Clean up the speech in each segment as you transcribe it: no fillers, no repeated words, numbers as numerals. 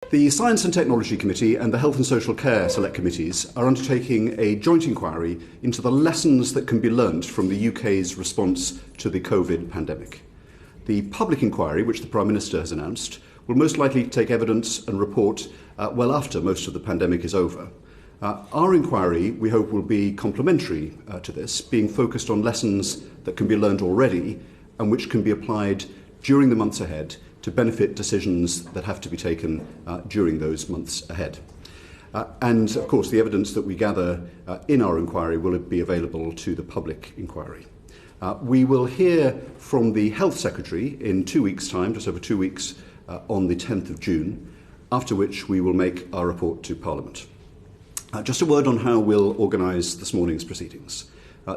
The Science and Technology Committee and the Health and Social Care Select Committees are undertaking a joint inquiry into the lessons that can be learnt from the UK's response to the COVID pandemic. The public inquiry, which the Prime Minister has announced, will most likely take evidence and report well after most of the pandemic is over. Our inquiry, we hope, will be complementary to this, being focused on lessons that can be learned already and which can be applied during the months ahead to benefit decisions that have to be taken during those months ahead. And, of course, the evidence that we gather in our inquiry will be available to the public inquiry. We will hear from the Health Secretary in 2 weeks' time, just over 2 weeks, on the 10th of June, after which we will make our report to Parliament. Just a word on how we'll organise this morning's proceedings.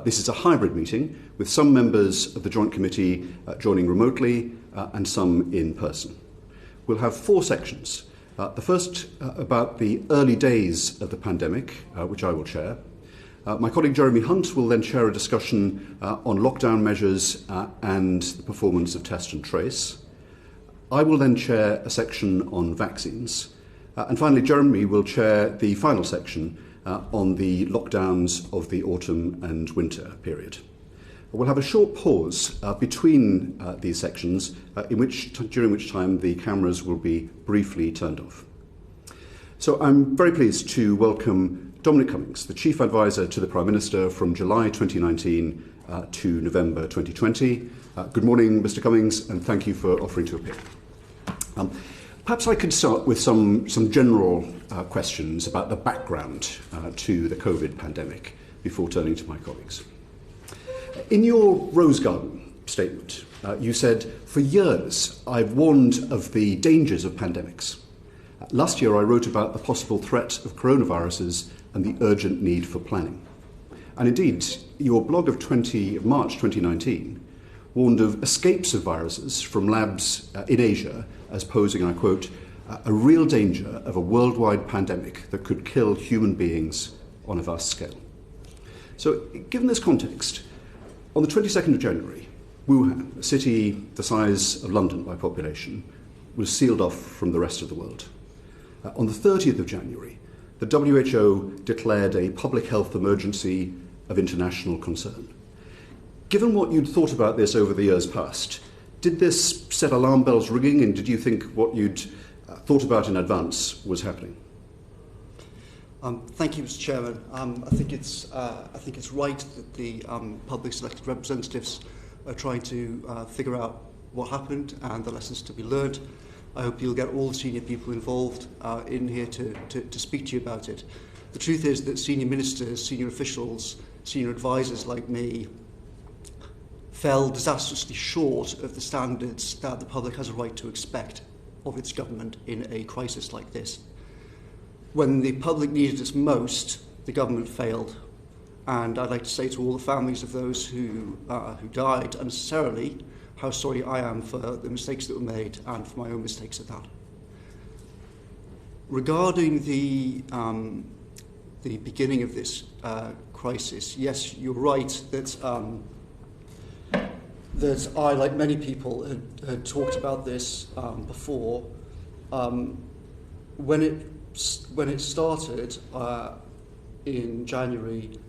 This is a hybrid meeting, with some members of the Joint Committee joining remotely and some in person. We'll have 4 sections. The first about the early days of the pandemic, which I will chair. My colleague Jeremy Hunt will then chair a discussion on lockdown measures and the performance of test and trace. I will then chair a section on vaccines. And finally, Jeremy will chair the final section on the lockdowns of the autumn and winter period. We'll have a short pause between these sections, during which time the cameras will be briefly turned off. So I'm very pleased to welcome Dominic Cummings, the Chief Advisor to the Prime Minister from July 2019 to November 2020. Good morning, Mr. Cummings, and thank you for offering to appear. Perhaps I could start with some general questions about the background to the COVID pandemic before turning to my colleagues. In your Rose Garden statement, you said, "For years I've warned of the dangers of pandemics. Last year I wrote about the possible threat of coronaviruses and the urgent need for planning." And indeed, your blog of March 2019 warned of escapes of viruses from labs in Asia as posing, and I quote, "a real danger of a worldwide pandemic that could kill human beings on a vast scale." So, given this context, on the 22nd of January, Wuhan, a city the size of London by population, was sealed off from the rest of the world. On the 30th of January, the WHO declared a public health emergency of international concern. Given what you'd thought about this over the years past, did this set alarm bells ringing, and did you think what you'd thought about in advance was happening? Thank you, Mr. Chairman. I think it's right that the public's elected representatives are trying to figure out what happened and the lessons to be learned. I hope you'll get all the senior people involved in here to speak to you about it. The truth is that senior ministers, senior officials, senior advisors like me fell disastrously short of the standards that the public has a right to expect of its government in a crisis like this. When the public needed us most, the government failed. And I'd like to say to all the families of those who died unnecessarily, how sorry I am for the mistakes that were made and for my own mistakes at that. Regarding the beginning of this crisis, yes, you're right that I, like many people, had talked about this before. When it started in January,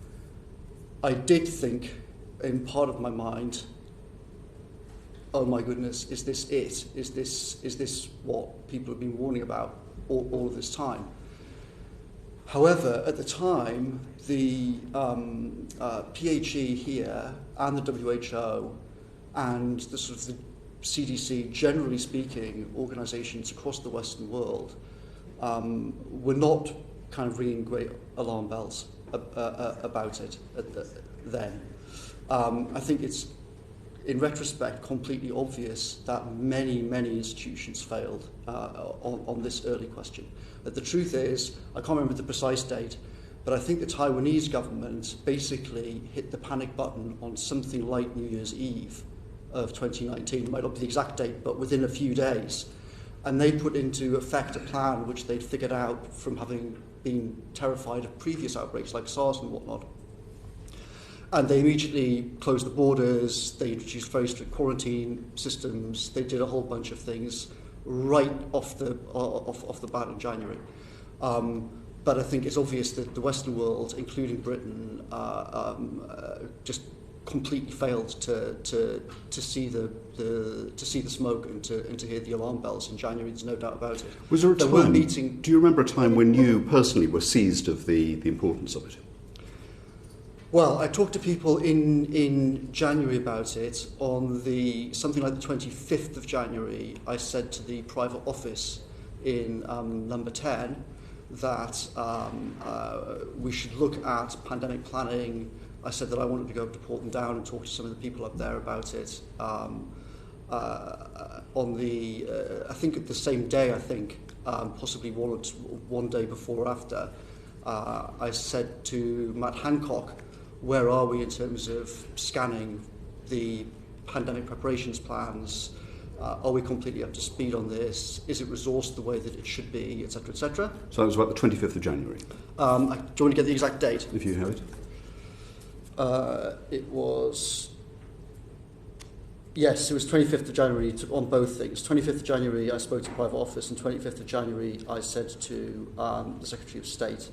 I did think, in part of my mind, oh my goodness, is this it? Is this what people have been warning about all of this time? However, at the time, the PHE here and the WHO and the sort of the CDC, generally speaking, organisations across the Western world were not kind of ringing great alarm bells about it then. I think it's, in retrospect, completely obvious that many institutions failed on this early question. But the truth is, I can't remember the precise date, but I think the Taiwanese government basically hit the panic button on something like New Year's Eve of 2019. It might not be the exact date, but within a few days. And they put into effect a plan which they'd figured out from having been terrified of previous outbreaks like SARS and whatnot. And they immediately closed the borders, they introduced very strict quarantine systems, they did a whole bunch of things right off the bat in January. But I think it's obvious that the Western world, including Britain, just completely failed to see the smoke and to hear the alarm bells in January. There's no doubt about it. Was there a time? Do you remember a time when you personally were seized of the importance of it? Well, I talked to people in January about it. On something like the 25th of January, I said to the private office in number 10 that we should look at pandemic planning. I said that I wanted to go up to Portland Down and talk to some of the people up there about it. On I think the same day, possibly one day before or after, I said to Matt Hancock, where are we in terms of scanning the pandemic preparations plans? Are we completely up to speed on this? Is it resourced the way that it should be, etc., etc.? So that was about the 25th of January. Do you want to get the exact date? If you have it. It was 25th of January on both things. 25th of January I spoke to the private office, and 25th of January I said to the Secretary of State.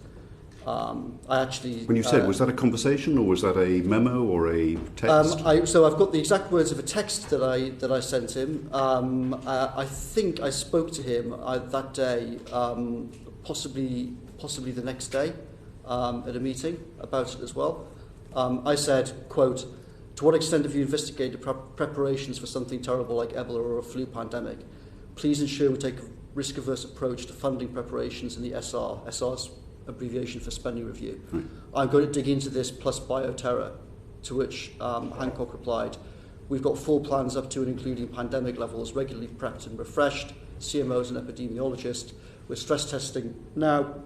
When you said, was that a conversation or was that a memo or a text? So I've got the exact words of a text that I sent him. I think I spoke to him that day, possibly the next day, at a meeting about it as well. I said, quote, "To what extent have you investigated preparations for something terrible like Ebola or a flu pandemic? Please ensure we take a risk-averse approach to funding preparations in the SR." SR's abbreviation for spending review. Right. "I'm going to dig into this plus bioterror," to which Hancock replied, "We've got full plans up to and including pandemic levels, regularly prepped and refreshed, CMOs and epidemiologists. We're stress testing now.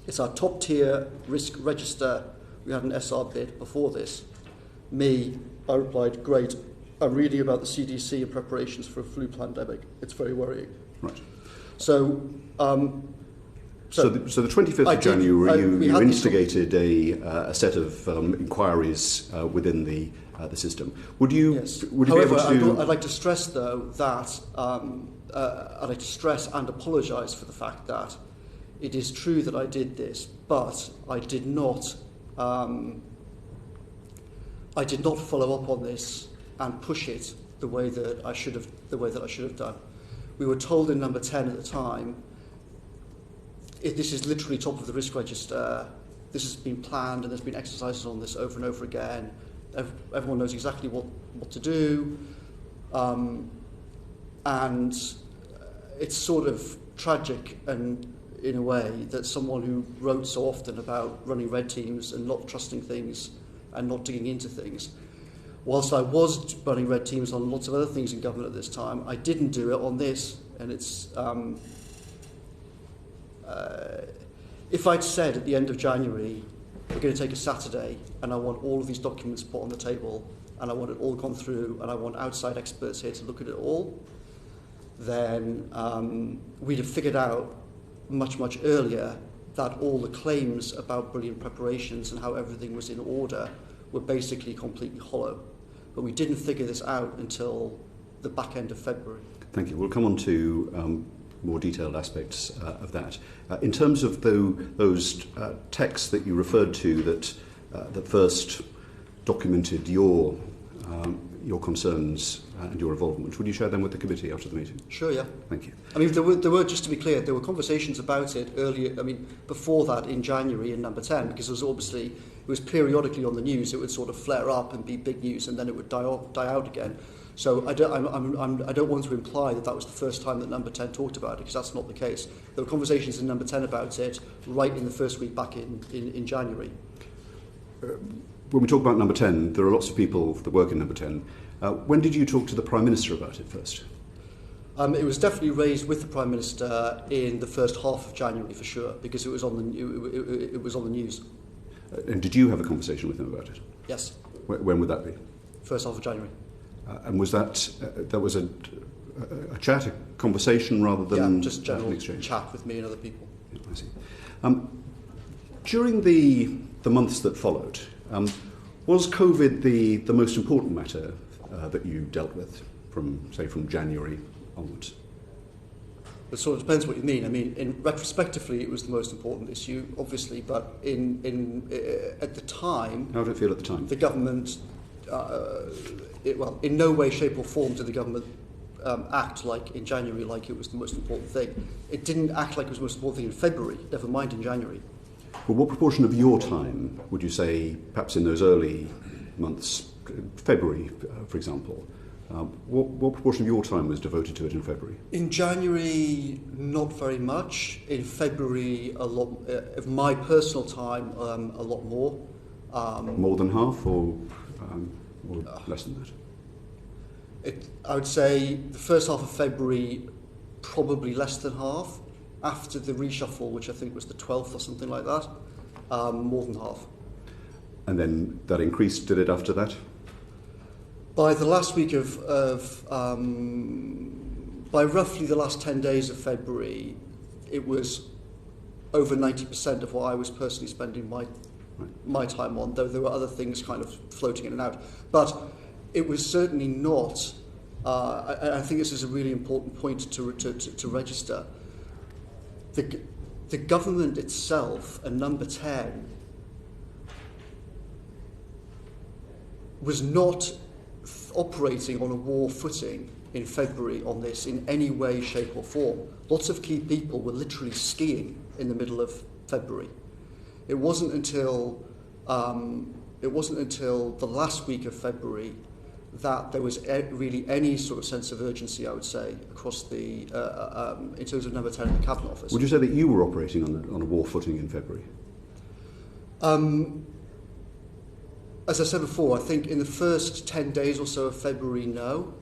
It's our top tier risk register. We had an SR bid before this." I replied, "Great. I'm reading about the CDC and preparations for a flu pandemic. It's very worrying." Right. So the 25th of January, you instigated a set of inquiries within the system. Would you be able to? I'd like to stress, though, that I'd like to stress and apologise for the fact that it is true that I did this, but I did not follow up on this and push it the way that I should have done. We were told in number 10 at the time, this is literally top of the risk register. This has been planned and there's been exercises on this over and over again. Everyone knows exactly what to do. And it's sort of tragic and in a way that someone who wrote so often about running red teams and not trusting things and not digging into things, whilst I was running red teams on lots of other things in government at this time, I didn't do it on this. And it's if I'd said at the end of January, we're going to take a Saturday and I want all of these documents put on the table and I want it all gone through and I want outside experts here to look at it all, then we'd have figured out much earlier that all the claims about brilliant preparations and how everything was in order were basically completely hollow. But we didn't figure this out until the back end of February. Thank you. We'll come on to more detailed aspects of that. In terms of those texts that you referred to that first documented your concerns and your involvement, would you share them with the committee after the meeting? Sure, yeah. Thank you. I mean, there were, just to be clear, there were conversations about it earlier, before that in January in number 10, because it was periodically on the news. It would sort of flare up and be big news and then it would die out again. So I don't want to imply that was the first time that number 10 talked about it, because that's not the case. There were conversations in number 10 about it right in the first week back in January. When we talk about number 10, there are lots of people that work in number 10. When did you talk to the Prime Minister about it first? It was definitely raised with the Prime Minister in the first half of January for sure, because it was on the news. And did you have a conversation with him about it? Yes. When would that be? First half of January. And was that was a chat, a conversation rather than just general an exchange? Chat with me and other people. Yeah, I see. During the months that followed, was COVID the most important matter that you dealt with from January onwards? It sort of depends what you mean. I mean, retrospectively, it was the most important issue, obviously, but at the time... How did it feel at the time? The government, in no way, shape or form did the government act like in January like it was the most important thing. It didn't act like it was the most important thing in February, never mind in January. Well, what proportion of your time would you say, perhaps in those early months, February, for example, what proportion of your time was devoted to it in February? In January, not very much. In February, a lot of my personal time, a lot more. More than half, or less than that? I would say the first half of February, probably less than half. After the reshuffle, which I think was the 12th or something like that, more than half. And then that increased, did it, after that? By the last week by roughly the last 10 days of February, it was over 90% of what I was personally spending my time on, though there were other things kind of floating in and out. But it was certainly not, I think this is a really important point to register. The government itself, and Number 10, was not operating on a war footing in February on this in any way, shape or form. Lots of key people were literally skiing in the middle of February. It wasn't until the last week of February that there was really any sort of sense of urgency, I would say, across the in terms of Number 10 in the Cabinet Office. Would you say that you were operating on a war footing in February? As I said before, I think in the first 10 days or so of February, no,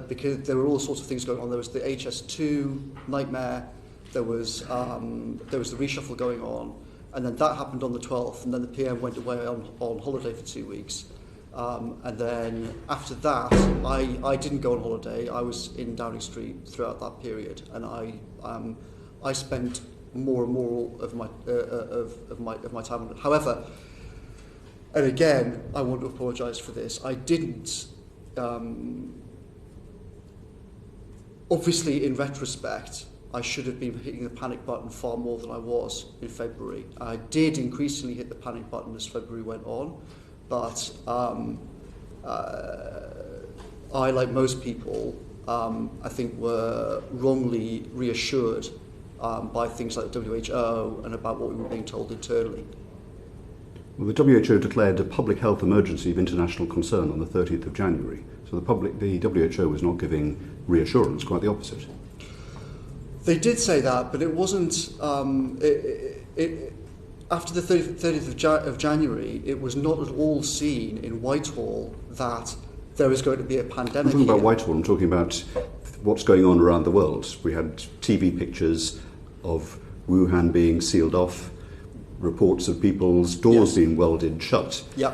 because there were all sorts of things going on. There was the HS2 nightmare, there was the reshuffle going on, and then that happened on the 12th, and then the PM went away on holiday for 2 weeks. And then after that, I didn't go on holiday. I was in Downing Street throughout that period, and I spent more and more of my time on it. However, and again, I want to apologise for this. I didn't. Obviously, in retrospect, I should have been hitting the panic button far more than I was in February. I did increasingly hit the panic button as February went on, but I, like most people, I think were wrongly reassured by things like the WHO and about what we were being told internally. Well, the WHO declared a public health emergency of international concern on the 30th of January. So the WHO was not giving reassurance, quite the opposite. They did say that, but it wasn't. After the 30th of January, it was not at all seen in Whitehall that there was going to be a pandemic. I'm talking about Whitehall. I'm talking about what's going on around the world. We had TV pictures of Wuhan being sealed off, reports of people's doors being welded shut. Yeah.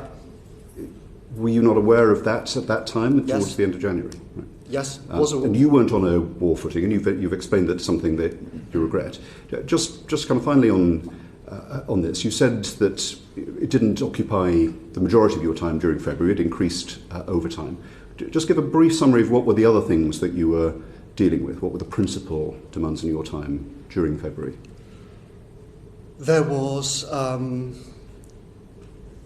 Were you not aware of that at that time, Yes. towards the end of January? Right. Yes. And you weren't on a war footing, and you've explained that's something that you regret. Just kind of finally on this, you said that it didn't occupy the majority of your time during February, it increased over time. Just give a brief summary of what were the other things that you were dealing with, what were the principal demands in your time during February? There was, I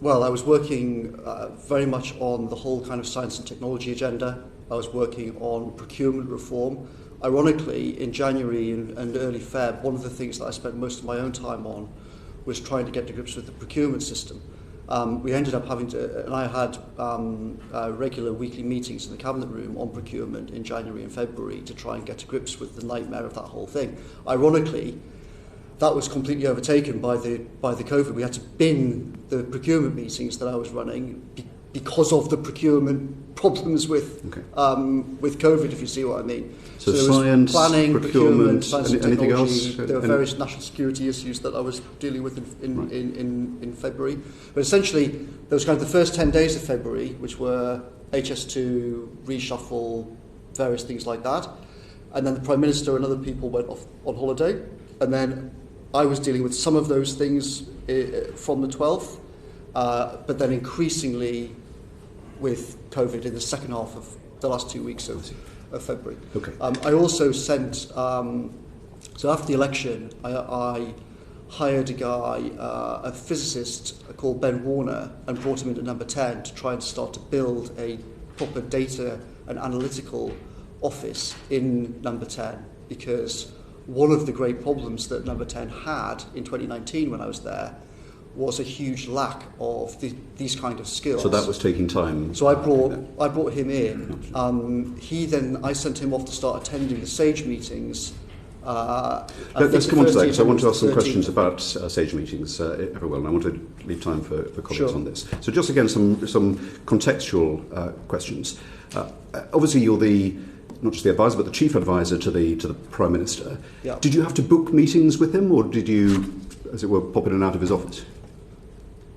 was working very much on the whole kind of science and technology agenda. I was working on procurement reform. Ironically, in January and early Feb, one of the things that I spent most of my own time on was trying to get to grips with the procurement system. We ended up having to, and I had regular weekly meetings in the cabinet room on procurement in January and February to try and get to grips with the nightmare of that whole thing. Ironically, that was completely overtaken by the COVID. We had to bin the procurement meetings that I was running because of the procurement problems with COVID, if you see what I mean. So there science, was planning, procurement, science and anything technology. else? There were various national security issues that I was dealing with in February. But essentially, there was kind of the first 10 days of February, which were HS2, reshuffle, various things like that. And then the Prime Minister and other people went off on holiday. And then I was dealing with some of those things from the 12th, but then increasingly with COVID in the second half of the last 2 weeks of February. Okay. I also sent So after the election, I hired a guy, a physicist called Ben Warner, and brought him into Number 10 to try and start to build a proper data and analytical office in Number 10, because one of the great problems that Number 10 had in 2019 when I was there was a huge lack of these kind of skills. So that was taking time. So I brought him in. I sent him off to start attending the SAGE meetings. Let's come on to that, because I want to ask some questions about SAGE meetings, everyone, and I want to leave time for comments on this. So just again, some contextual questions. Obviously, you're not just the advisor, but the chief advisor to the Prime Minister. Yeah. Did you have to book meetings with him, or did you, as it were, pop in and out of his office?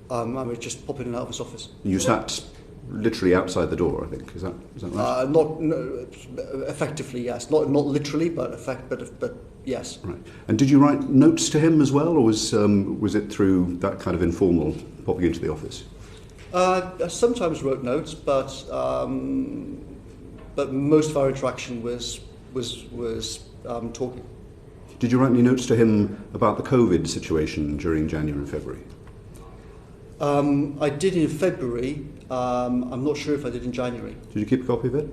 I would just pop in and out of his office. You sat literally outside the door, I think. Is that right? No, effectively, yes. Not literally, but yes. Right. And did you write notes to him as well, or was it through that kind of informal popping into the office? I sometimes wrote notes, but most of our interaction was talking. Did you write any notes to him about the COVID situation during January and February? I did in February. I'm not sure if I did in January. Did you keep a copy of it?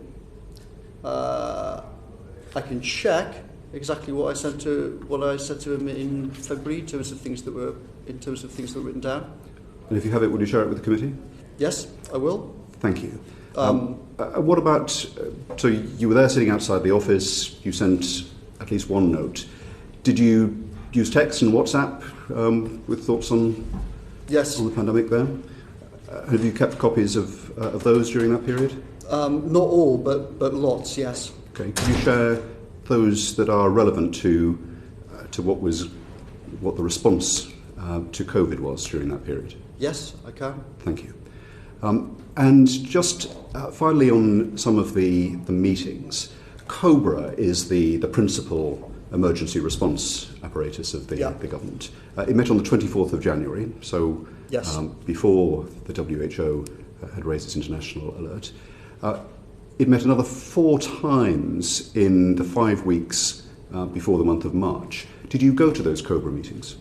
I can check exactly what I said to him in February in terms of things that were written down. And if you have it, would you share it with the committee? Yes, I will. Thank you. What about? So you were there sitting outside the office. You sent at least one note. Did you use text and WhatsApp with thoughts on? Yes. On the pandemic there? Have you kept copies of those during that period? Not all, but lots, yes. Okay. Could you share those that are relevant to what the response to COVID was during that period? Yes, I can. Thank you. And just finally on some of the meetings, COBRA is the principal emergency response apparatus of the government. It met on the 24th of January, so yes. Before the WHO had raised its international alert. It met another 4 times in the 5 weeks before the month of March. Did you go to those COBRA meetings?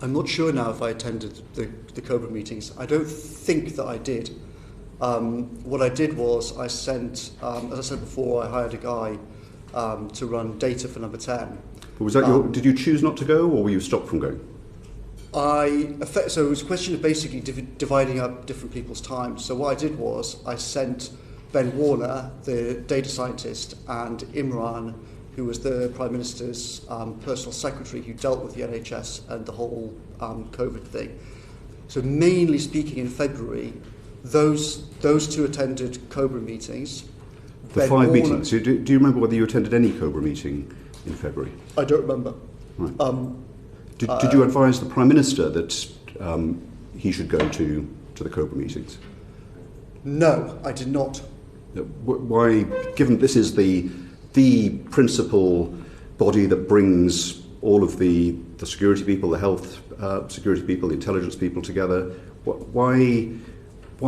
I'm not sure now if I attended the COBRA meetings. I don't think that I did. What I did was I sent, as I said before, I hired a guy to run data for Number 10. But was that did you choose not to go, or were you stopped from going? So it was a question of basically dividing up different people's time. So what I did was I sent Ben Warner, the data scientist, and Imran, who was the Prime Minister's personal secretary, who dealt with the NHS and the whole COVID thing. So mainly speaking, in February, those 2 attended COBRA meetings. The Ben 5 Warner, meetings. So do you remember whether you attended any COBRA meeting in February? I don't remember. Right. Did you advise the Prime Minister that he should go to the COBRA meetings? No, I did not. Why, given this is the principal body that brings all of the security people, the health security people, the intelligence people together, why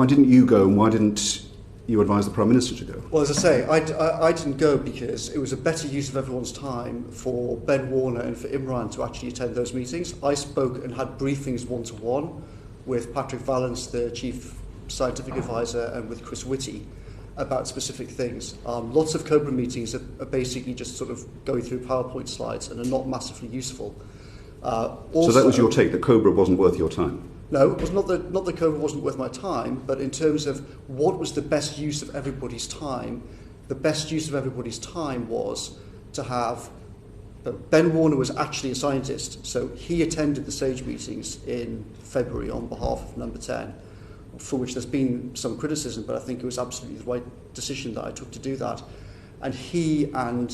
didn't you go, and why didn't you advise the Prime Minister to go? Well, as I say, I didn't go because it was a better use of everyone's time for Ben Warner and for Imran to actually attend those meetings. I spoke and had briefings one-to-one with Patrick Vallance, the Chief Scientific Advisor, and with Chris Whitty about specific things. Lots of COBRA meetings are basically just sort of going through PowerPoint slides and are not massively useful. So that was your take, that COBRA wasn't worth your time? No, it was not that COBRA wasn't worth my time, but in terms of what was the best use of everybody's time, the best use of everybody's time was to have... Ben Warner was actually a scientist, so he attended the SAGE meetings in February on behalf of Number 10, for which there's been some criticism, but I think it was absolutely the right decision that I took to do that. And he and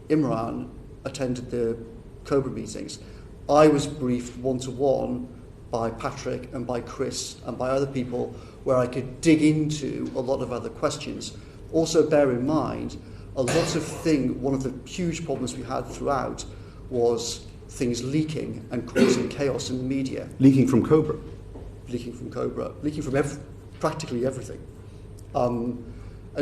Imran attended the COBRA meetings. I was briefed one-to-one by Patrick and by Chris and by other people where I could dig into a lot of other questions. Also bear in mind, one of the huge problems we had throughout was things leaking and causing chaos in the media. Leaking from COBRA? Leaking from COBRA, leaking from practically everything. And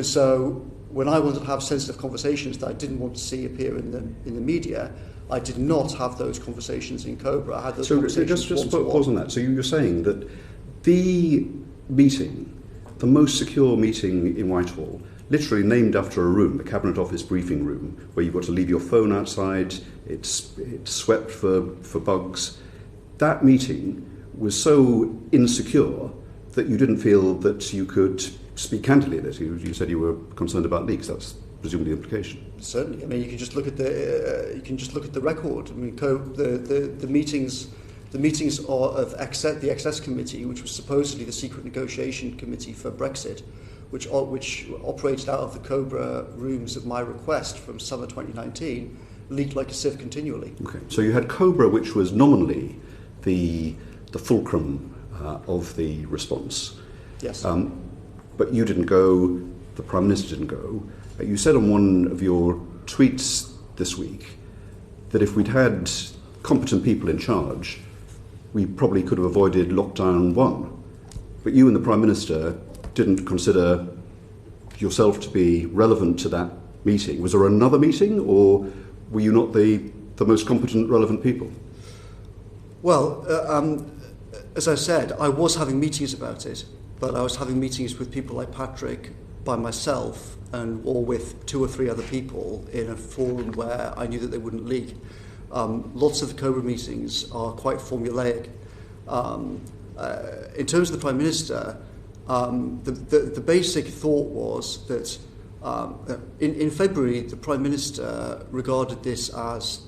so when I wanted to have sensitive conversations that I didn't want to see appear in the media, I did not have those conversations in Cobra. I had those conversations just pause on that. So you're saying that the meeting, the most secure meeting in Whitehall, literally named after a room, the Cabinet Office briefing room, where you've got to leave your phone outside, it's swept for bugs. That meeting was so insecure that you didn't feel that you could speak candidly at it. You said you were concerned about leaks. That's presumably the implication. Certainly. I mean, you can just look at the record. I mean, the meetings are of the Excess Committee, which was supposedly the secret negotiation committee for Brexit, which operated out of the Cobra rooms at my request from summer 2019, leaked like a sieve continually. Okay, so you had Cobra, which was nominally the fulcrum of the response. Yes. But you didn't go, the Prime Minister didn't go. You said on one of your tweets this week that if we'd had competent people in charge, we probably could have avoided lockdown 1. But you and the Prime Minister didn't consider yourself to be relevant to that meeting. Was there another meeting, or were you not the most competent, relevant people? Well, as I said, I was having meetings about it, but I was having meetings with people like Patrick, by myself, or with 2 or 3 other people in a forum where I knew that they wouldn't leak. Lots of the Cobra meetings are quite formulaic. In terms of the Prime Minister, the basic thought was that in February, the Prime Minister regarded this as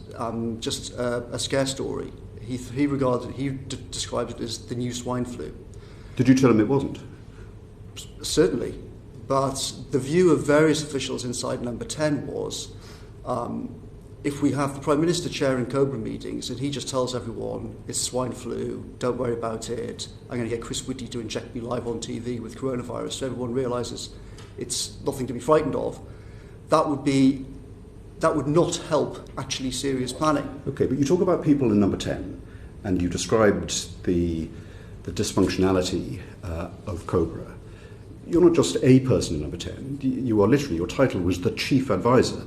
just a scare story. He described it as the new swine flu. Did you tell him it wasn't? Certainly. But the view of various officials inside Number 10 was, if we have the Prime Minister chairing Cobra meetings and he just tells everyone it's swine flu, don't worry about it, I'm going to get Chris Whitty to inject me live on TV with coronavirus so everyone realises it's nothing to be frightened of, that would not help actually serious planning. Okay, but you talk about people in Number 10 and you described the dysfunctionality of Cobra. You're not just a person in Number 10. You are literally, your title was the chief advisor,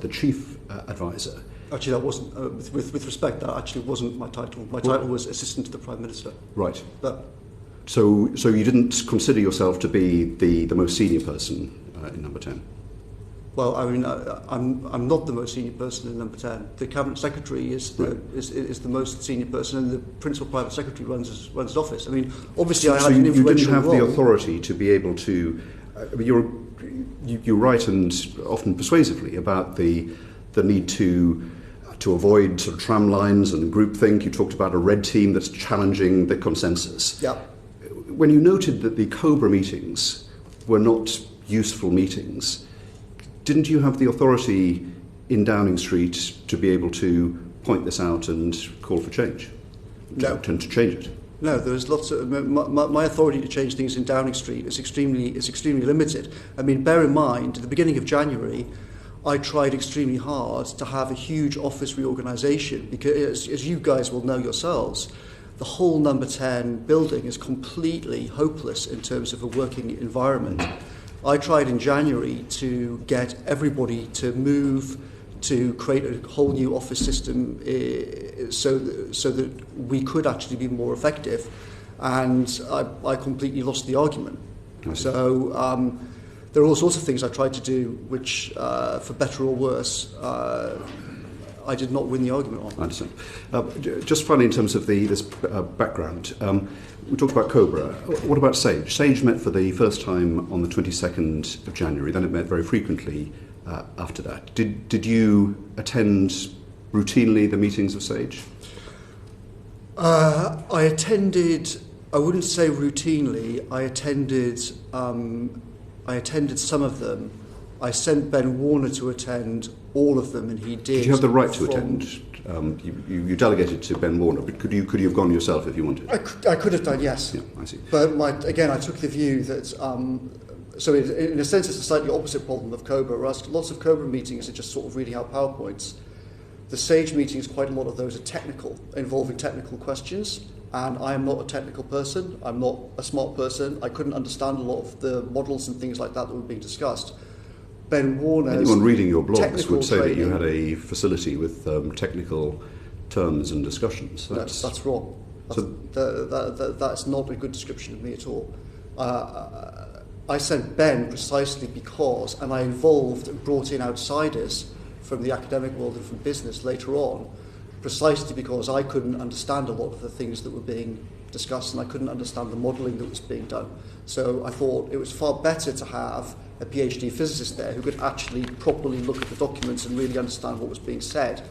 Actually, that wasn't, with respect, that actually wasn't my title. My title was assistant to the Prime Minister. Right. So you didn't consider yourself to be the most senior person in Number 10? Well, I mean, I'm not the most senior person in Number 10. The Cabinet Secretary is the most senior person, and the Principal Private Secretary runs his office. I mean, obviously, I had an influential role. You didn't have the authority to be able to. You write and often persuasively about the need to avoid sort of tram lines and groupthink. You talked about a red team that's challenging the consensus. Yeah. When you noted that the Cobra meetings were not useful meetings, didn't you have the authority in Downing Street to be able to point this out and call for change? No. To change it? No, there's lots of my authority to change things in Downing Street is extremely limited. I mean, bear in mind, at the beginning of January, I tried extremely hard to have a huge office reorganisation because, as you guys will know yourselves, the whole Number 10 building is completely hopeless in terms of a working environment. I tried in January to get everybody to move to create a whole new office system so that we could actually be more effective, and I completely lost the argument. So there are all sorts of things I tried to do which, for better or worse, I did not win the argument on. I understand. Just finally, in terms of this background, we talked about Cobra. What about SAGE? SAGE met for the first time on the 22nd of January, then it met very frequently after that. Did you attend routinely the meetings of SAGE? I attended, I wouldn't say routinely, I attended some of them. I sent Ben Warner to attend all of them, and he did. Did you have the right to attend? You delegated to Ben Warner, but could you have gone yourself if you wanted? I could have done, yes. Yeah, I see. But I took the view that, so in a sense it's a slightly opposite problem of Cobra, whereas lots of Cobra meetings are just sort of reading out PowerPoints. The SAGE meetings, quite a lot of those are technical, involving technical questions, and I am not a technical person, I'm not a smart person, I couldn't understand a lot of the models and things like that were being discussed. Ben Warner's anyone reading your blogs technical would say training. that you had a facility with technical terms and discussions. That's wrong. That's not a good description of me at all. I sent Ben precisely because, and I involved and brought in outsiders from the academic world and from business later on, precisely because I couldn't understand a lot of the things that were being discussed, and I couldn't understand the modelling that was being done. So I thought it was far better to have a PhD physicist there who could actually properly look at the documents and really understand what was being said.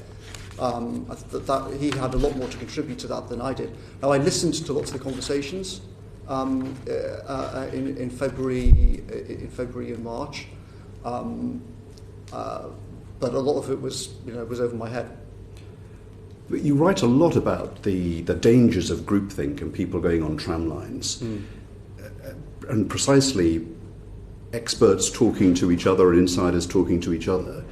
That he had a lot more to contribute to that than I did. Now, I listened to lots of the conversations in February and March, but a lot of it was over my head. You write a lot about the dangers of groupthink and people going on tram lines, and precisely experts talking to each other and insiders talking to each other.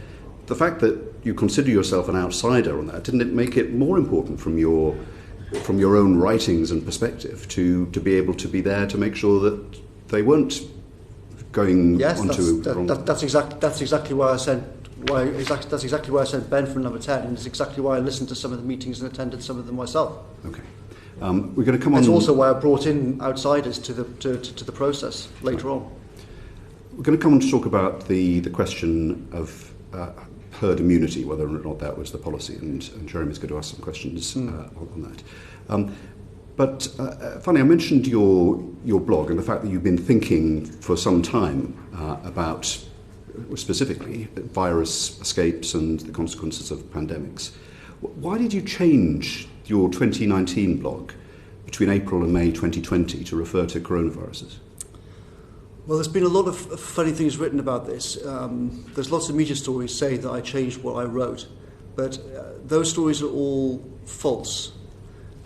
The fact that you consider yourself an outsider on that, didn't it make it more important from your own writings and perspective to be able to be there to make sure that they weren't going onto wrong? That's exactly why I sent Ben from Number 10, and it's exactly why I listened to some of the meetings and attended some of them myself. Okay. We're going to come on. It's also why I brought in outsiders to the process later on. We're going to come on to talk about the question of herd immunity, whether or not that was the policy, and Jeremy's going to ask some questions on that. But finally, I mentioned your blog and the fact that you've been thinking for some time about specifically virus escapes and the consequences of pandemics. Why did you change your 2019 blog between April and May 2020 to refer to coronaviruses? Well, there's been a lot of funny things written about this. There's lots of media stories saying that I changed what I wrote, but those stories are all false.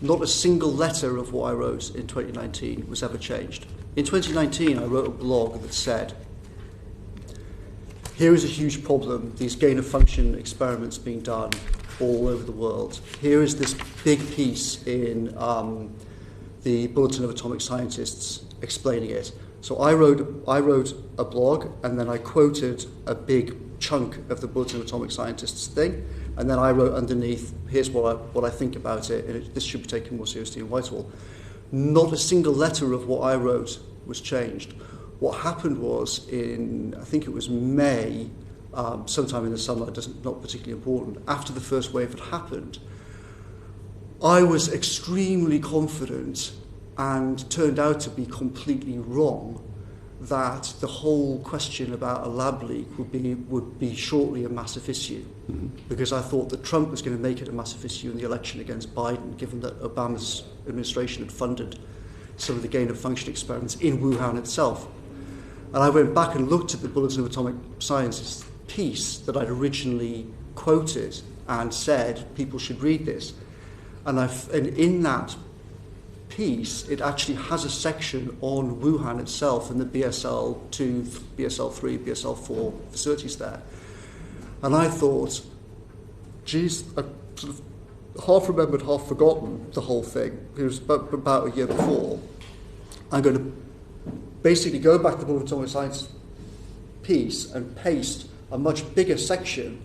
Not a single letter of what I wrote in 2019 was ever changed. In 2019, I wrote a blog that said, here is a huge problem, these gain-of-function experiments being done all over the world. Here is this big piece in the Bulletin of Atomic Scientists explaining it. So I wrote a blog, and then I quoted a big chunk of the Bulletin of Atomic Scientists thing, and then I wrote underneath, here's what I think about it, and this should be taken more seriously in Whitehall. Not a single letter of what I wrote was changed. What happened was in, I think it was May, sometime in the summer, not particularly important, after the first wave had happened, I was extremely confident and turned out to be completely wrong that the whole question about a lab leak would be shortly a massive issue, because I thought that Trump was going to make it a massive issue in the election against Biden, given that Obama's administration had funded some of the gain-of-function experiments in Wuhan itself. And I went back and looked at the Bulletin of Atomic Sciences piece that I'd originally quoted and said people should read this. And in that piece, it actually has a section on Wuhan itself and the BSL-2, BSL-3, BSL-4 facilities there. And I thought, geez, I sort of half remembered, half forgotten the whole thing. It was about a year before. I'm going to basically go back to the Bulletin of Atomic Science piece and paste a much bigger section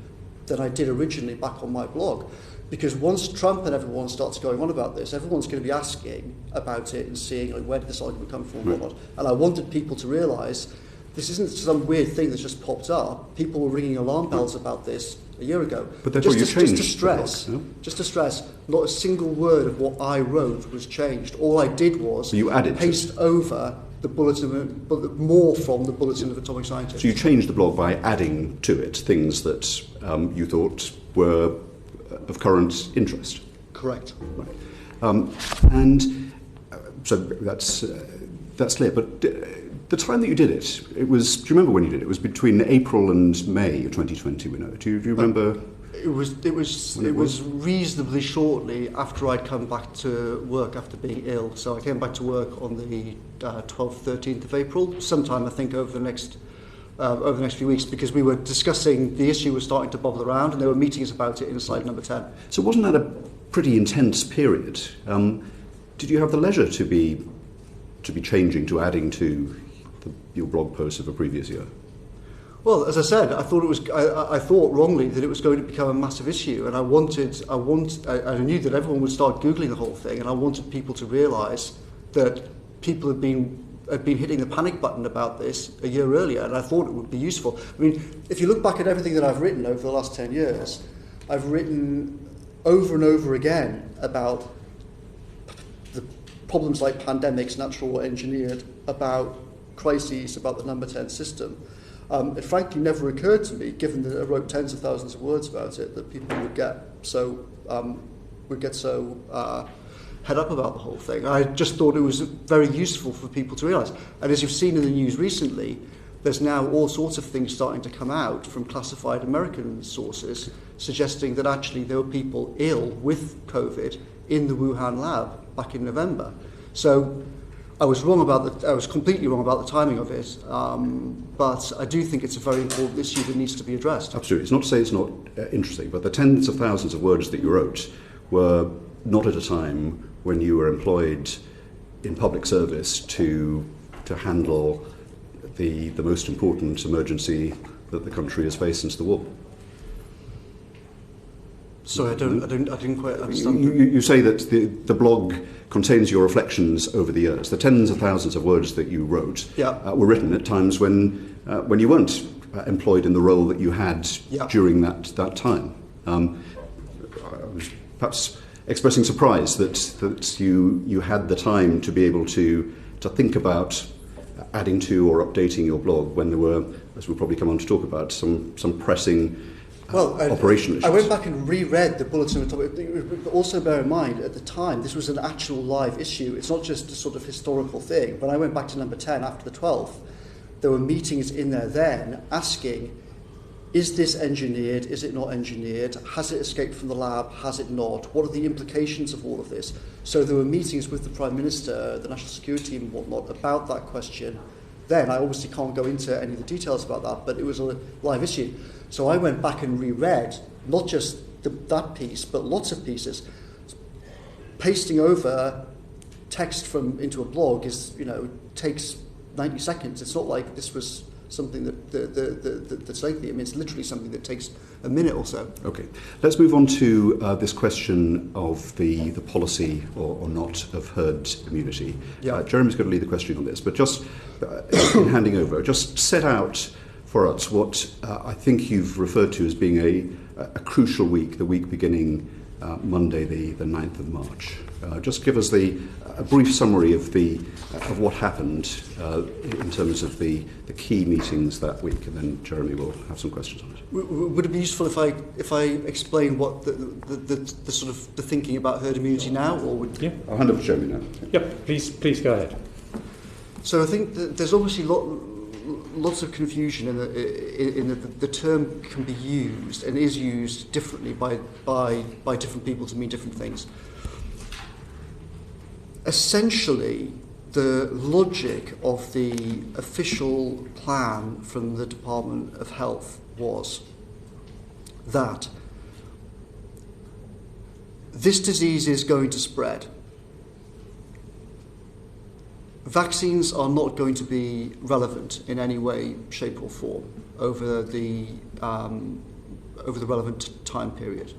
than I did originally back on my blog. Because once Trump and everyone starts going on about this, everyone's going to be asking about it and seeing where did this argument come from and whatnot. And I wanted people to realise this isn't some weird thing that's just popped up. People were ringing alarm bells about this a year ago. But that's what you changed. Just to stress, not a single word of what I wrote was changed. All I did was paste over the bulletin, more from the Bulletin of Atomic Scientists. So you changed the blog by adding to it things that you thought were of current interest. Correct. Right. So that's clear. But the time that you did it, it was. Do you remember when you did it? It was between April and May of 2020. We know. Do you remember? It was reasonably shortly after I'd come back to work after being ill. So I came back to work on the 12th, 13th of April. Sometime I think over the next few weeks, because we were discussing the issue was starting to bubble around, and there were meetings about it inside Number 10. So wasn't that a pretty intense period? Did you have the leisure to be adding to your blog posts of a previous year? Well, as I said, I thought wrongly that it was going to become a massive issue, and I knew that everyone would start Googling the whole thing, and I wanted people to realise that people had been hitting the panic button about this a year earlier, and I thought it would be useful. I mean, if you look back at everything that I've written over the last 10 years, I've written over and over again about the problems like pandemics, natural or engineered, about crises, about the number 10 system. It frankly never occurred to me, given that I wrote tens of thousands of words about it, that people would get so head up about the whole thing. I just thought it was very useful for people to realise. And as you've seen in the news recently, there's now all sorts of things starting to come out from classified American sources suggesting that actually there were people ill with COVID in the Wuhan lab back in November. So I was completely wrong about the timing of it, but I do think it's a very important issue that needs to be addressed. Absolutely. It's not to say it's not interesting, but the tens of thousands of words that you wrote were not at a time when you were employed in public service to handle the most important emergency that the country has faced since the war. Sorry, I didn't quite understand. You say that the blog contains your reflections over the years. The tens of thousands of words that you wrote were written at times when you weren't employed in the role that you had during that time. I was perhaps expressing surprise that you had the time to be able to think about adding to or updating your blog when there were, as we'll probably come on to talk about, some pressing operational issues. I went back and reread the bulletin on topic. But also bear in mind, at the time, this was an actual live issue. It's not just a sort of historical thing. When I went back to number 10 after the 12th, there were meetings in there then asking, is this engineered? Is it not engineered? Has it escaped from the lab? Has it not? What are the implications of all of this? So there were meetings with the Prime Minister, the National Security team and whatnot about that question. Then, I obviously can't go into any of the details about that, but it was a live issue. So I went back and reread, not just that piece, but lots of pieces. Pasting over text into a blog takes 90 seconds. It's not like this was something that's lengthy. I mean, it's literally something that takes a minute or so. Okay. Let's move on to this question of the policy or not of herd immunity. Yeah. Jeremy's going to lead the question on this, but just in handing over, just set out for us what I think you've referred to as being a crucial week, the week beginning Monday, the 9th of March. Just give us a brief summary of what happened in terms of the key meetings that week, and then Jeremy will have some questions on it. Would it be useful if I explain what the sort of the thinking about herd immunity now, or would? Yeah, I'll hand over to Jeremy now. Yep, please go ahead. So I think that there's obviously lots of confusion in that the term can be used and is used differently by different people to mean different things. Essentially, the logic of the official plan from the Department of Health was that this disease is going to spread. Vaccines are not going to be relevant in any way, shape or form over the relevant time period.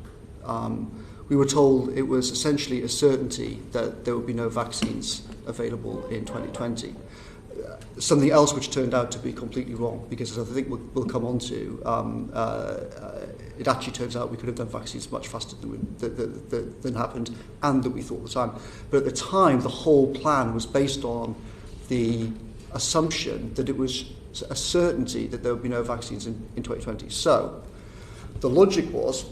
We were told it was essentially a certainty that there would be no vaccines available in 2020. Something else which turned out to be completely wrong, because as I think we'll come on to, it actually turns out we could have done vaccines much faster than happened and that we thought at the time. But at the time, the whole plan was based on the assumption that it was a certainty that there would be no vaccines in 2020. So the logic was,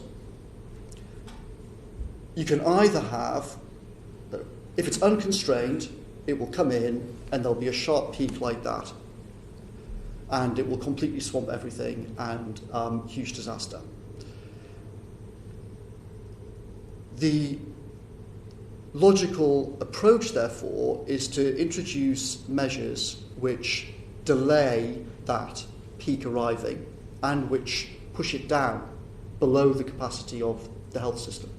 you can either have, if it's unconstrained, it will come in and there'll be a sharp peak like that. And it will completely swamp everything and huge disaster. The logical approach, therefore, is to introduce measures which delay that peak arriving and which push it down below the capacity of the health system.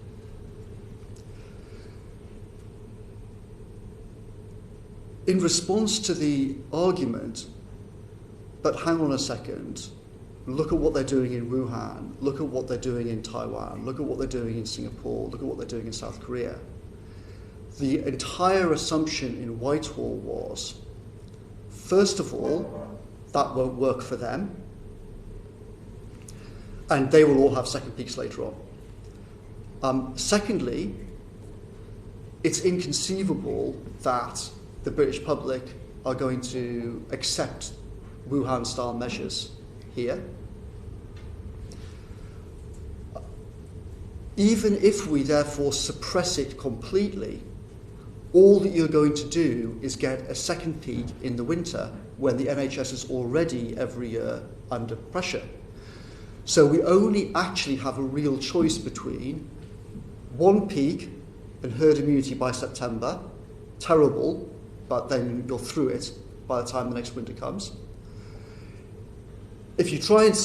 In response to the argument, but hang on a second, look at what they're doing in Wuhan, look at what they're doing in Taiwan, look at what they're doing in Singapore, look at what they're doing in South Korea. The entire assumption in Whitehall was, first of all, that won't work for them, and they will all have second peaks later on. Secondly, it's inconceivable that the British public are going to accept Wuhan-style measures here. Even if we therefore suppress it completely, all that you're going to do is get a second peak in the winter when the NHS is already every year under pressure. So we only actually have a real choice between one peak and herd immunity by September, terrible, but then you're through it by the time the next winter comes. If you try and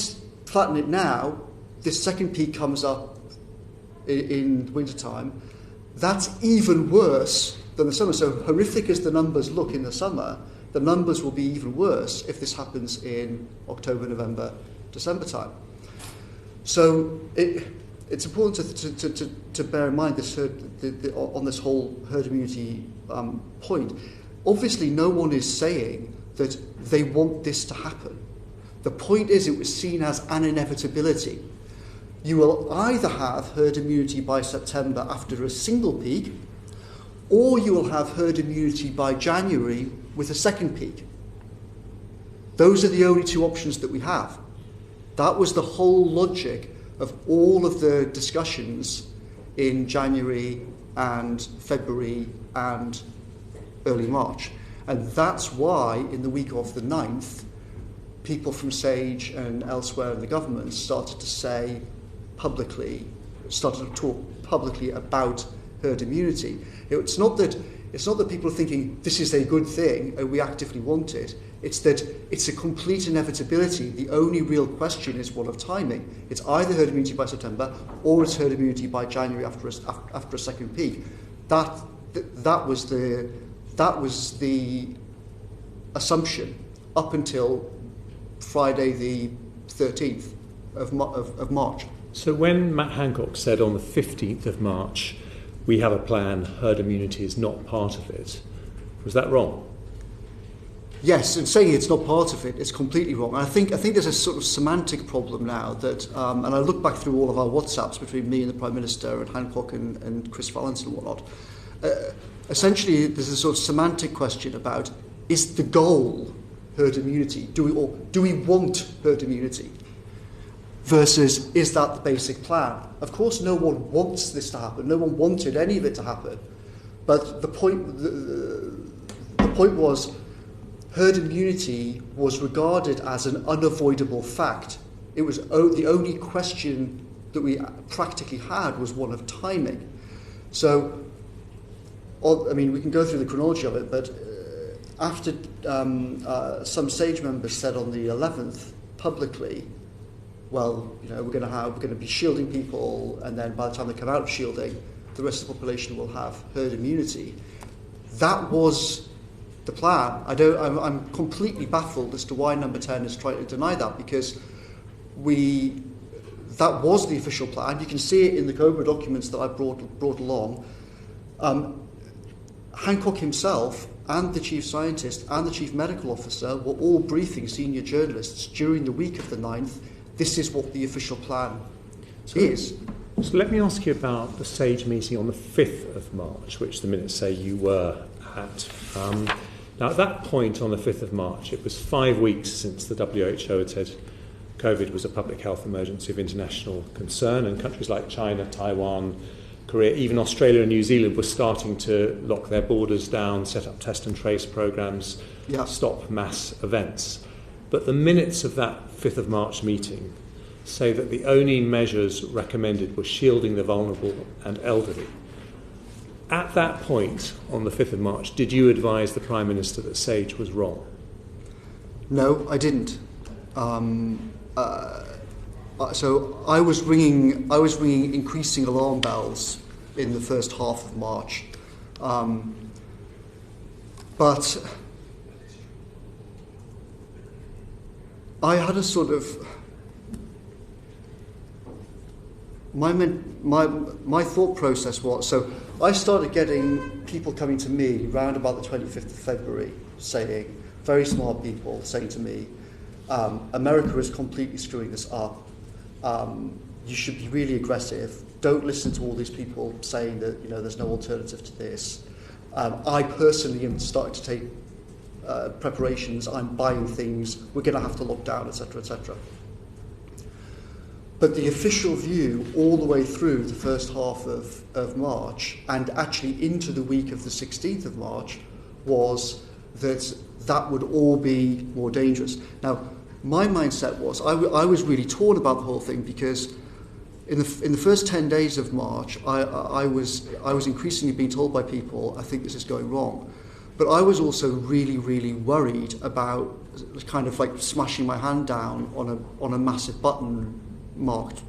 flatten it now, this second peak comes up in wintertime. That's even worse than the summer. So horrific as the numbers look in the summer, the numbers will be even worse if this happens in October, November, December time. So it's important to bear in mind this on this whole herd immunity point. Obviously, no one is saying that they want this to happen. The point is, it was seen as an inevitability. You will either have herd immunity by September after a single peak, or you will have herd immunity by January with a second peak. Those are the only two options that we have. That was the whole logic of all of the discussions in January and February and early March. And that's why in the week of the 9th, people from SAGE and elsewhere in the government started to talk publicly about herd immunity. It's not that people are thinking this is a good thing and we actively want it. It's that it's a complete inevitability. The only real question is one of timing. It's either herd immunity by September or it's herd immunity by January after a second peak. That was the assumption up until Friday the 13th of March. So when Matt Hancock said on the 15th of March, we have a plan, herd immunity is not part of it, was that wrong? Yes, and saying it's not part of it is completely wrong. And I think there's a sort of semantic problem now that, and I look back through all of our WhatsApps between me and the Prime Minister and Hancock and Chris Vallance and whatnot. Essentially, there's a sort of semantic question about, is the goal herd immunity? Do we want herd immunity? Versus, is that the basic plan? Of course, no one wants this to happen. No one wanted any of it to happen. But the point was, herd immunity was regarded as an unavoidable fact. It was the only question that we practically had was one of timing. So, I mean, we can go through the chronology of it, but after some SAGE members said on the 11th publicly, well, you know, we're going to be shielding people, and then by the time they come out of shielding, the rest of the population will have herd immunity. That was the plan. I'm completely baffled as to why Number 10 is trying to deny that, because that was the official plan. You can see it in the COBRA documents that I brought along. Hancock himself and the chief scientist and the chief medical officer were all briefing senior journalists during the week of the 9th. This is what the official plan is. So let me ask you about the SAGE meeting on the 5th of March, which the minutes say you were at. Now, at that point on the 5th of March, it was 5 weeks since the WHO had said COVID was a public health emergency of international concern, and countries like China, Taiwan, Korea, even Australia and New Zealand were starting to lock their borders down, set up test and trace programs, stop mass events. But the minutes of that 5th of March meeting say that the only measures recommended were shielding the vulnerable and elderly. At that point, on the 5th of March, did you advise the Prime Minister that SAGE was wrong? No, I didn't. So I was ringing increasing alarm bells in the first half of March, but I had a sort of my thought process was, so I started getting people coming to me around about the 25th of February saying, very smart people saying to me, America is completely screwing this up. You should be really aggressive. Don't listen to all these people saying that, you know, there's no alternative to this. I personally am starting to take preparations. I'm buying things. We're going to have to lock down, etc., etc. But the official view all the way through the first half of March and actually into the week of the 16th of March was that that would all be more dangerous. Now, my mindset was, I was really torn about the whole thing because in the first 10 days of March, I was increasingly being told by people, I think this is going wrong. But I was also really, really worried about kind of like smashing my hand down on a massive button marked,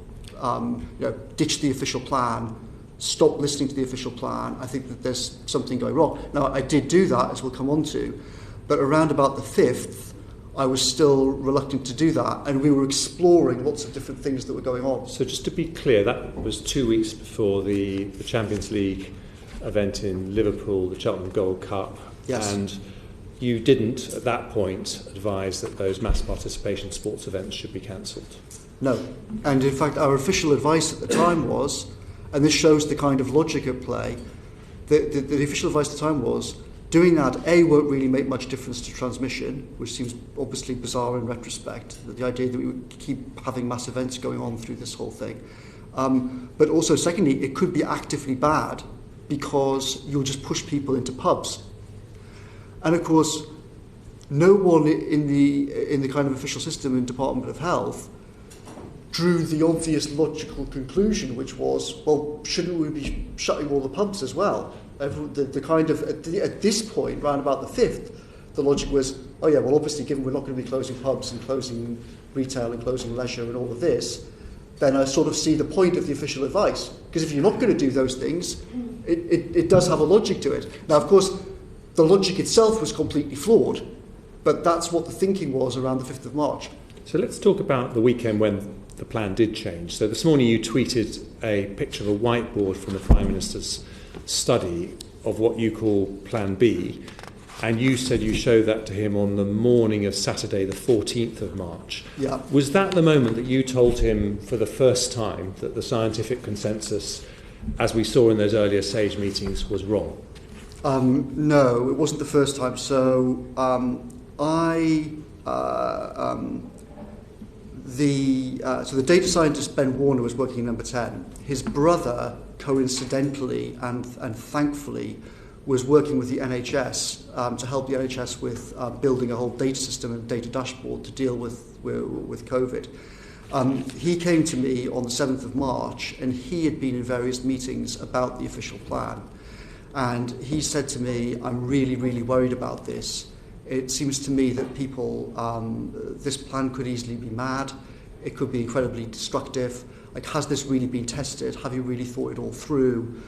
ditch the official plan, stop listening to the official plan. I think that there's something going wrong. Now, I did do that, as we'll come on to, but around about the 5th, I was still reluctant to do that, and we were exploring lots of different things that were going on. So just to be clear, that was 2 weeks before the Champions League event in Liverpool, the Cheltenham Gold Cup, yes. And you didn't, at that point, advise that those mass participation sports events should be cancelled? No. And in fact, our official advice at the time was, and this shows the kind of logic at play, the official advice at the time was, doing that, A, won't really make much difference to transmission, which seems obviously bizarre in retrospect, the idea that we would keep having mass events going on through this whole thing. But also, secondly, it could be actively bad because you'll just push people into pubs. And of course, no one in the kind of official system in Department of Health drew the obvious logical conclusion, which was, well, shouldn't we be shutting all the pubs as well? The kind of, at this point, round about the 5th, the logic was, oh yeah, well, obviously, given we're not going to be closing pubs and closing retail and closing leisure and all of this, then I sort of see the point of the official advice. Because if you're not going to do those things, it does have a logic to it. Now, of course, the logic itself was completely flawed, but that's what the thinking was around the 5th of March. So let's talk about the weekend when the plan did change. So this morning you tweeted a picture of a whiteboard from the Prime Minister's study of what you call Plan B, and you said you showed that to him on the morning of Saturday the 14th of March. Yeah. Was that the moment that you told him for the first time that the scientific consensus, as we saw in those earlier SAGE meetings, was wrong? No, it wasn't the first time. So the data scientist Ben Warner was working in number 10. His brother, coincidentally and thankfully, was working with the NHS to help the NHS with building a whole data system and data dashboard to deal with COVID. He came to me on the 7th of March, and he had been in various meetings about the official plan. And he said to me, I'm really, really worried about this. It seems to me that people, this plan could easily be mad. It could be incredibly destructive. Like, has this really been tested? Have you really thought it all through?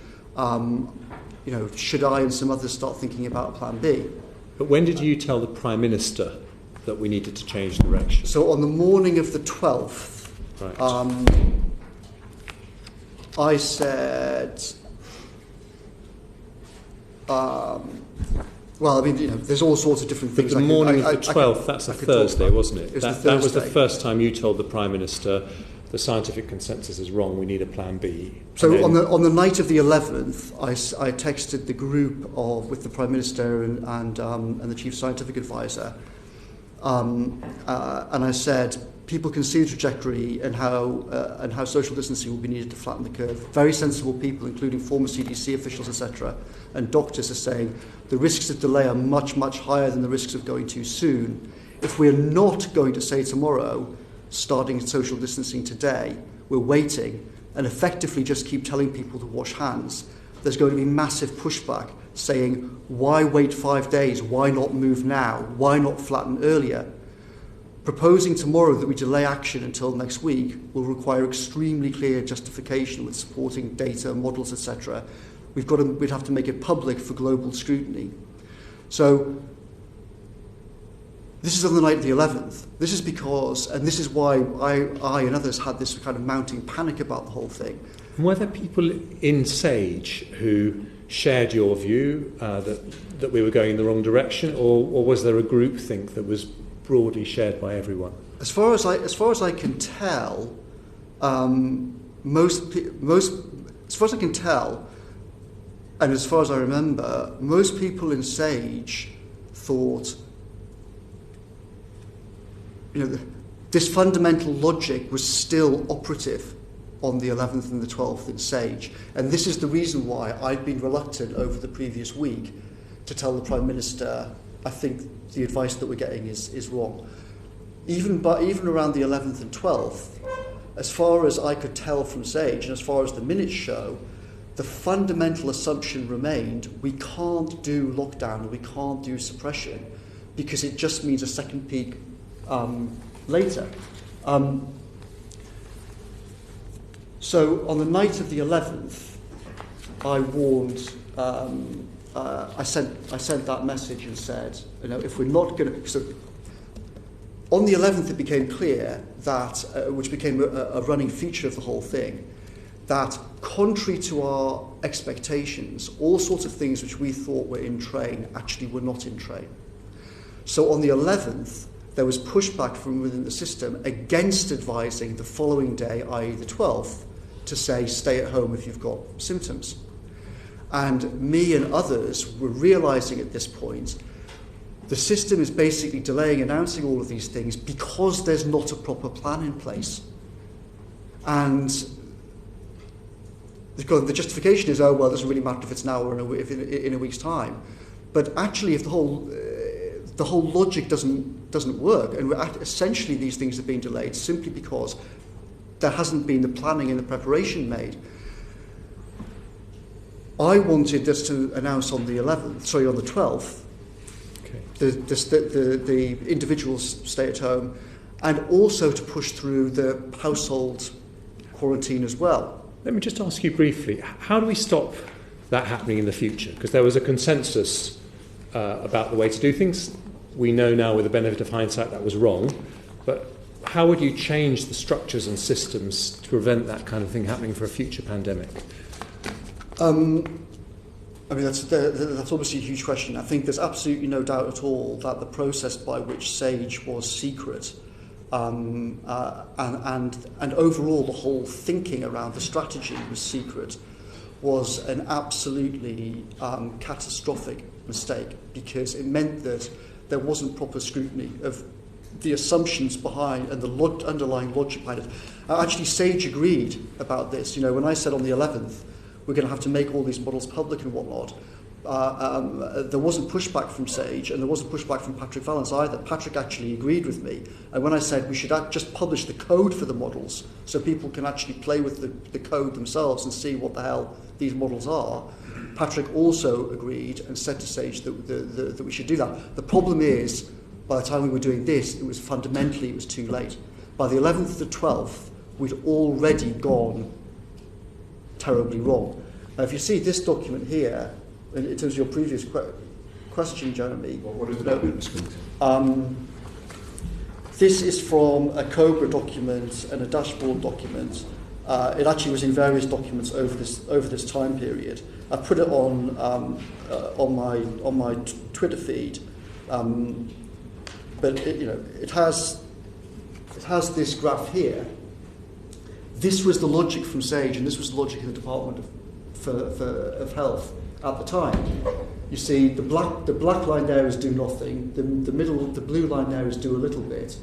Should I and some others start thinking about a plan B? But when did you tell the Prime Minister that we needed to change direction? So on the morning of the 12th, right. I said, there's all sorts of different things. But the morning of the 12th, that's a Thursday, wasn't it? That was the first time you told the Prime Minister the scientific consensus is wrong, we need a plan B. So on the night of the 11th, I texted the group with the Prime Minister and the Chief Scientific Advisor, and I said, people can see the trajectory and how social distancing will be needed to flatten the curve. Very sensible people, including former CDC officials, etc., and doctors are saying the risks of delay are much, much higher than the risks of going too soon. If we're not going to say tomorrow, starting social distancing today, we're waiting, and effectively just keep telling people to wash hands, there's going to be massive pushback saying, why wait 5 days? Why not move now? Why not flatten earlier? Proposing tomorrow that we delay action until next week will require extremely clear justification with supporting data, models, etc. We'd have to make it public for global scrutiny. So This is on the night of the 11th. This is because, and this is why I and others had this kind of mounting panic about the whole thing. And were there people in Sage who shared your view that we were going in the wrong direction, or was there a groupthink that was broadly shared by everyone? As far as I can tell, as far as I can tell, and as far as I remember, most people in Sage thought, this fundamental logic was still operative on the 11th and the 12th in Sage. And this is the reason why I'd been reluctant over the previous week to tell the Prime Minister, I think the advice that we're getting is wrong. Even around the 11th and 12th, as far as I could tell from Sage, and as far as the minutes show, the fundamental assumption remained, we can't do lockdown, or we can't do suppression, because it just means a second peak later. So on the night of the 11th, I warned, I sent that message and said, if we're not going to... So on the 11th, it became clear that, which became a running feature of the whole thing, that contrary to our expectations, all sorts of things which we thought were in train actually were not in train. So on the 11th, there was pushback from within the system against advising the following day, i.e. the 12th, to say stay at home if you've got symptoms. And me and others were realising at this point the system is basically delaying announcing all of these things because there's not a proper plan in place. And the justification is, it doesn't really matter if it's now or in a week's time. But actually, if the whole logic doesn't work, and essentially these things have been delayed simply because there hasn't been the planning and the preparation made. I wanted this to announce on the 12th, okay, the individuals stay at home, and also to push through the household quarantine as well. Let me just ask you briefly, how do we stop that happening in the future? Because there was a consensus about the way to do things. We know now with the benefit of hindsight that was wrong, but how would you change the structures and systems to prevent that kind of thing happening for a future pandemic? That's obviously a huge question. I think there's absolutely no doubt at all that the process by which Sage was secret, and overall the whole thinking around the strategy was secret, was an absolutely catastrophic mistake, because it meant that there wasn't proper scrutiny of the assumptions behind and the underlying logic behind it. Actually, Sage agreed about this. When I said on the 11th, we're going to have to make all these models public and whatnot, there wasn't pushback from Sage, and there wasn't pushback from Patrick Vallance either. Patrick actually agreed with me. And when I said we should just publish the code for the models so people can actually play with the code themselves and see what the hell these models are, Patrick also agreed and said to Sage that we should do that. The problem is, by the time we were doing this, it was too late. By the 11th to the 12th, we'd already gone terribly wrong. Now, if you see this document here, in terms of your previous question, Jeremy, what is the document? This is from a COBRA document and a dashboard document. It actually was in various documents over this time period. I put it on my Twitter feed, but it has this graph here. This was the logic from Sage, and this was the logic of the Department of Health at the time. You see, the black line there is do nothing. The blue line there is do a little bit.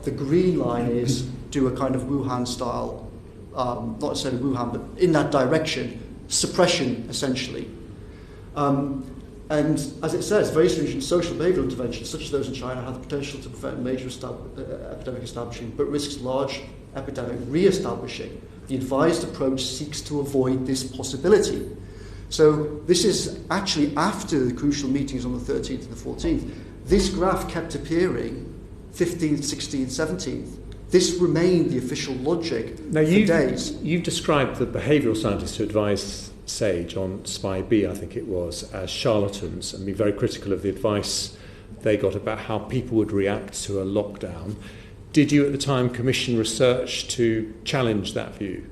The green line is do a kind of Wuhan style, not necessarily Wuhan, but in that direction, suppression essentially. And as it says, very stringent social behavioural interventions, such as those in China, have the potential to prevent major epidemic establishing, but risks large epidemic re-establishing. The advised approach seeks to avoid this possibility. So this is actually after the crucial meetings on the 13th and the 14th. This graph kept appearing 15th, 16th, 17th. This remained the official logic for days. You've described the behavioural scientists who advised Sage on SPI-B, I think it was, as charlatans, and been very critical of the advice they got about how people would react to a lockdown. Did you at the time commission research to challenge that view?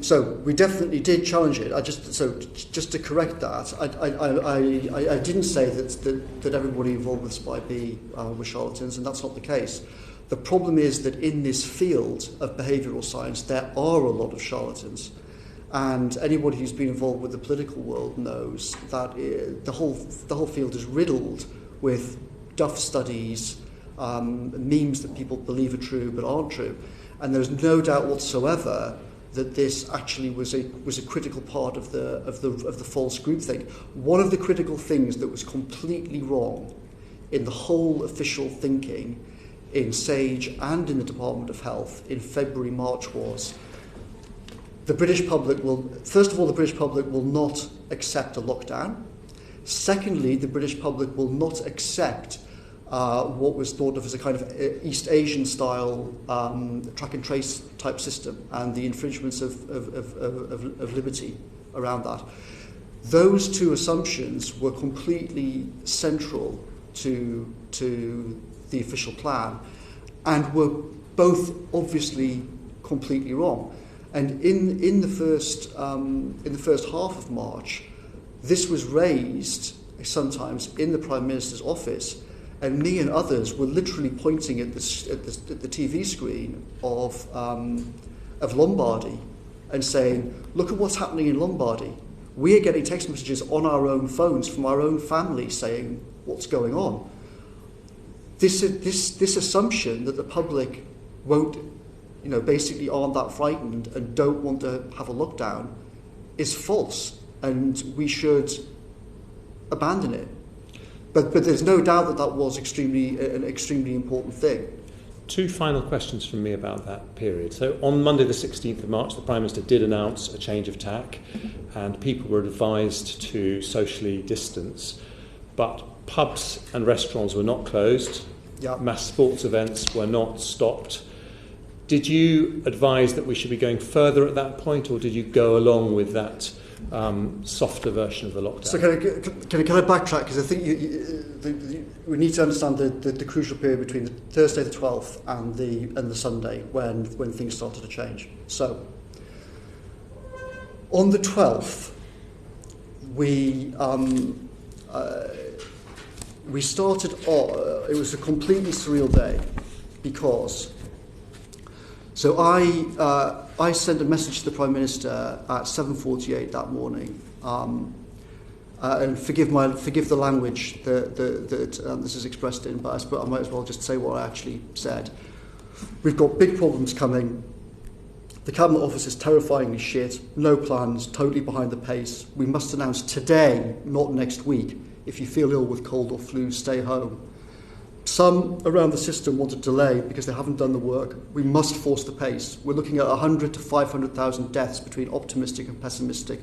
So we definitely did challenge it. Just to correct that, I didn't say that everybody involved with Spy B were charlatans, and that's not the case. The problem is that in this field of behavioural science, there are a lot of charlatans, and anybody who's been involved with the political world knows that the whole field is riddled with duff studies, memes that people believe are true but aren't true, and there's no doubt whatsoever that this actually was a critical part of the false groupthink. One of the critical things that was completely wrong in the whole official thinking in SAGE and in the Department of Health in February, March was the British public will not accept a lockdown. Secondly, the British public will not accept what was thought of as a kind of East Asian style track and trace type system and the infringements of liberty around that. Those two assumptions were completely central to the official plan and were both obviously completely wrong. And in the first half of March, this was raised sometimes in the Prime Minister's office, and me and others were literally pointing at the TV screen of Lombardy and saying, "Look at what's happening in Lombardy. We are getting text messages on our own phones from our own family saying what's going on." This assumption that the public won't, basically aren't that frightened and don't want to have a lockdown is false, and we should abandon it. But there's no doubt that was an extremely important thing. Two final questions from me about that period. So on Monday the 16th of March, the Prime Minister did announce a change of tack and people were advised to socially distance, but pubs and restaurants were not closed, mass sports events were not stopped. Did you advise that we should be going further at that point, or did you go along with that softer version of the lockdown? So can I backtrack, because I think we need to understand the crucial period between the Thursday the 12th and the Sunday when things started to change. So on the 12th we started. It was a completely surreal day because. So I sent a message to the Prime Minister at 7:48 that morning, and forgive the language that this is expressed in, but I might as well just say what I actually said. We've got big problems coming. The Cabinet Office is terrifyingly shit. No plans, totally behind the pace. We must announce today, not next week. If you feel ill with cold or flu, stay home. Some around the system want to delay because they haven't done the work. We must force the pace. We're looking at 100 to 500,000 deaths between optimistic and pessimistic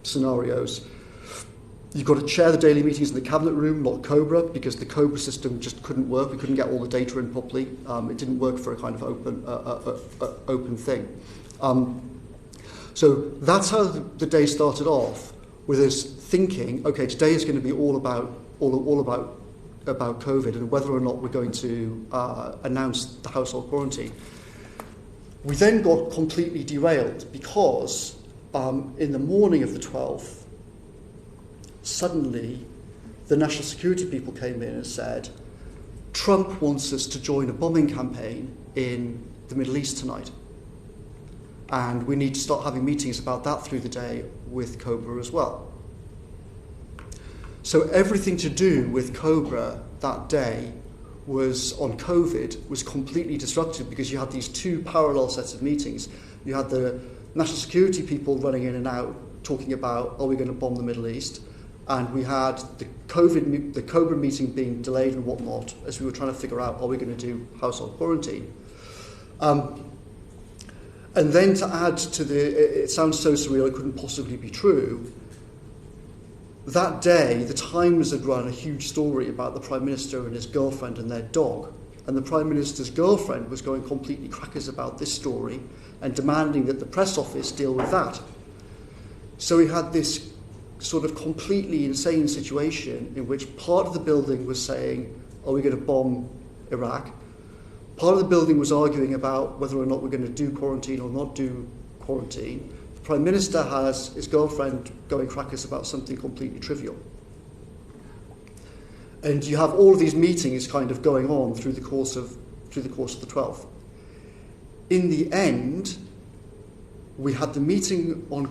scenarios. You've got to chair the daily meetings in the Cabinet room, not COBRA, because the COBRA system just couldn't work. We couldn't get all the data in properly. It didn't work for a kind of open thing. So that's how the day started off, with us thinking, okay, today is going to be all about COVID and whether or not we're going to announce the household quarantine. We then got completely derailed because in the morning of the 12th, suddenly the national security people came in and said, Trump wants us to join a bombing campaign in the Middle East tonight. And we need to start having meetings about that through the day with COBRA as well. So everything to do with COBRA that day was on COVID was completely disrupted because you had these two parallel sets of meetings. You had the national security people running in and out talking about, are we going to bomb the Middle East? And we had the COBRA meeting being delayed and whatnot as we were trying to figure out, are we going to do household quarantine? And then to add to it sounds so surreal it couldn't possibly be true. That day, the Times had run a huge story about the Prime Minister and his girlfriend and their dog. And the Prime Minister's girlfriend was going completely crackers about this story and demanding that the press office deal with that. So we had this sort of completely insane situation in which part of the building was saying, are we going to bomb Iraq? Part of the building was arguing about whether or not we're going to do quarantine or not do quarantine. The Prime Minister has his girlfriend going crackers about something completely trivial. And you have all of these meetings kind of going on through the course of the 12th. In the end, we had the meeting on we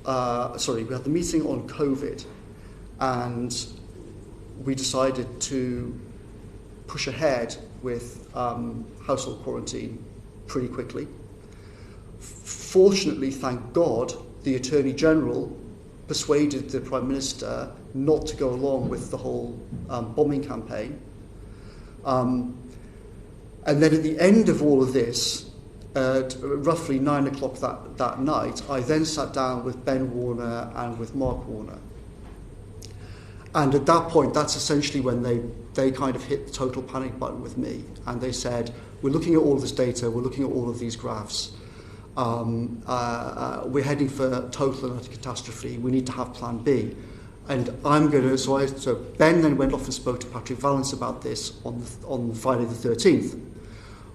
had the meeting on COVID, and we decided to push ahead with household quarantine pretty quickly. Fortunately, thank God, the Attorney General persuaded the Prime Minister not to go along with the whole bombing campaign. And then at the end of all of this, at roughly 9 o'clock that night, I then sat down with Ben Warner and with Mark Warner. And at that point, that's essentially when they kind of hit the total panic button with me. And they said, we're looking at all of this data, we're looking at all of these graphs. We're heading for total and utter catastrophe. We need to have plan B. And so Ben then went off and spoke to Patrick Vallance about this on Friday the 13th.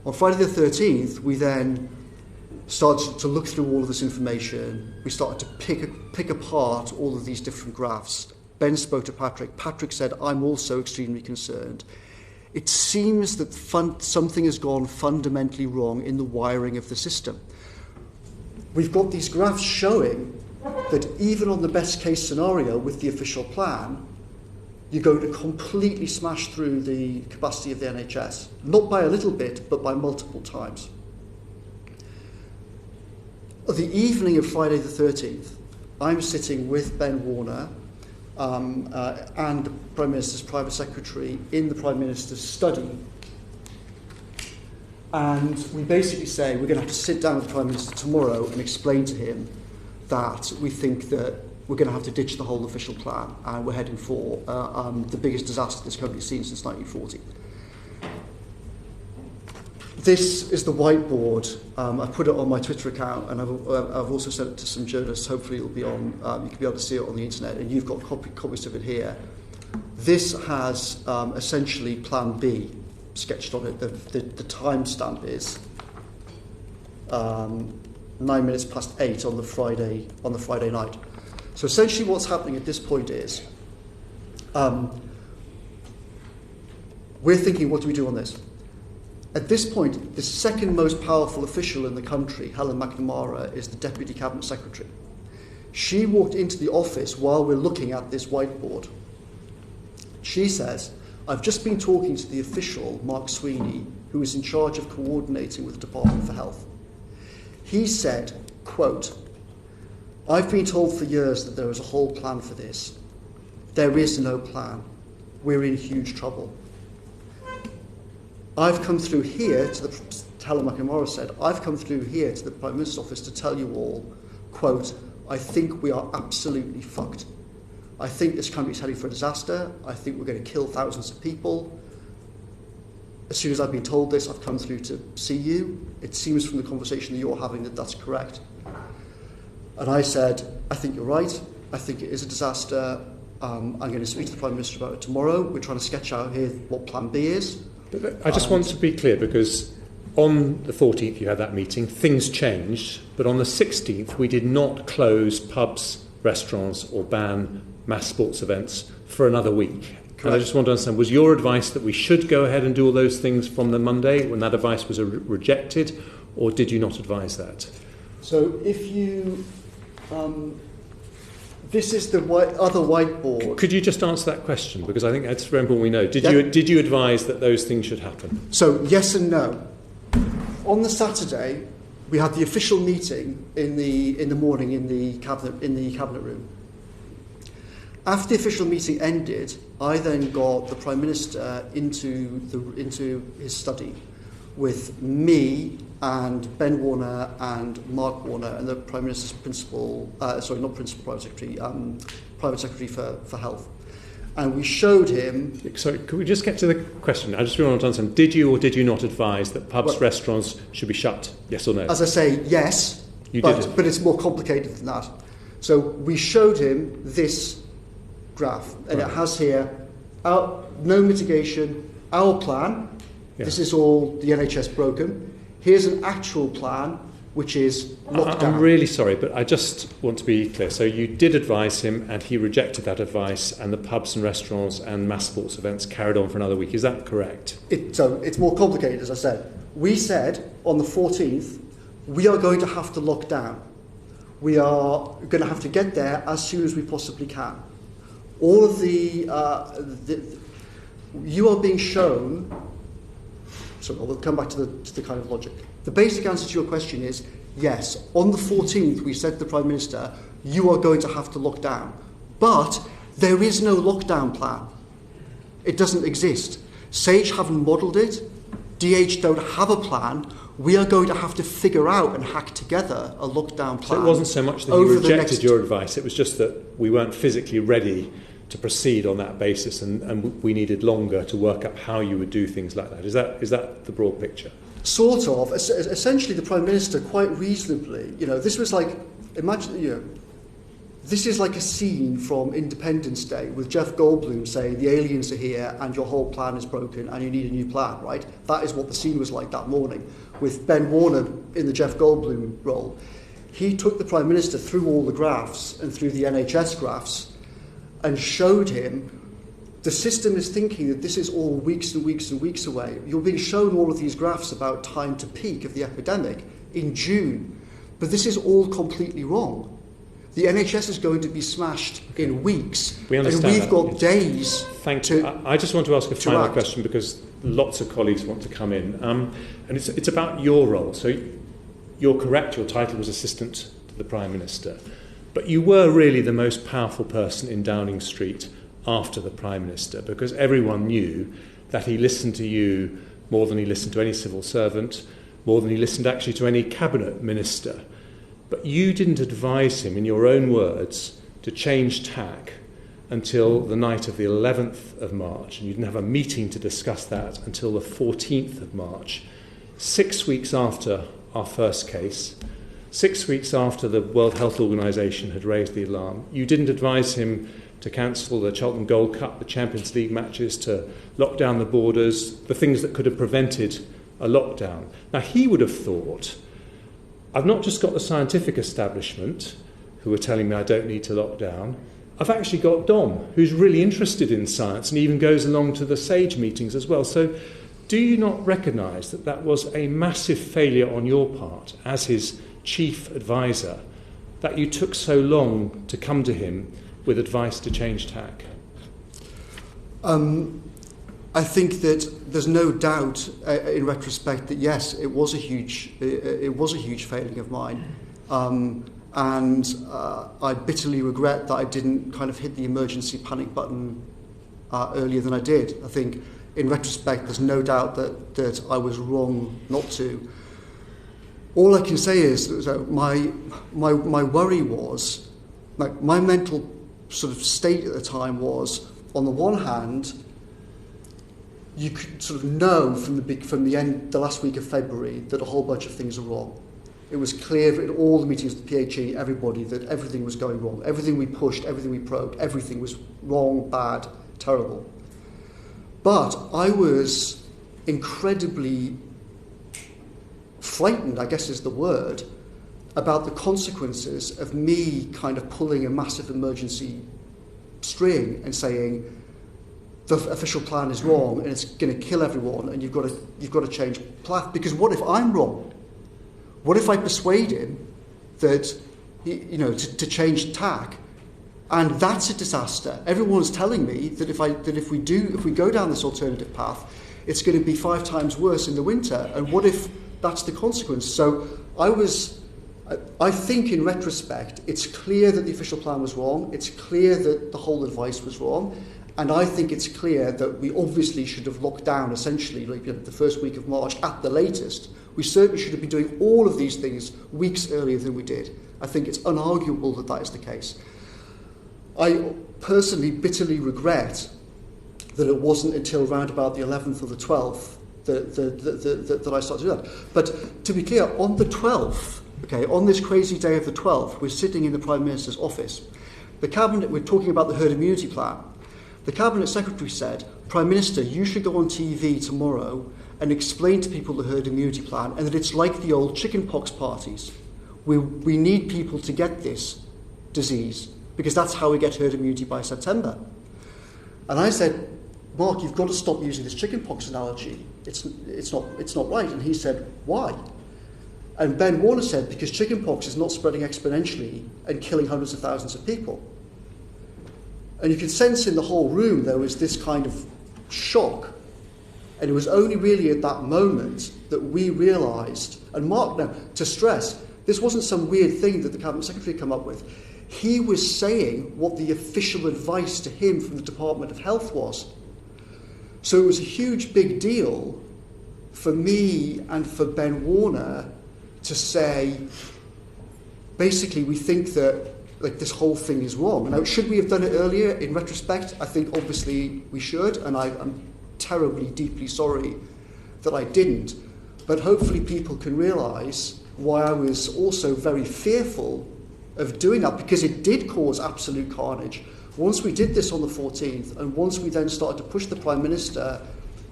On Friday the 13th, we then started to look through all of this information. We started to pick apart all of these different graphs. Ben spoke to Patrick. Patrick said, I'm also extremely concerned. It seems that something has gone fundamentally wrong in the wiring of the system. We've got these graphs showing that even on the best case scenario with the official plan, you're going to completely smash through the capacity of the NHS. Not by a little bit, but by multiple times. The evening of Friday the 13th, I'm sitting with Ben Warner and the Prime Minister's private secretary in the Prime Minister's study. And we basically say we're going to have to sit down with the Prime Minister tomorrow and explain to him that we think that we're going to have to ditch the whole official plan and we're heading for the biggest disaster this country's seen since 1940. This is the whiteboard. I put it on my Twitter account, and I've also sent it to some journalists. Hopefully it'll be on, you can be able to see it on the internet, and you've got copies of it here. This has essentially Plan B sketched on it. The timestamp is 9 minutes past 8 on the Friday night. So essentially what's happening at this point is we're thinking, what do we do on this? At this point, the second most powerful official in the country, Helen McNamara, is the Deputy Cabinet Secretary. She walked into the office while we're looking at this whiteboard. She says, I've just been talking to the official, Mark Sweeney, who is in charge of coordinating with the Department for Health. He said, quote, I've been told for years that there is a whole plan for this. There is no plan. We're in huge trouble. I've come through here to Helen McNamara said, I've come through here to the Prime Minister's office to tell you all, quote, I think we are absolutely fucked. I think this country is heading for a disaster. I think we're going to kill thousands of people. As soon as I've been told this, I've come through to see you. It seems from the conversation that you're having that that's correct. And I said, I think you're right. I think it is a disaster. I'm going to speak to the Prime Minister about it tomorrow. We're trying to sketch out here what Plan B is. I just want to be clear, because on the 14th you had that meeting, things changed, but on the 16th we did not close pubs, restaurants or ban mass sports events for another week. Correct. And I just want to understand, was your advice that we should go ahead and do all those things from the Monday when that advice was rejected, or did you not advise that? So if you... this is the other whiteboard. Could you just answer that question? Because I think that's very important we know. Did you advise that those things should happen? So, yes and no. On the Saturday, we had the official meeting in the morning in the cabinet room. After the official meeting ended, I then got the Prime Minister into his study with me and Ben Warner and Mark Warner and the Prime Minister's private secretary for health. And we showed him... Sorry, could we just get to the question? I just really want to understand, did you or did you not advise that pubs, restaurants should be shut? Yes or no? As I say, yes, but it's more complicated than that. So we showed him this graph, and it has here no mitigation, our plan. Yeah. This is all the NHS broken. Here's an actual plan, which is lockdown. I'm really sorry, but I just want to be clear. So you did advise him, and he rejected that advice, and the pubs and restaurants and mass sports events carried on for another week. Is that correct? So it's more complicated, as I said. We said on the 14th, we are going to have to lock down. We are going to have to get there as soon as we possibly can. All of you are being shown. So we'll come back to the kind of logic. The basic answer to your question is yes. On the 14th, we said to the Prime Minister, you are going to have to lock down. But there is no lockdown plan. It doesn't exist. SAGE haven't modelled it. DH don't have a plan. We are going to have to figure out and hack together a lockdown plan. So it wasn't so much that you rejected your advice, it was just that we weren't physically ready to proceed on that basis, and we needed longer to work up how you would do things like that. Is that the broad picture? Sort of. Essentially, the Prime Minister, quite reasonably, this was like, imagine, this is like a scene from Independence Day with Jeff Goldblum saying the aliens are here and your whole plan is broken and you need a new plan, right? That is what the scene was like that morning with Ben Warner in the Jeff Goldblum role. He took the Prime Minister through all the graphs and through the NHS graphs and showed him the system is thinking that this is all weeks and weeks and weeks away. You're being shown all of these graphs about time to peak of the epidemic in June, but this is all completely wrong. The NHS is going to be smashed in weeks, and we've got days. Thank you. I just want to ask a final question because lots of colleagues want to come in, and it's about your role. So you're correct, your title was Assistant to the Prime Minister, but you were really the most powerful person in Downing Street after the Prime Minister, because everyone knew that he listened to you more than he listened to any civil servant, more than he listened actually to any cabinet minister. But you didn't advise him, in your own words, to change tack until the night of the 11th of March, and you didn't have a meeting to discuss that until the 14th of March, 6 weeks after our first case, 6 weeks after the World Health Organization had raised the alarm. You didn't advise him to cancel the Cheltenham Gold Cup, the Champions League matches, to lock down the borders, the things that could have prevented a lockdown. Now, he would have thought, I've not just got the scientific establishment who are telling me I don't need to lock down. I've actually got Dom, who's really interested in science and even goes along to the SAGE meetings as well. So do you not recognise that that was a massive failure on your part as his chief advisor, that you took so long to come to him with advice to change tack? I think that there's no doubt, in retrospect, that yes, it was a huge failing of mine, and I bitterly regret that I didn't kind of hit the emergency panic button earlier than I did. I think, in retrospect, there's no doubt that I was wrong not to. All I can say is that my worry was, like, my mental sort of state at the time was, on the one hand, you could sort of know from the last week of February that a whole bunch of things are wrong. It was clear in all the meetings with the PHE, everybody, that everything was going wrong. Everything we pushed, everything we probed, everything was wrong, bad, terrible. But I was incredibly frightened, I guess is the word, about the consequences of me kind of pulling a massive emergency string and saying, the official plan is wrong and it's going to kill everyone and you've got to change path. Because what if I'm wrong? What if I persuade him that to change tack, and that's a disaster? Everyone's telling me that if we go down this alternative path, it's going to be 5 times worse in the winter. And what if that's the consequence? So I think in retrospect, it's clear that the official plan was wrong. It's clear that the whole advice was wrong. And I think it's clear that we obviously should have locked down essentially the first week of March at the latest. We certainly should have been doing all of these things weeks earlier than we did. I think it's unarguable that that is the case. I personally bitterly regret that it wasn't until around about the 11th or the 12th that I started to do that. But to be clear, on the 12th, Okay, on this crazy day of the 12th, we're sitting in the Prime Minister's office. The Cabinet, we're talking about the herd immunity plan. The Cabinet Secretary said, Prime Minister, you should go on TV tomorrow and explain to people the herd immunity plan and that it's like the old chickenpox parties. We need people to get this disease because that's how we get herd immunity by September. And I said, Mark, you've got to stop using this chickenpox analogy. It's not right. And he said, why? And Ben Warner said, because chickenpox is not spreading exponentially and killing hundreds of thousands of people. And you could sense in the whole room there was this kind of shock. And it was only really at that moment that we realised, and Mark, now, to stress, this wasn't some weird thing that the Cabinet Secretary came up with. He was saying what the official advice to him from the Department of Health was. So it was a huge big deal for me and for Ben Warner to say, basically, we think that this whole thing is wrong. Now, should we have done it earlier? In retrospect, I think obviously we should, and I'm terribly, deeply sorry that I didn't. But hopefully people can realise why I was also very fearful of doing that, because it did cause absolute carnage. Once we did this on the 14th, and once we then started to push the Prime Minister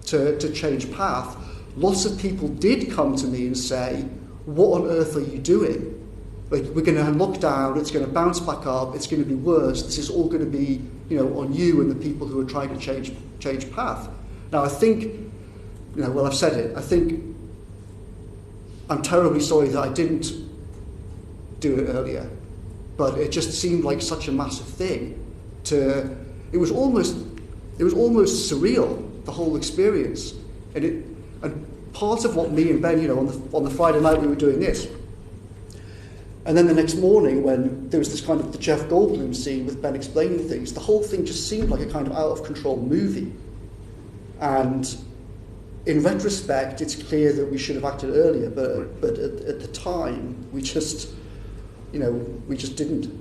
to change path, lots of people did come to me and say, what on earth are you doing? We're going to lock down, it's going to bounce back up, it's going to be worse, this is all going to be, on you and the people who are trying to change path. Now, I think, I've said it, I think I'm terribly sorry that I didn't do it earlier, but it just seemed like such a massive thing. It was almost surreal, the whole experience. And part of what me and Ben, on the Friday night we were doing this, and then the next morning when there was this kind of the Jeff Goldblum scene with Ben explaining things, the whole thing just seemed like a kind of out of control movie. And in retrospect, it's clear that we should have acted earlier, but at the time, we just didn't.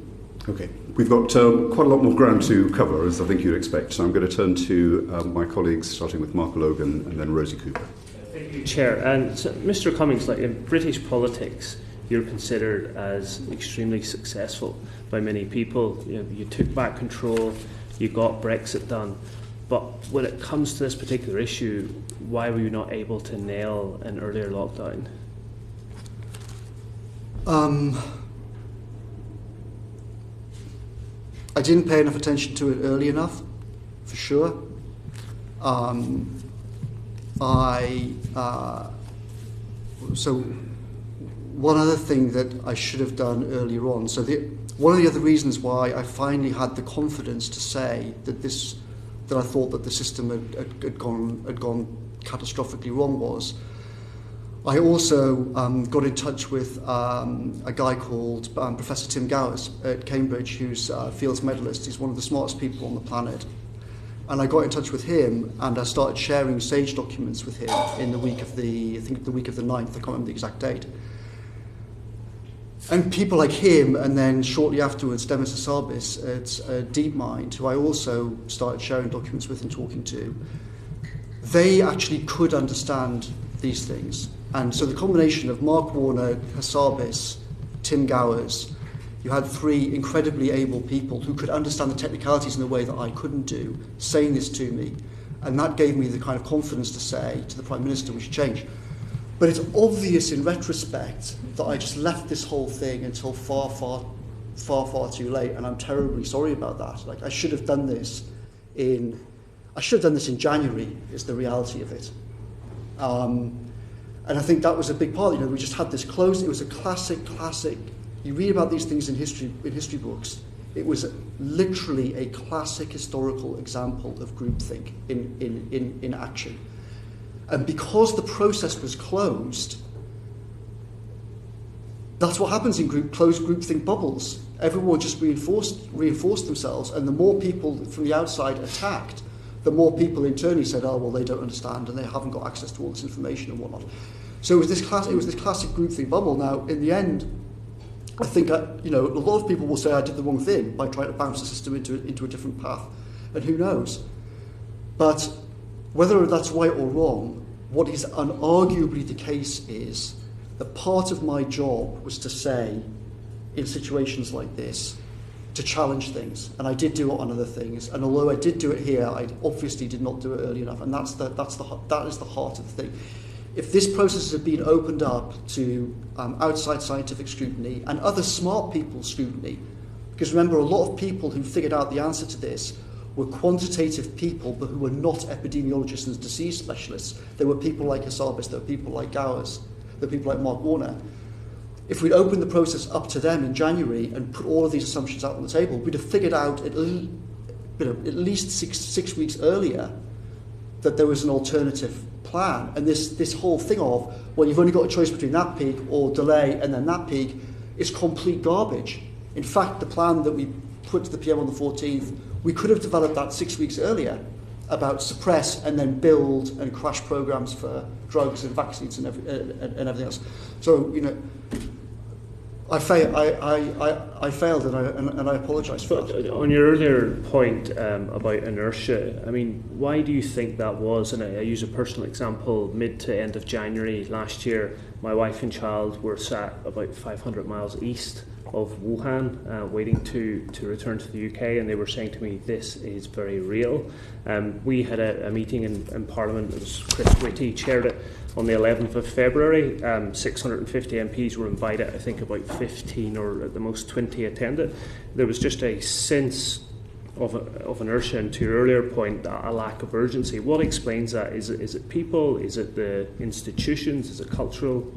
Okay, we've got quite a lot more ground to cover, as I think you'd expect. So I'm going to turn to my colleagues, starting with Mark Logan and then Rosie Cooper. Thank you, Chair. And so, Mr. Cummings, in British politics, you're considered as extremely successful by many people. You took back control, you got Brexit done. But when it comes to this particular issue, why were you not able to nail an earlier lockdown? I didn't pay enough attention to it early enough, for sure. So one other thing that I should have done earlier on. So one of the other reasons why I finally had the confidence to say that I thought that the system had gone catastrophically wrong was, I also got in touch with a guy called Professor Tim Gowers at Cambridge, who's a Fields medalist. He's one of the smartest people on the planet. And I got in touch with him, and I started sharing SAGE documents with him in the week of the 9th, I can't remember the exact date. And people like him, and then shortly afterwards, Demis Hassabis at DeepMind, who I also started sharing documents with and talking to, they actually could understand these things. And so the combination of Mark Warner, Hassabis, Tim Gowers, you had three incredibly able people who could understand the technicalities in a way that I couldn't do, saying this to me. And that gave me the kind of confidence to say to the Prime Minister, we should change. But it's obvious in retrospect that I just left this whole thing until far, far, far, far too late, and I'm terribly sorry about that. I should have done this in January, is the reality of it. And I think that was a big part. We just had this closed. It was a classic. You read about these things in history books. It was literally a classic historical example of groupthink in action. And because the process was closed, that's what happens in closed groupthink bubbles. Everyone just reinforced themselves, and the more people from the outside attacked, the more people internally said, "Oh, well, they don't understand, and they haven't got access to all this information and whatnot." So it was this classic groupthink bubble. Now, in the end, I think a lot of people will say I did the wrong thing by trying to bounce the system into a different path, and who knows? But whether that's right or wrong, what is unarguably the case is that part of my job was to say, in situations like this, to challenge things, and I did do it on other things. And although I did do it here, I obviously did not do it early enough, and that is the heart of the thing. If this process had been opened up to outside scientific scrutiny and other smart people's scrutiny, because remember, a lot of people who figured out the answer to this were quantitative people, but who were not epidemiologists and disease specialists. There were people like Hassabis, there were people like Gowers, there were people like Mark Warner. If we'd opened the process up to them in January and put all of these assumptions out on the table, we'd have figured out at least six weeks earlier that there was an alternative plan. And this whole thing of, well, you've only got a choice between that peak or delay and then that peak is complete garbage. In fact, the plan that we put to the PM on the 14th, we could have developed that 6 weeks earlier about suppress and then build and crash programs for drugs and vaccines and everything else. So, I failed and I apologise for that. On your earlier point about inertia, I mean, why do you think that was? And I use a personal example. Mid to end of January last year, my wife and child were sat about 500 miles east of Wuhan, waiting to return to the UK, and they were saying to me, this is very real. We had a meeting in Parliament. It was Chris Whitty chaired it on the 11th of February. 650 MPs were invited. I think about 15 or at the most 20 attended. There was just a sense of inertia, and to your earlier point, a lack of urgency. What explains that? Is it people? Is it the institutions? Is it cultural?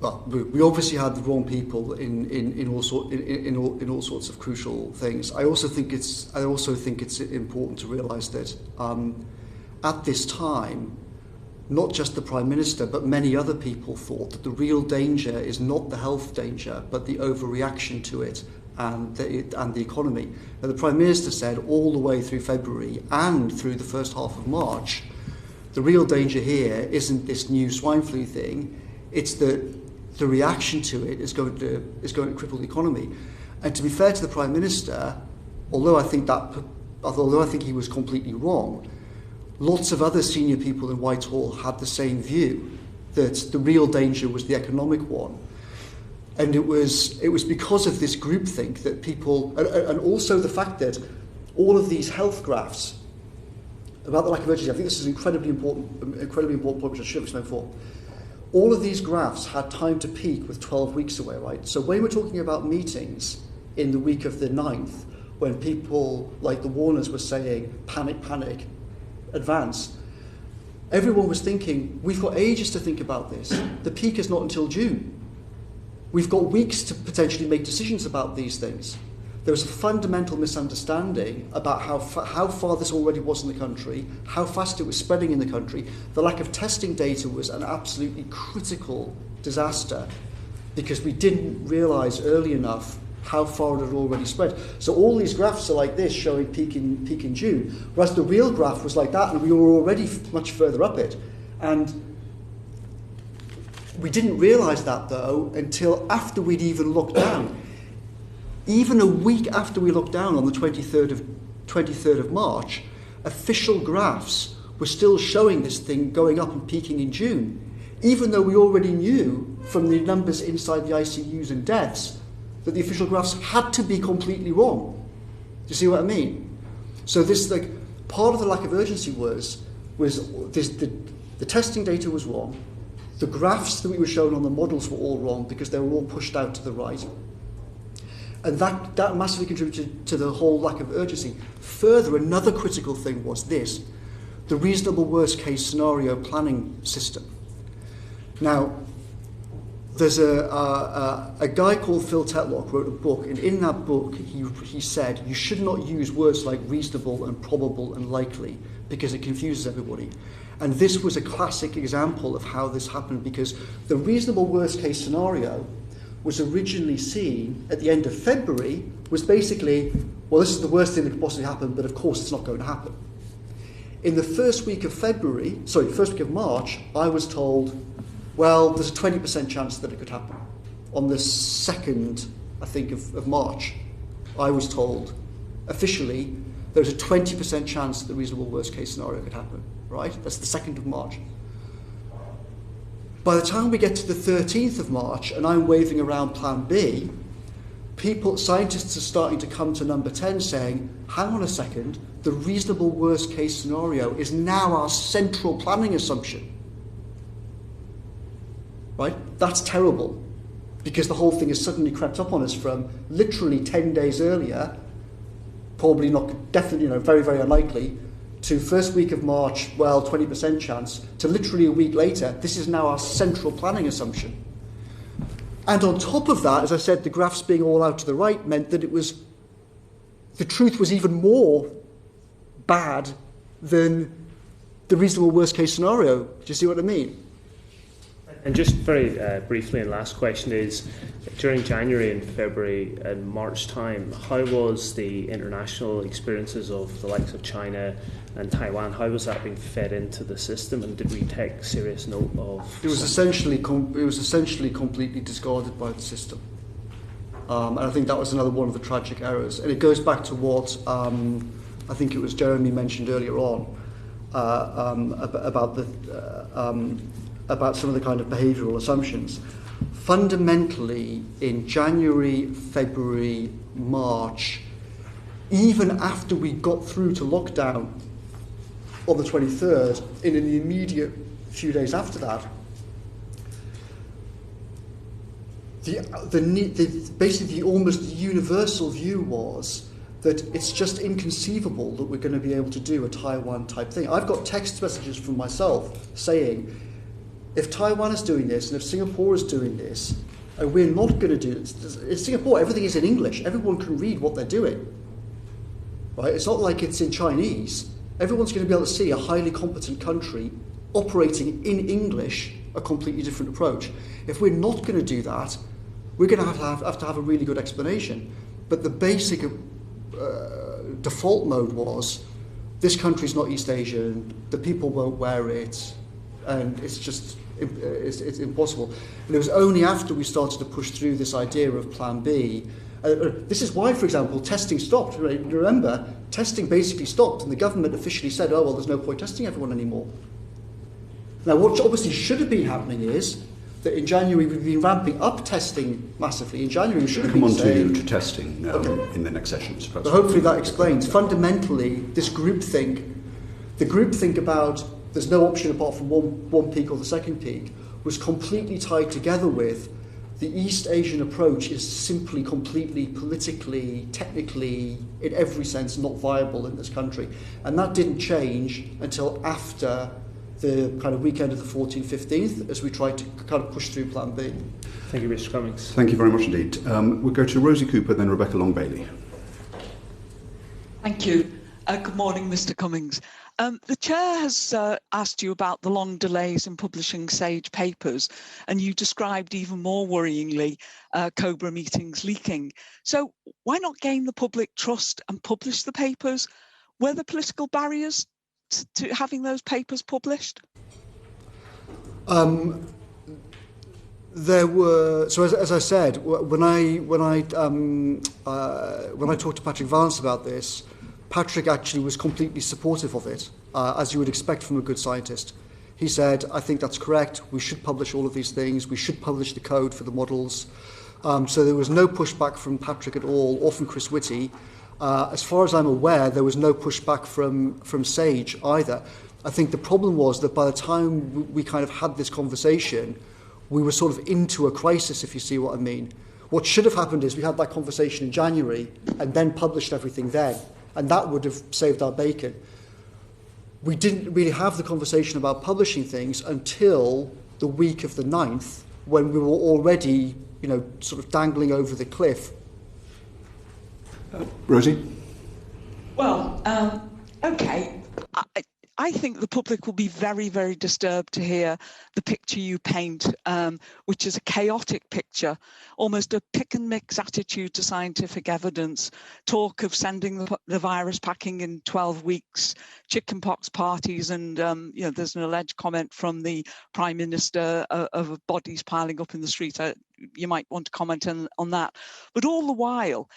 Well, we obviously had the wrong people in all sorts of crucial things. I also think it's important to realise that at this time, not just the Prime Minister, but many other people thought that the real danger is not the health danger, but the overreaction to it and the economy. Now, the Prime Minister said all the way through February and through the first half of March, the real danger here isn't this new swine flu thing. It's that the reaction to it is going to cripple the economy. And to be fair to the Prime Minister, although I think he was completely wrong, lots of other senior people in Whitehall had the same view, that the real danger was the economic one. And it was because of this groupthink that people, and also the fact that all of these health graphs about the lack of urgency, I think this is an incredibly important point, which I should have explained before. All of these graphs had time to peak with 12 weeks away, right? So when we're talking about meetings in the week of the 9th, when people like the Warners were saying, panic, panic, advance, everyone was thinking, we've got ages to think about this. The peak is not until June. We've got weeks to potentially make decisions about these things. There was a fundamental misunderstanding about how far this already was in the country, how fast it was spreading in the country. The lack of testing data was an absolutely critical disaster because we didn't realise early enough how far it had already spread. So all these graphs are like this, showing peak in June, whereas the real graph was like that, and we were already much further up it. And we didn't realise that, though, until after we'd even locked down. Even a week after we locked down on the 23rd of March, official graphs were still showing this thing going up and peaking in June, even though we already knew from the numbers inside the ICUs and deaths that the official graphs had to be completely wrong. Do you see what I mean? So this, like, part of the lack of urgency was this, the testing data was wrong, the graphs that we were shown on the models were all wrong because they were all pushed out to the right. And that massively contributed to the whole lack of urgency. Further, another critical thing was this, the reasonable worst case scenario planning system. Now, there's a guy called Phil Tetlock wrote a book, and in that book he said you should not use words like reasonable and probable and likely because it confuses everybody. And this was a classic example of how this happened, because the reasonable worst case scenario was originally seen at the end of February was basically, well, this is the worst thing that could possibly happen, but of course it's not going to happen. In the first week of March, I was told, well, there's a 20% chance that it could happen. On the 2nd, I think, of March, I was told, officially, there's a 20% chance that the reasonable worst case scenario could happen, right? That's the 2nd of March. By the time we get to the 13th of March and I'm waving around Plan B, scientists are starting to come to number 10 saying, hang on a second, the reasonable worst case scenario is now our central planning assumption. Right? That's terrible, because the whole thing has suddenly crept up on us from literally 10 days earlier, probably not, definitely, very, very unlikely, to first week of March, 20% chance, to literally a week later, this is now our central planning assumption. And on top of that, as I said, the graphs being all out to the right meant that the truth was even more bad than the reasonable worst case scenario. Do you see what I mean? And just very briefly, and last question is, during January and February and March time, how was the international experiences of the likes of China and Taiwan, how was that being fed into the system, and did we take serious note of? It was essentially completely discarded by the system. And I think that was another one of the tragic errors. And it goes back to what I think it was Jeremy mentioned earlier on about some of the kind of behavioural assumptions. Fundamentally, in January, February, March, even after we got through to lockdown on the 23rd, in the immediate few days after that, basically the almost universal view was that it's just inconceivable that we're going to be able to do a Taiwan type thing. I've got text messages from myself saying, if Taiwan is doing this and if Singapore is doing this, and we're not going to do this, in Singapore everything is in English. Everyone can read what they're doing. Right? It's not like it's in Chinese. Everyone's going to be able to see a highly competent country operating in English, a completely different approach. If we're not going to do that, we're going to have to have a really good explanation. But the basic default mode was, this country's not East Asian, the people won't wear it, and it's impossible. And it was only after we started to push through this idea of Plan B. This is why, for example, testing stopped. Remember, testing basically stopped, and the government officially said, oh, well, there's no point testing everyone anymore. Now, what obviously should have been happening is that in January we've been ramping up testing massively. In January we should have been saying... Come on to testing in the next session, suppose. But hopefully that explains. Fundamentally, this groupthink, the groupthink about there's no option apart from one peak or the second peak, was completely tied together with the East Asian approach is simply completely politically, technically, in every sense, not viable in this country. And that didn't change until after the kind of weekend of the 14th, 15th, as we tried to kind of push through Plan B. Thank you, Mr. Cummings. Thank you very much indeed. We'll go to Rosie Cooper, then Rebecca Long-Bailey. Thank you. Good morning, Mr. Cummings. The Chair has asked you about the long delays in publishing SAGE papers, and you described even more worryingly COBRA meetings leaking. So why not gain the public trust and publish the papers? Were there political barriers to having those papers published? There were. So as I said, when I talked to Patrick Vance about this, Patrick actually was completely supportive of it, as you would expect from a good scientist. He said, I think that's correct, we should publish all of these things, we should publish the code for the models. So there was no pushback from Patrick at all, or from Chris Whitty. As far as I'm aware, there was no pushback from SAGE either. I think the problem was that by the time we kind of had this conversation, we were sort of into a crisis, if you see what I mean. What should have happened is we had that conversation in January and then published everything then. And that would have saved our bacon. We didn't really have the conversation about publishing things until the week of the 9th, when we were already, sort of dangling over the cliff. Rosie? Well, okay. I think the public will be very, very disturbed to hear the picture you paint, which is a chaotic picture, almost a pick and mix attitude to scientific evidence, talk of sending the virus packing in 12 weeks, chickenpox parties, and there's an alleged comment from the Prime Minister of bodies piling up in the street. You might want to comment on that. But all the while,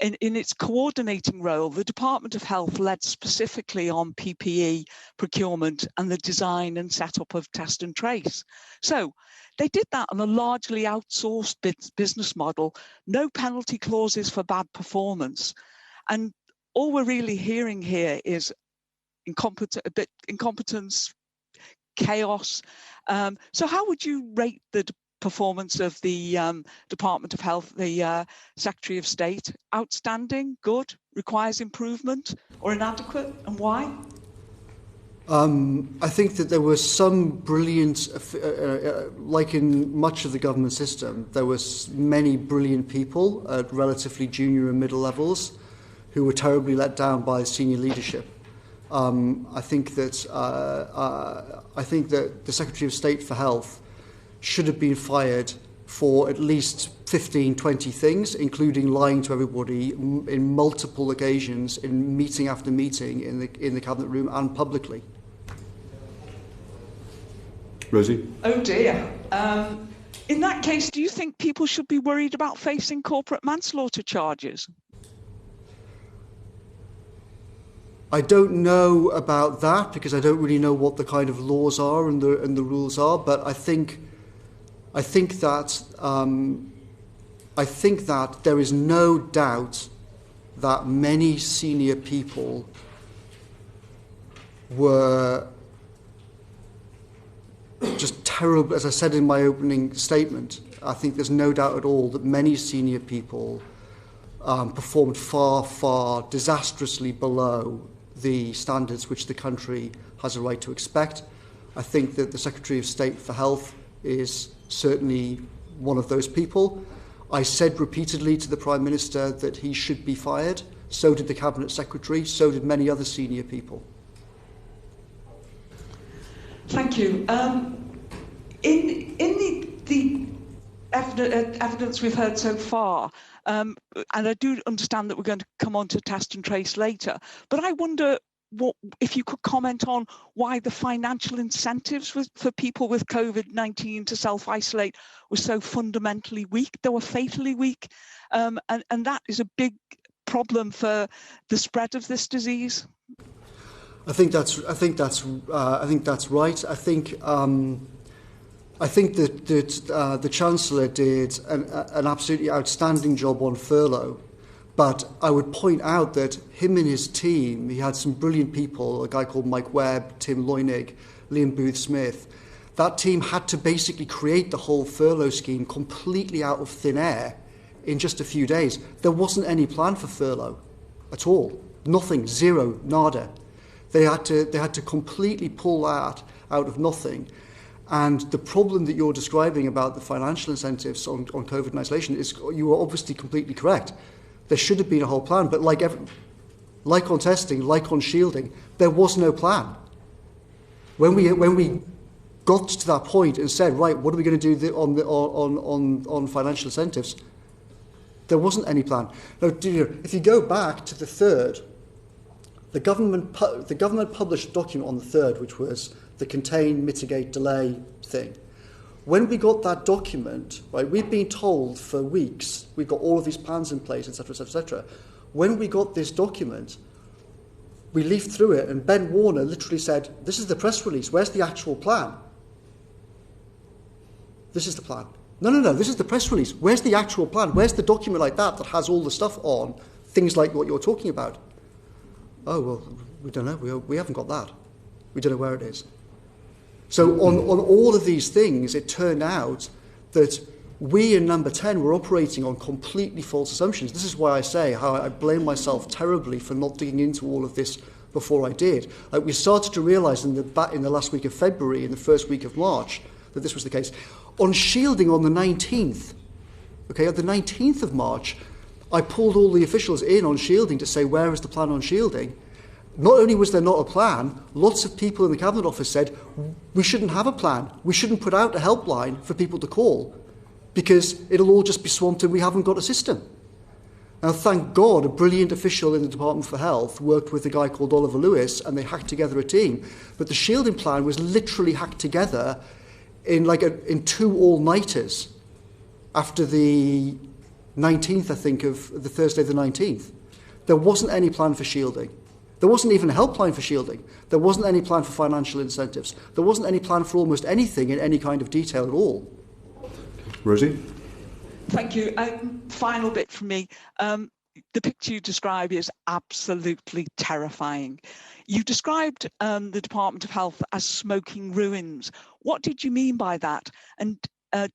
in its coordinating role, the Department of Health led specifically on PPE procurement and the design and setup of test and trace. So they did that on a largely outsourced business model, no penalty clauses for bad performance. And all we're really hearing here is incompetence, chaos. So how would you rate the performance of the Department of Health, the Secretary of State? Outstanding, good, requires improvement, or inadequate, and why? I think that there was some brilliant, like in much of the government system, there was many brilliant people at relatively junior and middle levels who were terribly let down by senior leadership. I think that the Secretary of State for Health should have been fired for at least 15, 20 things, including lying to everybody in multiple occasions, in meeting after meeting in the Cabinet room and publicly. Rosie? Oh dear. In that case, do you think people should be worried about facing corporate manslaughter charges? I don't know about that because I don't really know what the kind of laws are and the rules are, but I think that there is no doubt that many senior people were just terrible. As I said in my opening statement, I think there's no doubt at all that many senior people performed far, far disastrously below the standards which the country has a right to expect. I think that the Secretary of State for Health is certainly one of those people. I said repeatedly to the Prime Minister that he should be fired. So did the Cabinet Secretary. So did many other senior people. Thank you. In the evidence we've heard so far, and I do understand that we're going to come on to test and trace later, but I wonder if you could comment on why the financial incentives for people with COVID-19 to self-isolate were so fundamentally weak. They were fatally weak, and that is a big problem for the spread of this disease. I think that's right. I think that the Chancellor did an absolutely outstanding job on furlough, but I would point out that him and his team, he had some brilliant people, a guy called Mike Webb, Tim Loynig, Liam Booth-Smith. That team had to basically create the whole furlough scheme completely out of thin air in just a few days. There wasn't any plan for furlough at all. Nothing, zero, nada. They had to completely pull that out of nothing. And the problem that you're describing about the financial incentives on COVID and isolation is, you are obviously completely correct. There should have been a whole plan, but like on testing, like on shielding, there was no plan. When we got to that point and said, right, what are we going to do on financial incentives? There wasn't any plan. Now, if you go back to the 3rd, the government published a document on the 3rd, which was the contain, mitigate, delay thing. When we got that document, right, we'd been told for weeks, we've got all of these plans in place, etc., etc., etc. When we got this document, we leafed through it, and Ben Warner literally said, this is the press release, where's the actual plan? This is the plan. No, this is the press release. Where's the actual plan? Where's the document like that has all the stuff on, things like what you're talking about? Oh, well, we don't know. We haven't got that. We don't know where it is. So on all of these things, it turned out that we in Number 10 were operating on completely false assumptions. This is why I say how I blame myself terribly for not digging into all of this before I did. Like, we started to realise in the last week of February, in the first week of March, that this was the case. On shielding on the 19th, okay, at the 19th of March, I pulled all the officials in on shielding to say, where is the plan on shielding? Not only was there not a plan, lots of people in the Cabinet Office said, we shouldn't have a plan. We shouldn't put out a helpline for people to call because it'll all just be swamped and we haven't got a system. Now, thank God, a brilliant official in the Department for Health worked with a guy called Oliver Lewis and they hacked together a team. But the shielding plan was literally hacked together in 2 all-nighters after the 19th, I think, of the Thursday the 19th. There wasn't any plan for shielding. There wasn't even a helpline for shielding. There wasn't any plan for financial incentives. There wasn't any plan for almost anything in any kind of detail at all. Rosie? Thank you. Final bit from me. The picture you describe is absolutely terrifying. You described the Department of Health as smoking ruins. What did you mean by that? And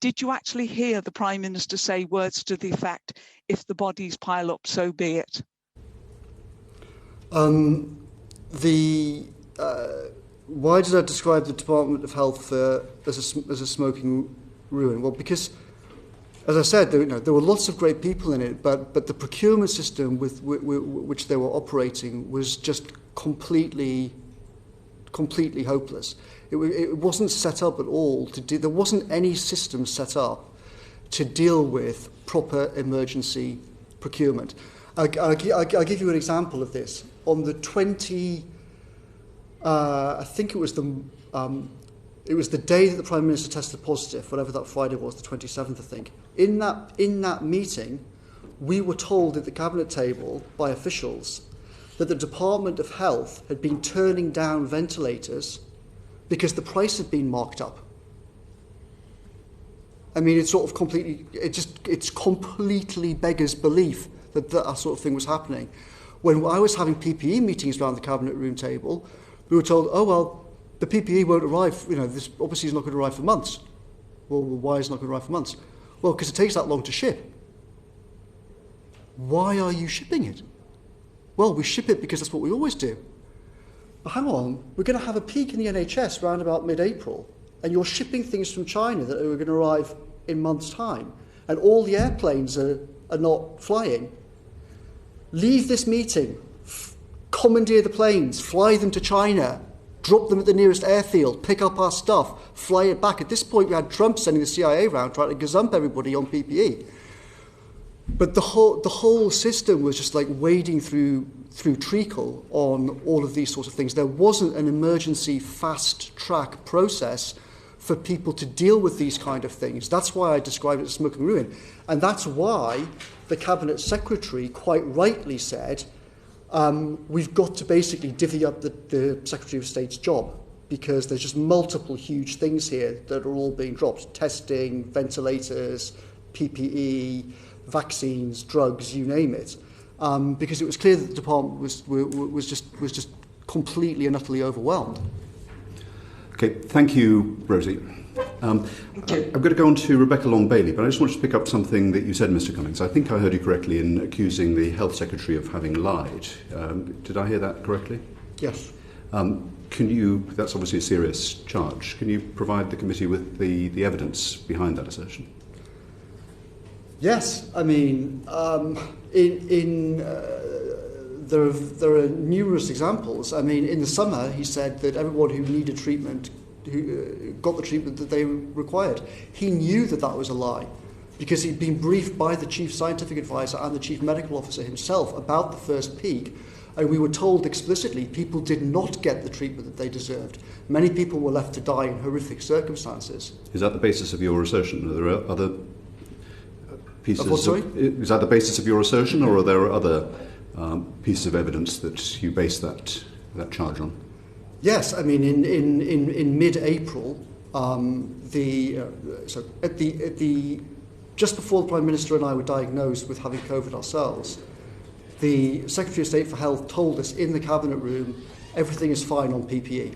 did you actually hear the Prime Minister say words to the effect, if the bodies pile up, so be it? Why did I describe the Department of Health as a smoking ruin? Well, because, as I said, there were lots of great people in it, but the procurement system with which they were operating was just completely hopeless. It wasn't set up at all there wasn't any system set up to deal with proper emergency procurement. I'll give you an example of this. On the I think it was the day that the Prime Minister tested positive, whatever that Friday was, the 27th, I think. In that meeting, we were told at the Cabinet table by officials that the Department of Health had been turning down ventilators because the price had been marked up. I mean, it's completely beggars belief that sort of thing was happening. When I was having PPE meetings around the Cabinet room table, we were told, oh, well, the PPE won't arrive, this obviously is not going to arrive for months. Well, why is it not going to arrive for months? Well, because it takes that long to ship. Why are you shipping it? Well, we ship it because that's what we always do. But hang on, we're going to have a peak in the NHS around about mid-April, and you're shipping things from China that are going to arrive in months' time, and all the airplanes are not flying. Leave this meeting, commandeer the planes, fly them to China, drop them at the nearest airfield, pick up our stuff, fly it back. At this point, we had Trump sending the CIA around trying to gazump everybody on PPE. But the whole system was just like wading through treacle on all of these sorts of things. There wasn't an emergency fast-track process for people to deal with these kind of things. That's why I described it as smoking ruin. And that's why the Cabinet Secretary quite rightly said, we've got to basically divvy up the Secretary of State's job, because there's just multiple huge things here that are all being dropped. Testing, ventilators, PPE, vaccines, drugs, you name it. Because it was clear that the department was just completely and utterly overwhelmed. Okay, thank you, Rosie. I'm going to go on to Rebecca Long-Bailey, but I just wanted to pick up something that you said, Mr. Cummings. I think I heard you correctly in accusing the Health Secretary of having lied. Did I hear that correctly? Yes. That's obviously a serious charge. Can you provide the committee with the evidence behind that assertion? Yes, I mean, there are numerous examples. I mean, in the summer, he said that everyone who needed treatment, who got the treatment that they required. He knew that that was a lie, because he'd been briefed by the Chief Scientific Advisor and the Chief Medical Officer himself about the first peak, and we were told explicitly people did not get the treatment that they deserved. Many people were left to die in horrific circumstances. Is that the basis of your assertion? Are there other pieces? Of what, sorry? Is that the basis of your assertion, or are there other pieces of evidence that you base that charge on? Yes, I mean, in mid-April, just before the Prime Minister and I were diagnosed with having COVID ourselves, the Secretary of State for Health told us in the Cabinet room, everything is fine on PPE.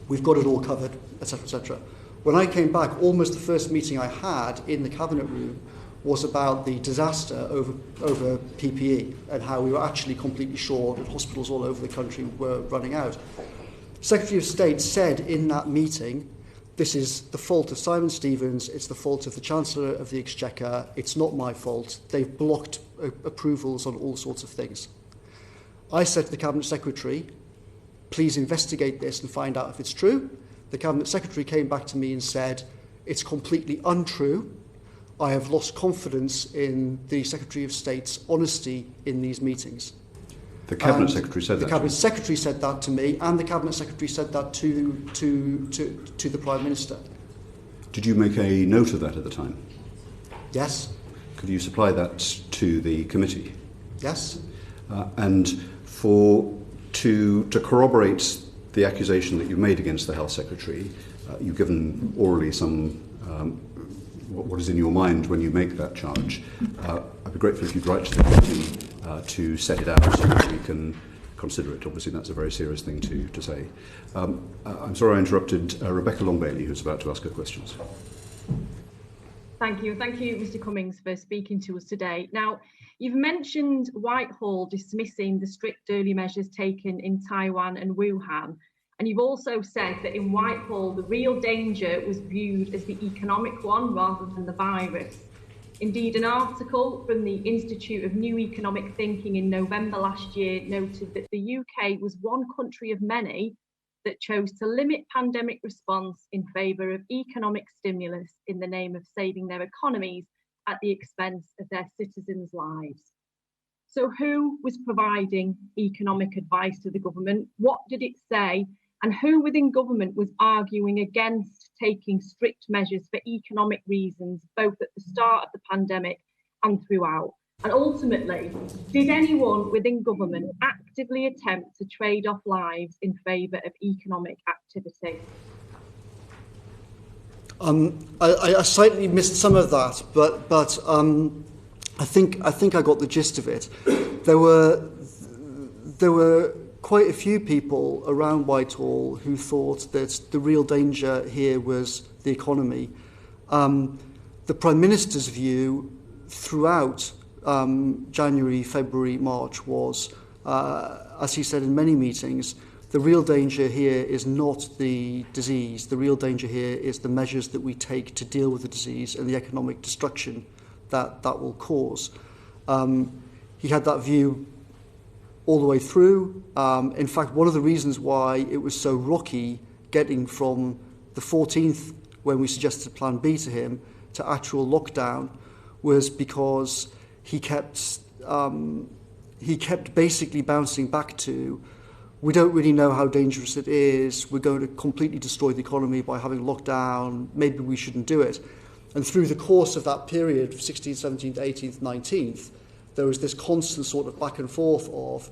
We've got it all covered, etc., etc. When I came back, almost the first meeting I had in the Cabinet room was about the disaster over PPE and how we were actually completely sure that hospitals all over the country were running out. Secretary of State said in that meeting, this is the fault of Simon Stevens, it's the fault of the Chancellor of the Exchequer, it's not my fault, they've blocked approvals on all sorts of things. I said to the Cabinet Secretary, please investigate this and find out if it's true. The Cabinet Secretary came back to me and said, it's completely untrue. I have lost confidence in the Secretary of State's honesty in these meetings. The Cabinet Secretary said that? The Cabinet Secretary said that to me, and the Cabinet Secretary said that to the Prime Minister. Did you make a note of that at the time? Yes. Could you supply that to the committee? Yes. And to corroborate the accusation that you've made against the Health Secretary, you've given orally some what is in your mind when you make that charge. I'd be grateful if you'd write to the committee to set it out so that we can consider it. Obviously, that's a very serious thing to say. I'm sorry I interrupted Rebecca Long-Bailey, who's about to ask her questions. Thank you, Mr. Cummings, for speaking to us today. Now, you've mentioned Whitehall dismissing the strict early measures taken in Taiwan and Wuhan, and you've also said that in Whitehall, the real danger was viewed as the economic one rather than the virus. Indeed, an article from the Institute of New Economic Thinking in November last year noted that the UK was one country of many that chose to limit pandemic response in favour of economic stimulus in the name of saving their economies at the expense of their citizens' lives. So who was providing economic advice to the government? What did it say? And who within government was arguing against taking strict measures for economic reasons, both at the start of the pandemic and throughout? And ultimately, did anyone within government actively attempt to trade off lives in favour of economic activity? I slightly missed some of that, but I think I got the gist of it. There were quite a few people around Whitehall who thought that the real danger here was the economy. The Prime Minister's view throughout January, February, March was, as he said in many meetings, the real danger here is not the disease. The real danger here is the measures that we take to deal with the disease and the economic destruction that will cause. He had that view all the way through. In fact, one of the reasons why it was so rocky getting from the 14th, when we suggested Plan B to him, to actual lockdown was because he kept basically bouncing back to, we don't really know how dangerous it is, we're going to completely destroy the economy by having lockdown, maybe we shouldn't do it. And through the course of that period, 16th, 17th, 18th, 19th, there was this constant sort of back and forth of,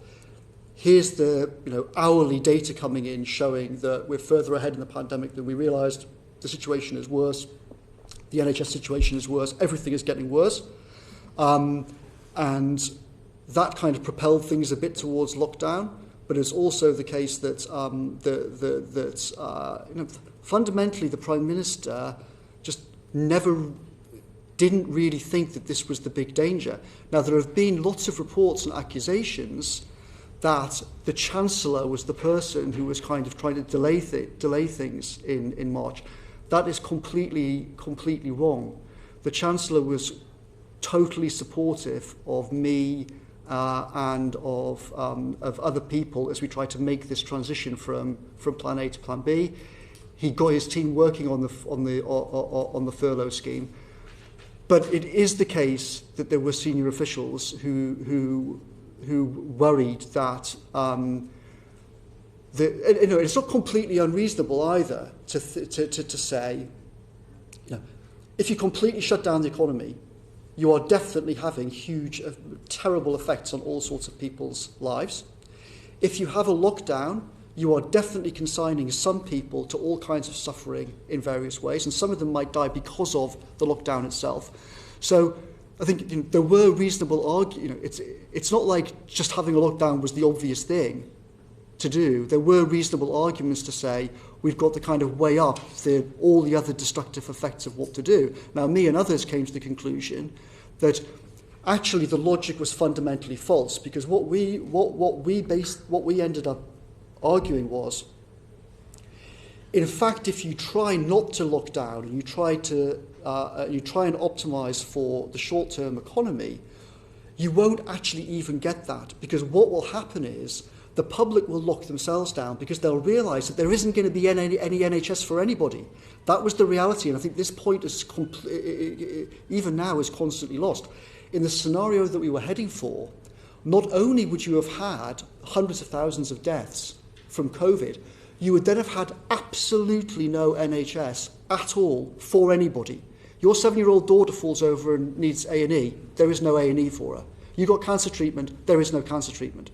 here's the hourly data coming in showing that we're further ahead in the pandemic than we realised, the situation is worse, the NHS situation is worse, everything is getting worse. And that kind of propelled things a bit towards lockdown, but it's also the case that fundamentally the Prime Minister just didn't really think that this was the big danger. Now, there have been lots of reports and accusations that the Chancellor was the person who was kind of trying to delay things in March. That is completely wrong. The Chancellor was totally supportive of me and of other people as we tried to make this transition from Plan A to Plan B. He got his team working on the furlough scheme, but it is the case that there were senior officials who worried that it's not completely unreasonable either to say, if you completely shut down the economy, you are definitely having huge, terrible effects on all sorts of people's lives. If you have a lockdown, you are definitely consigning some people to all kinds of suffering in various ways, and some of them might die because of the lockdown itself. So I think there were reasonable arguments. It's not like just having a lockdown was the obvious thing to do. There were reasonable arguments to say we've got to kind of weigh up all the other destructive effects of what to do. Now, me and others came to the conclusion that actually the logic was fundamentally false, because what we ended up arguing was, in fact, if you try not to lock down and you try and optimize for the short-term economy, you won't actually even get that, because what will happen is the public will lock themselves down because they'll realise that there isn't going to be any NHS for anybody. That was the reality, and I think this point is even now is constantly lost. In the scenario that we were heading for, not only would you have had hundreds of thousands of deaths from COVID, you would then have had absolutely no NHS at all for anybody. Your 7-year-old daughter falls over and needs A&E. There is no A&E for her. You got cancer treatment. There is no cancer treatment.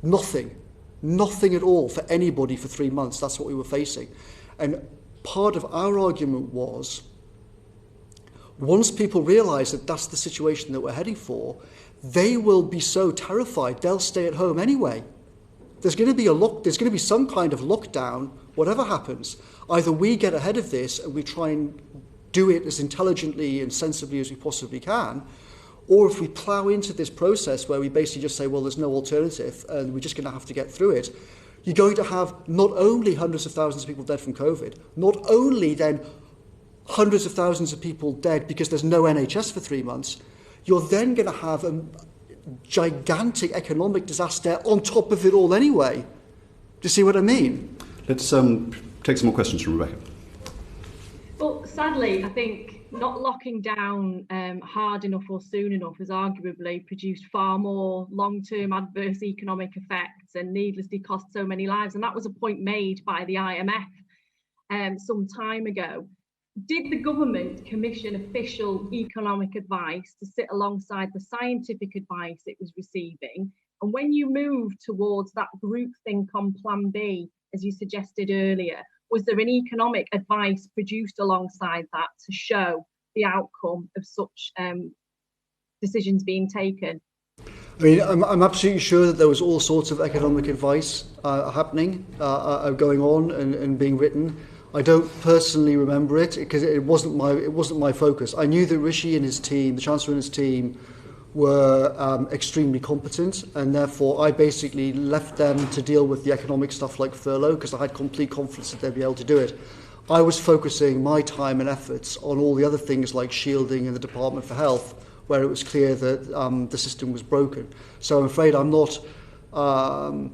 Nothing. Nothing at all for anybody for 3 months. That's what we were facing. And part of our argument was, once people realise that that's the situation that we're heading for, they will be so terrified they'll stay at home anyway. There's going to be some kind of lockdown, whatever happens. Either we get ahead of this and we try and do it as intelligently and sensibly as we possibly can, or if we plough into this process where we basically just say, well, there's no alternative and we're just going to have to get through it, you're going to have not only hundreds of thousands of people dead from COVID, not only then hundreds of thousands of people dead because there's no NHS for 3 months, you're then going to have a gigantic economic disaster on top of it all anyway. Do you see what I mean? Let's take some more questions from Rebecca. Well, sadly, I think not locking down hard enough or soon enough has arguably produced far more long-term adverse economic effects and needlessly cost so many lives. And that was a point made by the IMF some time ago. Did the government commission official economic advice to sit alongside the scientific advice it was receiving? And when you move towards that groupthink on Plan B, as you suggested earlier, was there an economic advice produced alongside that to show the outcome of such decisions being taken? I mean, I'm absolutely sure that there was all sorts of economic advice happening, going on and being written. I don't personally remember it because it wasn't my focus. I knew that Rishi and his team, the Chancellor and his team, were extremely competent, and therefore I basically left them to deal with the economic stuff like furlough because I had complete confidence that they'd be able to do it. I was focusing my time and efforts on all the other things like shielding and the Department for Health, where it was clear that the system was broken. So I'm afraid I'm not. Well,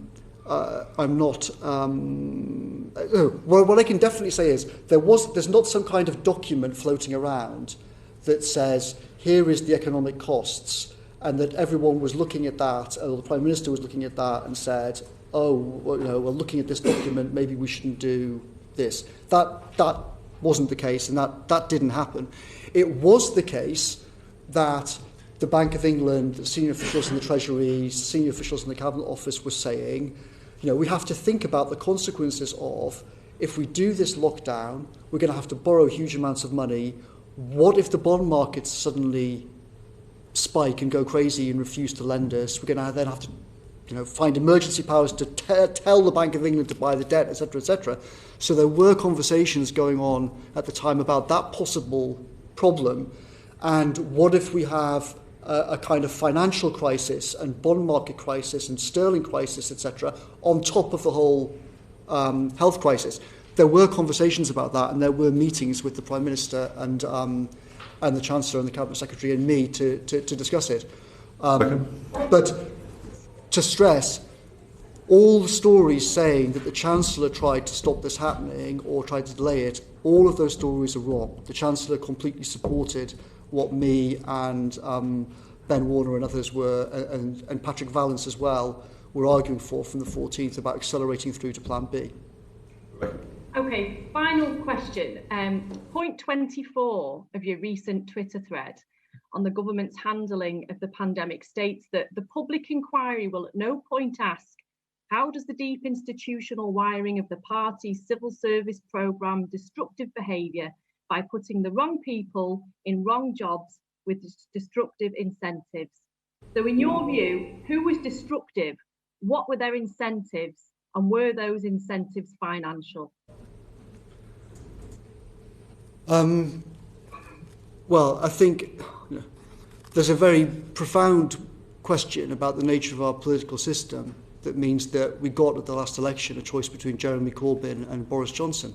what I can definitely say is there's not some kind of document floating around that says here is the economic costs, and that everyone was looking at that, or the Prime Minister was looking at that and said, oh, well, we're looking at this document, maybe we shouldn't do this. That wasn't the case, and that didn't happen. It was the case that the Bank of England, the senior officials in the Treasury, senior officials in the Cabinet Office were saying, we have to think about the consequences of, if we do this lockdown, we're going to have to borrow huge amounts of money. What if the bond markets suddenly spike and go crazy and refuse to lend us? We're going to then have to find emergency powers to tell the Bank of England to buy the debt, etc., etc. So there were conversations going on at the time about that possible problem. And what if we have a kind of financial crisis and bond market crisis and sterling crisis, etc., on top of the whole health crisis? There were conversations about that, and there were meetings with the Prime Minister and the Chancellor and the Cabinet Secretary and me to discuss it. But to stress, all the stories saying that the Chancellor tried to stop this happening or tried to delay it, all of those stories are wrong. The Chancellor completely supported what me and Ben Warner and others were, and Patrick Vallance as well, were arguing for from the 14th about accelerating through to Plan B. Okay, final question. Point 24 of your recent Twitter thread on the government's handling of the pandemic states that the public inquiry will at no point ask, how does the deep institutional wiring of the party's civil service programme destructive behaviour by putting the wrong people in wrong jobs with destructive incentives? So in your view, who was destructive? What were their incentives? And were those incentives financial? Well, I think there's a very profound question about the nature of our political system that means that we got at the last election a choice between Jeremy Corbyn and Boris Johnson.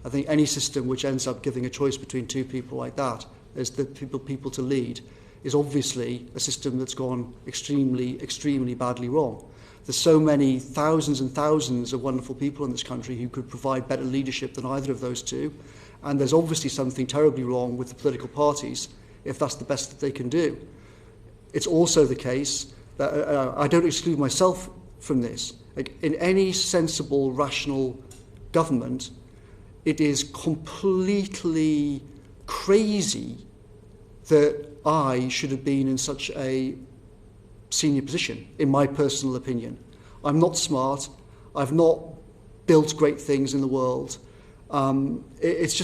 I think any system which ends up giving a choice between two people like that as the people to lead is obviously a system that's gone extremely, extremely badly wrong. There's so many thousands and thousands of wonderful people in this country who could provide better leadership than either of those two. And there's obviously something terribly wrong with the political parties if that's the best that they can do. It's also the case that I don't exclude myself from this. Like, in any sensible, rational government, it is completely crazy that I should have been in such a senior position, in my personal opinion. I'm not smart. I've not built great things in the world. It's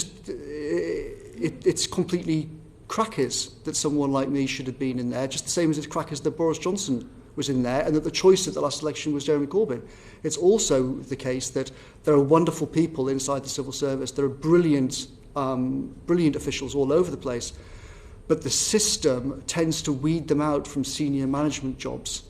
completely crackers that someone like me should have been in there, just the same as it's crackers that Boris Johnson was in there, and that the choice at the last election was Jeremy Corbyn. It's also the case that there are wonderful people inside the civil service. There are brilliant officials all over the place, but the system tends to weed them out from senior management jobs.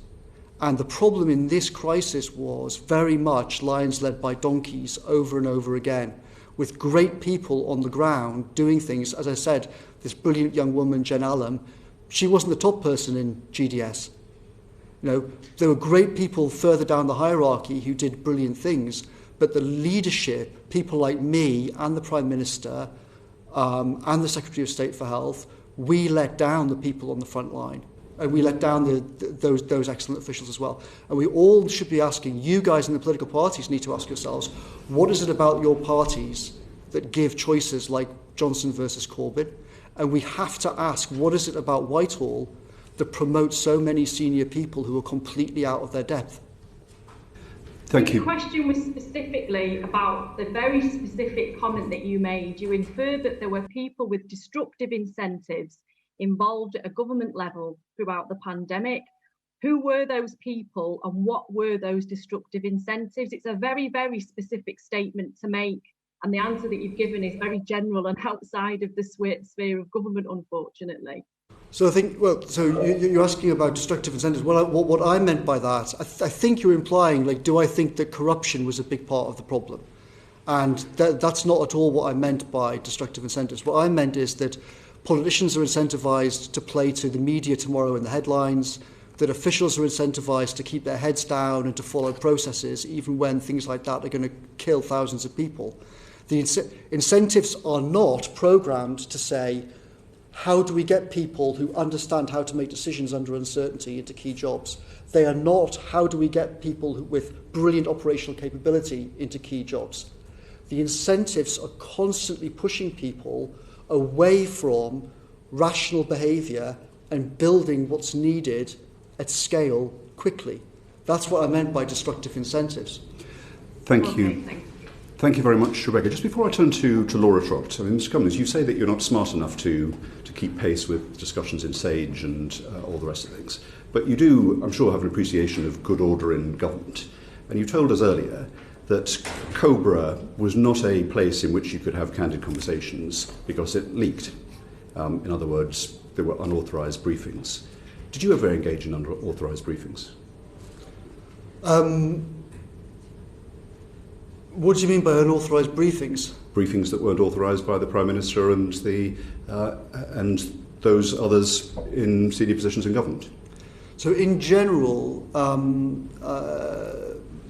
And the problem in this crisis was very much lions led by donkeys over and over again, with great people on the ground doing things. As I said, this brilliant young woman, Jen Allen, she wasn't the top person in GDS. There were great people further down the hierarchy who did brilliant things, but the leadership, people like me and the Prime Minister and the Secretary of State for Health, we let down the people on the front line. And we let down those excellent officials as well. And we all should be asking, you guys in the political parties need to ask yourselves, what is it about your parties that give choices like Johnson versus Corbyn? And we have to ask, what is it about Whitehall that promotes so many senior people who are completely out of their depth? Thank you. The question was specifically about the very specific comment that you made. You inferred that there were people with destructive incentives involved at a government level throughout the pandemic. Who were those people and what were those destructive incentives? It's a very, very specific statement to make, and the answer that you've given is very general and outside of the sphere of government, unfortunately. So I think, you're asking about destructive incentives. What I meant by that, I think you're implying, do I think that corruption was a big part of the problem? And that's not at all what I meant by destructive incentives. What I meant is that politicians are incentivized to play to the media tomorrow in the headlines, that officials are incentivized to keep their heads down and to follow processes, even when things like that are going to kill thousands of people. The incentives are not programmed to say, how do we get people who understand how to make decisions under uncertainty into key jobs? They are not, how do we get people with brilliant operational capability into key jobs? The incentives are constantly pushing people away from rational behaviour and building what's needed at scale quickly. That's what I meant by destructive incentives. Thank you. Thank you very much, Rebecca. Just before I turn to Laura Trott, Mr. Cummings, you say that you're not smart enough to keep pace with discussions in SAGE and all the rest of things. But you do, I'm sure, have an appreciation of good order in government. And you told us earlier that Cobra was not a place in which you could have candid conversations because it leaked. In other words, there were unauthorised briefings. Did you ever engage in unauthorised briefings? What do you mean by unauthorised briefings? Briefings that weren't authorised by the Prime Minister and those others in senior positions in government. So in general,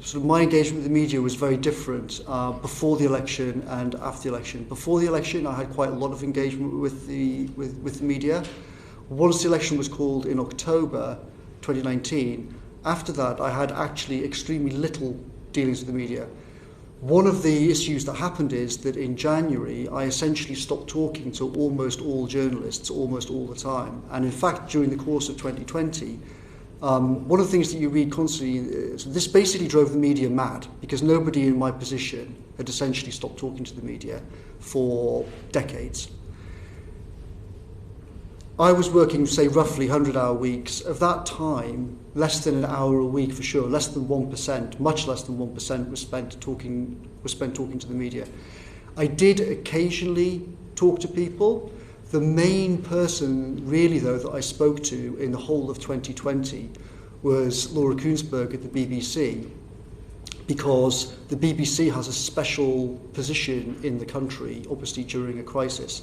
sort of my engagement with the media was very different before the election and after the election. Before the election, I had quite a lot of engagement with the media. Once the election was called in October 2019, after that, I had actually extremely little dealings with the media. One of the issues that happened is that in January, I essentially stopped talking to almost all journalists almost all the time. And in fact, during the course of 2020, one of the things that you read constantly, this basically drove the media mad because nobody in my position had essentially stopped talking to the media for decades. I was working, say, roughly 100-hour weeks. Of that time, less than an hour a week for sure, less than 1%, much less than 1% was spent talking to the media. I did occasionally talk to people. The main person, really, though, that I spoke to in the whole of 2020 was Laura Koonsberg at the BBC, because the BBC has a special position in the country, obviously during a crisis.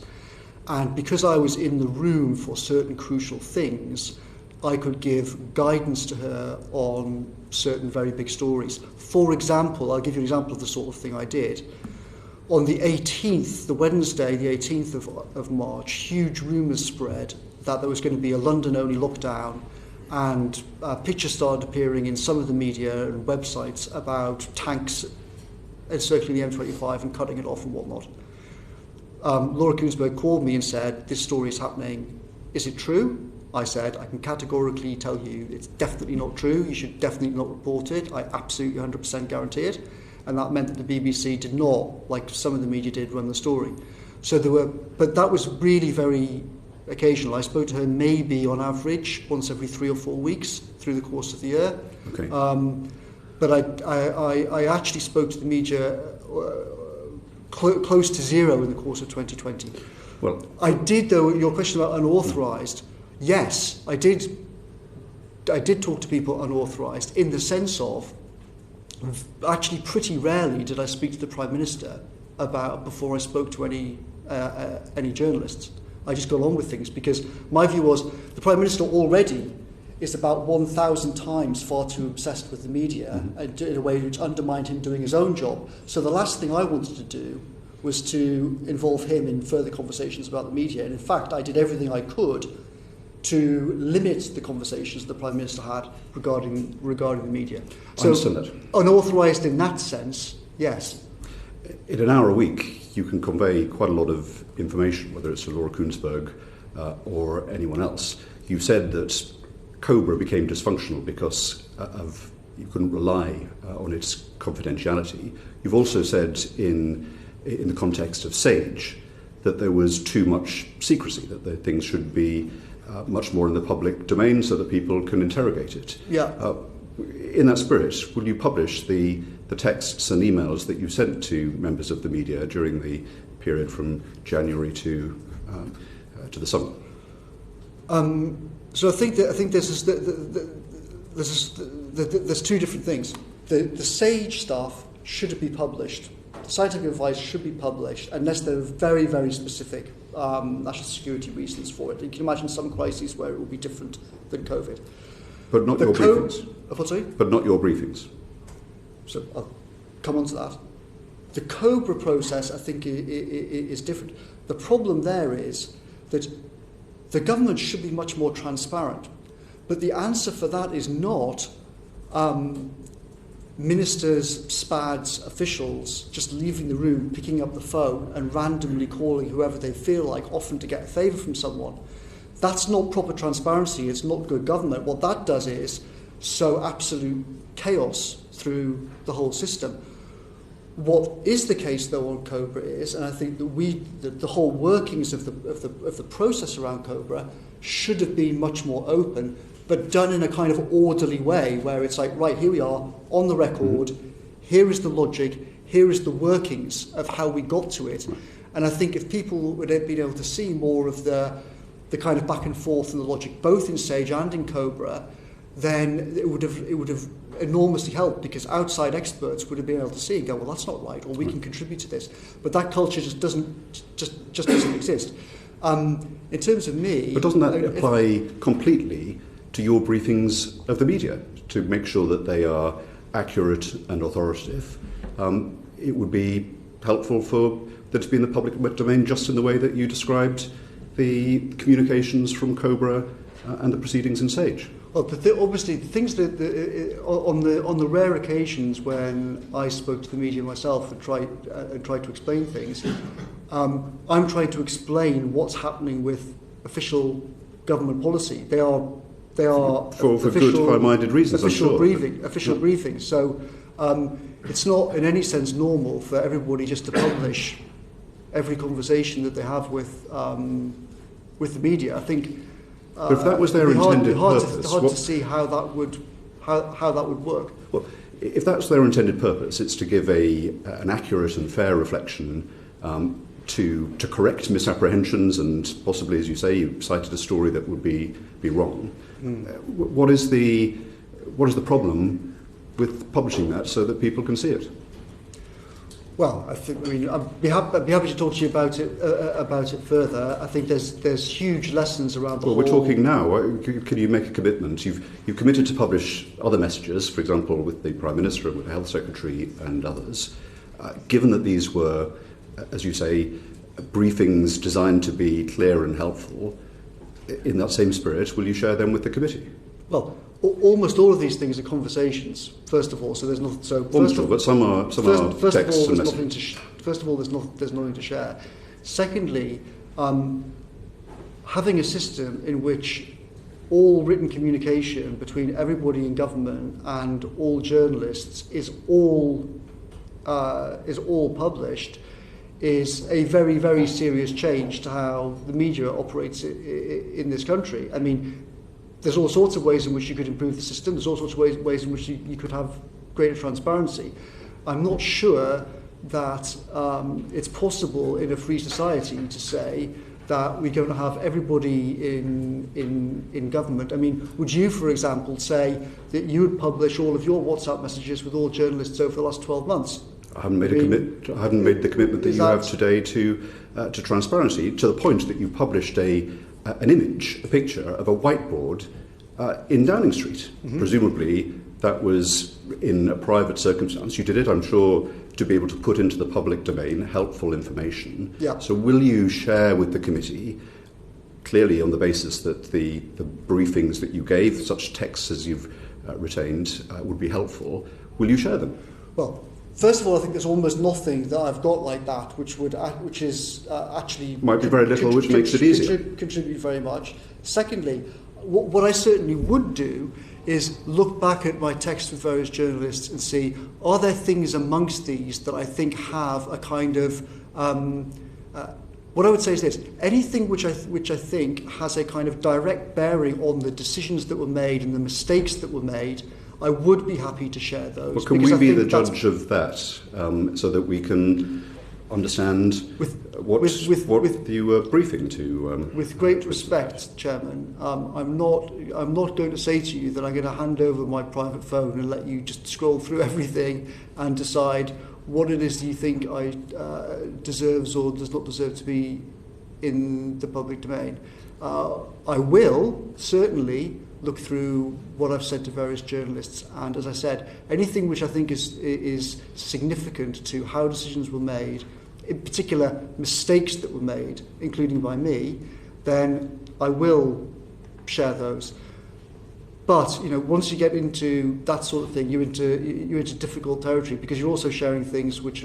And because I was in the room for certain crucial things, I could give guidance to her on certain very big stories. For example, I'll give you an example of the sort of thing I did. On the 18th, the Wednesday, the 18th of March, huge rumours spread that there was going to be a London-only lockdown, and pictures started appearing in some of the media and websites about tanks encircling the M25 and cutting it off and whatnot. Laura Kuenssberg called me and said, this story is happening. Is it true? I said, I can categorically tell you it's definitely not true. You should definitely not report it. I absolutely 100% guarantee it. And that meant that the BBC did not, like some of the media did, run the story. So but that was really very occasional. I spoke to her maybe on average once every 3 or 4 weeks through the course of the year. Okay. But I actually spoke to the media close to zero in the course of 2020. Well, I did, though, your question about unauthorised, yes, I did talk to people unauthorised in the sense of, actually pretty rarely did I speak to the Prime Minister before I spoke to any journalists. I just got on with things because my view was the Prime Minister already is about 1,000 times far too obsessed with the media and in a way which undermined him doing his own job. So the last thing I wanted to do was to involve him in further conversations about the media. And in fact, I did everything I could to limit the conversations the Prime Minister had regarding the media. I understand that. Unauthorised in that sense, yes. In an hour a week, you can convey quite a lot of information, whether it's to Laura Kuenssberg or anyone else. You said that Cobra became dysfunctional because you couldn't rely on its confidentiality. You've also said in the context of Sage that there was too much secrecy, that the things should be much more in the public domain so that people can interrogate it. Yeah. In that spirit, will you publish the texts and emails that you sent to members of the media during the period from January to the summer? So I think there's two different things. The Sage stuff should be published. The scientific advice should be published unless there are very, very specific national security reasons for it. You can imagine some crises where it will be different than COVID. But not your briefings. Sorry? But not your briefings. So I'll come on to that. The Cobra process, I think, is different. The problem there is that the government should be much more transparent. But the answer for that is not ministers, SPADs, officials just leaving the room, picking up the phone and randomly calling whoever they feel like, often to get a favour from someone. That's not proper transparency. It's not good government. What that does is sow absolute chaos through the whole system. What is the case, though, on Cobra is, and I think that the whole workings of the process around Cobra should have been much more open, but done in a kind of orderly way, where it's like, right, here we are on the record. Here is the logic. Here is the workings of how we got to it. And I think if people would have been able to see more of the kind of back and forth and the logic, both in Sage and in Cobra, then it would have enormously helped, because outside experts would have been able to see and go, well, that's not right, or we can contribute to this. But that culture just doesn't exist. In terms of me, but doesn't that apply completely to your briefings of the media to make sure that they are accurate and authoritative? It would be helpful for that to be in the public domain, just in the way that you described the communications from Cobra and the proceedings in Sage. Well, obviously, the things that on the rare occasions when I spoke to the media myself and tried to explain things, I'm trying to explain what's happening with official government policy. They are for good, high-minded reasons. Official I'm sure. briefings. So it's not in any sense normal for everybody just to publish every conversation that they have with the media. I think. But if that was their intended purpose, it's hard to see how that would work. Well, if that's their intended purpose, it's to give an accurate and fair reflection, to correct misapprehensions, and possibly, as you say, you cited a story that would be wrong. What is the problem with publishing that so that people can see it? Well, I'd be happy to talk to you about it further. I think there's huge lessons around the whole. Well, we're talking now. Can you make a commitment? You've committed to publish other messages, for example, with the Prime Minister, with the Health Secretary, and others. Given that these were, as you say, briefings designed to be clear and helpful, in that same spirit, will you share them with the committee? Well, almost all of these things are conversations. First of all, so there's not. So almost all, but some are texts and messages. First of all, there's nothing to share. Secondly, having a system in which all written communication between everybody in government and all journalists is all published is a very, very serious change to how the media operates in this country. I mean, there's all sorts of ways in which you could improve the system. There's all sorts of ways in which you could have greater transparency. I'm not sure that it's possible in a free society to say that we're going to have everybody in government. I mean, would you, for example, say that you would publish all of your WhatsApp messages with all journalists over the last 12 months? I haven't made the commitment that you have today to transparency, to the point that you published an image, a picture of a whiteboard in Downing Street. Mm-hmm. Presumably that was in a private circumstance. You did it, I'm sure, to be able to put into the public domain helpful information. Yeah. So will you share with the committee, clearly on the basis that the briefings that you gave, such texts as you've retained, would be helpful, will you share them? Well, first of all, I think there's almost nothing that I've got like that, which is actually might be very little, which makes it easier. Contribute very much. Secondly, what I certainly would do is look back at my texts with various journalists and see, are there things amongst these that I think have a kind of what I would say is this: anything which I think has a kind of direct bearing on the decisions that were made and the mistakes that were made, I would be happy to share those. Well, can we be the judge of that, so that we can understand what you were briefing to? With great respect, Chairman, I'm not going to say to you that I'm going to hand over my private phone and let you just scroll through everything and decide what it is you think I deserves or does not deserve to be in the public domain. I will certainly look through what I've said to various journalists, and as I said, anything which I think is significant to how decisions were made, in particular mistakes that were made, including by me, then I will share those. But once you get into that sort of thing, you're into difficult territory, because you're also sharing things which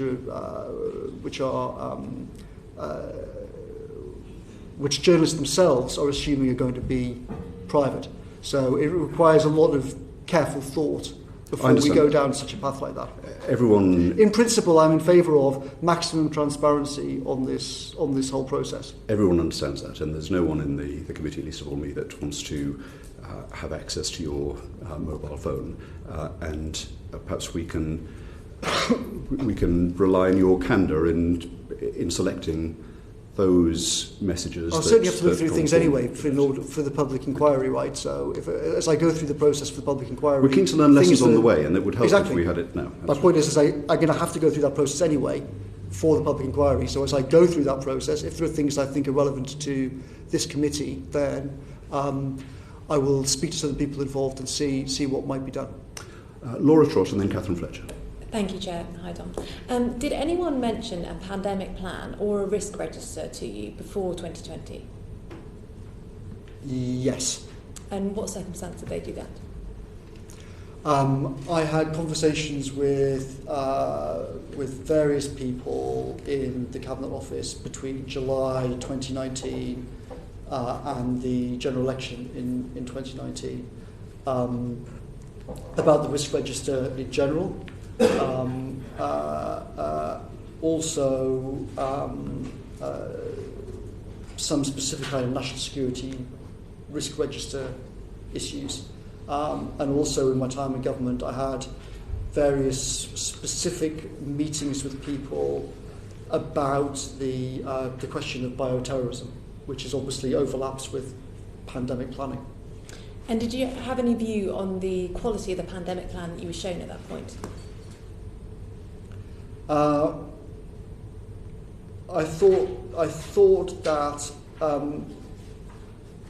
journalists themselves are assuming are going to be private. So it requires a lot of careful thought before we go down such a path like that. In principle, I'm in favour of maximum transparency on this whole process. Everyone understands that, and there's no one in the committee, least of all me, that wants to have access to your mobile phone, and perhaps we can rely on your candour in selecting those messages. I'll certainly have to look through things anyway for the public inquiry, right? So as I go through the process for the public inquiry, we're keen to learn lessons on the way, and it would help if we had it now. My point is I'm going to have to go through that process anyway for the public inquiry. So as I go through that process, if there are things I think are relevant to this committee, then I will speak to some of the people involved and see what might be done. Laura Trott and then Catherine Fletcher. Thank you, Chair. Hi, Dom. Did anyone mention a pandemic plan or a risk register to you before 2020? Yes. And what circumstance did they do that? I had conversations with various people in the Cabinet Office between July 2019 and the general election in 2019 about the risk register in general. Also some specific kind of national security risk register issues, and also in my time in government I had various specific meetings with people about the question of bioterrorism, which is obviously overlaps with pandemic planning. And did you have any view on the quality of the pandemic plan that you were shown at that point? I thought that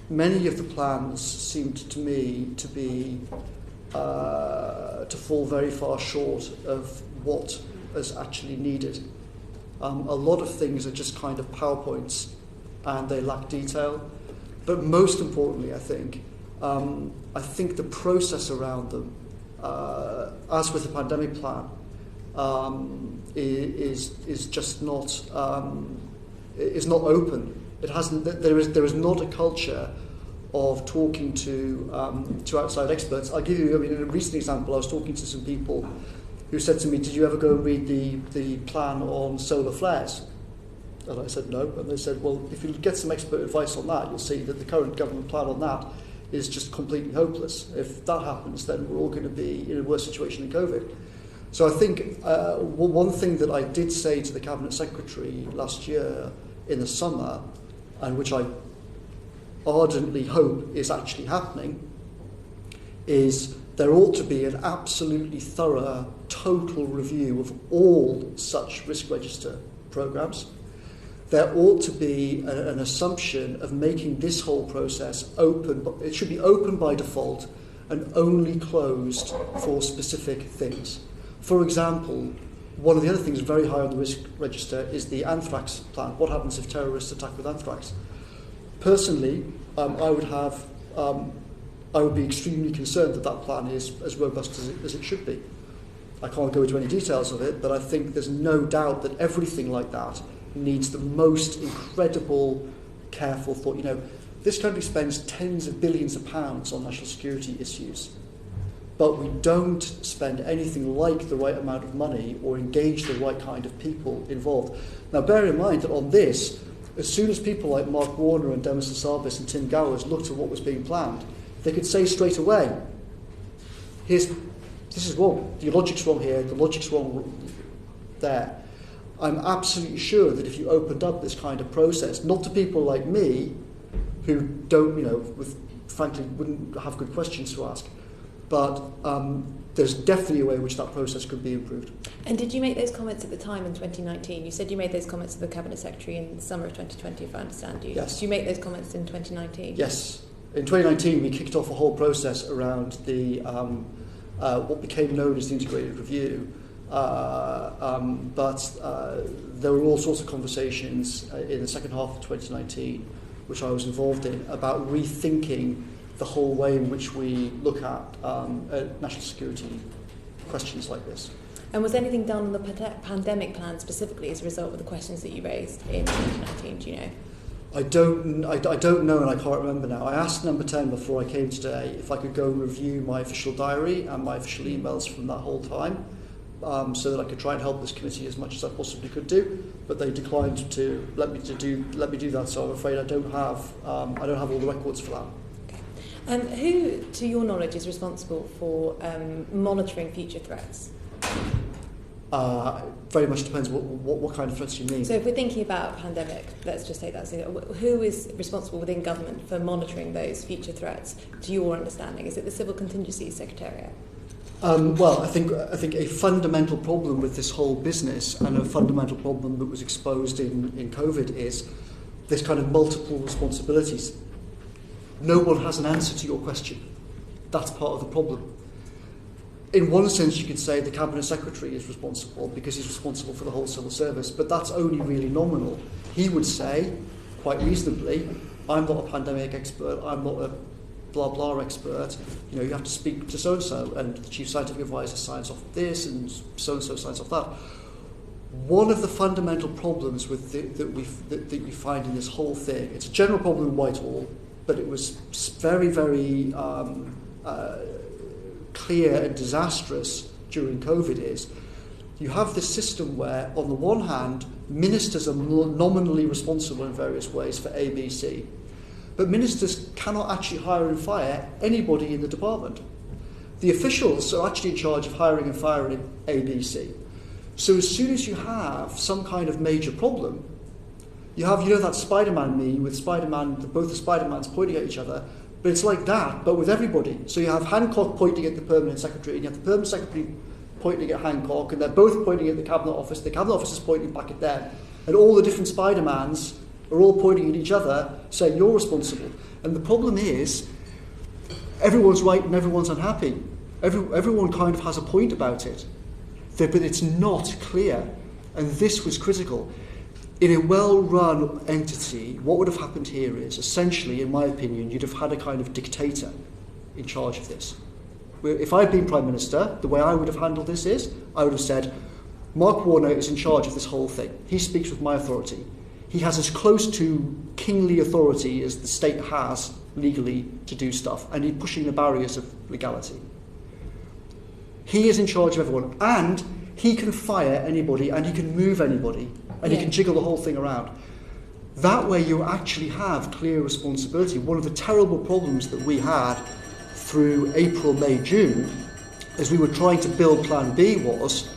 many of the plans seemed to me to be to fall very far short of what is actually needed. A lot of things are just kind of PowerPoints, and they lack detail. But most importantly, I think the process around them, as with the pandemic plan, is just not is not open. It hasn't. There is not a culture of talking to outside experts. I'll give you. In a recent example, I was talking to some people who said to me, "Did you ever go and read the plan on solar flares?" And I said no. And they said, "Well, if you get some expert advice on that, you'll see that the current government plan on that is just completely hopeless. If that happens, then we're all going to be in a worse situation than COVID." So I think one thing that I did say to the Cabinet Secretary last year in the summer, and which I ardently hope is actually happening, is there ought to be an absolutely thorough, total review of all such risk register programmes. There ought to be an assumption of making this whole process open. It should be open by default and only closed for specific things. For example, one of the other things very high on the risk register is the anthrax plan. What happens if terrorists attack with anthrax? Personally, I would be extremely concerned that that plan is as robust as it should be. I can't go into any details of it, but I think there's no doubt that everything like that needs the most incredible, careful thought. This country spends tens of billions of pounds on national security issues, but we don't spend anything like the right amount of money or engage the right kind of people involved. Now, bear in mind that on this, as soon as people like Mark Warner and Demis Hassabis and Tim Gowers looked at what was being planned, they could say straight away, this is wrong, the logic's wrong here, the logic's wrong there. I'm absolutely sure that if you opened up this kind of process, not to people like me, who don't, frankly, wouldn't have good questions to ask, but there's definitely a way in which that process could be improved. And did you make those comments at the time in 2019? You said you made those comments to the Cabinet Secretary in the summer of 2020, if I understand you. Yes. Did you make those comments in 2019? Yes. In 2019, we kicked off a whole process around the what became known as the integrated review. But there were all sorts of conversations in the second half of 2019, which I was involved in, about rethinking the whole way in which we look at national security questions like this. And was anything done on the pandemic plan specifically as a result of the questions that you raised in 2019? Do you know? I don't know, and I can't remember now. I asked Number 10 before I came today if I could go and review my official diary and my official emails from that whole time, so that I could try and help this committee as much as I possibly could do. But they declined to let me do that. So I'm afraid I don't have all the records for that. Who, to your knowledge, is responsible for monitoring future threats? Very much depends what kind of threats you mean. So if we're thinking about pandemic, let's just take that. So who is responsible within government for monitoring those future threats, to your understanding? Is it the Civil Contingency Secretariat? Well, I think a fundamental problem with this whole business, and a fundamental problem that was exposed in COVID, is this kind of multiple responsibilities. No one has an answer to your question. That's part of the problem. In one sense, you could say the Cabinet Secretary is responsible because he's responsible for the whole civil service, but that's only really nominal. He would say, quite reasonably, I'm not a pandemic expert, I'm not a blah blah expert, you have to speak to so-and-so, and the Chief Scientific Advisor signs off this, and so-and-so signs off that. One of the fundamental problems with that you find in this whole thing, it's a general problem in Whitehall, but it was very, very clear and disastrous during COVID, is you have this system where, on the one hand, ministers are nominally responsible in various ways for A, B, C, but ministers cannot actually hire and fire anybody in the department. The officials are actually in charge of hiring and firing A, B, C. So as soon as you have some kind of major problem, you have, that Spider-Man meme with Spider-Man, both the Spider-Mans pointing at each other, but it's like that, but with everybody. So you have Hancock pointing at the Permanent Secretary, and you have the Permanent Secretary pointing at Hancock, and they're both pointing at the Cabinet Office. The Cabinet Office is pointing back at them. And all the different Spider-Mans are all pointing at each other, saying, you're responsible. And the problem is, everyone's right and everyone's unhappy. Everyone kind of has a point about it, but it's not clear. And this was critical. In a well-run entity, what would have happened here is, essentially, in my opinion, you'd have had a kind of dictator in charge of this. If I'd been Prime Minister, the way I would have handled this is, I would have said, Mark Warner is in charge of this whole thing. He speaks with my authority. he has as close to kingly authority as the state has legally to do stuff, and he's pushing the barriers of legality. He is in charge of everyone, and he can fire anybody, and he can move anybody, and he can jiggle the whole thing around. That way you actually have clear responsibility. One of the terrible problems that we had through April, May, June, as we were trying to build Plan B, was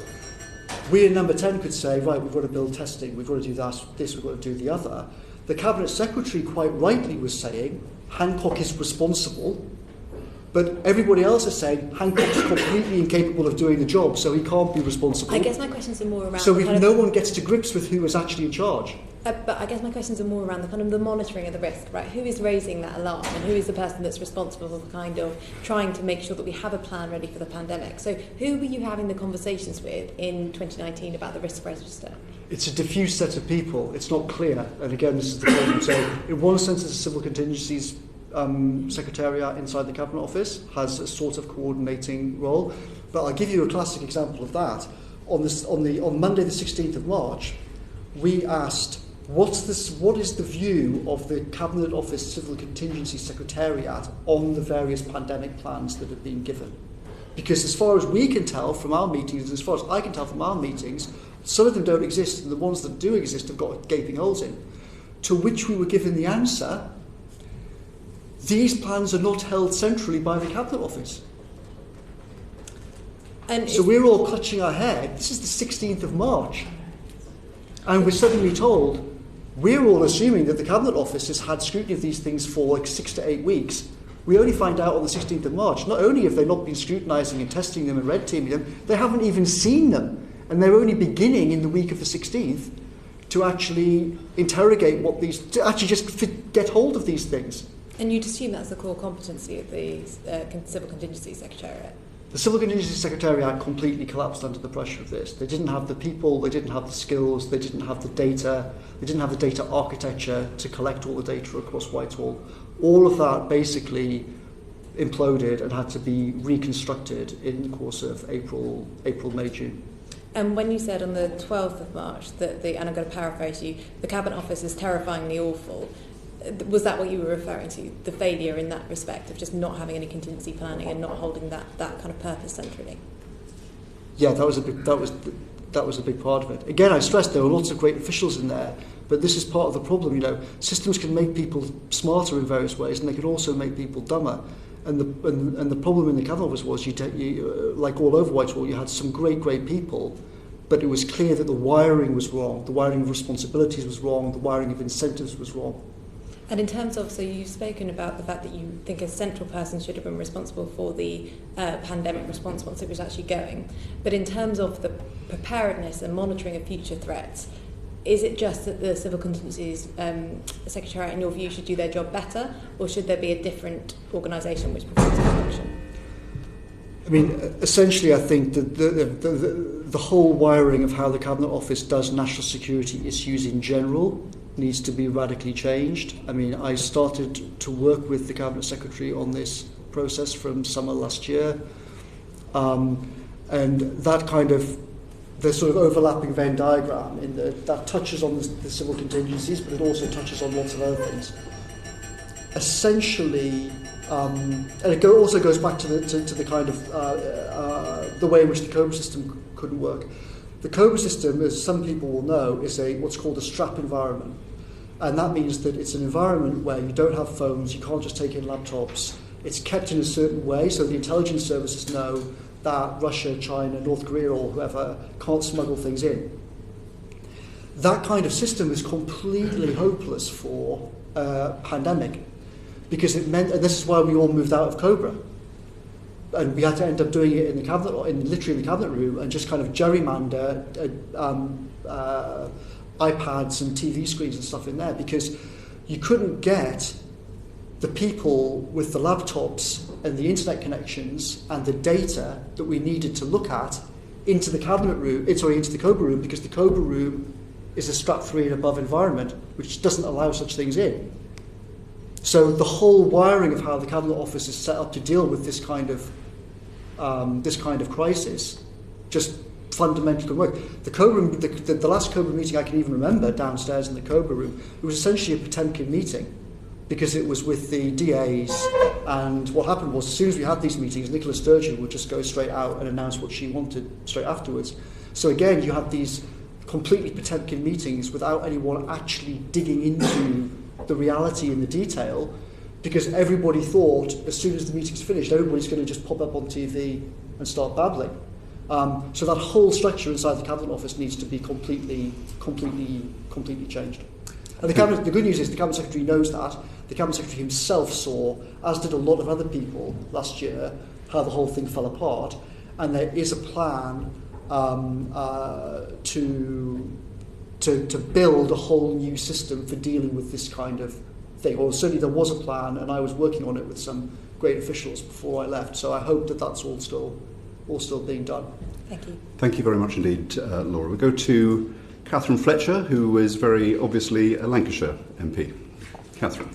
we in Number 10 could say, right, we've got to build testing, we've got to do this, we've got to do the other. The Cabinet Secretary quite rightly was saying Hancock is responsible, but everybody else is saying Hancock's completely incapable of doing the job, so he can't be responsible. I guess my questions are more around... So no one gets to grips with who is actually in charge. But I guess my questions are more around the kind of the monitoring of the risk, right? Who is raising that alarm, and who is the person that's responsible for kind of trying to make sure that we have a plan ready for the pandemic? So who were you having the conversations with in 2019 about the risk register? It's a diffuse set of people. It's not clear. And again, this is the problem. So in one sense, it's a civil contingencies secretariat inside the Cabinet Office has a sort of coordinating role. But I'll give you a classic example of that. On Monday the 16th of March, we asked, what is the view of the Cabinet Office Civil Contingency Secretariat on the various pandemic plans that have been given? Because as far as we can tell from our meetings, as far as I can tell from our meetings, some of them don't exist, and the ones that do exist have got gaping holes in. To which we were given the answer, these plans are not held centrally by the Cabinet Office. And so we're all clutching our head. This is the 16th of March. And we're suddenly told, we're all assuming that the Cabinet Office has had scrutiny of these things for like 6 to 8 weeks. We only find out on the 16th of March. Not only have they not been scrutinising and testing them and red teaming them, they haven't even seen them. And they're only beginning in the week of the 16th to actually interrogate to actually just get hold of these things. And you'd assume that's the core competency of the Civil Contingency Secretariat? The Civil Contingency Secretariat completely collapsed under the pressure of this. They didn't have the people, they didn't have the skills, they didn't have the data, they didn't have the data architecture to collect all the data across Whitehall. All of that basically imploded and had to be reconstructed in the course of April, May, June. And when you said on the 12th of March that and I'm going to paraphrase you, the Cabinet Office is terrifyingly awful, was that what you were referring to, the failure in that respect of just not having any contingency planning and not holding that kind of purpose centrally? Yeah, that was a big part of it. Again, I stressed there were lots of great officials in there, but this is part of the problem. You know, systems can make people smarter in various ways, and they can also make people dumber. And the problem in the Cabinet Office was, like all over Whitehall, you had some great people, but it was clear that the wiring was wrong, the wiring of responsibilities was wrong, the wiring of incentives was wrong. And in terms of, so you've spoken about the fact that you think a central person should have been responsible for the pandemic response once it was actually going. But in terms of the preparedness and monitoring of future threats, is it just that the Civil Contingencies Secretariat, in your view, should do their job better, or should there be a different organisation which performs that function? I mean, essentially, I think that the whole wiring of how the Cabinet Office does national security issues in general needs to be radically changed. I mean, I started to work with the Cabinet Secretary on this process from summer last year, and that kind of, the sort of overlapping Venn diagram that touches on the civil contingencies, but it also touches on lots of other things. Essentially, and it also goes back to the kind of the way in which the COBRA system couldn't work. The COBRA system, as some people will know, is what's called a strap environment. And that means that it's an environment where you don't have phones, you can't just take in laptops. It's kept in a certain way, so the intelligence services know that Russia, China, North Korea, or whoever can't smuggle things in. That kind of system is completely hopeless for a pandemic, because it meant, and this is why we all moved out of COBRA, and we had to end up doing it in the cabinet, literally in the cabinet room, and just kind of gerrymander iPads and TV screens and stuff in there, because you couldn't get the people with the laptops and the internet connections and the data that we needed to look at into the cabinet room, into the COBRA room, because the COBRA room is a strap 3 and above environment, which doesn't allow such things in. So the whole wiring of how the Cabinet Office is set up to deal with this kind of crisis just fundamentally couldn't work. The Cobra room, the last Cobra meeting I can even remember downstairs in the Cobra room, it was essentially a Potemkin meeting, because it was with the DAs, and what happened was, as soon as we had these meetings, Nicola Sturgeon would just go straight out and announce what she wanted straight afterwards. So again, you had these completely Potemkin meetings without anyone actually digging into the reality and the detail, because everybody thought as soon as the meeting's finished, everybody's going to just pop up on TV and start babbling. So that whole structure inside the Cabinet Office needs to be completely changed. And the good news is the Cabinet Secretary knows that. The Cabinet Secretary himself saw, as did a lot of other people last year, how the whole thing fell apart. And there is a plan to build a whole new system for dealing with this kind of thing. Or certainly there was a plan, and I was working on it with some great officials before I left. So I hope that that's all still being done. Thank you. Thank you very much indeed, Laura. We'll go to Catherine Fletcher, who is very obviously a Lancashire MP. Catherine.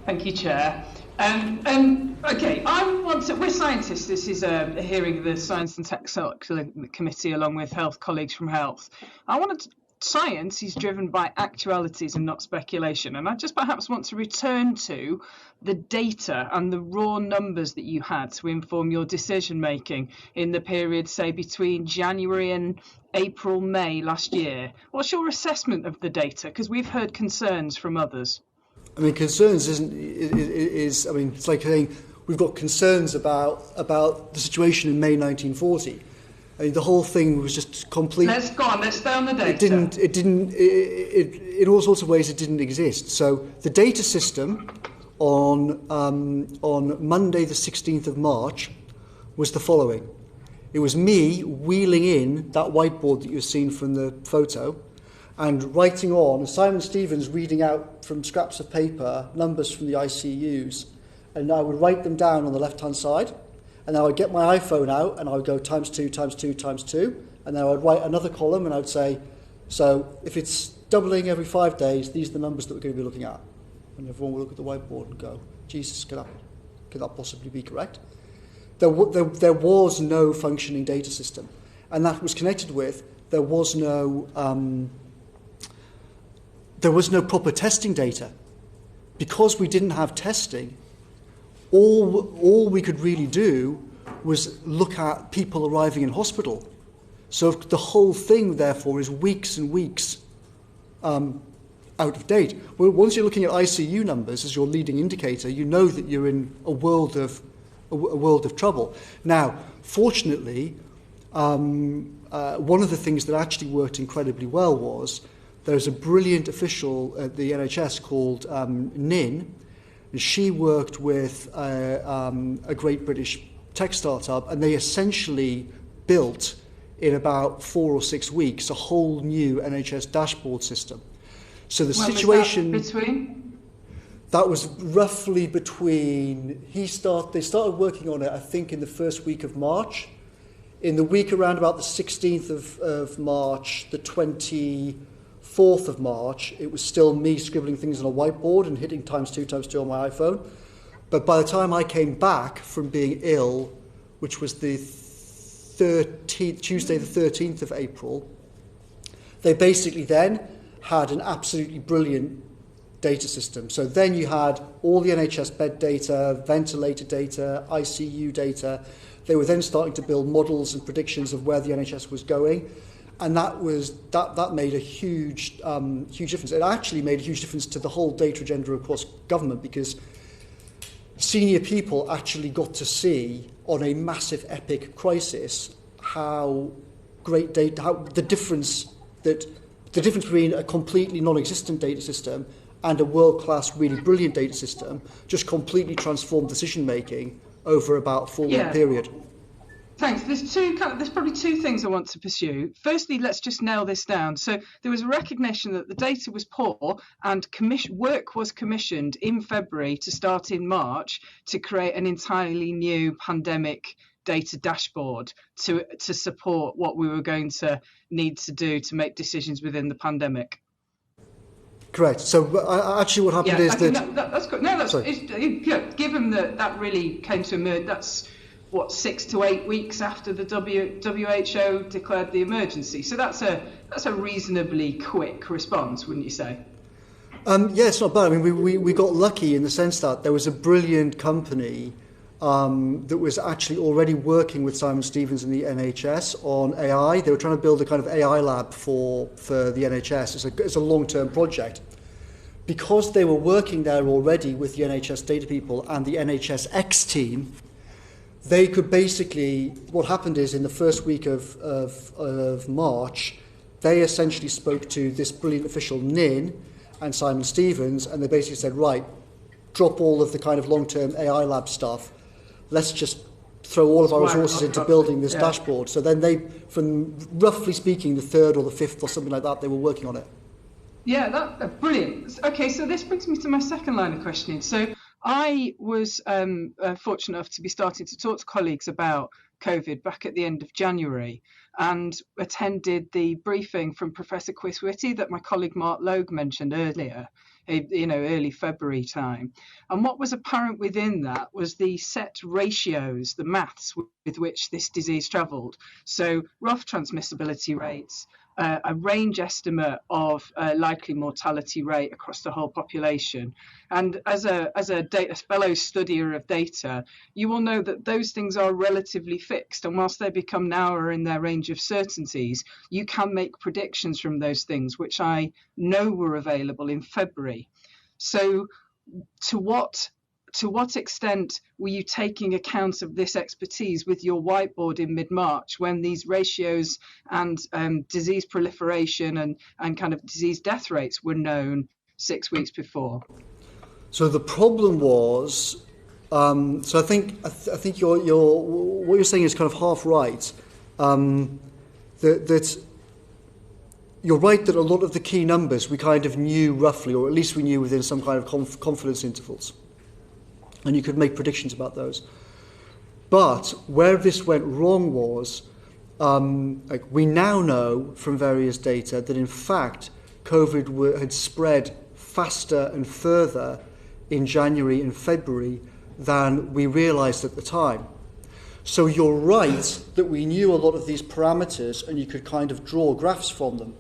Thank you, Chair. Okay, we're scientists. This is a hearing of the Science and Tech Committee along with health colleagues from health. Science is driven by actualities and not speculation. And I just perhaps want to return to the data and the raw numbers that you had to inform your decision making in the period, say, between January and April, May last year. What's your assessment of the data? Because we've heard concerns from others. I mean, concerns it's like saying we've got concerns about the situation in May 1940. I mean, the whole thing was just complete. Let's go on. Let's stay on the data. In all sorts of ways, it didn't exist. So the data system on Monday, the 16th of March, was the following. It was me wheeling in that whiteboard that you've seen from the photo, and writing on, Simon Stevens reading out from scraps of paper numbers from the ICUs, and I would write them down on the left-hand side, and I would get my iPhone out, and I would go times 2, times 2, times 2, and then I would write another column, and I would say, so if it's doubling every 5 days, these are the numbers that we're going to be looking at. And everyone will look at the whiteboard and go, Jesus, can that possibly be correct? There was no functioning data system, and that was connected with there was no proper testing data. Because we didn't have testing, all we could really do was look at people arriving in hospital. So the whole thing, therefore, is weeks and weeks out of date. Well, once you're looking at ICU numbers as your leading indicator, you know that you're in a world of trouble. Now, fortunately, one of the things that actually worked incredibly well was there's a brilliant official at the NHS called Nin, and she worked with a great British tech startup, and they essentially built, in about 4 or 6 weeks, a whole new NHS dashboard system. So the situation between? That was roughly between they started working on it, I think, in the first week of March. In the week around about the 16th of March, the 24th of March, it was still me scribbling things on a whiteboard and hitting times 2 on my iPhone. But by the time I came back from being ill, which was the Tuesday the 13th of April, they basically then had an absolutely brilliant data system. So then you had all the NHS bed data, ventilator data, ICU data. They were then starting to build models and predictions of where the NHS was going. And that made a huge difference. It actually made a huge difference to the whole data agenda across government, because senior people actually got to see on a massive epic crisis how great data, how the difference between a completely non-existent data system and a world-class, really brilliant data system just completely transformed decision-making over about a 4-week period. Thanks. There's probably two things I want to pursue. Firstly, let's just nail this down. So there was a recognition that the data was poor, and work was commissioned in February to start in March to create an entirely new pandemic data dashboard to support what we were going to need to do to make decisions within the pandemic. Correct. So actually what happened is that's good. No, that's given that really came to emerge. 6 to 8 weeks after the WHO declared the emergency. So that's a reasonably quick response, wouldn't you say? Yeah, it's not bad. I mean, we got lucky in the sense that there was a brilliant company that was actually already working with Simon Stevens and the NHS on AI. They were trying to build a kind of AI lab for the NHS. It's a long-term project. Because they were working there already with the NHS data people and the NHSX team, they could basically, what happened is in the first week of March, they essentially spoke to this brilliant official, Nin, and Simon Stevens, and they basically said, right, drop all of the kind of long-term AI lab stuff. Let's just throw all of our resources into building this dashboard. So then they, from roughly speaking, the 3rd or the 5th or something like that, they were working on it. Yeah, that's brilliant. Okay, so this brings me to my second line of questioning. So I was fortunate enough to be starting to talk to colleagues about COVID back at the end of January, and attended the briefing from Professor Quiswitty that my colleague Mark Logue mentioned earlier, early February time. And what was apparent within that was the set ratios, the maths with which this disease travelled. So rough transmissibility rates, a range estimate of likely mortality rate across the whole population. And as a fellow studier of data, you will know that those things are relatively fixed. And whilst they become narrower in their range of certainties, you can make predictions from those things, which I know were available in February. So to what extent were you taking account of this expertise with your whiteboard in mid-March, when these ratios and disease proliferation and kind of disease death rates were known 6 weeks before? So the problem was, so I think what you're saying is kind of half right. That you're right that a lot of the key numbers we kind of knew roughly, or at least we knew within some kind of confidence intervals. And you could make predictions about those. But where this went wrong was, we now know from various data that in fact COVID had spread faster and further in January and February than we realised at the time. So you're right that we knew a lot of these parameters and you could kind of draw graphs from them.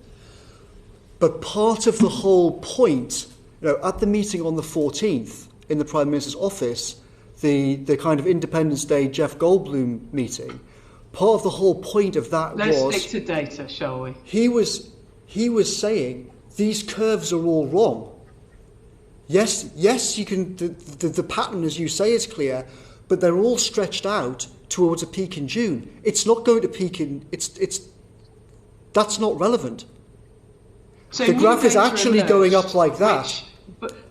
But part of the whole point, at the meeting on the 14th in the Prime Minister's office, the kind of Independence Day Jeff Goldblum meeting, part of the whole point of that was... Let's stick to data, shall we? He was saying these curves are all wrong. Yes, you can. The pattern, as you say, is clear, but they're all stretched out towards a peak in June. It's not going to peak in. That's not relevant. So the graph is actually going up like that.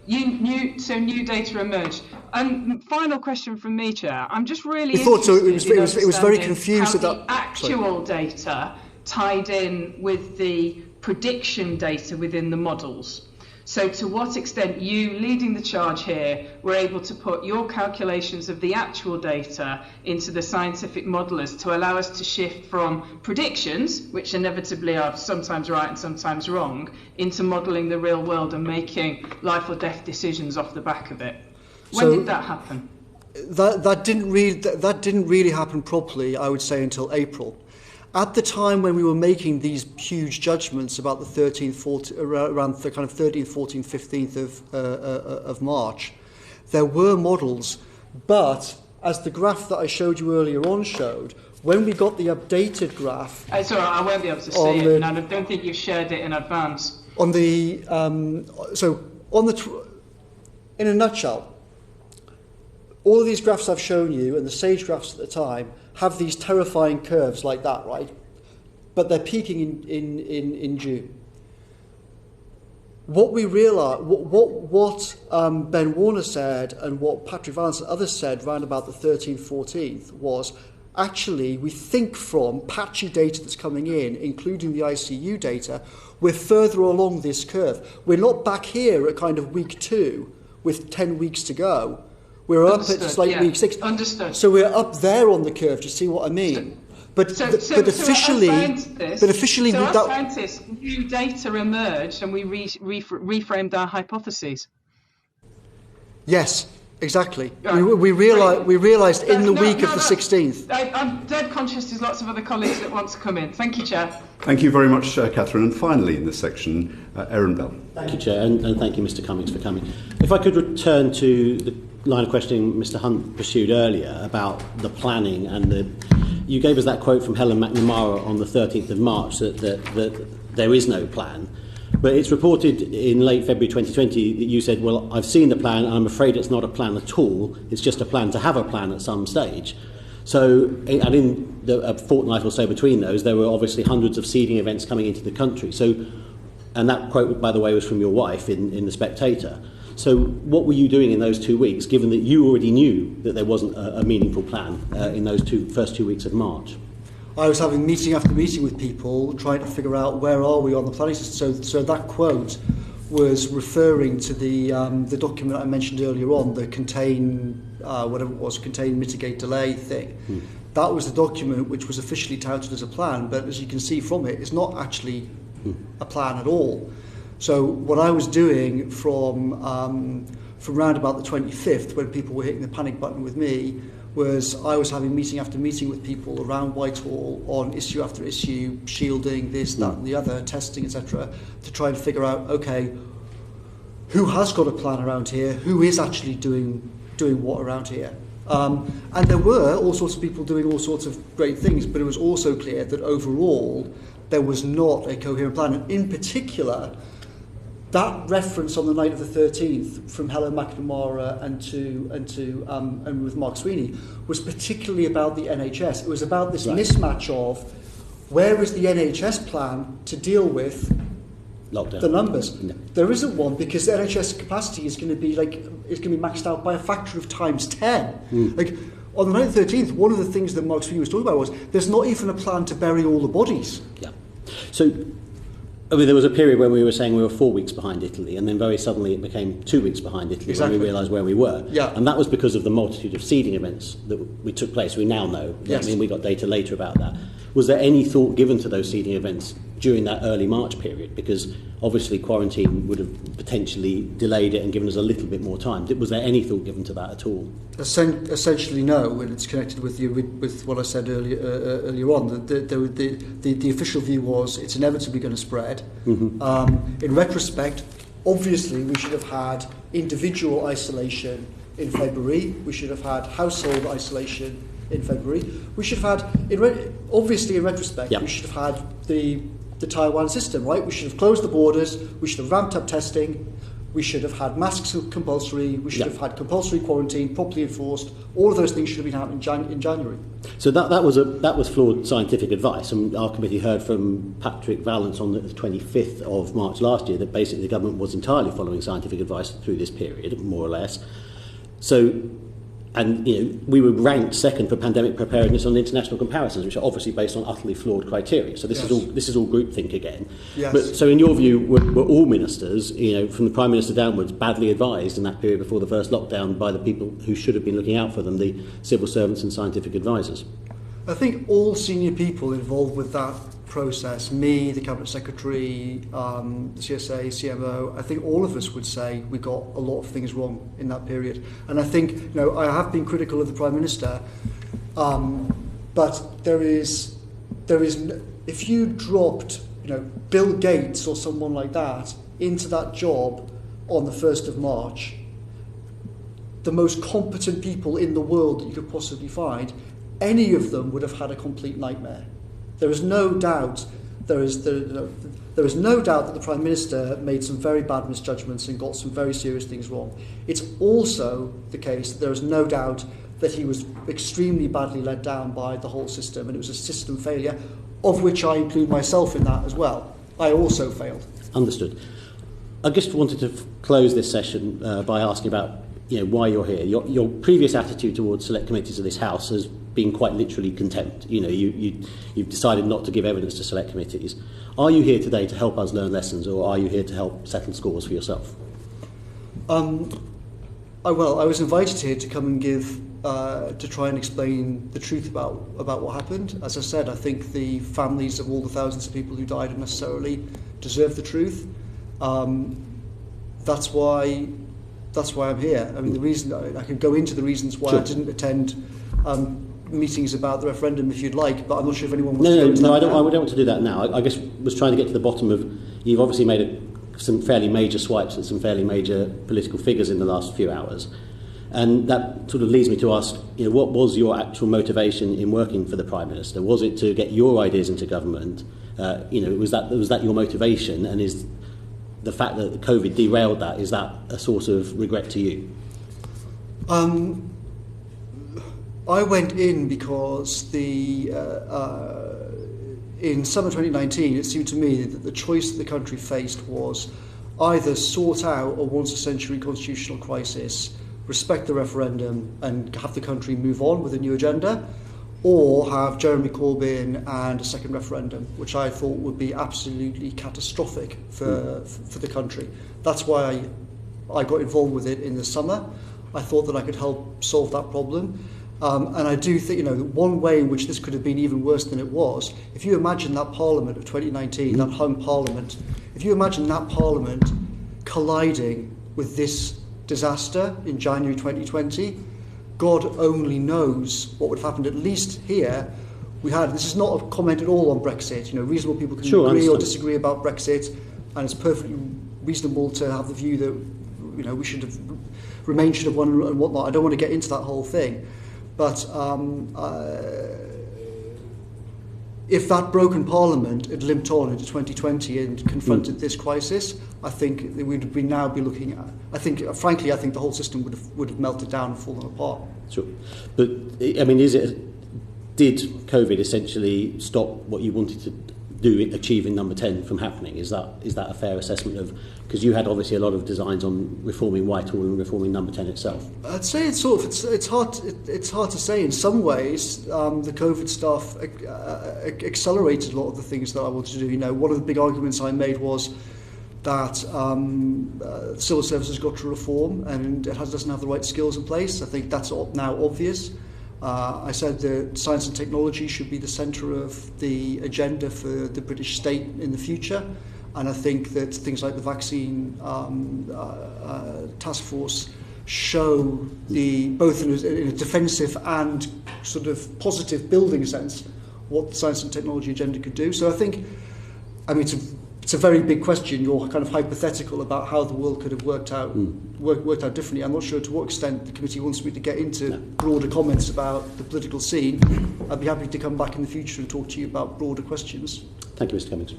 New data emerged. And final question from me, Chair. I'm just really it was very confused how that the actual data tied in with the prediction data within the models. So to what extent you, leading the charge here, were able to put your calculations of the actual data into the scientific modelers to allow us to shift from predictions, which inevitably are sometimes right and sometimes wrong, into modelling the real world and making life or death decisions off the back of it. When did that happen? That didn't really happen properly, I would say, until April. At the time when we were making these huge judgments about the 13th, 14th, around the kind of 13th, 14th, 15th of March, there were models, but as the graph that I showed you earlier on showed, when we got the updated graph... It's all right, I won't be able to see it, and I don't think you've shared it in advance. In a nutshell, all of these graphs I've shown you, and the SAGE graphs at the time, have these terrifying curves like that, right? But they're peaking in June. What we realised, what Ben Warner said and what Patrick Vallance and others said around about the 13th, 14th was, actually, we think from patchy data that's coming in, including the ICU data, we're further along this curve. We're not back here at kind of week 2 with 10 weeks to go. We're up at week 6. Understood. So we're up there on the curve. Do you see what I mean? But officially, as scientists, new data emerged and we reframed our hypotheses. Yes, Exactly. Right. We realised in the week of the 16th. I'm dead conscious there's lots of other colleagues that want to come in. Thank you, Chair. Thank you very much, Catherine. And finally in this section, Aaron Bell. Thank you, Chair, and thank you, Mr Cummings, for coming. If I could return to the line of questioning Mr Hunt pursued earlier about the planning and you gave us that quote from Helen McNamara on the 13th of March that there is no plan. But it's reported in late February 2020 that you said, well, I've seen the plan and I'm afraid it's not a plan at all. It's just a plan to have a plan at some stage. So, and in a fortnight or so between those, there were obviously hundreds of seeding events coming into the country. So, and that quote, by the way, was from your wife in The Spectator. So what were you doing in those 2 weeks, given that you already knew that there wasn't a meaningful plan in those first 2 weeks of March? I was having meeting after meeting with people, trying to figure out where are we on the planning system. So that quote was referring to the document I mentioned earlier on, the contain, mitigate, delay thing. That was the document which was officially touted as a plan, but as you can see from it, it's not actually a plan at all. So what I was doing from round about the 25th, when people were hitting the panic button with me, was I was having meeting after meeting with people around Whitehall on issue after issue, shielding, this, that and the other, testing, etc., to try and figure out, okay, who has got a plan around here, who is actually doing what around here. And there were all sorts of people doing all sorts of great things, but it was also clear that overall there was not a coherent plan. And in particular, that reference on the night of the 13th from Helen McNamara and with Mark Sweeney was particularly about the NHS. It was about this mismatch of where is the NHS plan to deal with lockdown. The numbers. No. There isn't one because the NHS capacity is going to be maxed out by a factor of times 10. Like on the night of the 13th, one of the things that Mark Sweeney was talking about was there's not even a plan to bury all the bodies. Yeah. So there was a period when we were saying we were 4 weeks behind Italy, and then very suddenly it became 2 weeks behind Italy when we realised where we were. Yeah. And that was because of the multitude of seeding events that we took place. We now know. Yes. I mean, we got data later about that. Was there any thought given to those seeding events during that early March period? Because obviously quarantine would have potentially delayed it and given us a little bit more time. Was there any thought given to that at all? Essentially, no. And it's connected with what I said earlier on. The official view was it's inevitably going to spread. Mm-hmm. In retrospect, obviously, we should have had individual isolation in February. We should have had household isolation in February. We should have had, obviously in retrospect, we should have had the Taiwan system, right? We should have closed the borders, we should have ramped up testing, we should have had masks compulsory, we should have had compulsory quarantine properly enforced. All of those things should have been happening in January. So that was flawed scientific advice, and our committee heard from Patrick Vallance on the 25th of March last year that basically the government was entirely following scientific advice through this period, more or less. So, and we were ranked second for pandemic preparedness on international comparisons, which are obviously based on utterly flawed criteria. So this is all groupthink again. Yes. But so in your view, were all ministers, from the Prime Minister downwards, badly advised in that period before the first lockdown by the people who should have been looking out for them, the civil servants and scientific advisors? I think all senior people involved with that process, me, the Cabinet Secretary, the CSA, CMO, I think all of us would say we got a lot of things wrong in that period. And I think, I have been critical of the Prime Minister, but there is, if you dropped, Bill Gates or someone like that into that job on the 1st of March, the most competent people in the world that you could possibly find, any of them would have had a complete nightmare. There is no doubt. There is no doubt that the Prime Minister made some very bad misjudgments and got some very serious things wrong. It's also the case that there is no doubt that he was extremely badly led down by the whole system, and it was a system failure, of which I include myself in that as well. I also failed. Understood. I just wanted to close this session by asking about why you're here. Your previous attitude towards select committees of this House has been quite literally contempt. You've decided not to give evidence to select committees. Are you here today to help us learn lessons, or are you here to help settle scores for yourself? I was invited here to come and give, to try and explain the truth about what happened. As I said, I think the families of all the thousands of people who died unnecessarily deserve the truth. That's why that's why I'm here. I mean, the reason I could go into the reasons why I didn't attend meetings about the referendum if you'd like, but I'm not sure if anyone wants to go into that. I don't want to do that now. I guess was trying to get to the bottom of, you've obviously made some fairly major swipes at some fairly major political figures in the last few hours. And that sort of leads me to ask, what was your actual motivation in working for the Prime Minister? Was it to get your ideas into government? Was that your motivation? And is the fact that COVID derailed that, is that a sort of regret to you? I went in because in summer 2019, it seemed to me that the choice that the country faced was either sort out a once-a-century constitutional crisis, respect the referendum and have the country move on with a new agenda, or have Jeremy Corbyn and a second referendum, which I thought would be absolutely catastrophic for the country. That's why I got involved with it in the summer. I thought that I could help solve that problem. And I do think, one way in which this could have been even worse than it was, if you imagine that Parliament of 2019, that hung Parliament, if you imagine that Parliament colliding with this disaster in January 2020, God only knows what would have happened. At least here, this is not a comment at all on Brexit. Reasonable people can agree or disagree about Brexit, and it's perfectly reasonable to have the view that, we should have, Remain should have won and whatnot. I don't want to get into that whole thing. But if that broken Parliament had limped on into 2020 and confronted this crisis, I think we'd now be looking at. Frankly, I think the whole system would have melted down and fallen apart. Sure, but I mean, did COVID essentially stop what you wanted to achieve in number 10 from happening? Is that a fair assessment of? Because you had obviously a lot of designs on reforming Whitehall and reforming number 10 itself. I'd say it's hard to say. In some ways, the COVID stuff accelerated a lot of the things that I wanted to do. One of the big arguments I made was that civil service has got to reform and it doesn't have the right skills in place. I think that's now obvious. I said that science and technology should be the centre of the agenda for the British state in the future. And I think that things like the vaccine task force show both in a defensive and sort of positive building sense what the science and technology agenda could do. So I think, it's a very big question. You're kind of hypothetical about how the world could have worked out differently. I'm not sure to what extent the committee wants me to get into broader comments about the political scene. I'd be happy to come back in the future and talk to you about broader questions. Thank you, Mr. Cummings.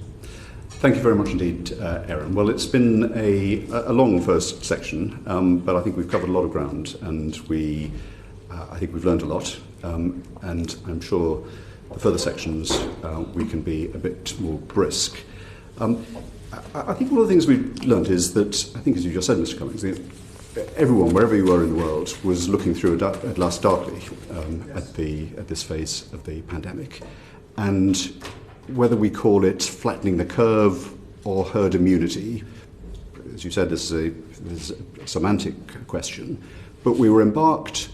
Thank you very much indeed, Aaron. Well, it's been a long first section, but I think we've covered a lot of ground, and I think we've learned a lot, and I'm sure the further sections we can be a bit more brisk. I think one of the things we've learned is that, I think as you just said, Mr. Cummings, everyone, wherever you were in the world, was looking through a glass darkly at this phase of the pandemic. And whether we call it flattening the curve or herd immunity, as you said, this is a semantic question, but we were embarked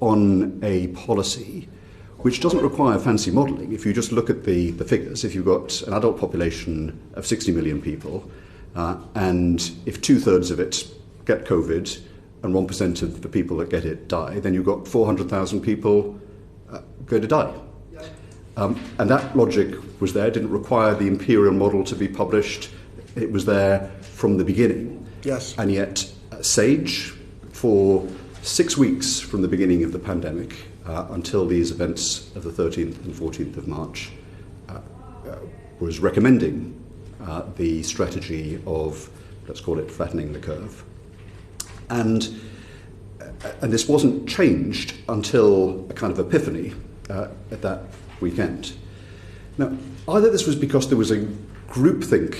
on a policy which doesn't require fancy modelling. If you just look at the figures, if you've got an adult population of 60 million people, and if 2/3 of it get COVID and 1% of the people that get it die, then you've got 400,000 people going to die. And that logic was there. It didn't require the imperial model to be published. It was there from the beginning. Yes. And yet, SAGE, for 6 weeks from the beginning of the pandemic until these events of the 13th and 14th of March, was recommending the strategy of, let's call it, flattening the curve. And this wasn't changed until a kind of epiphany at that weekend. Now, either this was because there was a groupthink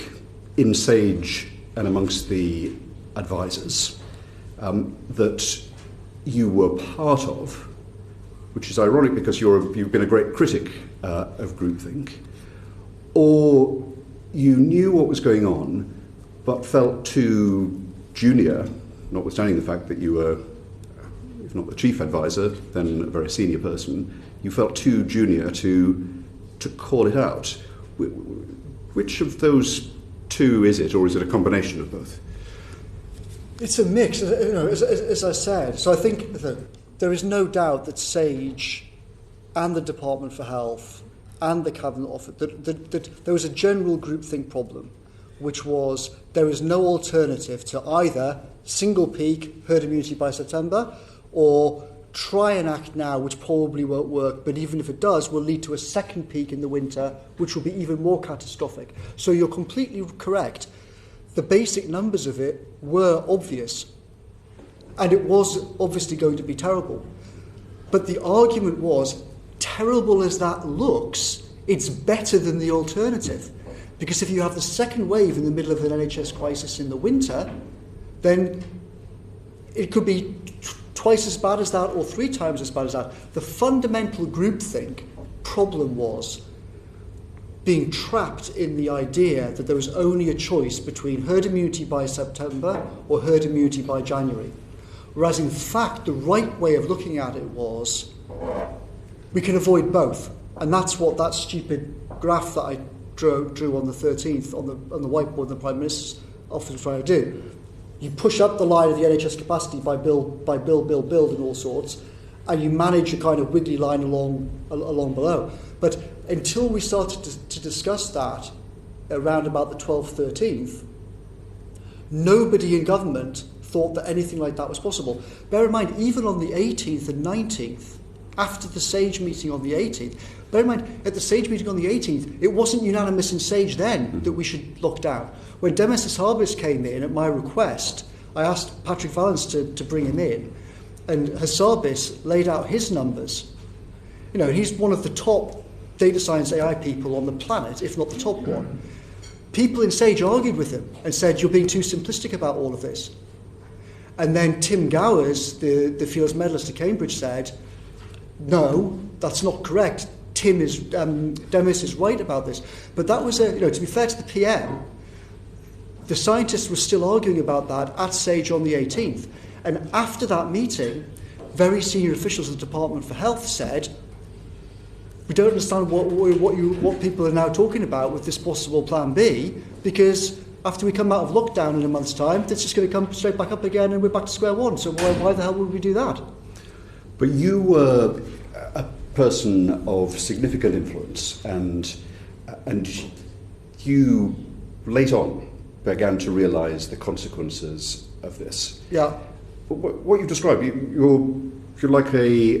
in SAGE and amongst the advisors that you were part of, which is ironic because you've been a great critic of groupthink, or you knew what was going on but felt too junior, notwithstanding the fact that you were, if not the chief advisor, then a very senior person, you felt too junior to call it out. Which of those two is it, or is it a combination of both? It's a mix, as I said. So I think that there is no doubt that SAGE and the Department for Health and the Cabinet Office, that there was a general groupthink problem, which was there is no alternative to either single peak, herd immunity by September, or try and act now, which probably won't work, but even if it does, will lead to a second peak in the winter, which will be even more catastrophic. So you're completely correct. The basic numbers of it were obvious, and it was obviously going to be terrible. But the argument was, terrible as that looks, it's better than the alternative. Because if you have the second wave in the middle of an NHS crisis in the winter, then it could be twice as bad as that or 3 times as bad as that. The fundamental groupthink problem was being trapped in the idea that there was only a choice between herd immunity by September or herd immunity by January. Whereas in fact, the right way of looking at it was, we can avoid both. And that's what that stupid graph that I drew on the 13th on the whiteboard the Prime Minister's office was trying to do. You push up the line of the NHS capacity by build and all sorts, and you manage a kind of wiggly line along below. But until we started to discuss that around about the 12th, 13th, nobody in government thought that anything like that was possible. Bear in mind, even on the 18th and 19th, after the SAGE meeting on the 18th, bear in mind, at the SAGE meeting on the 18th, it wasn't unanimous in SAGE then that we should lock down. When Demis Hassabis came in, at my request, I asked Patrick Vallance to bring him in, and Hassabis laid out his numbers. You know, he's one of the top data science AI people on the planet, if not the top one. People in SAGE argued with him and said, you're being too simplistic about all of this. And then Tim Gowers, the Fields medalist at Cambridge, said, no, that's not correct. Demis is right about this. But that was, to be fair to the PM, the scientists were still arguing about that at SAGE on the 18th. And after that meeting, very senior officials of the Department for Health said, we don't understand what people are now talking about with this possible plan B, because after we come out of lockdown in a month's time, it's just going to come straight back up again and we're back to square one. So why the hell would we do that? But you were a person of significant influence, and you late on began to realise the consequences of this. Yeah. What you've described, you're like a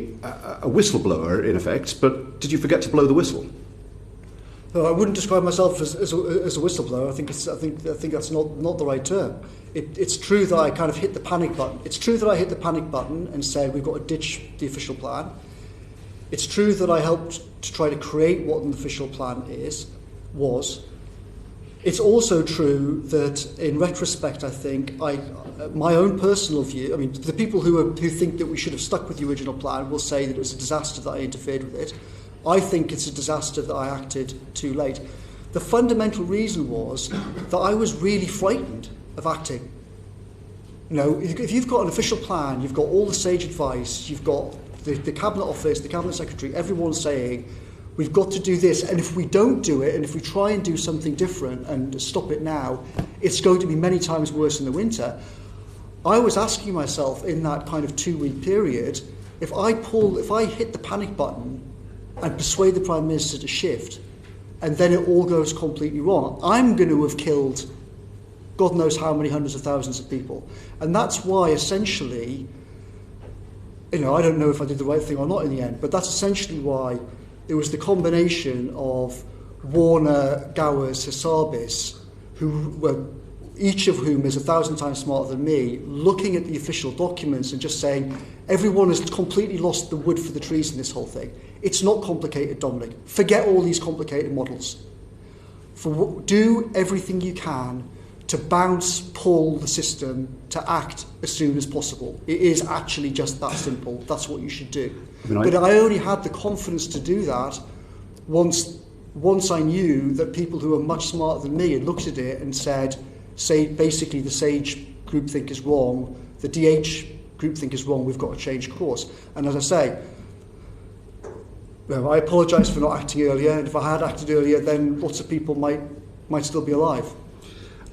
whistleblower in effect, but did you forget to blow the whistle? No, I wouldn't describe myself as a whistleblower. I think that's not the right term. It's true that I kind of hit the panic button. It's true that I hit the panic button and said we've got to ditch the official plan. It's true that I helped to try to create what an official plan was. It's also true that in retrospect, I think my own personal view, I mean, the people who think that we should have stuck with the original plan will say that it was a disaster that I interfered with it. I think it's a disaster that I acted too late. The fundamental reason was that I was really frightened of acting. You know, if you've got an official plan, you've got all the SAGE advice, you've got the Cabinet Office, the Cabinet Secretary, everyone saying, we've got to do this, and if we don't do it, and if we try and do something different and stop it now, it's going to be many times worse in the winter. I was asking myself in that kind of 2-week period, if I hit the panic button and persuade the Prime Minister to shift, and then it all goes completely wrong, I'm going to have killed God knows how many hundreds of thousands of people. And that's why essentially, I don't know if I did the right thing or not in the end, but that's essentially why it was the combination of Warner, Gowers, Hassabis, who were each of whom is 1,000 times smarter than me, looking at the official documents and just saying, everyone has completely lost the wood for the trees in this whole thing. It's not complicated, Dominic. Forget all these complicated models. Do everything you can to pull the system to act as soon as possible. It is actually just that simple. That's what you should do. But I only had the confidence to do that once I knew that people who were much smarter than me had looked at it and said, basically the SAGE groupthink is wrong, the DH groupthink is wrong, we've got to change course. And as I say, I apologise for not acting earlier, and if I had acted earlier, then lots of people might still be alive.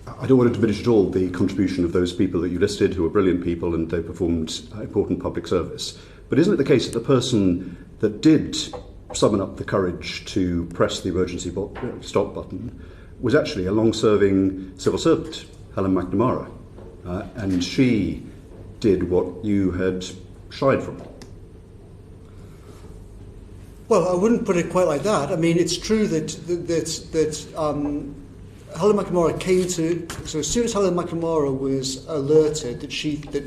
I don't want to diminish at all the contribution of those people that you listed, who are brilliant people and they performed important public service. But isn't it the case that the person that did summon up the courage to press the emergency stop button was actually a long-serving civil servant, Helen McNamara, and she did what you had shied from? Well, I wouldn't put it quite like that. I mean, it's true that Helen McNamara came to. So as soon as Helen McNamara was alerted that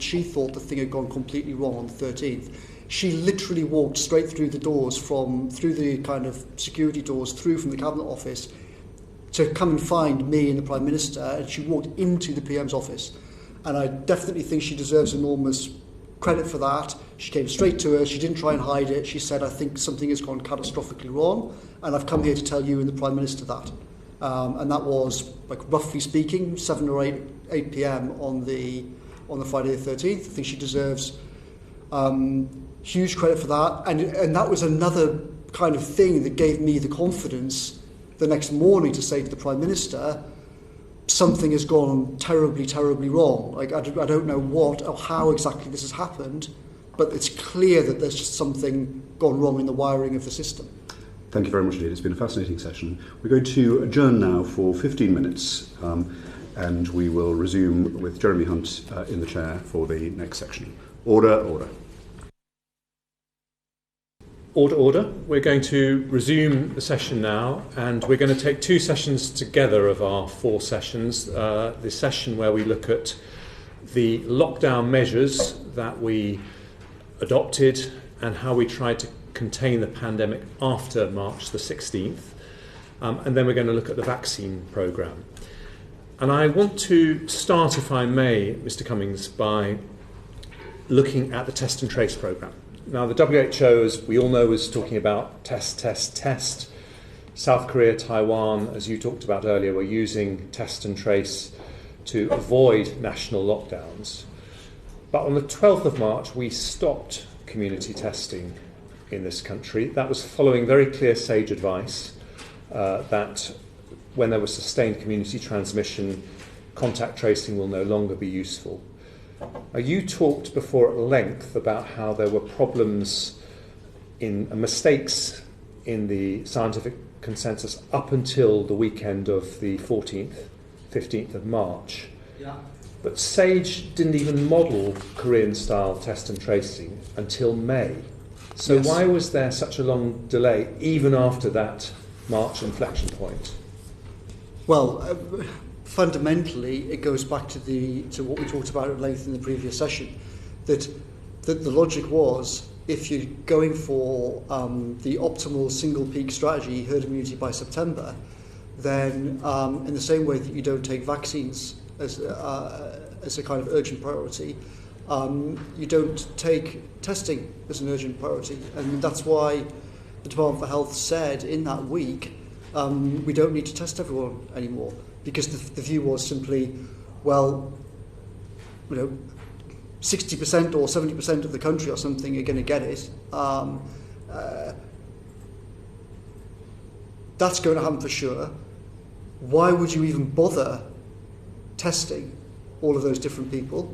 she thought the thing had gone completely wrong on the 13th, she literally walked straight through the doors through the kind of security doors through from the Cabinet Office to come and find me and the Prime Minister, and she walked into the PM's office. And I definitely think she deserves enormous credit for that. She came straight to us. She didn't try and hide it. She said, I think something has gone catastrophically wrong, and I've come here to tell you and the Prime Minister that. And that was, like, roughly speaking, 7 or 8 p.m. on the Friday the 13th. I think she deserves huge credit for that. And that was another kind of thing that gave me the confidence the next morning to say to the Prime Minister, something has gone terribly, terribly wrong. Like, I don't know what or how exactly this has happened, but it's clear that there's just something gone wrong in the wiring of the system. Thank you very much indeed. It's been a fascinating session. We're going to adjourn now for 15 minutes, and we will resume with Jeremy Hunt in the chair for the next section. Order, order. Order, order. We're going to resume the session now, and we're going to take 2 sessions together of our 4 sessions. The session where we look at the lockdown measures that we adopted and how we tried to contain the pandemic after March the 16th. And then we're going to look at the vaccine programme. And I want to start, if I may, Mr. Cummings, by looking at the test and trace programme. Now, the WHO, as we all know, is talking about test, test, test. South Korea, Taiwan, as you talked about earlier, were using test and trace to avoid national lockdowns. But on the 12th of March, we stopped community testing in this country. That was following very clear sage advice that when there was sustained community transmission, contact tracing will no longer be useful. You talked before at length about how there were problems in mistakes in the scientific consensus up until the weekend of the 14th, 15th of March. Yeah. But SAGE didn't even model Korean-style test and tracing until May. So yes. Why was there such a long delay, even after that March inflection point? Well, fundamentally, it goes back to what we talked about at length in the previous session, that the logic was, if you're going for the optimal single peak strategy, herd immunity by September, then in the same way that you don't take vaccines as a kind of urgent priority, you don't take testing as an urgent priority. And that's why the Department for Health said in that week, we don't need to test everyone anymore, because the view was simply, well, 60% or 70% of the country or something are going to get it. That's going to happen for sure. Why would you even bother testing all of those different people?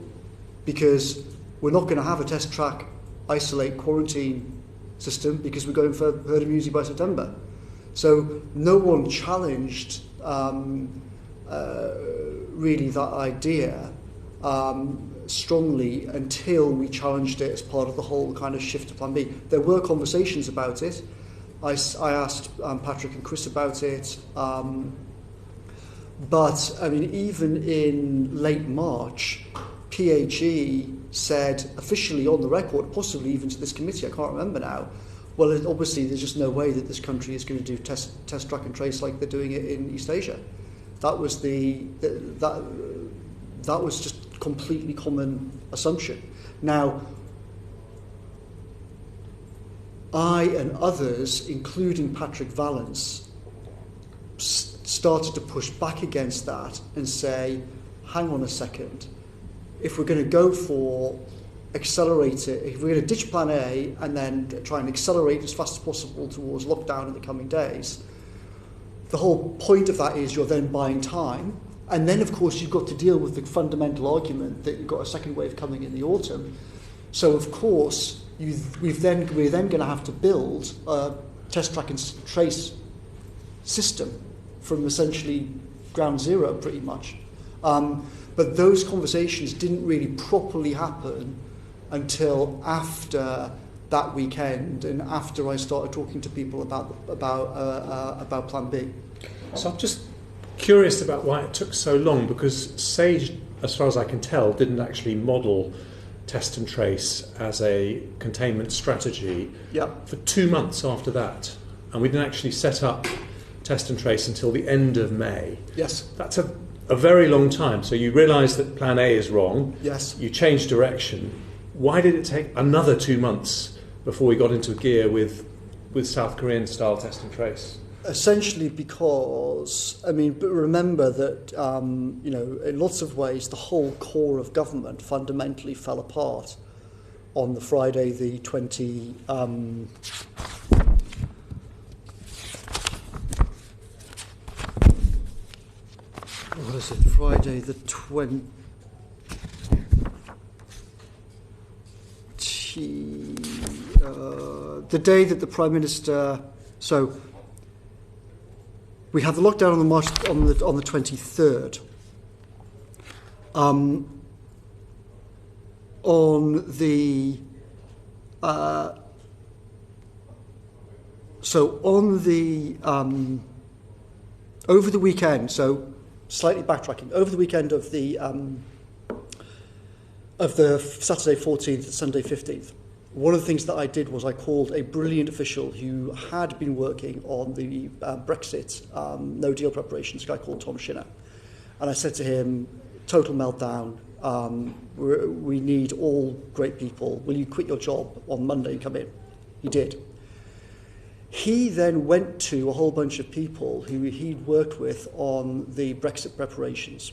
Because we're not going to have a test, track, isolate, quarantine system, because we're going for herd immunity by September. So no one challenged really that idea strongly until we challenged it as part of the whole kind of shift to Plan B. There were conversations about it. I asked Patrick and Chris about it. But, I mean, even in late March, PHE said officially on the record, possibly even to this committee, I can't remember now, well, obviously there's just no way that this country is going to do test, track and trace like they're doing it in East Asia. That was that was just completely common assumption. Now, I and others, including Patrick Vallance, started to push back against that and say, hang on a second, if we're going to go for accelerate it, if we're going to ditch Plan A and then try and accelerate as fast as possible towards lockdown in the coming days, the whole point of that is you're then buying time, And then, of course, you've got to deal with the fundamental argument that you've got a second wave coming in the autumn. So, of course, we're then going to have to build a test, track and trace system from essentially ground zero, pretty much. But those conversations didn't really properly happen until after that weekend and after I started talking to people about Plan B. So I'm just curious about why it took so long, because SAGE, as far as I can tell, didn't actually model test and trace as a containment strategy for 2 months after that. And we didn't actually set up test and trace until the end of May. Yes. That's a very long time. So you realise that plan A is wrong. Yes. You change direction. Why did it take another 2 months before we got into gear with South Korean style test and trace? Essentially because, I mean, but remember that, you know, in lots of ways, the whole core of government fundamentally fell apart on the Friday, the 20... what is it? Friday, the 20... the day that the Prime Minister... So... we have the lockdown on the 23rd. Over the weekend, so slightly backtracking, over the weekend of the Saturday 14th, Sunday 15th, one of the things that I did was I called a brilliant official who had been working on the Brexit no-deal preparations, a guy called Tom Shinner. And I said to him, total meltdown, we need all great people. Will you quit your job on Monday and come in? He did. He then went to a whole bunch of people who he'd worked with on the Brexit preparations,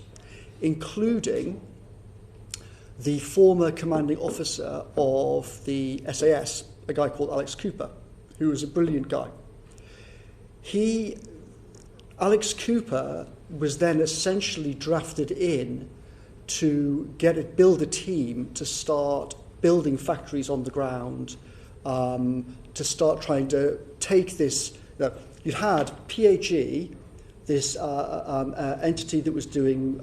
including the former commanding officer of the SAS, a guy called Alex Cooper, who was a brilliant guy. Alex Cooper was then essentially drafted in to build a team to start building factories on the ground, to start trying to take this. You had PHE, this entity that was doing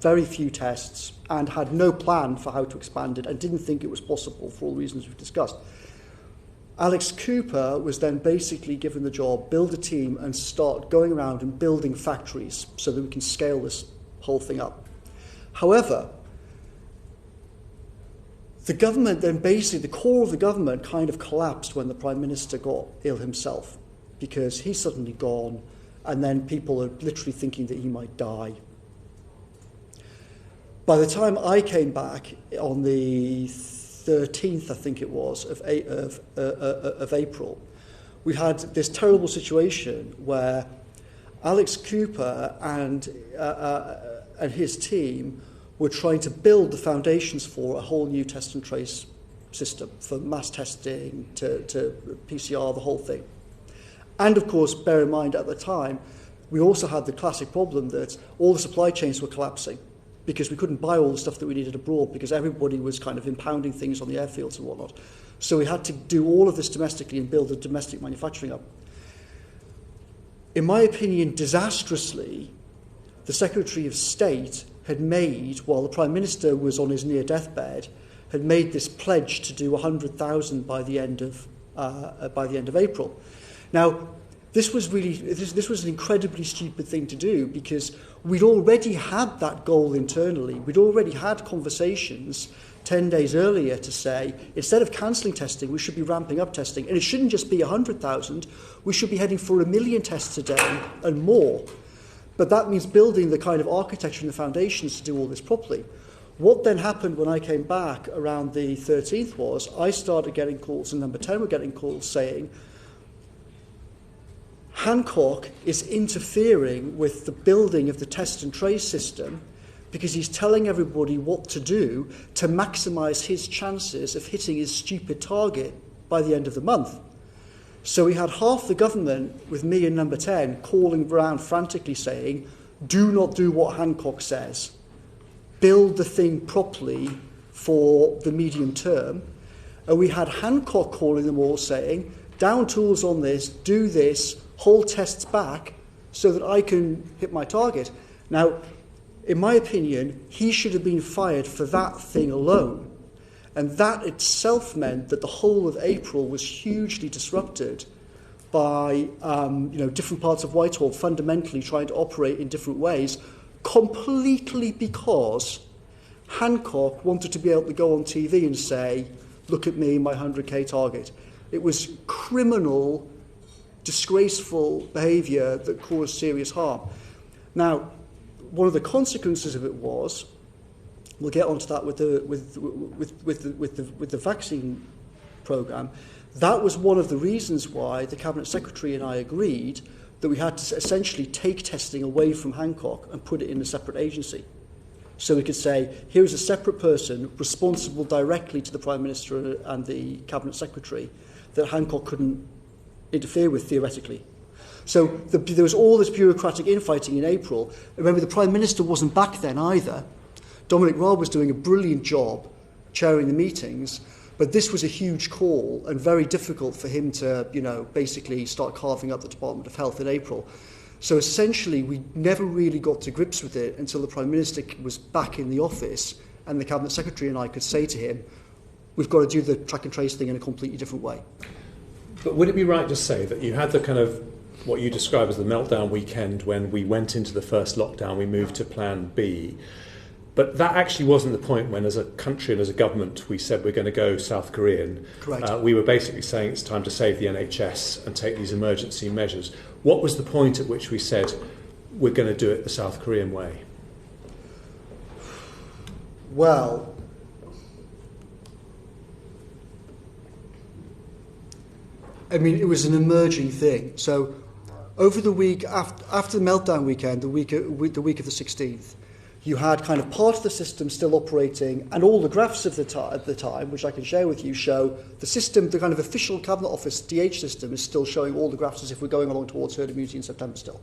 very few tests and had no plan for how to expand it and didn't think it was possible for all the reasons we've discussed. Alex Cooper was then basically given the job, build a team and start going around and building factories so that we can scale this whole thing up. However, the government then basically, the core of the government kind of collapsed when the Prime Minister got ill himself, because he's suddenly gone and then people are literally thinking that he might die. By the time I came back on the 13th, I think it was, of April, we had this terrible situation where Alex Cooper and his team were trying to build the foundations for a whole new test and trace system, for mass testing to PCR, the whole thing. And of course, bear in mind at the time, we also had the classic problem that all the supply chains were collapsing because we couldn't buy all the stuff that we needed abroad because everybody was kind of impounding things on the airfields and whatnot. So we had to do all of this domestically and build a domestic manufacturing up. In my opinion, disastrously, the Secretary of State had made, while the Prime Minister was on his near deathbed, had made this pledge to do 100,000 by the end of April. Now, this was an incredibly stupid thing to do because we'd already had that goal internally. We'd already had conversations 10 days earlier to say, instead of cancelling testing, we should be ramping up testing. And it shouldn't just be 100,000. We should be heading for 1 million tests a day and more. But that means building the kind of architecture and the foundations to do all this properly. What then happened when I came back around the 13th was I started getting calls, and Number 10 were getting calls saying, Hancock is interfering with the building of the test and trace system because he's telling everybody what to do to maximise his chances of hitting his stupid target by the end of the month. So we had half the government, with me and Number 10, calling around frantically saying, do not do what Hancock says. Build the thing properly for the medium term. And we had Hancock calling them all saying, down tools on this, do this, hold tests back so that I can hit my target. Now, in my opinion, he should have been fired for that thing alone. And that itself meant that the whole of April was hugely disrupted by different parts of Whitehall fundamentally trying to operate in different ways, completely because Hancock wanted to be able to go on TV and say, look at me, my 100k target. It was criminal, disgraceful behaviour that caused serious harm. Now, one of the consequences of it was, we'll get onto that with the vaccine programme. That was one of the reasons why the Cabinet Secretary and I agreed that we had to essentially take testing away from Hancock and put it in a separate agency. So we could say, here's a separate person responsible directly to the Prime Minister and the Cabinet Secretary that Hancock couldn't interfere with theoretically. So there was all this bureaucratic infighting in April. Remember, the Prime Minister wasn't back then either. Dominic Raab was doing a brilliant job chairing the meetings, but this was a huge call and very difficult for him to, basically start carving up the Department of Health in April. So essentially, we never really got to grips with it until the Prime Minister was back in the office and the Cabinet Secretary and I could say to him, we've got to do the track and trace thing in a completely different way. But would it be right to say that you had the kind of what you describe as the meltdown weekend when we went into the first lockdown, we moved to Plan B, but that actually wasn't the point when, as a country and as a government, we said we're going to go South Korean. Correct. We were basically saying it's time to save the NHS and take these emergency measures. What was the point at which we said we're going to do it the South Korean way? Well, I mean, it was an emerging thing. So over the week, after the meltdown weekend, the week of the 16th, you had kind of part of the system still operating, and all the graphs of at the time, which I can share with you, show the system, the kind of official Cabinet Office DH system is still showing all the graphs as if we're going along towards herd immunity in September still.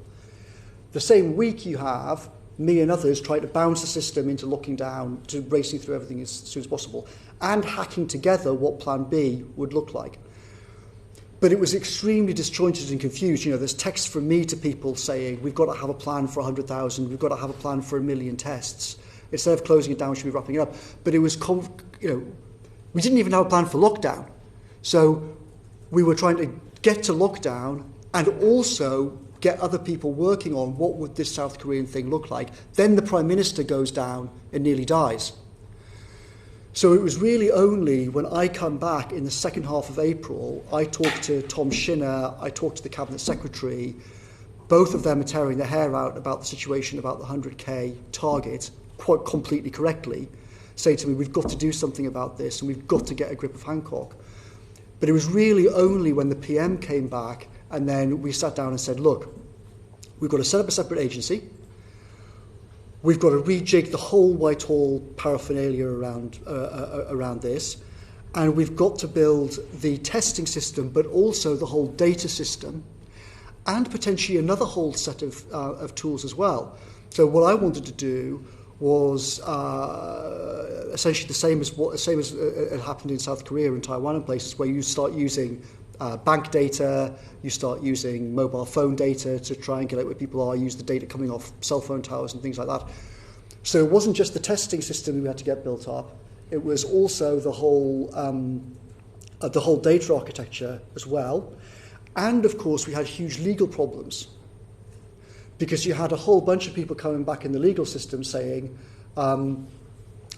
The same week you have me and others trying to bounce the system into locking down, to racing through everything as soon as possible, and hacking together what Plan B would look like. But it was extremely disjointed and confused. There's texts from me to people saying, we've got to have a plan for 100,000, we've got to have a plan for 1 million tests. Instead of closing it down, we should be wrapping it up. But it was, we didn't even have a plan for lockdown. So we were trying to get to lockdown and also get other people working on what would this South Korean thing look like. Then the Prime Minister goes down and nearly dies. So it was really only when I come back in the second half of April, I talked to Tom Shinner, I talked to the Cabinet Secretary. Both of them are tearing their hair out about the situation, about the 100k target, quite completely correctly, say to me, we've got to do something about this and we've got to get a grip of Hancock. But it was really only when the PM came back and then we sat down and said, look, we've got to set up a separate agency. We've got to rejig the whole Whitehall paraphernalia around this, and we've got to build the testing system, but also the whole data system, and potentially another whole set of tools as well. So what I wanted to do was essentially the same as it happened in South Korea and Taiwan and places where you start using bank data, you start using mobile phone data to triangulate where people are, use the data coming off cell phone towers and things like that. So it wasn't just the testing system we had to get built up, it was also the whole data architecture as well. And of course we had huge legal problems because you had a whole bunch of people coming back in the legal system saying,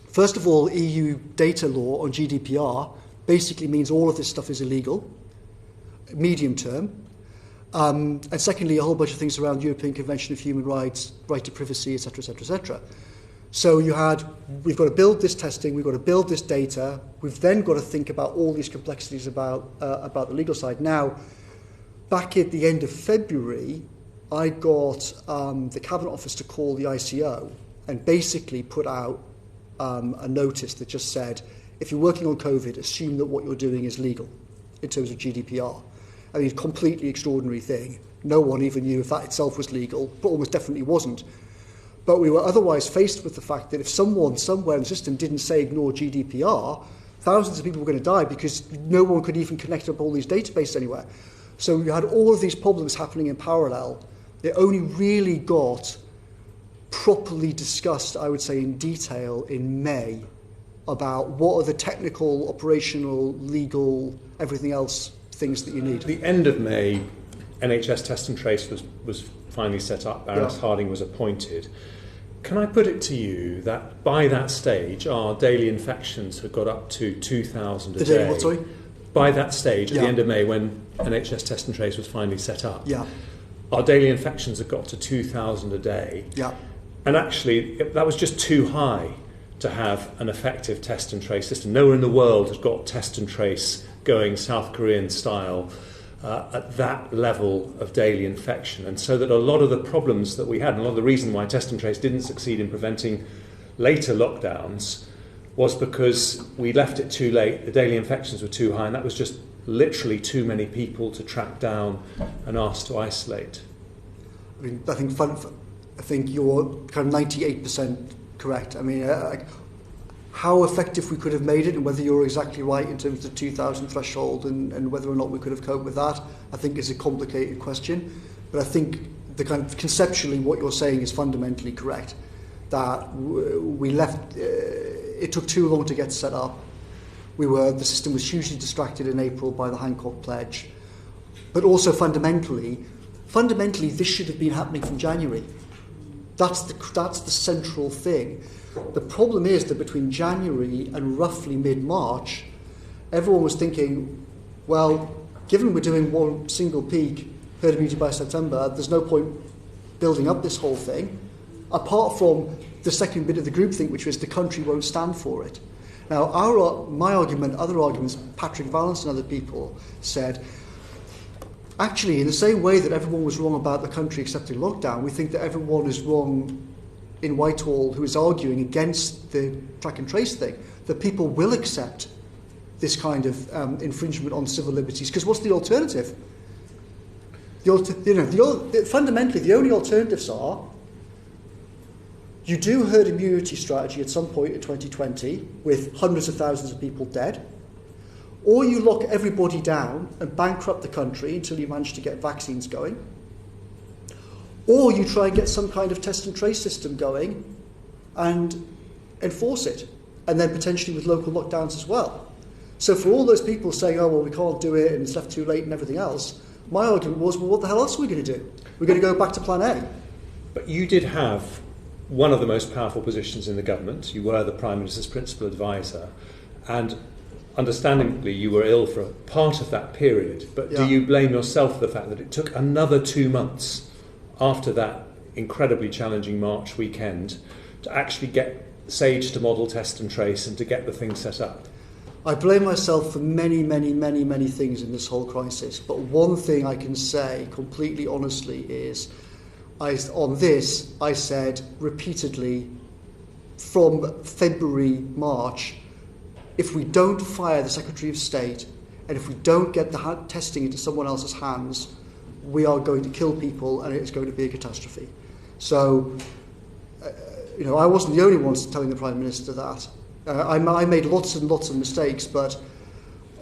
first of all, EU data law on GDPR basically means all of this stuff is illegal, medium term. And secondly, a whole bunch of things around European Convention of Human Rights, right to privacy, etc., etc., etc. So we've got to build this testing, we've got to build this data, we've then got to think about all these complexities about the legal side. Now, back at the end of February, I got the Cabinet Office to call the ICO and basically put out a notice that just said, if you're working on COVID, assume that what you're doing is legal in terms of GDPR. I mean, completely extraordinary thing. No one even knew if that itself was legal, but almost definitely wasn't. But we were otherwise faced with the fact that if someone somewhere in the system didn't say ignore GDPR, thousands of people were going to die because no one could even connect up all these databases anywhere. So we had all of these problems happening in parallel. They only really got properly discussed, I would say, in detail in May about what are the technical, operational, legal, everything else things that you need. At the end of May, NHS Test and Trace was finally set up. Baroness Harding was appointed. Can I put it to you that by that stage, our daily infections had got up to 2,000 a day? What, sorry? By that stage, at the end of May, when NHS Test and Trace was finally set up, our daily infections had got to 2,000 a day. Yeah. And actually, that was just too high to have an effective test and trace system. Nowhere in the world has got test and trace going South Korean style at that level of daily infection. And so that a lot of the problems that we had, and a lot of the reason why test and trace didn't succeed in preventing later lockdowns, was because we left it too late, the daily infections were too high, and that was just literally too many people to track down and ask to isolate. I mean, I think you're kind of 98% correct. I mean, how effective we could have made it and whether you're exactly right in terms of the 2,000 threshold and whether or not we could have coped with that, I think is a complicated question. But I think the kind of conceptually what you're saying is fundamentally correct. That we left, it took too long to get set up. The system was hugely distracted in April by the Hancock pledge. But also fundamentally, this should have been happening from January. That's the central thing. The problem is that between January and roughly mid-March, everyone was thinking, well, given we're doing one single peak herd immunity by September, there's no point building up this whole thing, apart from the second bit of the groupthink, which was the country won't stand for it. Now, my argument, other arguments, Patrick Vallance and other people said, actually, in the same way that everyone was wrong about the country accepting lockdown, we think that everyone is wrong in Whitehall who is arguing against the track and trace thing, that people will accept this kind of infringement on civil liberties. Because what's the alternative? Fundamentally, the only alternatives are you do herd immunity strategy at some point in 2020 with hundreds of thousands of people dead, or you lock everybody down and bankrupt the country until you manage to get vaccines going, or you try and get some kind of test and trace system going and enforce it, and then potentially with local lockdowns as well. So for all those people saying, oh, well, we can't do it and it's left too late and everything else, my argument was, well, what the hell else are we going to do? We're going to go back to plan A. But you did have one of the most powerful positions in the government. You were the Prime Minister's principal advisor, and understandably you were ill for a part of that period. But do you blame yourself for the fact that it took another 2 months after that incredibly challenging March weekend to actually get SAGE to model, test and trace and to get the thing set up? I blame myself for many, many, many, many things in this whole crisis. But one thing I can say completely honestly is, I said repeatedly from February, March, if we don't fire the Secretary of State and if we don't get the testing into someone else's hands, we are going to kill people and it's going to be a catastrophe. So, I wasn't the only one telling the Prime Minister that. I made lots and lots of mistakes, but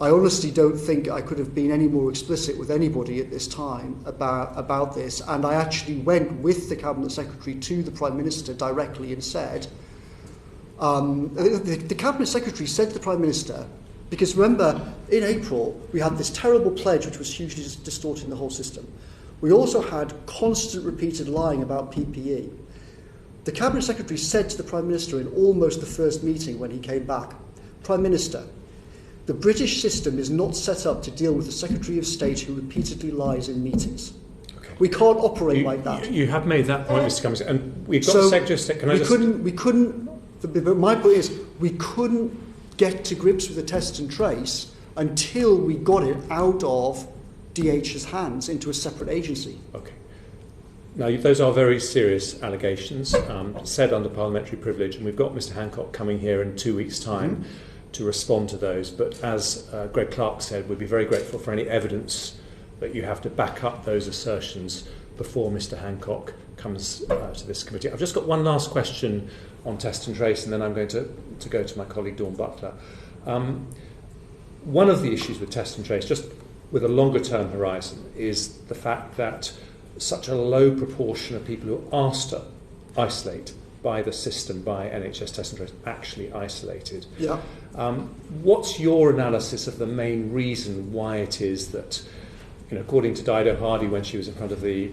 I honestly don't think I could have been any more explicit with anybody at this time about this. And I actually went with the Cabinet Secretary to the Prime Minister directly and said, the Cabinet Secretary said to the Prime Minister, because remember, in April, we had this terrible pledge which was hugely distorting the whole system. We also had constant repeated lying about PPE. The Cabinet Secretary said to the Prime Minister in almost the first meeting when he came back, Prime Minister, the British system is not set up to deal with the Secretary of State who repeatedly lies in meetings. Okay. We can't operate like that. You have made that point, Mr. Cummings, and we've got the Secretary of State. We couldn't. But my point is, we couldn't get to grips with the test and trace until we got it out of DH's hands into a separate agency. Okay. Now, those are very serious allegations, said under parliamentary privilege, and we've got Mr. Hancock coming here in 2 weeks' time to respond to those. But as Greg Clark said, we'd be very grateful for any evidence that you have to back up those assertions before Mr. Hancock comes to this committee. I've just got one last question on test and trace, and then I'm going to go to my colleague Dawn Butler. One of the issues with test and trace, just with a longer term horizon, is the fact that such a low proportion of people who are asked to isolate by the system, by NHS test and trace, actually isolated. Yeah. What's your analysis of the main reason why it is that, according to Dido Hardy when she was in front of the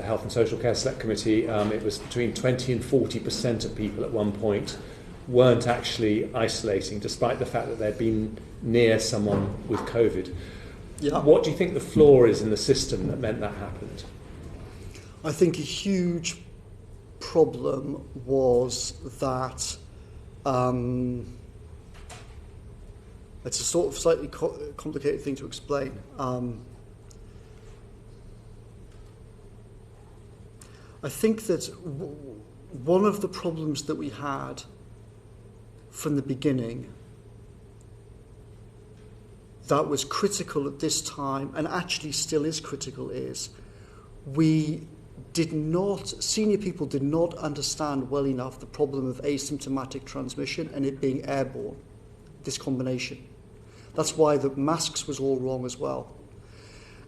Health and Social Care Select Committee, it was between 20 and 40% of people at one point weren't actually isolating, despite the fact that they'd been near someone with COVID. Yeah. What do you think the flaw is in the system that meant that happened? I think a huge problem was that it's a sort of slightly complicated thing to explain. I think that one of the problems that we had from the beginning that was critical at this time, and actually still is critical, is senior people did not understand well enough the problem of asymptomatic transmission and it being airborne, this combination. That's why the masks was all wrong as well.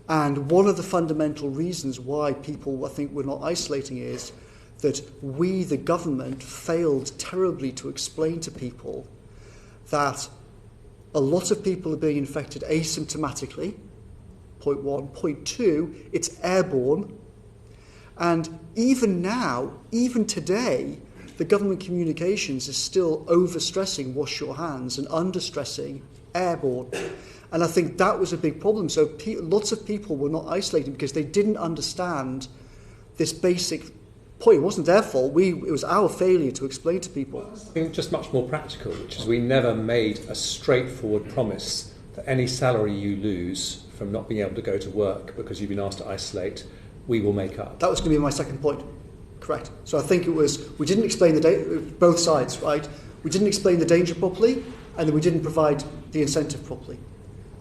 And one of the fundamental reasons why people, I think, were not isolating is that we, the government, failed terribly to explain to people that a lot of people are being infected asymptomatically, point one. Point two, it's airborne. And even now, even today, the government communications is still overstressing wash your hands and understressing airborne. And I think that was a big problem. So lots of people were not isolating because they didn't understand this basic point. It wasn't their fault. It was our failure to explain to people. I think just much more practical, which is we never made a straightforward promise that any salary you lose from not being able to go to work because you've been asked to isolate, we will make up. That was going to be my second point. Correct. So I think it was, we didn't explain both sides, right? We didn't explain the danger properly, and then we didn't provide the incentive properly.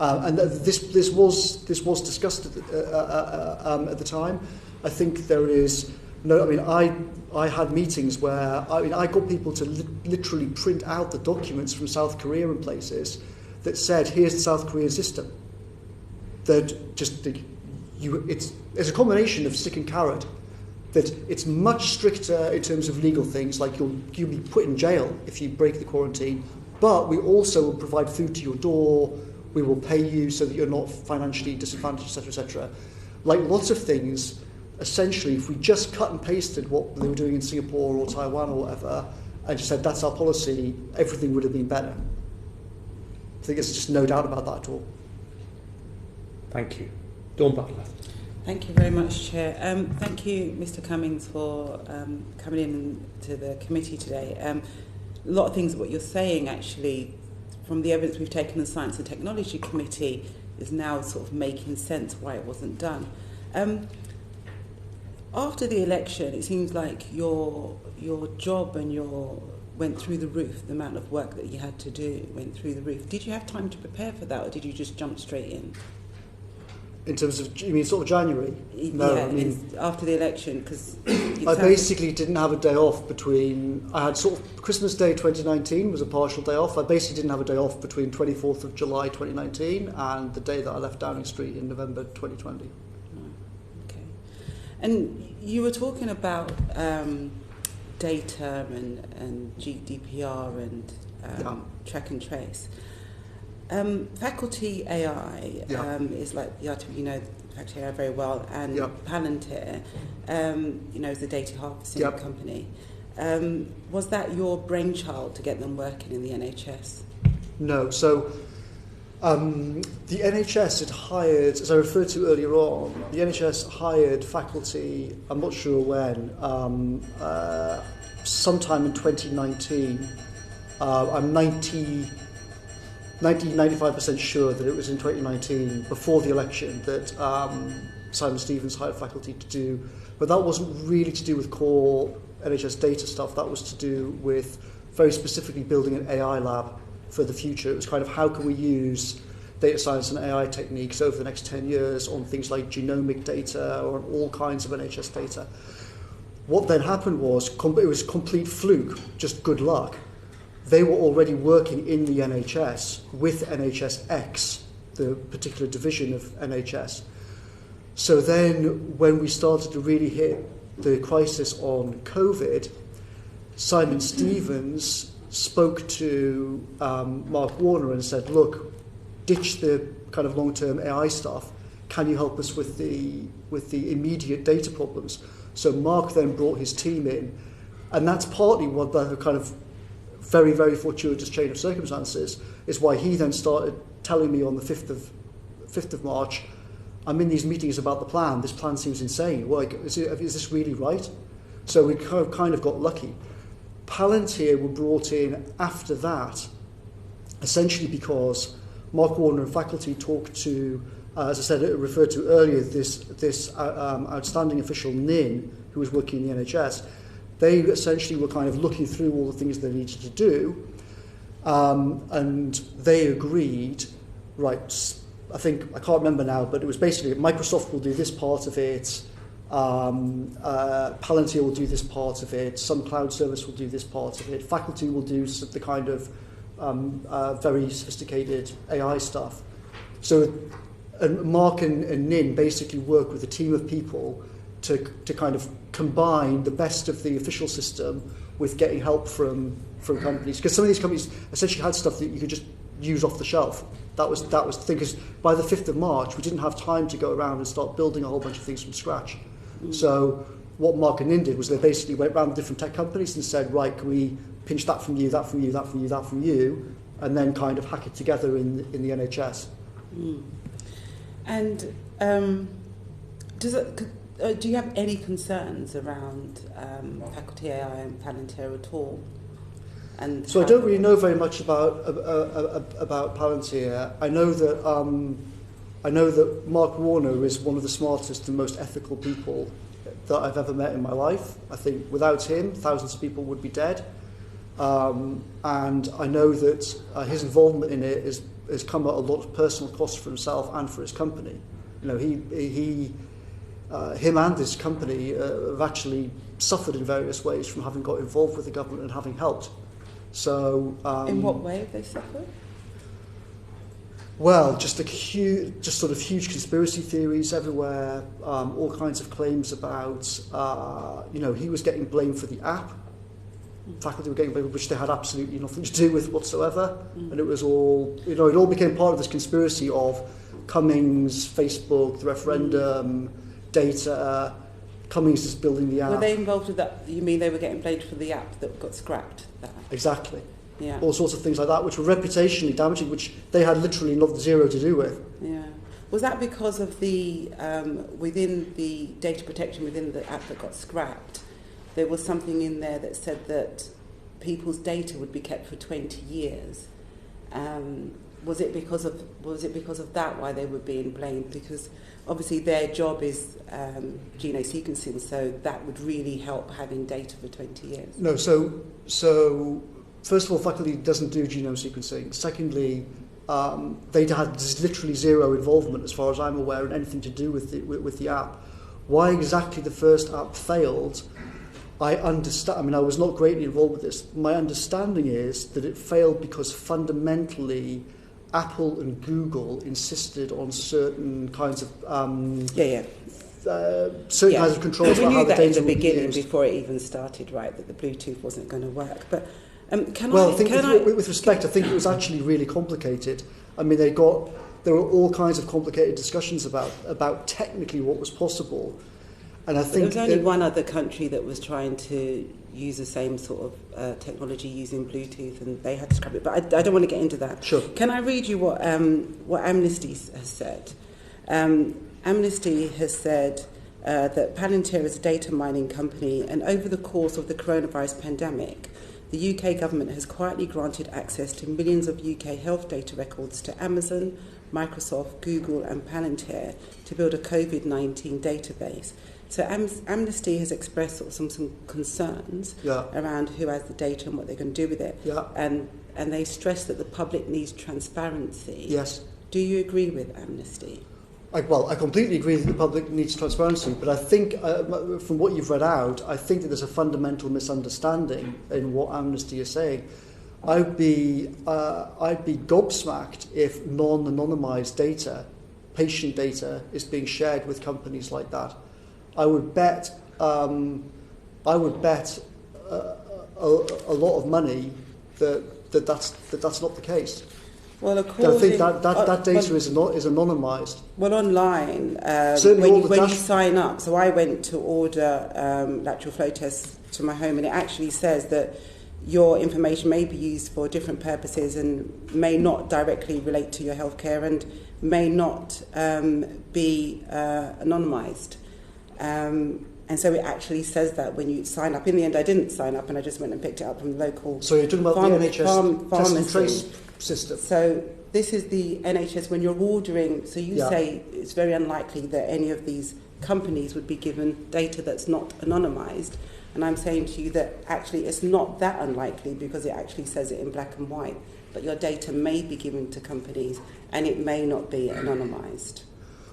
And this was discussed at the time. I think there is no. I mean, I had meetings where I got people to literally print out the documents from South Korea and places that said, "Here's the South Korean system." That just it's a combination of stick and carrot. That it's much stricter in terms of legal things, like you'll be put in jail if you break the quarantine. But we also will provide food to your door. We will pay you so that you're not financially disadvantaged, etc., etc. Like lots of things, essentially, if we just cut and pasted what they were doing in Singapore or Taiwan or whatever, and just said that's our policy, everything would have been better. I think there's just no doubt about that at all. Thank you. Dawn Butler. Thank you very much, Chair. Thank you, Mr. Cummings, for coming in to the committee today. A lot of things what you're saying, actually, from the evidence we've taken in the Science and Technology Committee, is now sort of making sense why it wasn't done. After the election, it seems like your job and went through the roof. The amount of work that you had to do went through the roof. Did you have time to prepare for that, or did you just jump straight in? In terms of, you mean sort of January? No, yeah, I mean after the election, because I basically didn't have a day off between. I had sort of Christmas Day 2019 was a partial day off. I basically didn't have a day off between 24th of July 2019 and the day that I left Downing Street in November 2020. Okay, and you were talking about data and GDPR and track and trace. Faculty AI is like the article, Faculty AI very well, and Palantir, is the data harvesting company. Was that your brainchild to get them working in the NHS? No. So the NHS had hired, as I referred to earlier on, the NHS hired faculty, I'm not sure when, sometime in 2019. I'm 95% sure that it was in 2019, before the election, that Simon Stevens hired faculty to do. But that wasn't really to do with core NHS data stuff. That was to do with very specifically building an AI lab for the future. It was kind of how can we use data science and AI techniques over the next 10 years on things like genomic data or on all kinds of NHS data. What then happened was, it was complete fluke, just good luck. They were already working in the NHS with NHSX, the particular division of NHS. So then when we started to really hit the crisis on COVID, Simon Stevens spoke to Mark Warner and said, look, ditch the kind of long-term AI stuff. Can you help us with the immediate data problems? So Mark then brought his team in, and that's partly what the kind of very, very fortuitous chain of circumstances is why he then started telling me on the 5th of March, I'm in these meetings about the plan. This plan seems insane. Like, is this really right? So we kind of got lucky. Palantir were brought in after that, essentially because Mark Warner and faculty talked to, as I said, referred to earlier, this outstanding official, Nin, who was working in the NHS. They essentially were kind of looking through all the things they needed to do, and they agreed, right, I can't remember now, but it was basically Microsoft will do this part of it, Palantir will do this part of it, some cloud service will do this part of it, faculty will do the kind of very sophisticated AI stuff. So and Mark and Nin basically work with a team of people to kind of combine the best of the official system with getting help from companies. Because some of these companies essentially had stuff that you could just use off the shelf. That was the thing, because by the 5th of March, we didn't have time to go around and start building a whole bunch of things from scratch. So what Mark and Nin did was they basically went around different tech companies and said, right, can we pinch that from you, that from you, that from you, that from you, and then kind of hack it together in the NHS. And do you have any concerns around Faculty AI and Palantir at all? And so I don't really know very much about Palantir. I know that Mark Warner is one of the smartest and most ethical people that I've ever met in my life. I think without him, thousands of people would be dead. And I know that his involvement in it has come at a lot of personal cost for himself and for his company. You know, him and his company have actually suffered in various ways from having got involved with the government and having helped. So, in what way have they suffered? Well, just sort of huge conspiracy theories everywhere. All kinds of claims about, he was getting blamed for the app. Faculty were getting blamed, which they had absolutely nothing to do with whatsoever. And it was all, it all became part of this conspiracy of Cummings, Facebook, the referendum, data. Cummings is building the app. Were they involved with that? You mean they were getting blamed for the app that got scrapped? Exactly. Yeah. All sorts of things like that, which were reputationally damaging, which they had literally zero to do with. Yeah. Was that because of the, within the data protection within the app that got scrapped, there was something in there that said that people's data would be kept for 20 years? Was it because of that why they were being blamed? Because obviously their job is genome sequencing, so that would really help having data for 20 years. No, so first of all, faculty doesn't do genome sequencing. Secondly, they had literally zero involvement, as far as I'm aware, in anything to do with the app. Why exactly the first app failed, I understand. I mean, I was not greatly involved with this. My understanding is that it failed because fundamentally Apple and Google insisted on certain kinds of certain kinds of controls about how the data would be used. We knew that in the beginning before it even started, right, that the Bluetooth wasn't going to work. But with respect, I think it was actually really complicated. I mean, there were all kinds of complicated discussions about technically what was possible. And I think there was only one other country that was trying to use the same sort of technology using Bluetooth, and they had to scrap it. But I don't want to get into that. Sure. Can I read you what Amnesty has said? Amnesty has said that Palantir is a data mining company, and over the course of the coronavirus pandemic, the UK government has quietly granted access to millions of UK health data records to Amazon, Microsoft, Google and Palantir to build a COVID-19 database. So Amnesty has expressed some concerns around who has the data and what they're going to do with it. Yeah. And they stress that the public needs transparency. Yes. Do you agree with Amnesty? I completely agree that the public needs transparency, but I think, from what you've read out, I think that there's a fundamental misunderstanding in what Amnesty is saying. I'd be gobsmacked if non-anonymised data, patient data, is being shared with companies like that. I would bet a lot of money that's not the case. Well, I think that data is anonymised. Well, online, when you sign up, so I went to order lateral flow tests to my home, and it actually says that your information may be used for different purposes and may not directly relate to your healthcare and may not be anonymised. And so it actually says that when you sign up. In the end, I didn't sign up, and I just went and picked it up from the local. So you're talking about the NHS test and trace system. So this is the NHS when you're ordering. So you say it's very unlikely that any of these companies would be given data that's not anonymised. And I'm saying to you that actually it's not that unlikely, because it actually says it in black and white. But your data may be given to companies and it may not be anonymised.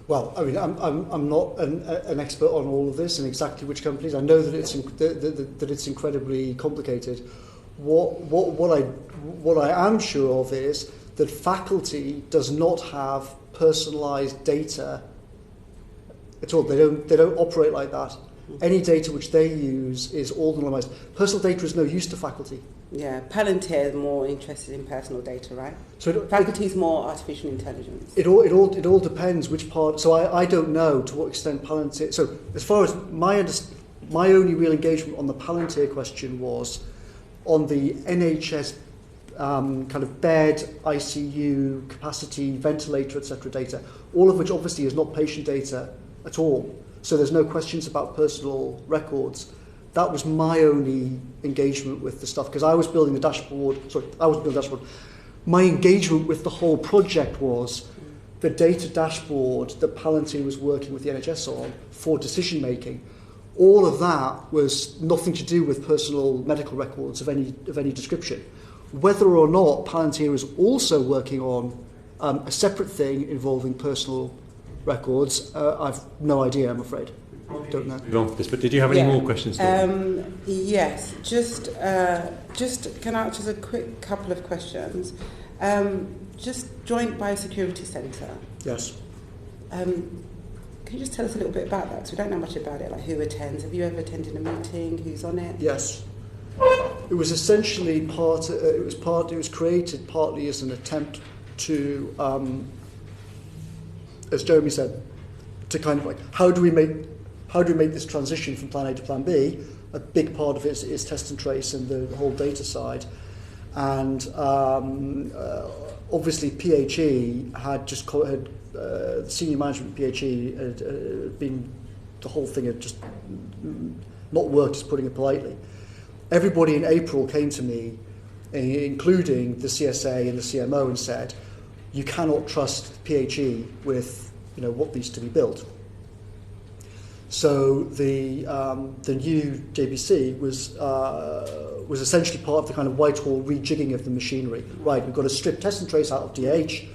Well, I mean, I'm not an expert on all of this and exactly which companies. I know that it's incredibly complicated. What I am sure of is that faculty does not have personalised data at all. They don't operate like that. Any data which they use is all anonymised. Personal data is no use to faculty. Yeah, Palantir is more interested in personal data, right? So faculty is more artificial intelligence. It all depends which part. So I don't know to what extent Palantir. So as far as my only real engagement on the Palantir question was on the NHS kind of bed, ICU capacity, ventilator, etc. data, all of which obviously is not patient data at all. So there's no questions about personal records. That was my only engagement with the stuff, because I was building the dashboard. My engagement with the whole project was the data dashboard that Palantir was working with the NHS on for decision making. All of that was nothing to do with personal medical records of any description. Whether or not Palantir is also working on a separate thing involving personal records, I've no idea, I'm afraid. Don't know. Move on for this, but did you have any more questions? Yes, just can I just a quick couple of questions? Just Joint Biosecurity Centre. Yes. Can you just tell us a little bit about that? Because we don't know much about it. Like who attends? Have you ever attended a meeting? Who's on it? Yes. It was essentially it was created partly as an attempt to, as Jeremy said, to kind of like how do we make this transition from plan A to plan B? A big part of it is test and trace and the whole data side, and obviously PHE had just the senior management of PHE had been, the whole thing had just not worked, just putting it politely. Everybody in April came to me, including the CSA and the CMO, and said, you cannot trust PHE with what needs to be built. So the new JBC was essentially part of the kind of Whitehall rejigging of the machinery. Right, we've got to strip test and trace out of DH.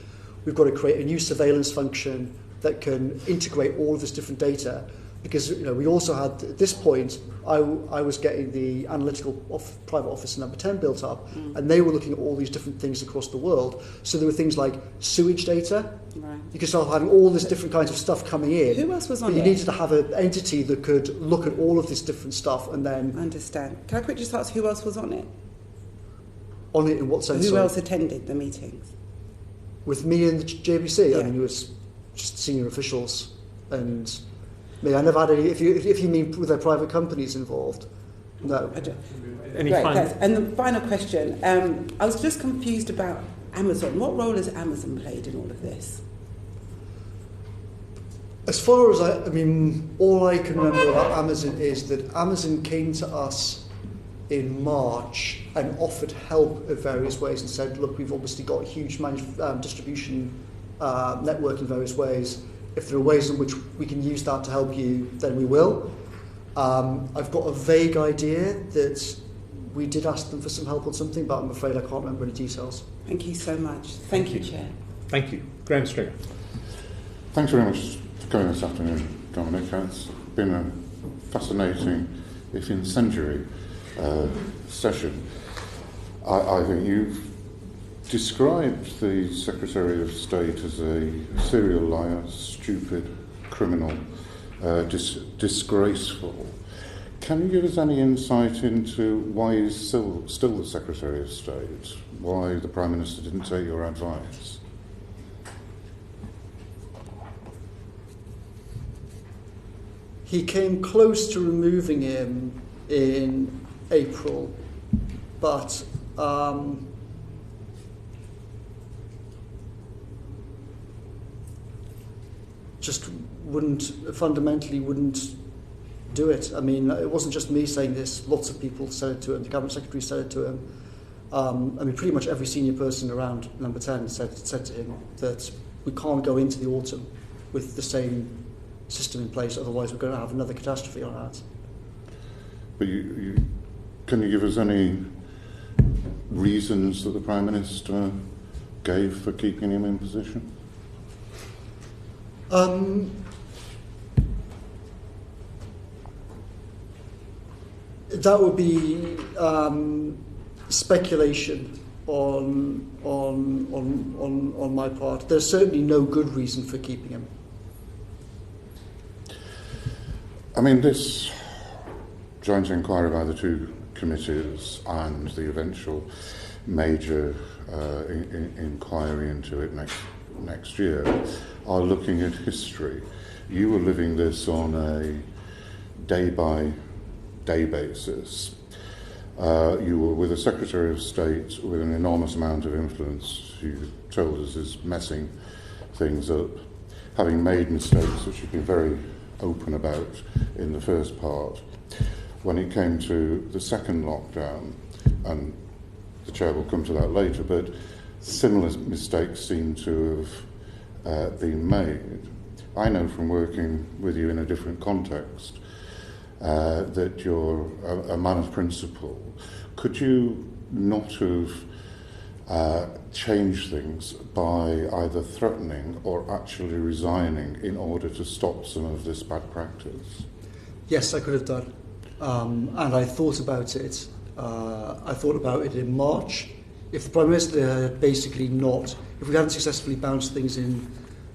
We've got to create a new surveillance function that can integrate all of this different data. Because we also had, at this point, I was getting the analytical private office number 10 built up, and they were looking at all these different things across the world. So there were things like sewage data. Right. You could start having all this different kinds of stuff coming in. Who else was on it? You needed to have an entity that could look at all of this different stuff and then... I understand. Can I quickly just ask who else was on it? On it in what sense? Who else attended the meetings? With me and the JBC? Yeah. I mean, it was just senior officials and... I never had any. If you mean with their private companies involved, no. Any final? And the final question, I was just confused about Amazon. What role has Amazon played in all of this? As far as all I can remember about Amazon is that Amazon came to us in March and offered help in various ways and said, look, we've obviously got a huge distribution network in various ways. If there are ways in which we can use that to help you, then we will. I've got a vague idea that we did ask them for some help on something, but I'm afraid I can't remember any details. Thank you so much. Thank you, Chair. Thank you. Graham Stringer. Thanks very much for coming this afternoon, Dominic. It's been a fascinating, if incendiary, session. I think you've described the Secretary of State as a serial liar, stupid, criminal, disgraceful. Can you give us any insight into why he's still the Secretary of State? Why the Prime Minister didn't take your advice? He came close to removing him in April, but just fundamentally wouldn't do it. I mean, it wasn't just me saying this. Lots of people said it to him. The Cabinet Secretary said it to him. I mean, pretty much every senior person around Number 10 said to him that we can't go into the autumn with the same system in place, otherwise we're going to have another catastrophe on our hands. But can you give us any reasons that the Prime Minister gave for keeping him in position? That would be speculation on my part. There's certainly no good reason for keeping him. I mean, this joint inquiry by the two committees and the eventual major inquiry into it next year are looking at history. You were living this on a day-by-day basis. You were with a Secretary of State with an enormous amount of influence who told us is messing things up, having made mistakes which you've been very open about in the first part. When it came to the second lockdown, and the Chair will come to that later, but similar mistakes seem to have been made. I know from working with you in a different context that you're a man of principle. Could you not have changed things by either threatening or actually resigning in order to stop some of this bad practice? Yes, I could have done. And I thought about it. I thought about it in March. If the Prime Minister had basically not, if we hadn't successfully bounced things in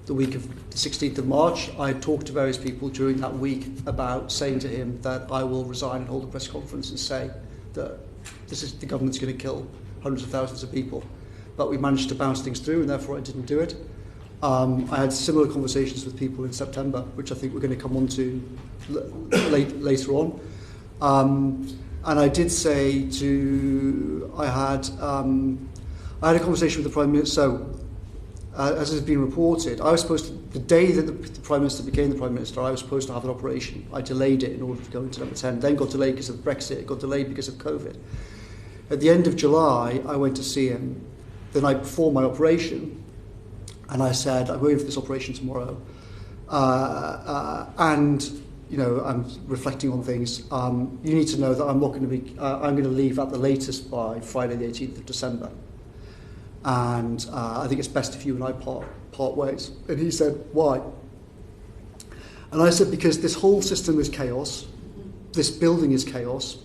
the week of the 16th of March, I talked to various people during that week about saying to him that I will resign and hold a press conference and say that the government's going to kill hundreds of thousands of people. But we managed to bounce things through, and therefore I didn't do it. I had similar conversations with people in September, which I think we're going to come on to later on. And I did say I had a conversation with the Prime Minister. So, as has been reported, I was supposed to, the day that the Prime Minister became the Prime Minister, I was supposed to have an operation. I delayed it in order to go into Number 10. Then got delayed because of Brexit. It got delayed because of COVID. At the end of July, I went to see him the night before my operation, and I said, I'm going for this operation tomorrow. And, you know, I'm reflecting on things. You need to know that I'm going to leave at the latest by Friday the 18th of December. And I think it's best if you and I part ways. And he said, why? And I said, because this whole system is chaos. This building is chaos.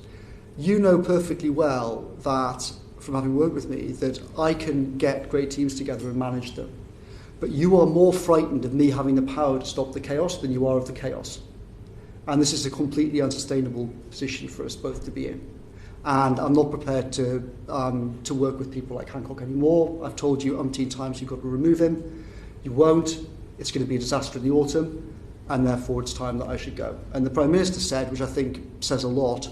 You know perfectly well that, from having worked with me, that I can get great teams together and manage them. But you are more frightened of me having the power to stop the chaos than you are of the chaos. And this is a completely unsustainable position for us both to be in. And I'm not prepared to work with people like Hancock anymore. I've told you umpteen times you've got to remove him. You won't. It's going to be a disaster in the autumn, and therefore it's time that I should go. And the Prime Minister said, which I think says a lot,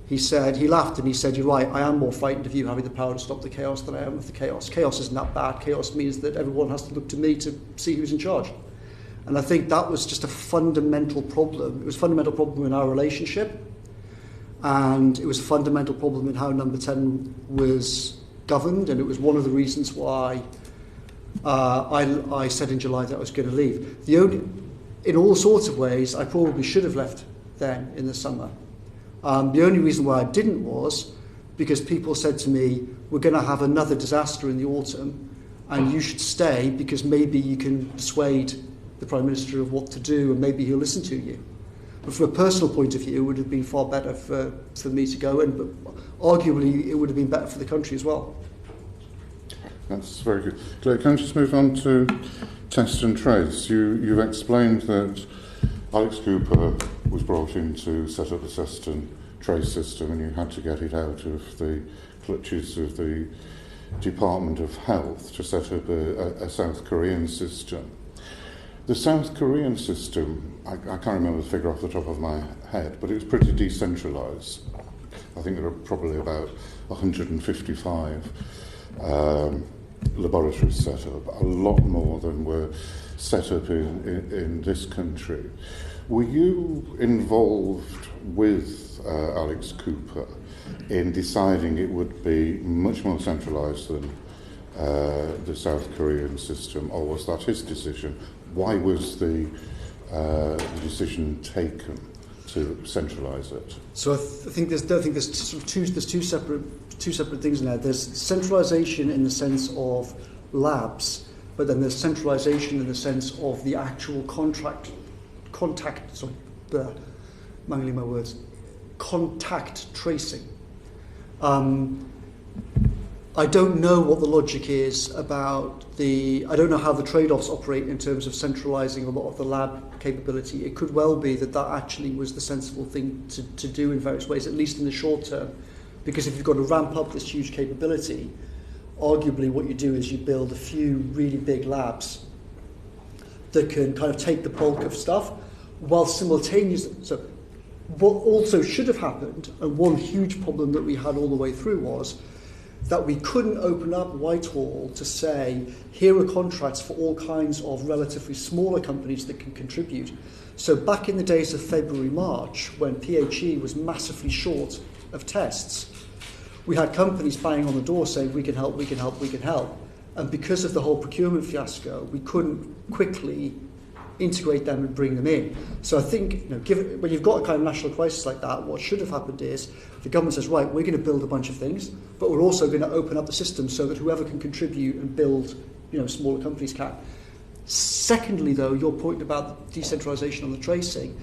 he laughed and he said, you're right, I am more frightened of you having the power to stop the chaos than I am of the chaos. Chaos isn't that bad. Chaos means that everyone has to look to me to see who's in charge. And I think that was just a fundamental problem. It was a fundamental problem in our relationship. And it was a fundamental problem in how Number 10 was governed, and it was one of the reasons why I said in July that I was going to leave. In all sorts of ways, I probably should have left then in the summer. The only reason why I didn't was because people said to me, we're going to have another disaster in the autumn, and you should stay because maybe you can persuade the Prime Minister of what to do, and maybe he'll listen to you. But from a personal point of view, it would have been far better for me to go, and arguably it would have been better for the country as well. That's very good. Claire, can I just move on to test and trace? You've explained that Alex Cooper was brought in to set up the test and trace system, and you had to get it out of the clutches of the Department of Health to set up a South Korean system. The South Korean system, I can't remember the figure off the top of my head, but it was pretty decentralised. I think there are probably about 155 laboratories set up, a lot more than were set up in this country. Were you involved with Alex Cooper in deciding it would be much more centralised than the South Korean system, or was that his decision? Why was the decision taken to centralise it? So I think there's sort of two separate things in there. There's centralisation in the sense of labs, but then there's centralisation in the sense of the actual contact tracing. I don't know what the logic is about I don't know how the trade-offs operate in terms of centralising a lot of the lab capability. It could well be that actually was the sensible thing to do in various ways, at least in the short term. Because if you've got to ramp up this huge capability, arguably what you do is you build a few really big labs that can kind of take the bulk of stuff, while simultaneously. So what also should have happened, and one huge problem that we had all the way through, was that we couldn't open up Whitehall to say, here are contracts for all kinds of relatively smaller companies that can contribute. So back in the days of February, March, when PHE was massively short of tests, we had companies banging on the door saying, we can help, we can help, we can help. And because of the whole procurement fiasco, we couldn't quickly integrate them and bring them in. So I think, when you've got a kind of national crisis like that, what should have happened is the government says, right, we're going to build a bunch of things, but we're also going to open up the system so that whoever can contribute and build, smaller companies can. Secondly, though, your point about decentralisation on the tracing,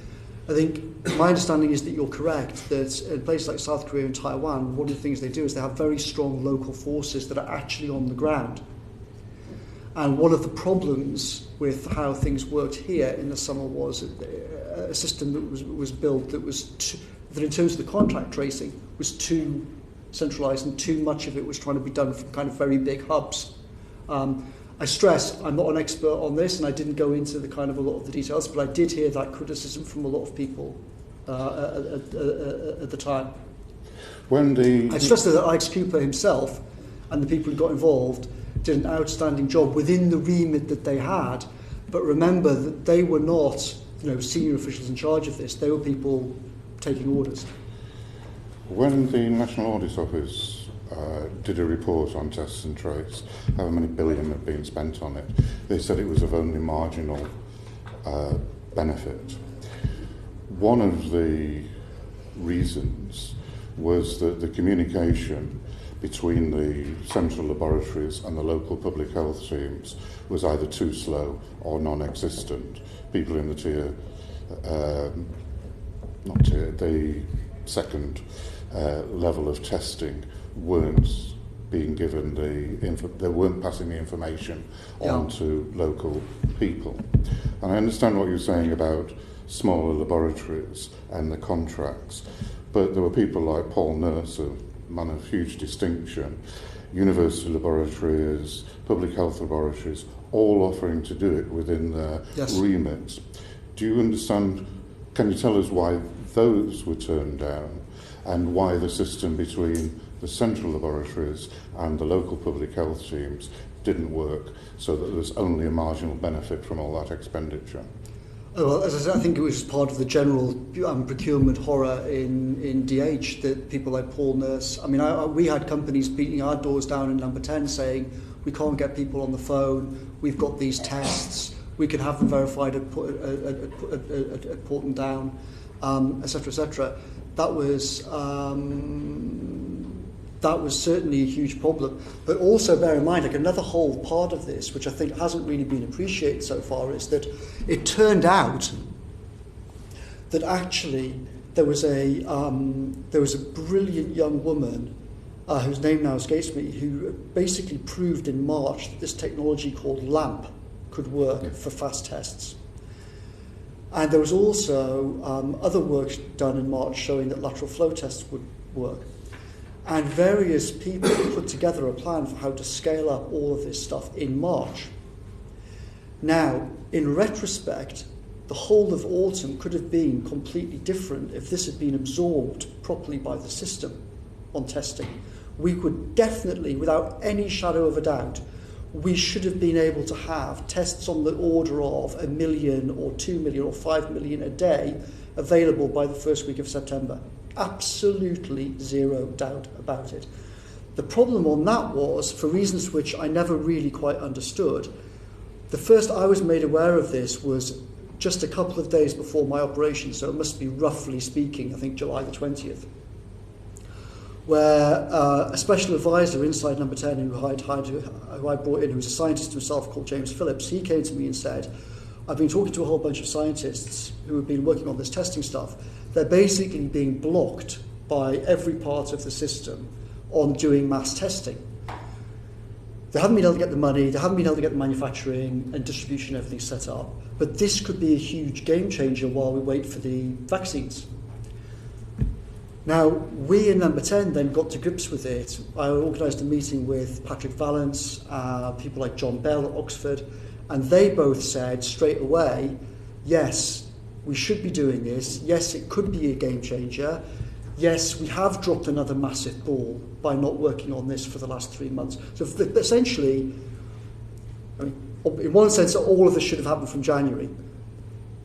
I think my understanding is that you're correct, that in places like South Korea and Taiwan, one of the things they do is they have very strong local forces that are actually on the ground. And one of the problems with how things worked here in the summer was a system that was built that in terms of the contract tracing was too centralised, and too much of it was trying to be done from kind of very big hubs. I stress I'm not an expert on this, and I didn't go into the kind of a lot of the details, but I did hear that criticism from a lot of people at the time. I stress that Alex Cooper himself and the people who got involved did an outstanding job within the remit that they had, but remember that they were not, senior officials in charge of this. They were people taking orders. When the National Audit Office did a report on tests and trace, how many billion had been spent on it, they said it was of only marginal benefit. One of the reasons was that the communication between the central laboratories and the local public health teams was either too slow or non-existent. People in the the second level of testing weren't being given they weren't passing the information on to local people. And I understand what you're saying about smaller laboratories and the contracts, but there were people like Paul Nurse, a man of huge distinction, university laboratories, public health laboratories, all offering to do it within their remit. Do you understand, can you tell us why those were turned down, and why the system between the central laboratories and the local public health teams didn't work, so that there's only a marginal benefit from all that expenditure? Well, as I said, I think it was part of the general procurement horror in DH that people like Paul Nurse, we had companies beating our doors down in number 10 saying, we can't get people on the phone, we've got these tests, we can have them verified at Porton Down, etc., etc. That was that was certainly a huge problem. But also bear in mind, like another whole part of this, which I think hasn't really been appreciated so far, is that it turned out that actually there was a brilliant young woman whose name now escapes me, who basically proved in March that this technology called LAMP could work for fast tests. And there was also other work done in March showing that lateral flow tests would work. And various people put together a plan for how to scale up all of this stuff in March. Now, in retrospect, the whole of autumn could have been completely different if this had been absorbed properly by the system on testing. We could definitely, without any shadow of a doubt, we should have been able to have tests on the order of 1 million or 2 million or 5 million a day available by the first week of September. Absolutely zero doubt about it. The problem on that was, for reasons which I never really quite understood, the first I was made aware of this was just a couple of days before my operation, so it must be roughly speaking, I think July the 20th, where a special advisor inside Number 10 who I brought in, who was a scientist himself called James Phillips, he came to me and said, I've been talking to a whole bunch of scientists who have been working on this testing stuff. They're basically being blocked by every part of the system on doing mass testing. They haven't been able to get the money, they haven't been able to get the manufacturing and distribution, everything set up. But this could be a huge game changer while we wait for the vaccines. Now, we in Number 10 then got to grips with it. I organised a meeting with Patrick Vallance, people like John Bell at Oxford, and they both said straight away, yes, we should be doing this. Yes, it could be a game changer. Yes, we have dropped another massive ball by not working on this for the last 3 months. So essentially, I mean, in one sense, all of this should have happened from January.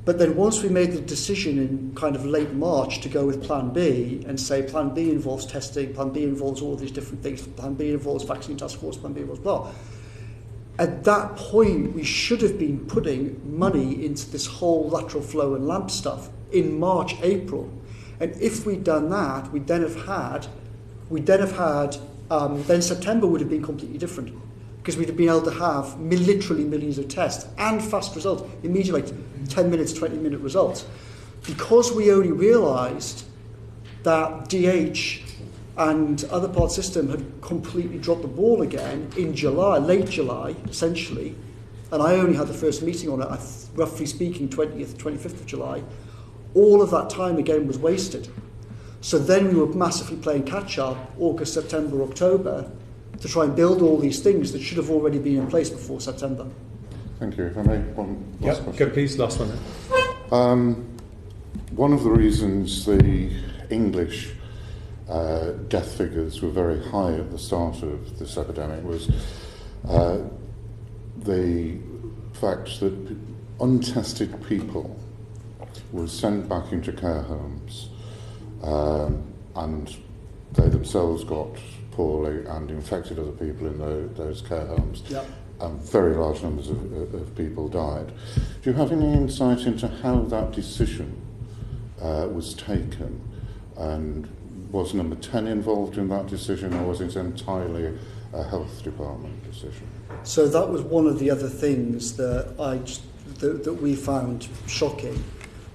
But then once we made the decision in kind of late March to go with Plan B and say Plan B involves testing, Plan B involves all of these different things, Plan B involves vaccine task force, Plan B involves blah. At that point, we should have been putting money into this whole lateral flow and LAMP stuff in March, April. And if we'd done that, then September would have been completely different. Because we'd have been able to have literally millions of tests and fast results, immediately like 10 minutes, 20-minute results. Because we only realised that DH and other parts of the system had completely dropped the ball again in July, late July, essentially, and I only had the first meeting on it, roughly speaking, 20th, 25th of July, all of that time again was wasted. So then we were massively playing catch-up, August, September, October, to try and build all these things that should have already been in place before September. Thank you. If I may, one last question. Go please, last one. One of the reasons the English death figures were very high at the start of this epidemic was the fact that untested people were sent back into care homes and they themselves got poorly and infected other people in those care homes. Yep. And very large numbers of people died. Do you have any insight into how that decision was taken? And was Number 10 involved in that decision, or was it entirely a health department decision? So that was one of the other things that that we found shocking.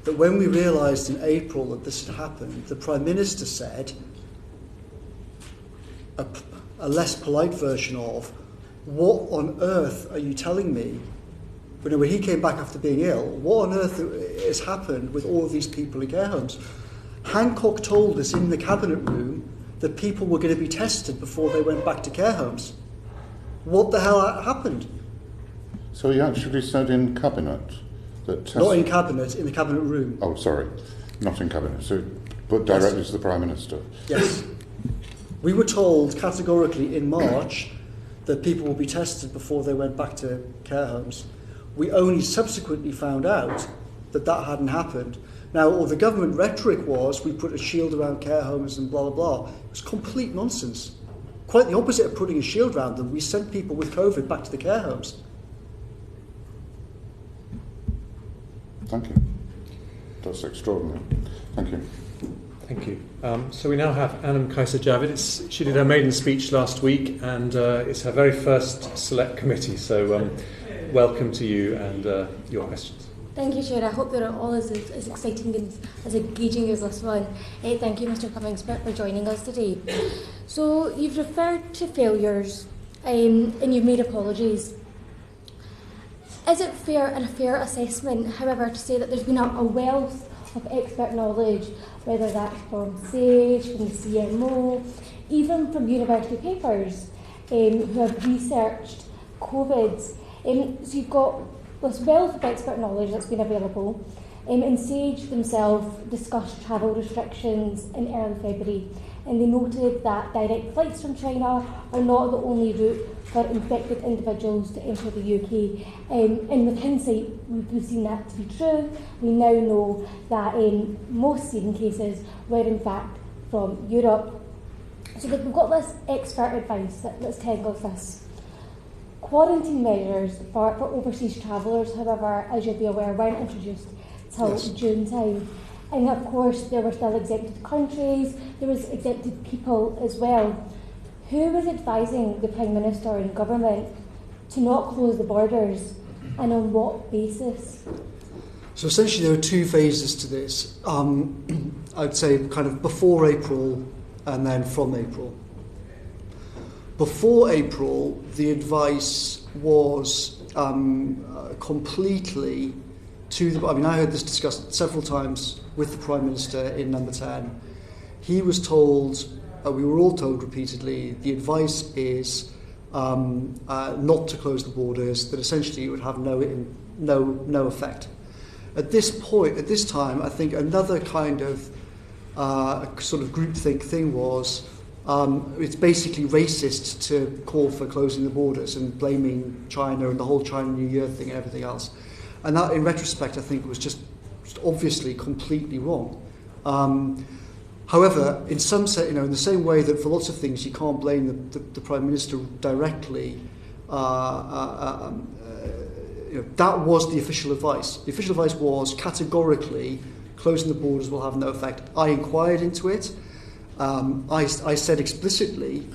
That when we realised in April that this had happened, the Prime Minister said, a less polite version of, what on earth are you telling me? When he came back after being ill, what on earth has happened with all of these people in care homes? Hancock told us in the cabinet room that people were going to be tested before they went back to care homes. What the hell happened? So he actually said in cabinet that... Not in cabinet, in the cabinet room. Oh, sorry, not in cabinet. So, but directly to the Prime Minister. Yes. We were told categorically in March that people will be tested before they went back to care homes. We only subsequently found out that that hadn't happened. Now, all the government rhetoric was, we put a shield around care homes and blah, blah, blah. It was complete nonsense. Quite the opposite of putting a shield around them. We sent people with COVID back to the care homes. Thank you. That's extraordinary. Thank you. Thank you. So we now have Anam Kaiser-Javid. She did her maiden speech last week, and it's her very first select committee. So welcome to you and your questions. Thank you, Chair. I hope they're all as exciting and as engaging as this one. Thank you, Mr Cummings, for joining us today. So you've referred to failures and you've made apologies. Is it fair and a fair assessment, however, to say that there's been a wealth of expert knowledge, whether that's from SAGE, from the CMO, even from university papers who have researched COVID? So you've got this wealth of expert knowledge that's been available, and SAGE themselves discussed travel restrictions in early February, and they noted that direct flights from China are not the only route for infected individuals to enter the UK. And with hindsight, we've seen that to be true. We now know that most Syrian cases were in fact from Europe. So we've got this expert advice that's telling us this. Quarantine measures for overseas travellers, however, as you'll be aware, weren't introduced till June time. And of course, there were still exempted countries, there was exempted people as well. Who was advising the Prime Minister and government to not close the borders, and on what basis? So essentially there are two phases to this. I'd say kind of before April and then from April. Before April, the advice was completely to the... I mean, I heard this discussed several times with the Prime Minister in Number 10. He was told, we were all told repeatedly, the advice is not to close the borders, that essentially it would have no effect. At this point, at this time, I think another kind of sort of groupthink thing was it's basically racist to call for closing the borders and blaming China and the whole China New Year thing and everything else. And that, in retrospect, I think was just obviously completely wrong. However, in some in the same way that for lots of things you can't blame the Prime Minister directly, that was the official advice. The official advice was categorically closing the borders will have no effect. I inquired into it. I said explicitly,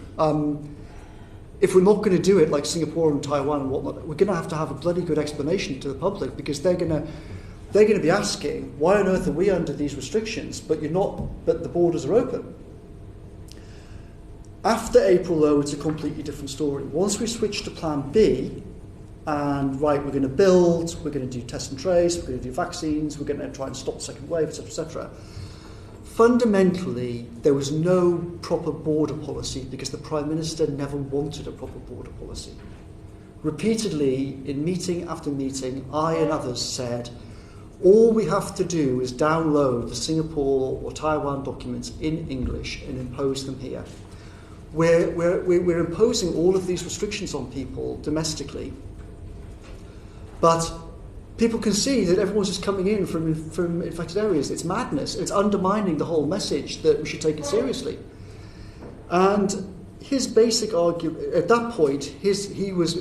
if we're not going to do it like Singapore and Taiwan and whatnot, we're going to have a bloody good explanation to the public, because they're going to be asking, why on earth are we under these restrictions, but you're not, but the borders are open? After April, though, it's a completely different story. Once we switch to Plan B, and right, we're going to build, we're going to do test and trace, we're going to do vaccines, we're going to try and stop the second wave, etc., etc. Fundamentally, there was no proper border policy because the Prime Minister never wanted a proper border policy. Repeatedly, in meeting after meeting, I and others said, all we have to do is download the Singapore or Taiwan documents in English and impose them here. We're imposing all of these restrictions on people domestically, but people can see that everyone's just coming in from infected areas. It's madness. It's undermining the whole message that we should take it seriously. And his basic argument at that point, he was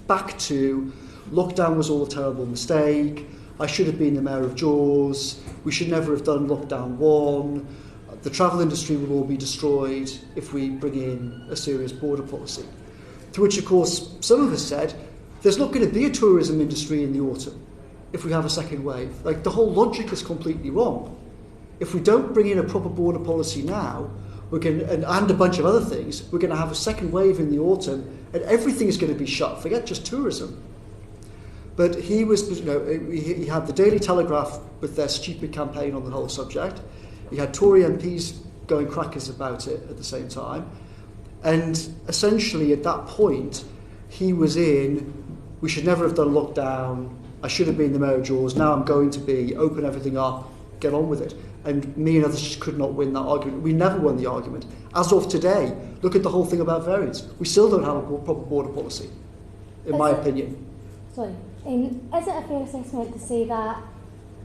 back to lockdown was all a terrible mistake. I should have been the mayor of Jaws. We should never have done lockdown 1. The travel industry will all be destroyed if we bring in a serious border policy. To which, of course, some of us said, there's not going to be a tourism industry in the autumn if we have a second wave. Like, the whole logic is completely wrong. If we don't bring in a proper border policy now, and a bunch of other things, we're going to have a second wave in the autumn, and everything is going to be shut. Forget just tourism. But he was, he had the Daily Telegraph with their stupid campaign on the whole subject. He had Tory MPs going crackers about it at the same time. And essentially at that point, he was we should never have done lockdown, I should have been the mayor of Jaws, now I'm going to be, open everything up, get on with it. And me and others just could not win that argument. We never won the argument. As of today, look at the whole thing about variants. We still don't have a proper border policy, in my opinion. Sorry. Is it a fair assessment to say that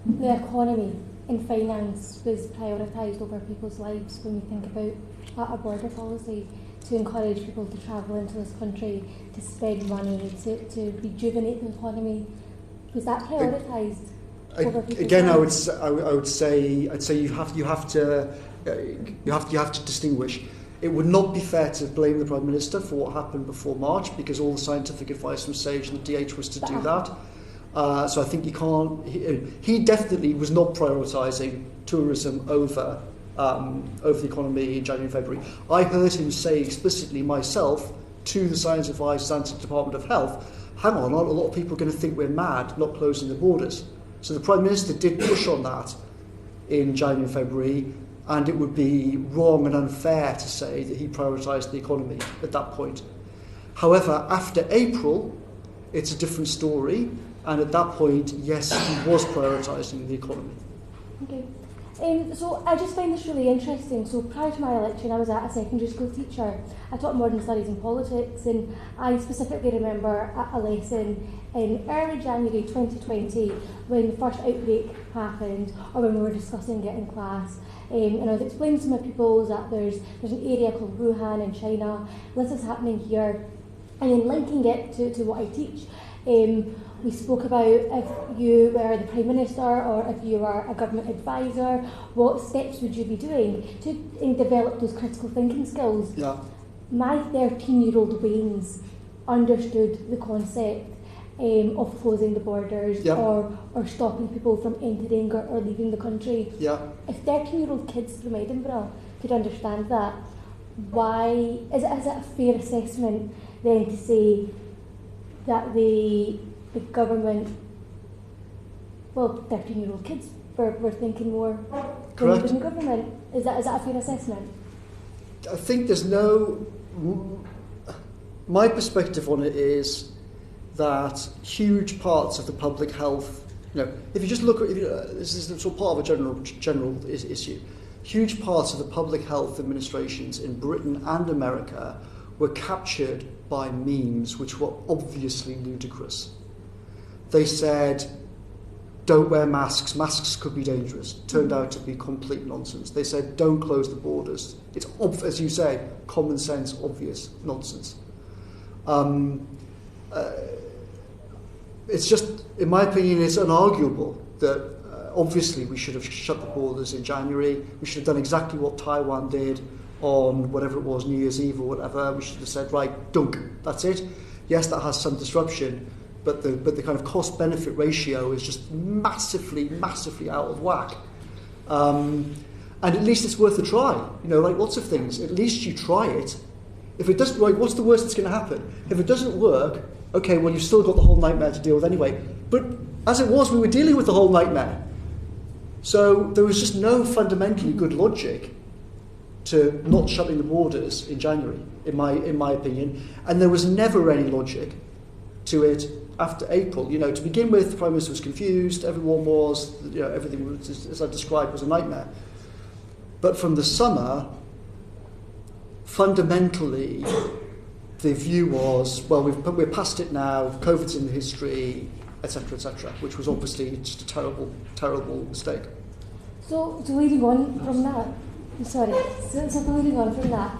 the economy and finance was prioritised over people's lives when you think about a border policy to encourage people to travel into this country, to spend money, to rejuvenate the economy? Was that prioritised? Again, I would say you have to distinguish. It would not be fair to blame the Prime Minister for what happened before March, because all the scientific advice from SAGE and the DH was to do that. So I think you can't. He definitely was not prioritising tourism over the economy in January and February. I heard him say explicitly myself to the science advisors and to the Department of Health, hang on, aren't a lot of people going to think we're mad not closing the borders? So the Prime Minister did push on that in January and February, and it would be wrong and unfair to say that he prioritised the economy at that point. However, after April, it's a different story, and at that point, yes, he was prioritising the economy. Okay. So I just find this really interesting. So prior to my election, I was at a secondary school teacher. I taught modern studies and politics, and I specifically remember a lesson in early January 2020 when the first outbreak happened, or when we were discussing it in class. And I was explaining to my pupils that there's an area called Wuhan in China. This is happening here, and then linking it to what I teach. We spoke about if you were the Prime Minister or if you were a government advisor, what steps would you be doing to develop those critical thinking skills? Yeah. My 13-year-old brains understood the concept of closing the borders or stopping people from entering or leaving the country. Yeah. If 13-year-old kids from Edinburgh could understand that, why is it a fair assessment then to say that the government, well, 13-year-old kids were thinking more than the government? Is that a fair assessment? I think there's no... My perspective on it is that huge parts of the public health, if you just look at, this is sort of part of a general issue, huge parts of the public health administrations in Britain and America were captured by memes which were obviously ludicrous. They said, don't wear masks, masks could be dangerous. Turned out to be complete nonsense. They said, don't close the borders. It's, as you say, common sense, obvious nonsense. It's just, in my opinion, it's unarguable that obviously we should have shut the borders in January. We should have done exactly what Taiwan did on whatever it was, New Year's Eve or whatever. We should have said, right, dunk, that's it. Yes, that has some disruption, but the kind of cost-benefit ratio is just massively out of whack. And at least it's worth a try. Like lots of things, at least you try it. If it doesn't, what's the worst that's going to happen? If it doesn't work, okay, well, you've still got the whole nightmare to deal with anyway. But as it was, we were dealing with the whole nightmare. So there was just no fundamentally good logic to not shutting the borders in January, in my opinion. And there was never any logic to it after April. To begin with, the Prime Minister was confused, everyone was, everything was, as I described, was a nightmare. But from the summer, fundamentally, the view was, well, we're past it now, COVID's in history, etc., which was obviously just a terrible, terrible mistake. So leading on from that, leading on from that,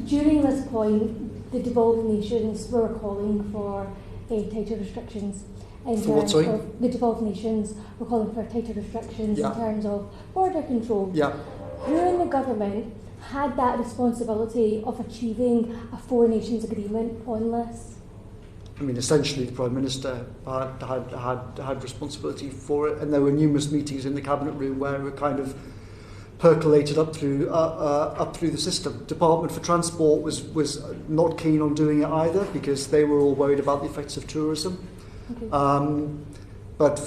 during this point, the devolved nations were calling for tighter restrictions. The devolved nations were calling for tighter restrictions in terms of border control. Yeah. Who in the government had that responsibility of achieving a four nations agreement on this? I mean, essentially, the Prime Minister had responsibility for it, and there were numerous meetings in the cabinet room where it kind of percolated up through the system. Department for Transport was not keen on doing it either because they were all worried about the effects of tourism. Okay. But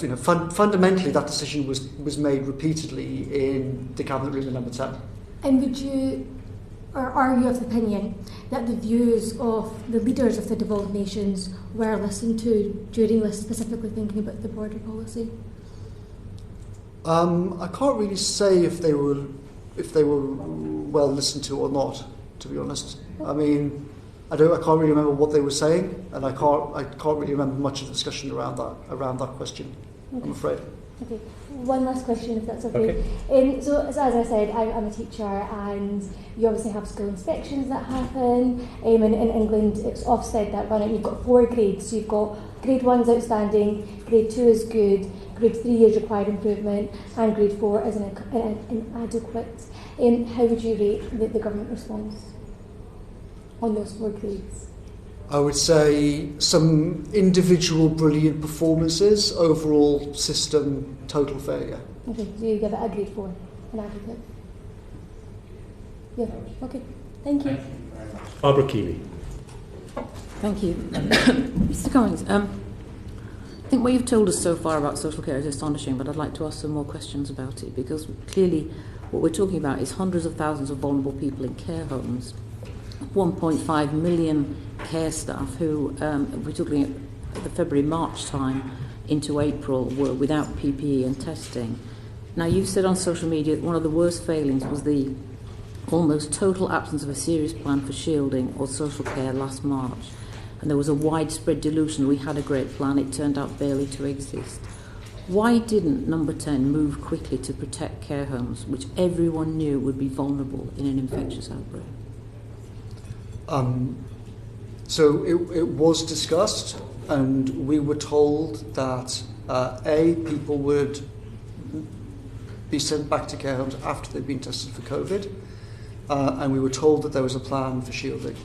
fundamentally, that decision was made repeatedly in the cabinet room in Number 10. And would you, or are you of the opinion that the views of the leaders of the devolved nations were listened to during this, specifically thinking about the border policy? I can't really say if they were well listened to or not, to be honest. I mean, I can't really remember what they were saying, and I can't really remember much of the discussion around that question. Okay. I'm afraid. Okay, one last question, if that's okay. So as I said, I'm a teacher, and you obviously have school inspections that happen. In England, it's Ofsted that run it. You've got 4 grades. So you've got grade 1 is outstanding, grade 2 is good, grade 3 is required improvement, and grade 4 is inadequate. How would you rate the government response on those 4 grades? I would say some individual brilliant performances, overall system total failure. Okay, so you give it a grade 4, inadequate. Yeah, okay, thank you. Barbara Keeley. Thank you. Mr Cummings, I think what you've told us so far about social care is astonishing, but I'd like to ask some more questions about it, because clearly what we're talking about is hundreds of thousands of vulnerable people in care homes, 1.5 million care staff who, we're talking at the February-March time into April, were without PPE and testing. Now, you've said on social media that one of the worst failings was the almost total absence of a serious plan for shielding or social care last March. And there was a widespread delusion we had a great plan, it turned out barely to exist. Why didn't Number 10 move quickly to protect care homes, which everyone knew would be vulnerable in an infectious outbreak? So it was discussed, and we were told that people would be sent back to care homes after they'd been tested for COVID, and we were told that there was a plan for shielding.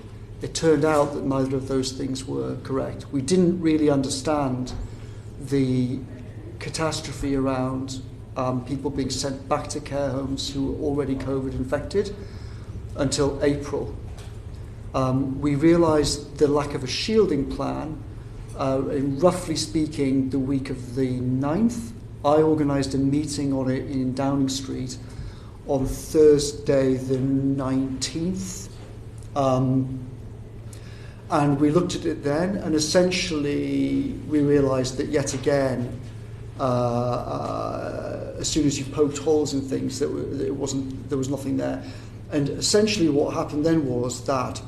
It turned out that neither of those things were correct. We didn't really understand the catastrophe around people being sent back to care homes who were already COVID infected until April. We realised the lack of a shielding plan in, roughly speaking, the week of the 9th. I organised a meeting on it in Downing Street on Thursday the 19th. And we looked at it then, and essentially we realised that yet again, as soon as you poked holes in things, there was nothing there. And essentially what happened then was that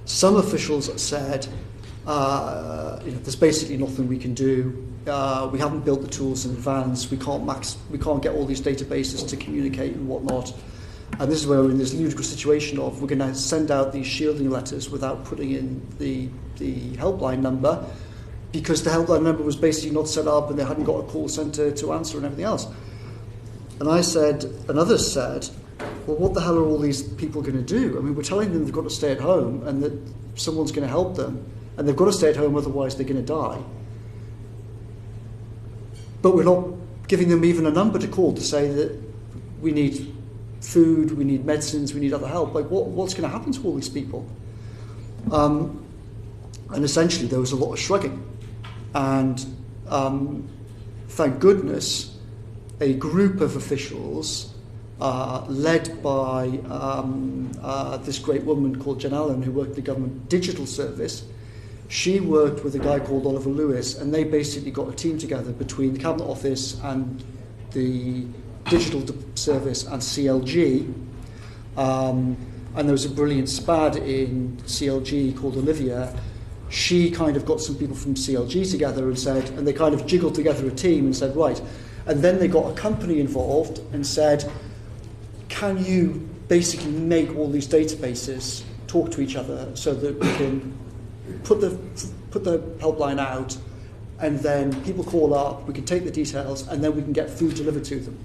some officials said, there's basically nothing we can do. We haven't built the tools in advance. We can't get all these databases to communicate and whatnot. And this is where we're in this ludicrous situation of we're going to send out these shielding letters without putting in the helpline number, because the helpline number was basically not set up and they hadn't got a call centre to answer and everything else. And I said, and others said, well, what the hell are all these people going to do? I mean, we're telling them they've got to stay at home and that someone's going to help them, and they've got to stay at home, otherwise they're going to die. But we're not giving them even a number to call to say that we need food, we need medicines, we need other help. Like, what's going to happen to all these people? And essentially there was a lot of shrugging. And thank goodness, a group of officials led by this great woman called Jen Allen, who worked at the government digital service. She worked with a guy called Oliver Lewis, and they basically got a team together between the Cabinet Office and the digital service and CLG. And there was a brilliant SPAD in CLG called Olivia. She kind of got some people from CLG together and said, and they kind of jiggled together a team and said, right. And then they got a company involved and said, can you basically make all these databases talk to each other so that we can put the helpline out, and then people call up, we can take the details, and then we can get food delivered to them.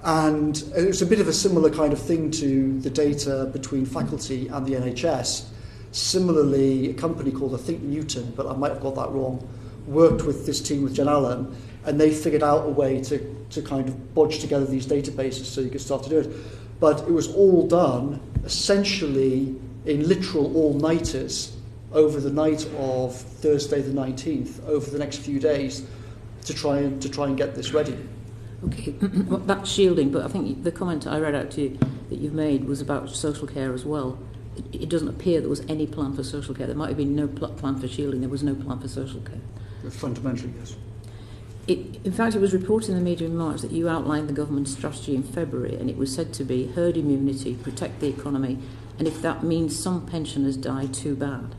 And it was a bit of a similar kind of thing to the data between faculty and the NHS. Similarly, a company called, I think, Newton, but I might have got that wrong, worked with this team with Jen Allen, and they figured out a way to kind of bodge together these databases so you could start to do it. But it was all done essentially in literal all-nighters over the night of Thursday the 19th, over the next few days, to try and get this ready. Okay, that's shielding, but I think the comment I read out to you that you've made was about social care as well. It doesn't appear there was any plan for social care. There might have been no plan for shielding. There was no plan for social care. Fundamentally, yes. In fact, it was reported in the media in March that you outlined the government's strategy in February, and it was said to be herd immunity, protect the economy, and if that means some pensioners die, too bad.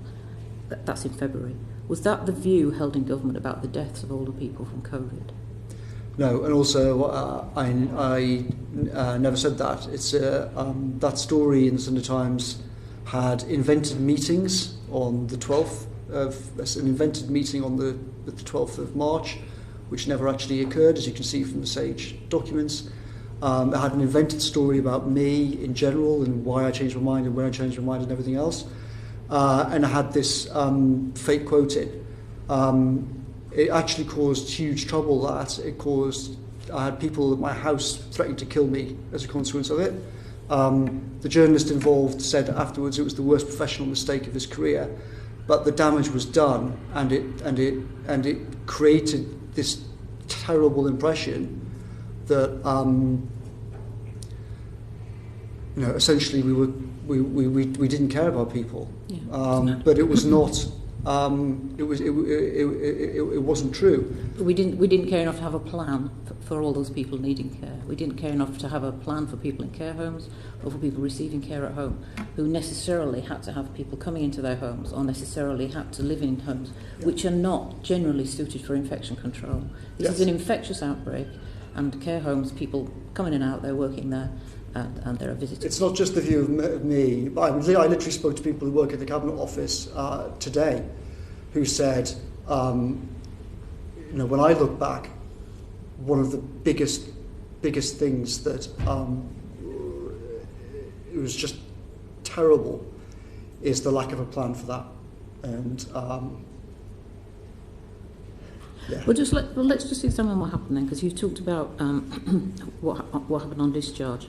That's in February. Was that the view held in government about the deaths of older people from COVID? No, and also I never said that. It's that story in the Sunday Times had invented meetings on the 12th of an invented meeting on the 12th of March, which never actually occurred, as you can see from the Sage documents. It had an invented story about me in general and why I changed my mind and when I changed my mind and everything else. And I had this fake quote in. It actually caused huge trouble. I had people at my house threatening to kill me as a consequence of it. The journalist involved said afterwards it was the worst professional mistake of his career, but the damage was done, and it created this terrible impression that essentially we didn't care about people, but it was not. It wasn't true. But we didn't care enough to have a plan for all those people needing care. We didn't care enough to have a plan for people in care homes or for people receiving care at home, who necessarily had to have people coming into their homes or necessarily had to live in homes which are not generally suited for infection control. This is an infectious outbreak, and care homes, people coming in and out, they're working there. And there are visitors. It's not just the view of me. I literally spoke to people who work in the Cabinet Office today who said, when I look back, one of the biggest things that it was just terrible is the lack of a plan for that. And let's just examine what happened then, because you've talked about what happened on discharge.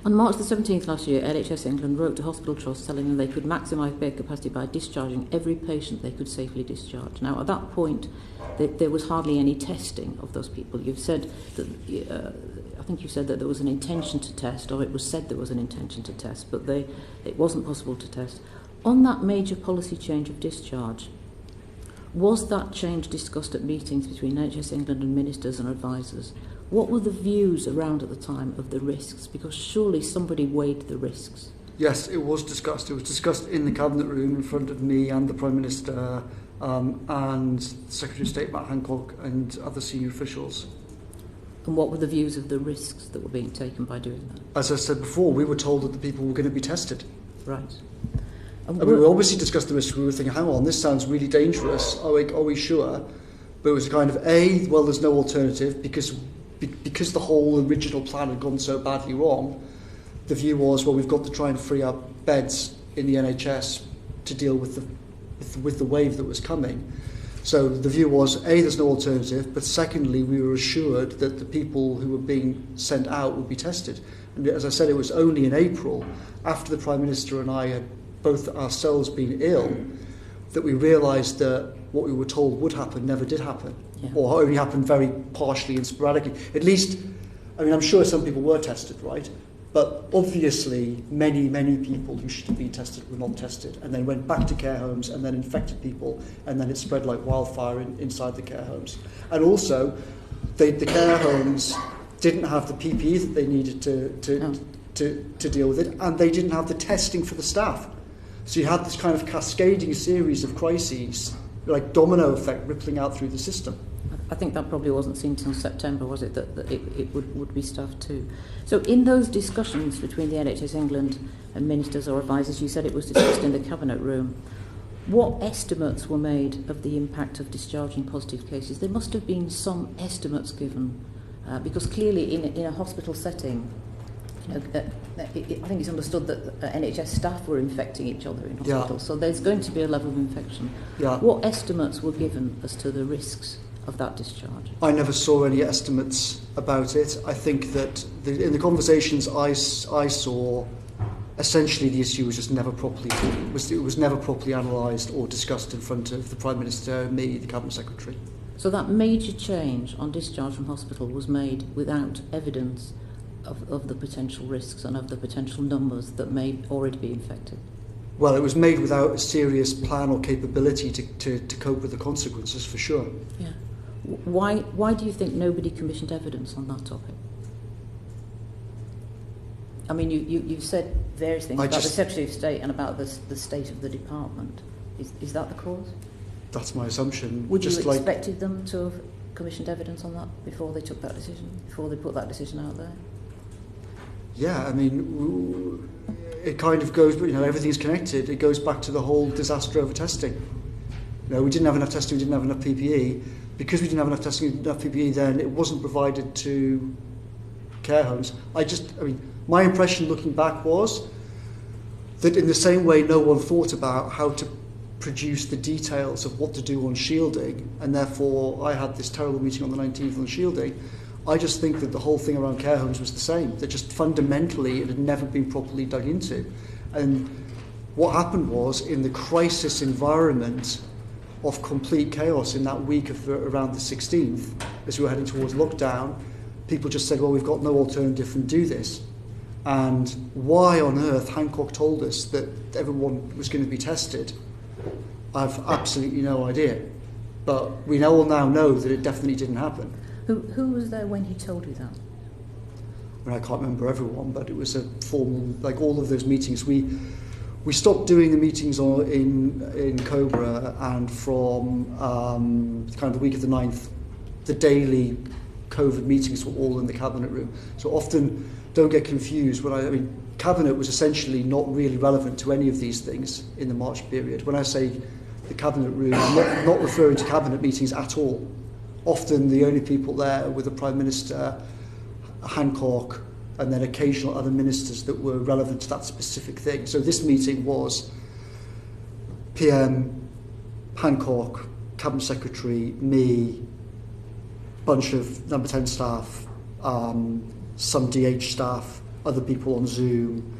On March the 17th last year, NHS England wrote to hospital trusts telling them they could maximise bed capacity by discharging every patient they could safely discharge. Now, at that point, there was hardly any testing of those people. You've said that, I think you said that there was an intention to test, or it was said there was an intention to test, but it wasn't possible to test. On that major policy change of discharge, was that change discussed at meetings between NHS England and ministers and advisors? What were the views around at the time of the risks? Because surely somebody weighed the risks. Yes, it was discussed. It was discussed in the Cabinet room in front of me and the Prime Minister and Secretary of State Matt Hancock and other senior officials. And what were the views of the risks that were being taken by doing that? As I said before, we were told that the people were going to be tested. Right. And we obviously discussed the risks. We were thinking, hang on, this sounds really dangerous. Are we sure? But it was a kind of, there's no alternative because the whole original plan had gone so badly wrong. The view was, we've got to try and free up beds in the NHS to deal with the wave that was coming. So the view was, there's no alternative, but secondly, we were assured that the people who were being sent out would be tested. And as I said, it was only in April, after the Prime Minister and I had both ourselves been ill, that we realised that what we were told would happen never did happen, or only happened very partially and sporadically. At least, I'm sure some people were tested, right? But obviously, many people who should have been tested were not tested, and then went back to care homes and then infected people, and then it spread like wildfire inside the care homes. And also, the care homes didn't have the PPE that they needed to deal with it, and they didn't have the testing for the staff. So you had this kind of cascading series of crises, like domino effect, rippling out through the system. I think that probably wasn't seen until September, was it, that it would be staffed too. So in those discussions between the NHS England and ministers or advisors, you said it was discussed in the Cabinet room. What estimates were made of the impact of discharging positive cases? There must have been some estimates given, because clearly in a hospital setting, I think it's understood that NHS staff were infecting each other in hospitals, so there's going to be a level of infection. What estimates were given as to the risks of that discharge? I never saw any estimates about it. I think that in the conversations I saw, essentially the issue was just never properly it was never properly analysed or discussed in front of the Prime Minister, me, the Cabinet Secretary. So that major change on discharge from hospital was made without evidence of the potential risks and of the potential numbers that may already be infected? Well, it was made without a serious plan or capability to cope with the consequences, for sure. Yeah. Why do you think nobody commissioned evidence on that topic? I mean, you've said various things about the Secretary of State and about the state of the department. Is that the cause? That's my assumption. Would you have expected them to have commissioned evidence on that before they took that decision, before they put that decision out there? Yeah, I mean, it kind of goes, but everything's connected. It goes back to the whole disaster over testing. We didn't have enough testing, we didn't have enough PPE. Because we didn't have enough testing, enough PPE, then it wasn't provided to care homes. My impression looking back was that in the same way no one thought about how to produce the details of what to do on shielding, and therefore I had this terrible meeting on the 19th on shielding. I just think that the whole thing around care homes was the same, that just fundamentally it had never been properly dug into. And what happened was, in the crisis environment of complete chaos in that week of around the 16th, as we were heading towards lockdown, people just said, well, we've got no alternative than do this. And why on earth Hancock told us that everyone was going to be tested, I've absolutely no idea. But we all now know that it definitely didn't happen. Who was there when he told you that? I can't remember everyone, but it was a formal, like all of those meetings. We stopped doing the meetings in Cobra, and from kind of the week of the 9th, the daily COVID meetings were all in the Cabinet room. So often, don't get confused. Cabinet was essentially not really relevant to any of these things in the March period. When I say the Cabinet room, I'm not referring to Cabinet meetings at all. Often the only people there were the Prime Minister, Hancock, and then occasional other ministers that were relevant to that specific thing. So this meeting was PM, Hancock, Cabinet Secretary, me, bunch of Number 10 staff, some DH staff, other people on Zoom,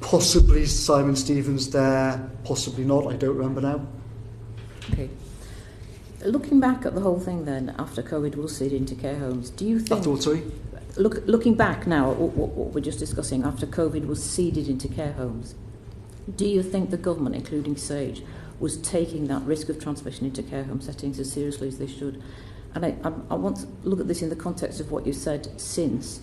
possibly Simon Stevens there, possibly not, I don't remember now. Okay. Looking back at the whole thing then, after COVID will seed into care homes, do you think... After what, sorry? Looking back now at what we're just discussing, after COVID was seeded into care homes, do you think the government, including SAGE, was taking that risk of transmission into care home settings as seriously as they should? And I want to look at this in the context of what you've said since.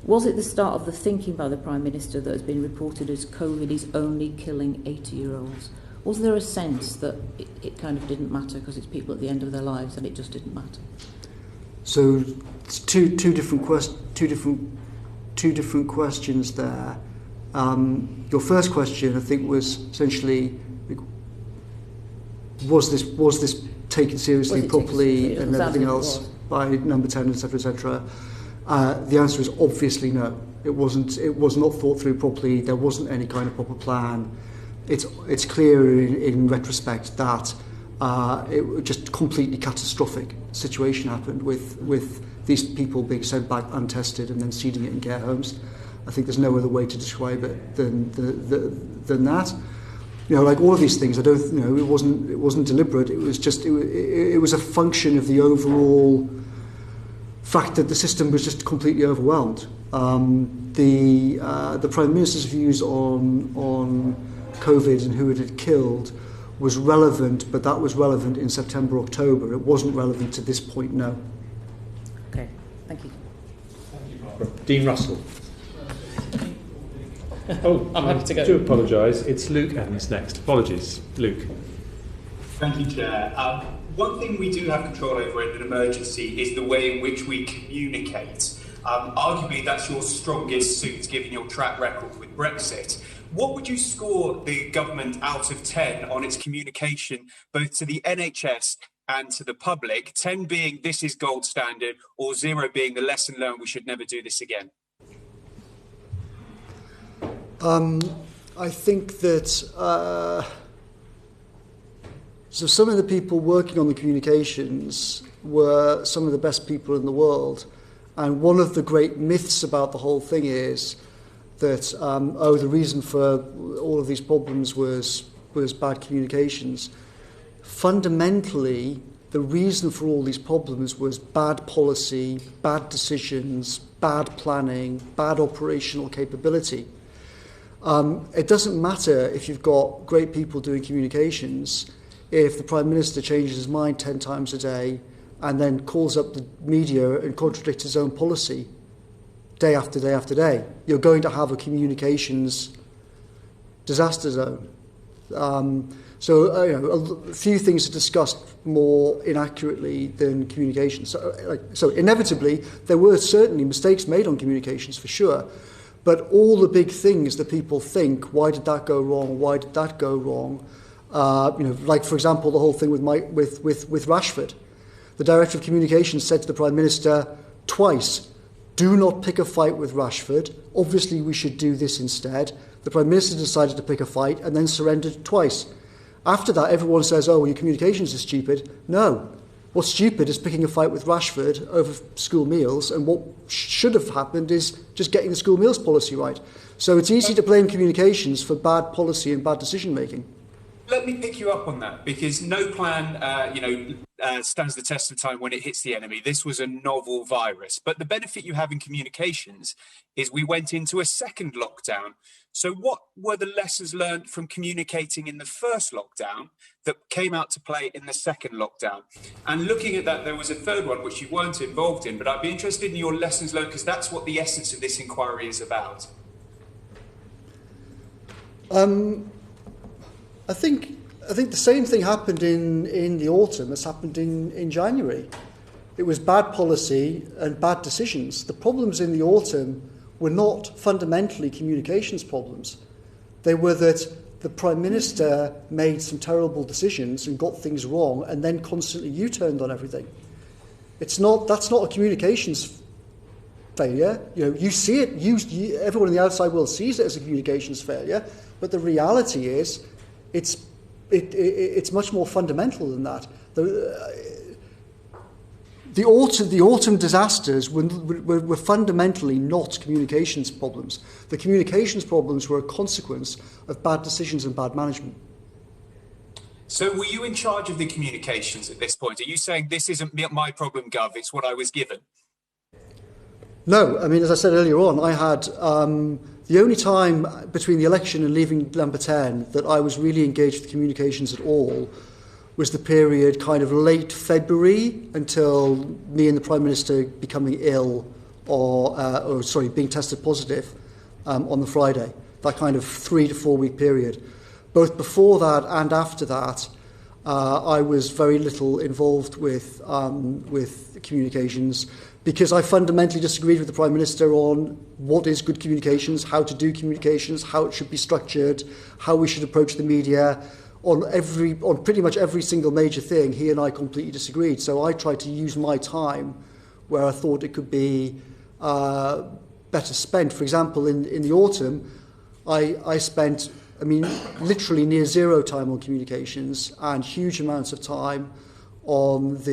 Was it the start of the thinking by the Prime Minister that has been reported as COVID is only killing 80-year-olds? Was there a sense that it kind of didn't matter because it's people at the end of their lives and it just didn't matter? So it's two different questions there. Your first question, I think, was essentially, was this taken seriously, properly, and everything else by Number 10, etc., etc.? The answer is obviously no. It wasn't. It was not thought through properly. There wasn't any kind of proper plan. It's clear in retrospect that it was just completely catastrophic situation happened with these people being sent back untested and then seeding it in care homes. I think there's no other way to describe it than that. Like all of these things, it wasn't deliberate. It was just it was a function of the overall fact that the system was just completely overwhelmed. The Prime Minister's views on COVID and who it had killed was relevant, but that was relevant in September, October. It wasn't relevant to this point, no. Okay, thank you. Dean Russell. Oh, I'm happy to go. I do apologise. It's Luke Evans next. Apologies, Luke. Thank you, Chair. One thing we do have control over in an emergency is the way in which we communicate. Arguably, that's your strongest suit, given your track record with Brexit. What would you score the government out of 10 on its communication, both to the NHS and to the public? 10 being this is gold standard, or 0 being the lesson learned, we should never do this again? I think that so some of the people working on the communications were some of the best people in the world, and one of the great myths about the whole thing is that the reason for all of these problems was bad communications. Fundamentally, the reason for all these problems was bad policy, bad decisions, bad planning, bad operational capability. It doesn't matter if you've got great people doing communications if the Prime Minister changes his mind 10 times a day and then calls up the media and contradicts his own policy day after day after day. You're going to have a communications disaster zone. So a few things are discussed more inaccurately than communications. So inevitably, there were certainly mistakes made on communications for sure. But all the big things that people think, why did that go wrong? Why did that go wrong? Like for example, the whole thing with Rashford. The Director of Communications said to the Prime Minister twice, do not pick a fight with Rashford. Obviously, we should do this instead. The Prime Minister decided to pick a fight and then surrendered twice. After that, everyone says, oh, your communications are stupid. No. What's stupid is picking a fight with Rashford over school meals, and what should have happened is just getting the school meals policy right. So it's easy to blame communications for bad policy and bad decision-making. Let me pick you up on that, because no plan, stands the test of time when it hits the enemy. This was a novel virus. But the benefit you have in communications is we went into a second lockdown. So what were the lessons learned from communicating in the first lockdown that came out to play in the second lockdown? And looking at that, there was a third one which you weren't involved in, but I'd be interested in your lessons learned, because that's what the essence of this inquiry is about. I think the same thing happened in the autumn as happened in January. It was bad policy and bad decisions. The problems in the autumn were not fundamentally communications problems. They were that the Prime Minister made some terrible decisions and got things wrong and then constantly U-turned on everything. That's not a communications failure. You see it, everyone in the outside world sees it as a communications failure, but the reality is it's much more fundamental than that. The autumn disasters were fundamentally not communications problems. The communications problems were a consequence of bad decisions and bad management. So were you in charge of the communications at this point? Are you saying this isn't my problem, Gov, it's what I was given? No, I mean, as I said earlier on, I had the only time between the election and leaving Number 10 that I was really engaged with communications at all was the period kind of late February until me and the Prime Minister becoming ill being tested positive on the Friday, that kind of 3 to 4 week period. Both before that and after that, I was very little involved with communications because I fundamentally disagreed with the Prime Minister on what is good communications, how to do communications, how it should be structured, how we should approach the media. On pretty much every single major thing, he and I completely disagreed. So I tried to use my time where I thought it could be better spent. For example, in the autumn, I spent, literally near zero time on communications and huge amounts of time on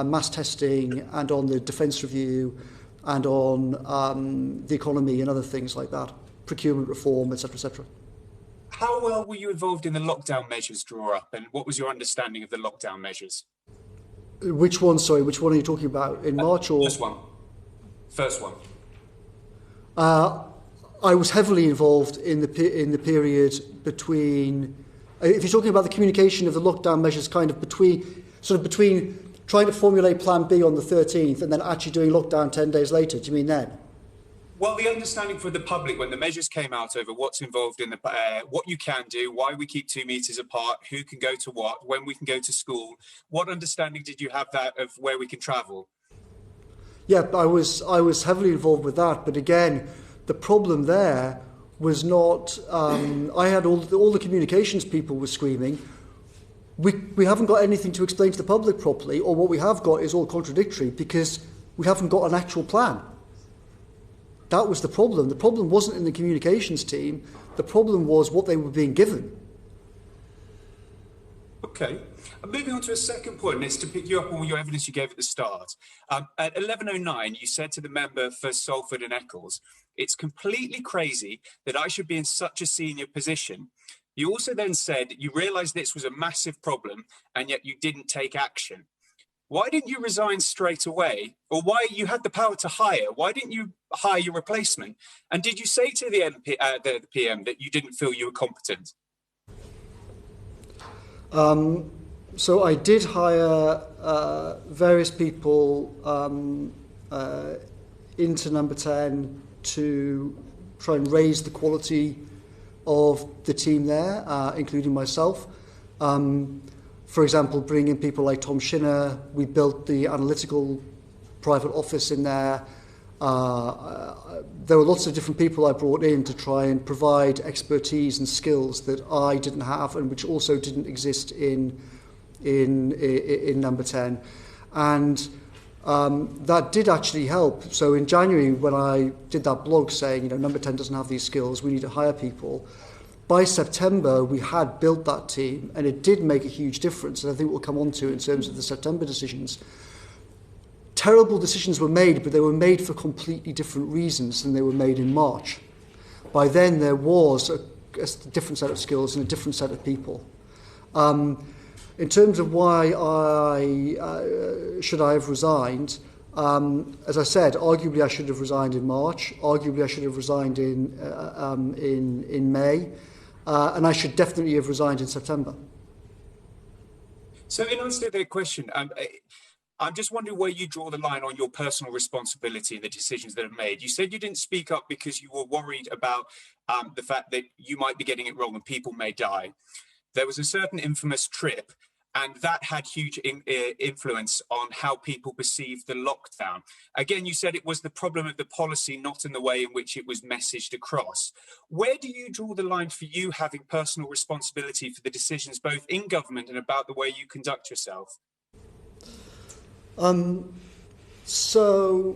mass testing and on the defence review and on the economy and other things like that, procurement reform, etc., etc. How well were you involved in the lockdown measures draw up, and what was your understanding of the lockdown measures? Which one are you talking about? In March or? First one. I was heavily involved in the period between, if you're talking about the communication of the lockdown measures kind of between trying to formulate Plan B on the 13th and then actually doing lockdown 10 days later, do you mean then? Well, the understanding for the public when the measures came out over what's involved in what you can do, why we keep 2 meters apart, who can go to what, when we can go to school, what understanding did you have that of where we can travel? Yeah, I was heavily involved with that, but again, the problem there was not. I had all the communications people were screaming. We haven't got anything to explain to the public properly, or what we have got is all contradictory because we haven't got an actual plan. That was the problem. The problem wasn't in the communications team. The problem was what they were being given. Okay. Moving on to a second point, and it's to pick you up on your evidence you gave at the start. At 11:09, you said to the member for Salford and Eccles, "It's completely crazy that I should be in such a senior position." You also then said you realised this was a massive problem, and yet you didn't take action. Why didn't you resign straight away? Or why you had the power to hire? Why didn't you hire your replacement? And did you say to the PM that you didn't feel you were competent? So I did hire various people into Number 10 to try and raise the quality of the team there, including myself. For example, bringing in people like Tom Shinner, we built the analytical private office in there. There were lots of different people I brought in to try and provide expertise and skills that I didn't have and which also didn't exist in Number 10. And that did actually help. So in January, when I did that blog saying, Number 10 doesn't have these skills, we need to hire people, by September, we had built that team, and it did make a huge difference. And I think we'll come on to in terms of the September decisions. Terrible decisions were made, but they were made for completely different reasons than they were made in March. By then, there was a different set of skills and a different set of people. In terms of why should I have resigned, as I said, arguably I should have resigned in March. Arguably I should have resigned in May. And I should definitely have resigned in September. So in answer to that question, I'm just wondering where you draw the line on your personal responsibility and the decisions that are made. You said you didn't speak up because you were worried about the fact that you might be getting it wrong and people may die. There was a certain infamous trip, and that had huge influence on how people perceived the lockdown. Again, you said it was the problem of the policy, not in the way in which it was messaged across. Where do you draw the line for you having personal responsibility for the decisions both in government and about the way you conduct yourself? So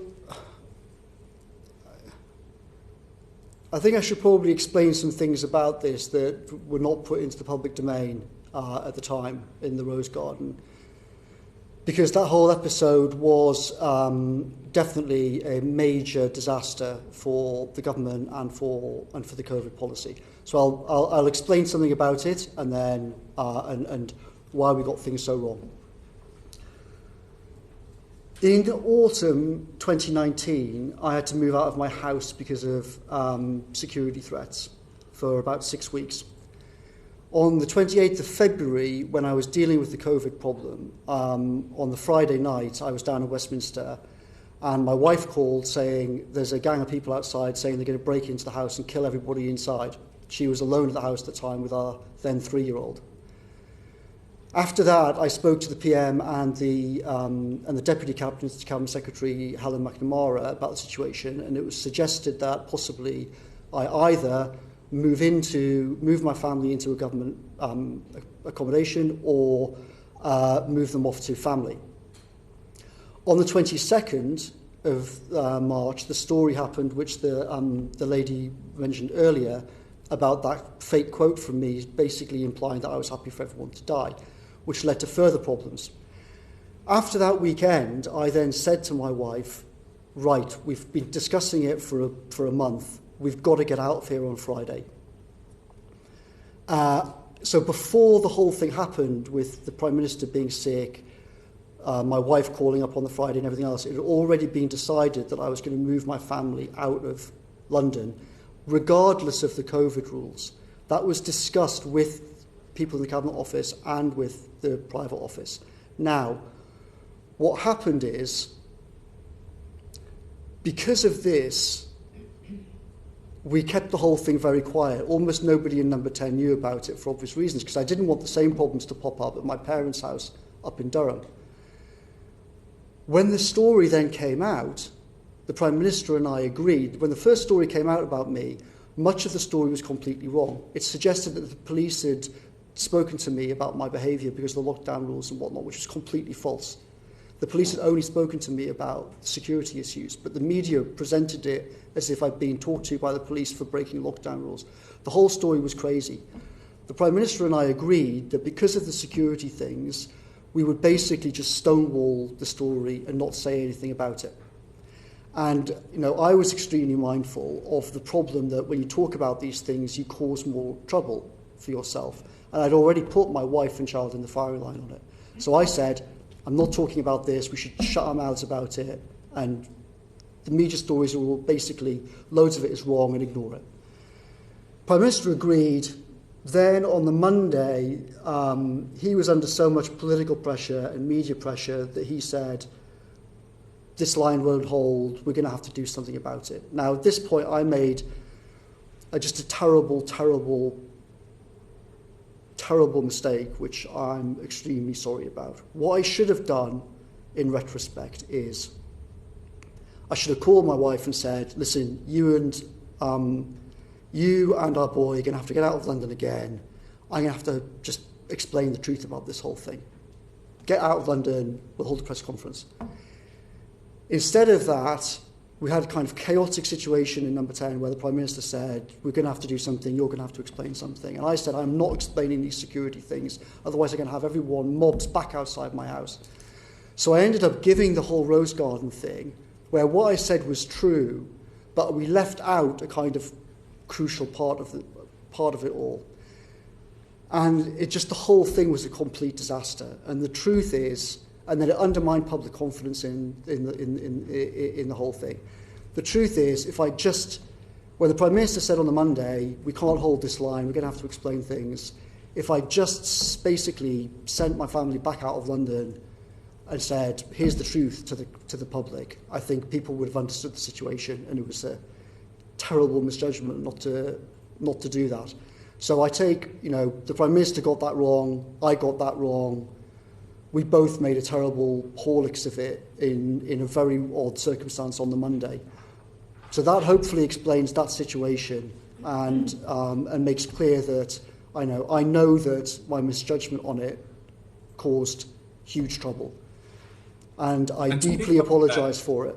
I think I should probably explain some things about this that were not put into the public domain at the time in the Rose Garden, because that whole episode was definitely a major disaster for the government and for the COVID policy. So I'll explain something about it and then and why we got things so wrong. In the autumn 2019, I had to move out of my house because of security threats for about 6 weeks. On the 28th of February, when I was dealing with the COVID problem, on the Friday night, I was down in Westminster, and my wife called saying there's a gang of people outside saying they're going to break into the house and kill everybody inside. She was alone at the house at the time with our then 3-year-old. After that, I spoke to the PM and the Deputy Cabinet Secretary, Helen McNamara, about the situation, and it was suggested that possibly I either move my family into a government accommodation or move them off to family. On the 22nd of March, the story happened, which the lady mentioned earlier, about that fake quote from me, basically implying that I was happy for everyone to die, which led to further problems. After that weekend, I then said to my wife, right, we've been discussing it for a month. We've got to get out of here on Friday. So before the whole thing happened with the Prime Minister being sick, my wife calling up on the Friday and everything else, it had already been decided that I was going to move my family out of London, regardless of the COVID rules. That was discussed with people in the Cabinet Office and with the private office. Now, what happened is, because of this, we kept the whole thing very quiet. Almost nobody in Number 10 knew about it for obvious reasons, because I didn't want the same problems to pop up at my parents' house up in Durham. When the story then came out, the Prime Minister and I agreed. When the first story came out about me, much of the story was completely wrong. It suggested that the police had spoken to me about my behaviour because of the lockdown rules and whatnot, which was completely false. The police had only spoken to me about security issues, but the media presented it as if I'd been talked to by the police for breaking lockdown rules. The whole story was crazy. The Prime Minister and I agreed that because of the security things, we would basically just stonewall the story and not say anything about it. And, I was extremely mindful of the problem that when you talk about these things, you cause more trouble for yourself. And I'd already put my wife and child in the firing line on it. So I said, I'm not talking about this, we should shut our mouths about it, and the media stories are all basically, loads of it is wrong, and ignore it. Prime Minister agreed. Then on the Monday, he was under so much political pressure and media pressure that he said, this line won't hold, we're going to have to do something about it. Now, at this point, I made just a terrible, terrible, terrible mistake, which I'm extremely sorry about. What I should have done, in retrospect, is I should have called my wife and said, listen, you and our boy are going to have to get out of London again. I'm going to have to just explain the truth about this whole thing. Get out of London, we'll hold a press conference. Instead of that, we had a kind of chaotic situation in number 10 where the Prime Minister said, we're going to have to do something, you're going to have to explain something. And I said, I'm not explaining these security things, otherwise I'm going to have everyone mobs back outside my house. So I ended up giving the whole Rose Garden thing, where what I said was true, but we left out a kind of crucial part of it all. And the whole thing was a complete disaster. And the truth is, and then it undermined public confidence in the whole thing. The truth is, when the Prime Minister said on the Monday, we can't hold this line, we're going to have to explain things, if I just basically sent my family back out of London and said, here's the truth to the public, I think people would have understood the situation, and it was a terrible misjudgment not to do that. So I take, the Prime Minister got that wrong, I got that wrong. We both made a terrible haulix of it in a very odd circumstance on the Monday. So that hopefully explains that situation and makes clear that I know that my misjudgment on it caused huge trouble. And I deeply apologise for it.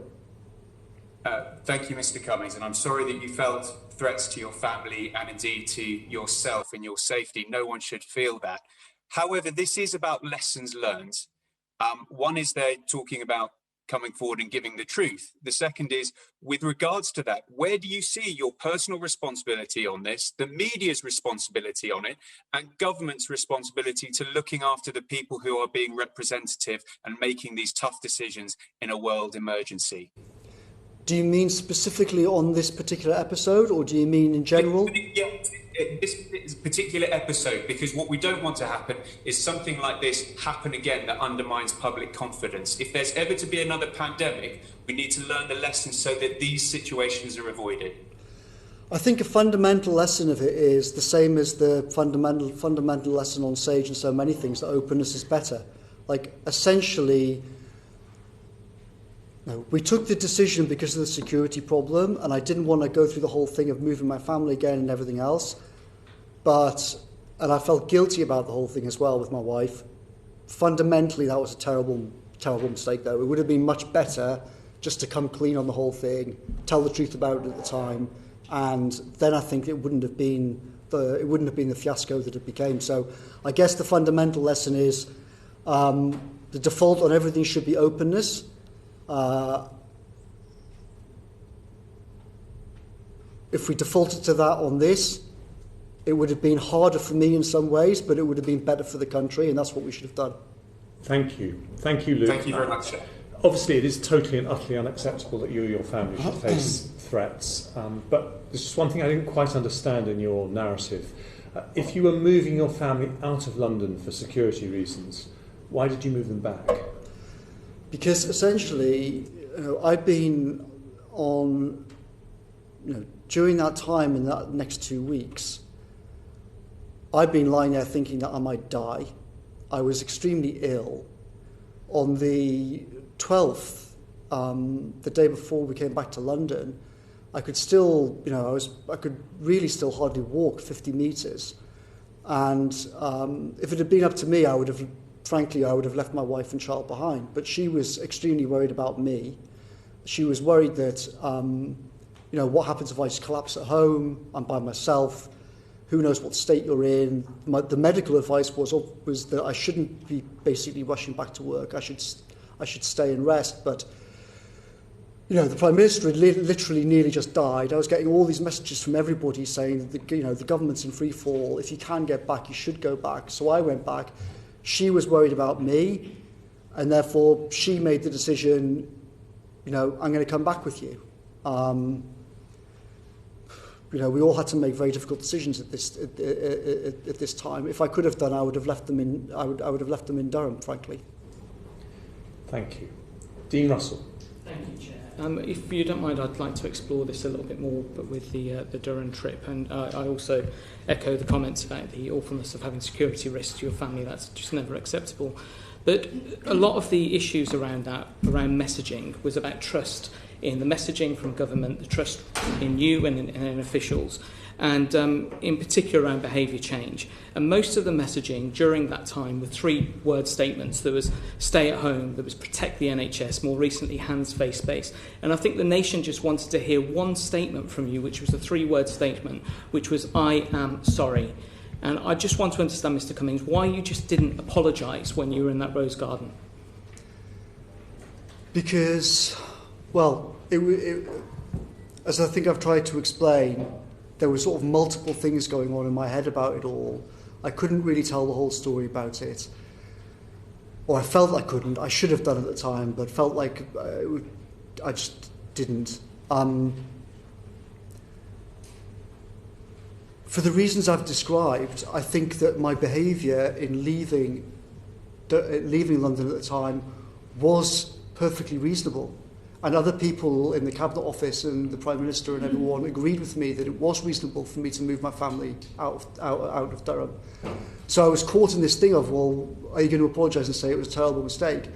Thank you, Mr. Cummings, and I'm sorry that you felt threats to your family and indeed to yourself and your safety. No one should feel that. However, this is about lessons learned. One is they're talking about coming forward and giving the truth. The second is, with regards to that, where do you see your personal responsibility on this, the media's responsibility on it, and government's responsibility to looking after the people who are being representative and making these tough decisions in a world emergency? Do you mean specifically on this particular episode, or do you mean in general? Yeah, this particular episode, because what we don't want to happen is something like this happen again that undermines public confidence. If there's ever to be another pandemic, we need to learn the lessons so that these situations are avoided. I think a fundamental lesson of it is the same as the fundamental lesson on SAGE and so many things, that openness is better. Like, essentially, we took the decision because of the security problem, and I didn't want to go through the whole thing of moving my family again and everything else. And I felt guilty about the whole thing as well with my wife. Fundamentally, that was a terrible, terrible mistake, though. It would have been much better just to come clean on the whole thing, tell the truth about it at the time, and then I think it wouldn't have been the fiasco that it became. So I guess the fundamental lesson is the default on everything should be openness. If we defaulted to that on this, it would have been harder for me in some ways, but it would have been better for the country, and that's what we should have done. Thank you. Thank you, Luke. Thank you very much, sir. Obviously, it is totally and utterly unacceptable that you or your family should face threats, but there's just one thing I didn't quite understand in your narrative. If you were moving your family out of London for security reasons, why did you move them back? Because essentially, I've been on, during that time in that next 2 weeks, I've been lying there thinking that I might die. I was extremely ill. On the 12th, the day before we came back to London, I could still, I could really still hardly walk 50 metres. And if it had been up to me, I would have left my wife and child behind. But she was extremely worried about me. She was worried that, what happens if I just collapse at home? I'm by myself. Who knows what state you're in? The medical advice was that I shouldn't be basically rushing back to work. I should stay and rest. But the Prime Minister had literally nearly just died. I was getting all these messages from everybody saying that the government's in free fall. If you can get back, you should go back. So I went back. She was worried about me, and therefore she made the decision, I'm going to come back with you. We all had to make very difficult decisions at this time. If I could have done, I would have left them in. I would have left them in Durham, frankly. Thank you, Dean Russell. Thank you, Chair. if you don't mind, I'd like to explore this a little bit more, but with the Durham trip, and I also echo the comments about the awfulness of having security risks to your family. That's just never acceptable. But a lot of the issues around that, around messaging, was about trust in the messaging from government, the trust in you and in officials, and in particular around behaviour change. And most of the messaging during that time were 3-word statements. There was stay at home, there was protect the NHS, more recently hands, face, space. And I think the nation just wanted to hear one statement from you, which was a 3-word statement, which was I am sorry. And I just want to understand, Mr Cummings, why you just didn't apologise when you were in that rose garden. Because, well, as I think I've tried to explain, there were sort of multiple things going on in my head about it all. I couldn't really tell the whole story about it. Or I felt I couldn't. I should have done at the time, but felt like I just didn't. For the reasons I've described, I think that my behaviour in leaving London at the time was perfectly reasonable. And other people in the Cabinet Office and the Prime Minister and everyone agreed with me that it was reasonable for me to move my family out of Durham. So I was caught in this thing of, well, are you going to apologise and say it was a terrible mistake?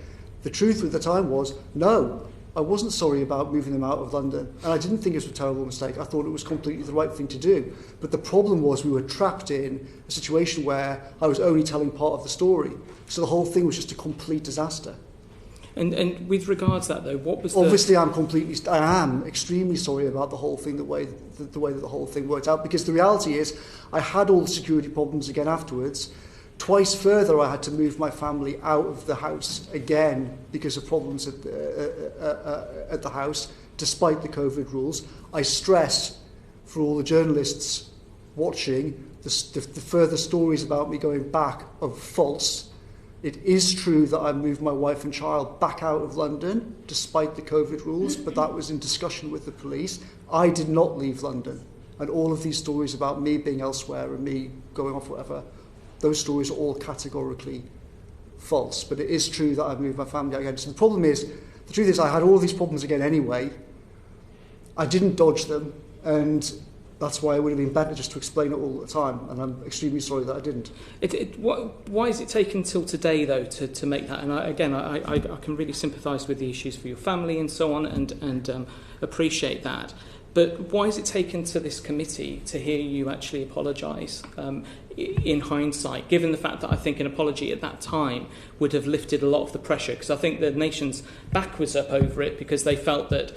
The truth at the time was, no, I wasn't sorry about moving them out of London. And I didn't think it was a terrible mistake. I thought it was completely the right thing to do. But the problem was we were trapped in a situation where I was only telling part of the story. So the whole thing was just a complete disaster. And with regards to that, though, what was Obviously, I am extremely sorry about the whole thing, the way that the whole thing worked out, because the reality is I had all the security problems again afterwards. Twice further, I had to move my family out of the house again because of problems at the house, despite the COVID rules. I stress, for all the journalists watching, the further stories about me going back are false. It is true that I moved my wife and child back out of London, despite the COVID rules, but that was in discussion with the police. I did not leave London. And all of these stories about me being elsewhere and me going off whatever, those stories are all categorically false. But it is true that I moved my family out again. So the truth is I had all these problems again anyway. I didn't dodge them, and that's why it would have been better just to explain it all at the time, and I'm extremely sorry that I didn't. Why is it taken till today, though, to make that? And I can really sympathise with the issues for your family and so on, and appreciate that. But why is it taken to this committee to hear you actually apologise in hindsight, given the fact that I think an apology at that time would have lifted a lot of the pressure? Because I think the nation's back was up over it because they felt that,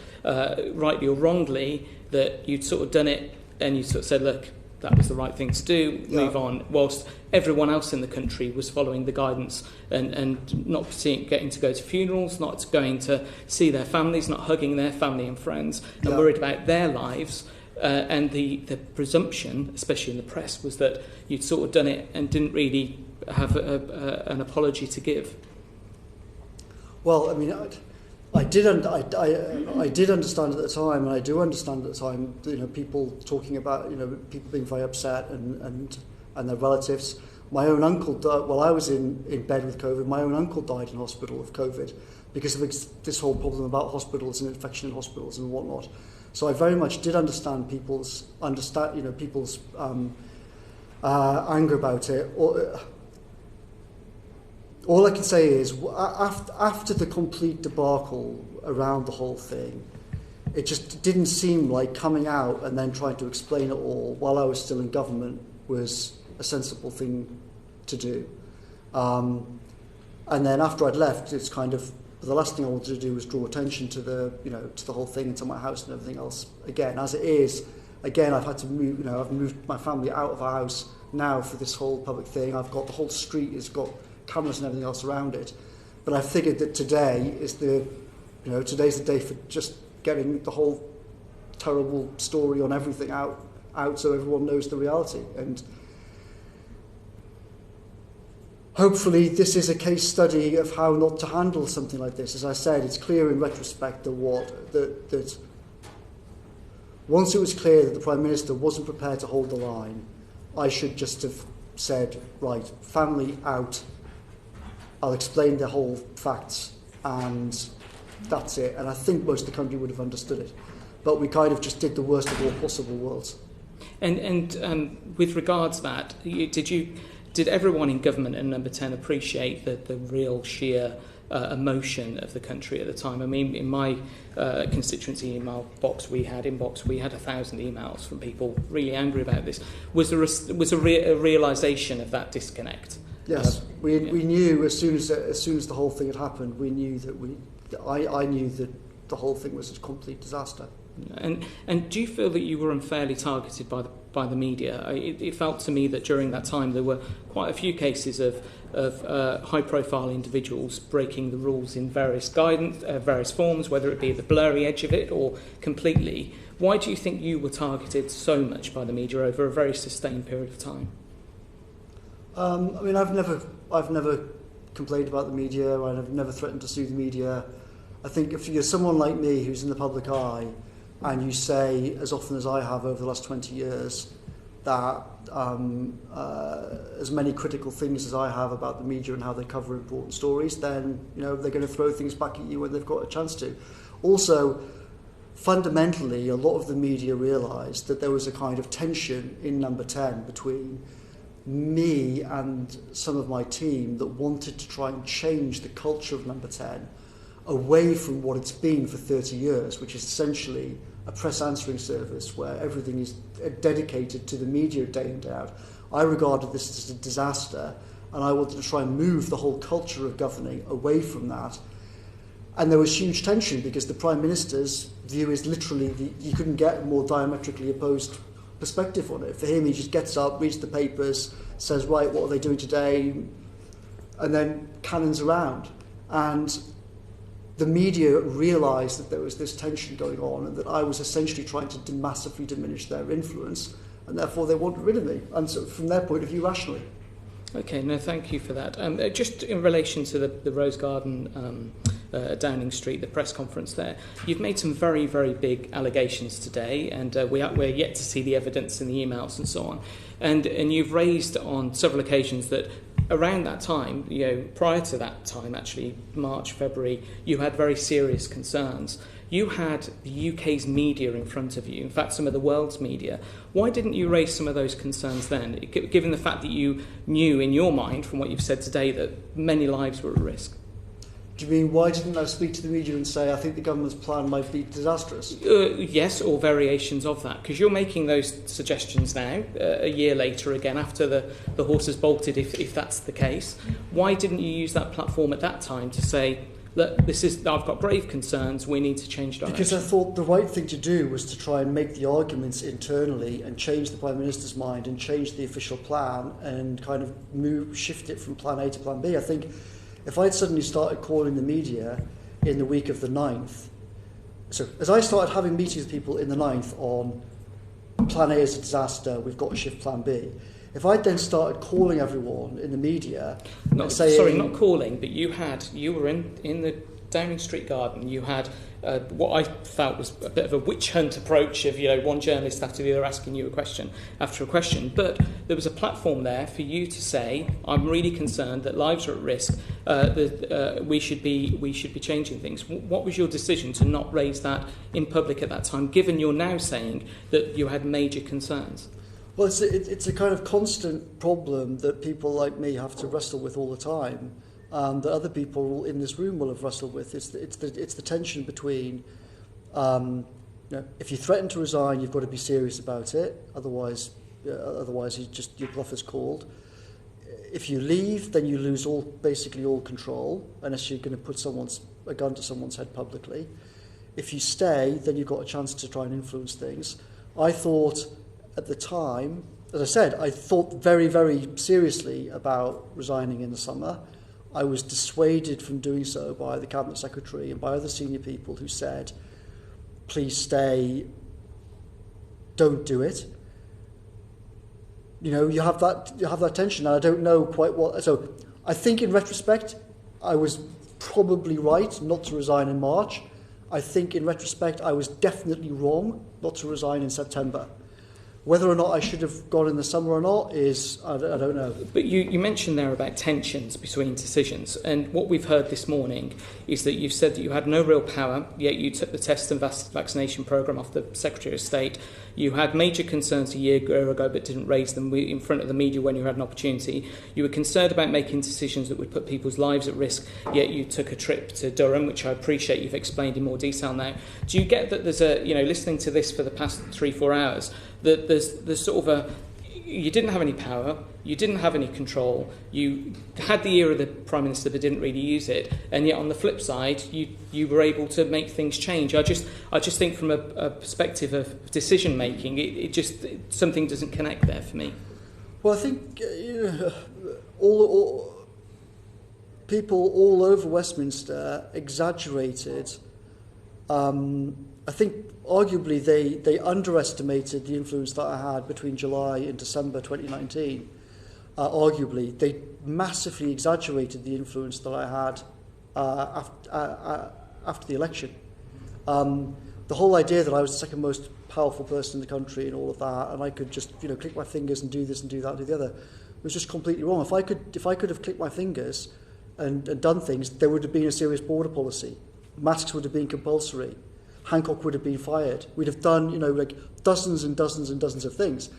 rightly or wrongly, that you'd sort of done it and you sort of said, look, that was the right thing to do, move on, whilst everyone else in the country was following the guidance and not getting to go to funerals, not going to see their families, not hugging their family and friends, and worried about their lives. And the presumption, especially in the press, was that you'd sort of done it and didn't really have an apology to give. Well, I mean, I did understand at the time, and I do understand at the time, people talking about, people being very upset and their relatives. My own uncle died, while I was in bed with COVID, my own uncle died in hospital of COVID because of this whole problem about hospitals and infection in hospitals and whatnot. So I very much did understand people's anger about it. All I can say is, after the complete debacle around the whole thing, it just didn't seem like coming out and then trying to explain it all while I was still in government was a sensible thing to do. And then after I'd left, it's kind of, the last thing I wanted to do was draw attention to the whole thing and to my house and everything else. Again, as it is, I've had to move, I've moved my family out of our house now for this whole public thing. I've got the whole street has got cameras and everything else around it. But I figured that today is today's the day for just getting the whole terrible story on everything out so everyone knows the reality. And hopefully this is a case study of how not to handle something like this. As I said, it's clear in retrospect that once it was clear that the Prime Minister wasn't prepared to hold the line, I should just have said, right, family out, I'll explain the whole facts, and that's it. And I think most of the country would have understood it. But we kind of just did the worst of all possible worlds. And with regards to that, did everyone in government and Number 10 appreciate the real sheer emotion of the country at the time? I mean, in my constituency email box, we had 1,000 emails from people really angry about this. Was there a realisation of that disconnect? Yes, we knew as soon as the whole thing had happened, we knew that I knew that the whole thing was a complete disaster. And do you feel that you were unfairly targeted by the media? It felt to me that during that time there were quite a few cases of high-profile individuals breaking the rules in various forms, whether it be the blurry edge of it or completely. Why do you think you were targeted so much by the media over a very sustained period of time? I mean, I've never complained about the media, and I've never threatened to sue the media. I think if you're someone like me who's in the public eye, and you say, as often as I have over the last 20 years, that as many critical things as I have about the media and how they cover important stories, then they're going to throw things back at you when they've got a chance to. Also, fundamentally, a lot of the media realised that there was a kind of tension in Number 10 between me and some of my team that wanted to try and change the culture of Number 10 away from what it's been for 30 years, which is essentially a press answering service where everything is dedicated to the media day in, day out. I regarded this as a disaster, and I wanted to try and move the whole culture of governing away from that. And there was huge tension because the Prime Minister's view is literally, you couldn't get a more diametrically opposed perspective on it. For him, he just gets up, reads the papers, says, right, what are they doing today? And then cannons around. And the media realised that there was this tension going on and that I was essentially trying to massively diminish their influence, and therefore they wanted rid of me. And so from their point of view, rationally. Okay, no, thank you for that. Just in relation to the Rose Garden, Downing Street, the press conference there, you've made some very, very big allegations today, and we're yet to see the evidence in the emails and so on. And you've raised on several occasions that around that time, prior to that time, actually, March, February, you had very serious concerns. You had the UK's media in front of you, in fact, some of the world's media. Why didn't you raise some of those concerns then, given the fact that you knew in your mind, from what you've said today, that many lives were at risk? Do you mean, why didn't I speak to the media and say, I think the government's plan might be disastrous? Yes, or variations of that, because you're making those suggestions now, a year later, again, after the horse has bolted, if that's the case. Why didn't you use that platform at that time to say, look, I've got grave concerns, we need to change direction? Because I thought the right thing to do was to try and make the arguments internally and change the Prime Minister's mind and change the official plan and kind of shift it from plan A to plan B. I think if I'd suddenly started calling the media in the week of the 9th, so as I started having meetings with people in the 9th on plan A is a disaster, we've got to shift plan B, if I'd then started calling everyone in the media and saying... Sorry, not calling, but you were in the Downing Street garden, you had what I felt was a bit of a witch hunt approach of one journalist after the other asking you a question after a question, but there was a platform there for you to say, I'm really concerned that lives are at risk, that we should be changing things. What was your decision to not raise that in public at that time, given you're now saying that you had major concerns? Well, it's a kind of constant problem that people like me have to wrestle with all the time. That other people in this room will have wrestled with. It's the tension between, if you threaten to resign, you've got to be serious about it. Otherwise, your bluff is called. If you leave, then you lose basically all control, unless you're going to put a gun to someone's head publicly. If you stay, then you've got a chance to try and influence things. I thought at the time, as I said, I thought very, very seriously about resigning in the summer. I was dissuaded from doing so by the Cabinet Secretary and by other senior people who said, please stay, don't do it. You have that tension, and I don't know quite what... So I think in retrospect, I was probably right not to resign in March. I think in retrospect, I was definitely wrong not to resign in September. Whether or not I should have gone in the summer or not is, I don't know. But you mentioned there about tensions between decisions, and what we've heard this morning is that you've said that you had no real power, yet you took the test and vaccination programme off the Secretary of State. You had major concerns a year ago but didn't raise them in front of the media when you had an opportunity. You were concerned about making decisions that would put people's lives at risk, yet you took a trip to Durham, which I appreciate you've explained in more detail now. Do you get that there's a, listening to this for the past 3-4 hours, that there's sort of a, you didn't have any power, you didn't have any control, you had the ear of the Prime Minister but didn't really use it, and yet on the flip side you were able to make things change. I just think from a perspective of decision making, it just, something doesn't connect there for me. Well, I think all people all over Westminster exaggerated. I think arguably they underestimated the influence that I had between July and December 2019. Arguably, they massively exaggerated the influence that I had after the election. The whole idea that I was the second most powerful person in the country and all of that, and I could just click my fingers and do this and do that and do the other, was just completely wrong. If I could have clicked my fingers and done things, there would have been a serious border policy. Masks would have been compulsory. Hancock would have been fired. We'd have done, dozens and dozens and dozens of things.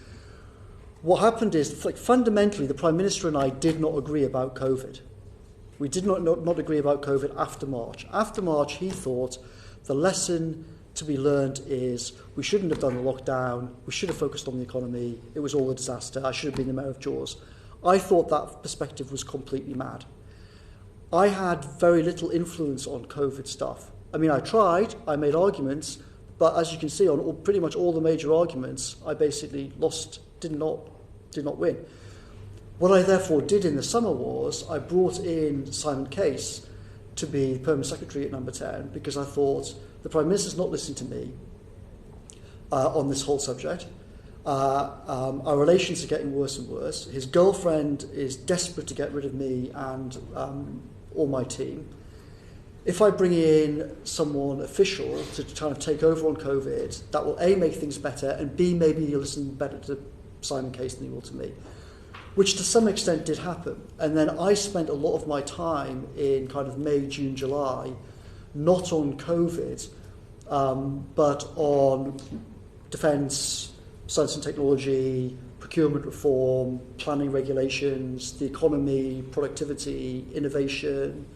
What happened is, fundamentally, the Prime Minister and I did not agree about COVID. We did not agree about COVID after March. After March, he thought the lesson to be learned is we shouldn't have done the lockdown. We should have focused on the economy. It was all a disaster. I should have been the Mayor of Jaws. I thought that perspective was completely mad. I had very little influence on COVID stuff. I mean, I tried, I made arguments, but as you can see, on pretty much all the major arguments, I basically lost, did not win. What I therefore did in the summer was I brought in Simon Case to be Permanent Secretary at Number 10 because I thought the Prime Minister's not listening to me on this whole subject. Our relations are getting worse and worse. His girlfriend is desperate to get rid of me and all my team. If I bring in someone official to kind of take over on COVID, that will A, make things better, and B, maybe he'll listen better to Simon Case than he will to me, which to some extent did happen. And then I spent a lot of my time in kind of May, June, July, not on COVID, but on defence, science and technology, procurement reform, planning regulations, the economy, productivity, innovation,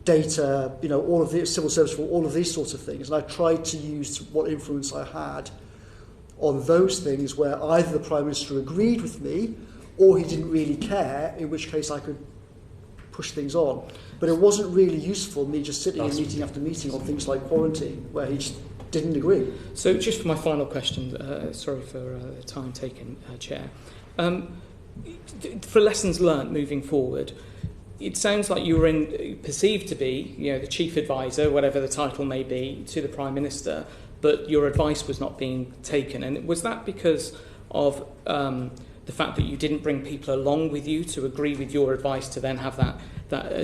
data, all of the civil service for all of these sorts of things. And I tried to use what influence I had on those things where either the Prime Minister agreed with me or he didn't really care, in which case I could push things on. But it wasn't really useful, me just sitting in meeting after meeting on things like quarantine, where he just didn't agree. So just for my final question, sorry for the time taken, Chair. For lessons learnt moving forward, it sounds like you were perceived to be, the chief advisor, whatever the title may be, to the Prime Minister, but your advice was not being taken. And was that because of the fact that you didn't bring people along with you to agree with your advice to then have that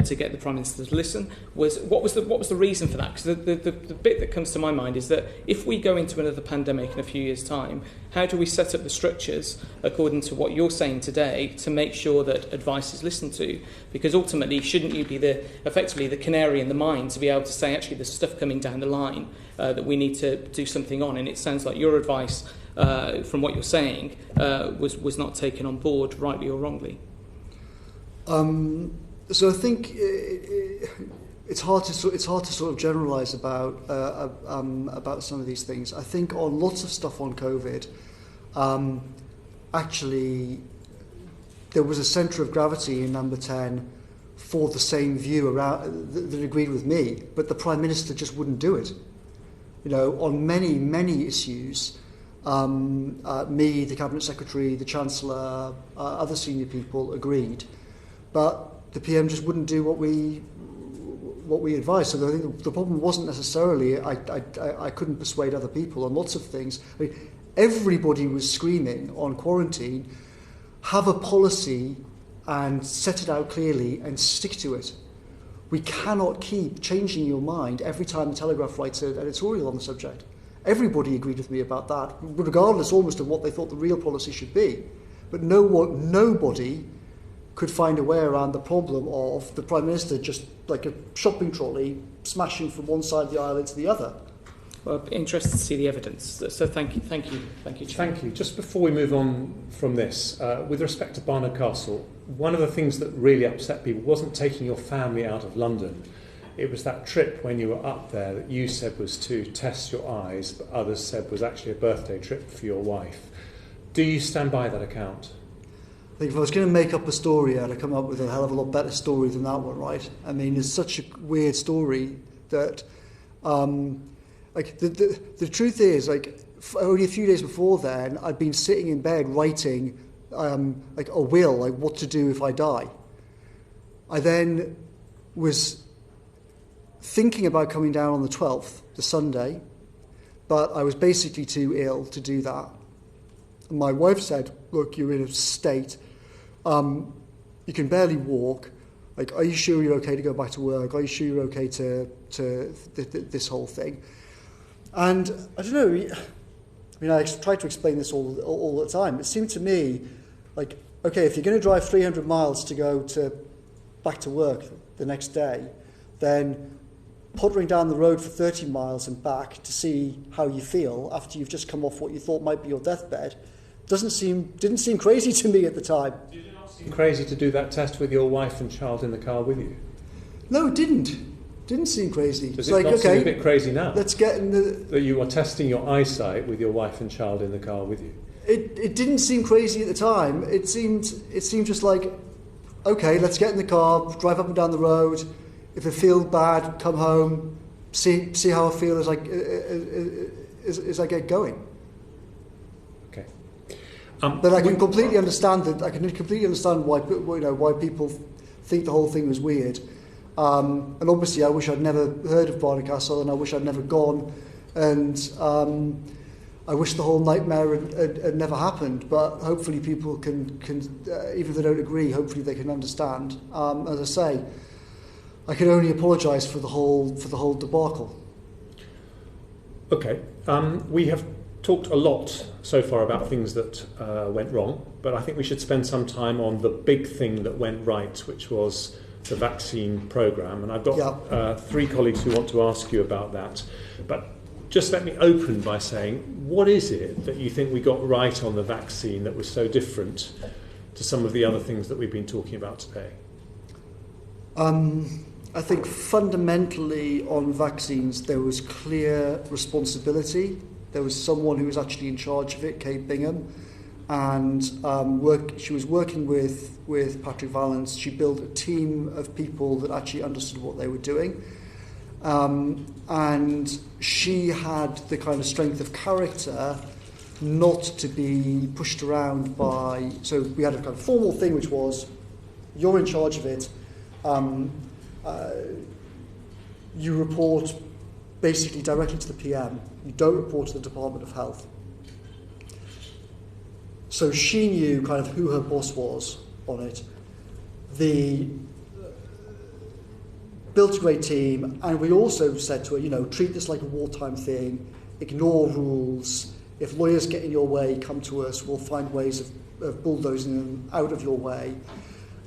to get the Prime Minister to listen? What was the reason for that? Because the bit that comes to my mind is that if we go into another pandemic in a few years' time, how do we set up the structures according to what you're saying today to make sure that advice is listened to? Because ultimately, shouldn't you be effectively the canary in the mine to be able to say, actually, there's stuff coming down the line that we need to do something on? And it sounds like your advice, from what you're saying, was not taken on board, rightly or wrongly. So I think it's hard to sort of generalise about some of these things. I think on lots of stuff on COVID, actually there was a centre of gravity in Number 10 for the same view around that agreed with me, but the Prime Minister just wouldn't do it. On many issues, me, the Cabinet Secretary, the Chancellor, other senior people agreed, but the PM just wouldn't do what we advised. So I think the problem wasn't necessarily I couldn't persuade other people on lots of things. I mean, everybody was screaming on quarantine, have a policy and set it out clearly and stick to it. We cannot keep changing your mind every time the Telegraph writes an editorial on the subject. Everybody agreed with me about that, regardless almost of what they thought the real policy should be. But nobody could find a way around the problem of the Prime Minister just like a shopping trolley smashing from one side of the aisle into the other. Well, interested to see the evidence. So thank you, Chair. Thank you. Just before we move on from this, with respect to Barnard Castle, one of the things that really upset people wasn't taking your family out of London. It was that trip when you were up there that you said was to test your eyes, but others said was actually a birthday trip for your wife. Do you stand by that account? I think if I was going to make up a story, I'd have come up with a hell of a lot better story than that one, right? I mean, it's such a weird story that... Like the truth is, like only a few days before then, I'd been sitting in bed writing like a will, like what to do if I die. I then was thinking about coming down on the 12th, the Sunday, but I was basically too ill to do that. And my wife said, "Look, you're in a state. You can barely walk. Like, are you sure you're okay to go back to work? Are you sure you're okay to this whole thing?" And I don't know, I mean, I try to explain this all the time. It seemed to me like, okay, if you're going to drive 300 miles to go back to work the next day, then pottering down the road for 30 miles and back to see how you feel after you've just come off what you thought might be your deathbed didn't seem crazy to me at the time. Did it not seem crazy to do that test with your wife and child in the car with you? No, it didn't. Didn't seem crazy. Does it's it like, not okay, seem a bit crazy now? Let's get in the... That you are testing your eyesight with your wife and child in the car with you? It didn't seem crazy at the time. It seemed just like, okay, let's get in the car, drive up and down the road. If I feel bad, come home, see how I feel as I get going. Okay. But I can completely understand that. I can completely understand why people think the whole thing was weird. And obviously, I wish I'd never heard of Barnard Castle, and I wish I'd never gone, and I wish the whole nightmare had never happened. But hopefully, people can even if they don't agree, hopefully they can understand. As I say, I can only apologise for the whole debacle. Okay, we have talked a lot so far about things that went wrong, but I think we should spend some time on the big thing that went right, which was the vaccine programme, and I've got three colleagues who want to ask you about that. But just let me open by saying, what is it that you think we got right on the vaccine that was so different to some of the other things that we've been talking about today? I think fundamentally on vaccines there was clear responsibility. There was someone who was actually in charge of it, Kate Bingham, and she was working with Patrick Vallance. She built a team of people that actually understood what they were doing, and she had the kind of strength of character not to be pushed around by... So we had a kind of formal thing which was, you're in charge of it, you report basically directly to the PM, you don't report to the Department of Health. So she knew kind of who her boss was on it. Built a great team, and we also said to her, treat this like a wartime thing, ignore rules. If lawyers get in your way, come to us, we'll find ways of bulldozing them out of your way.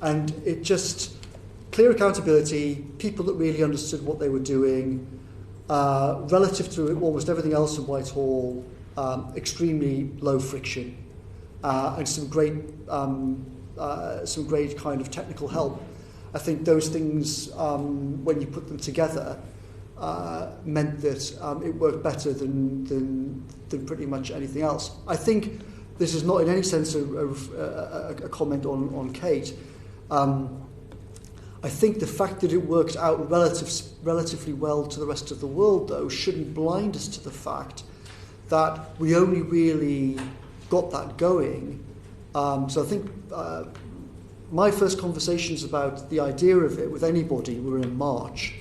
And it just, clear accountability, people that really understood what they were doing, relative to almost everything else in Whitehall, extremely low friction. And some great kind of technical help. I think those things, when you put them together, meant that it worked better than pretty much anything else. I think this is not in any sense a comment on Kate. I think the fact that it worked out relatively well to the rest of the world, though, shouldn't blind us to the fact that we only really got that going. So I think my first conversations about the idea of it with anybody were in March.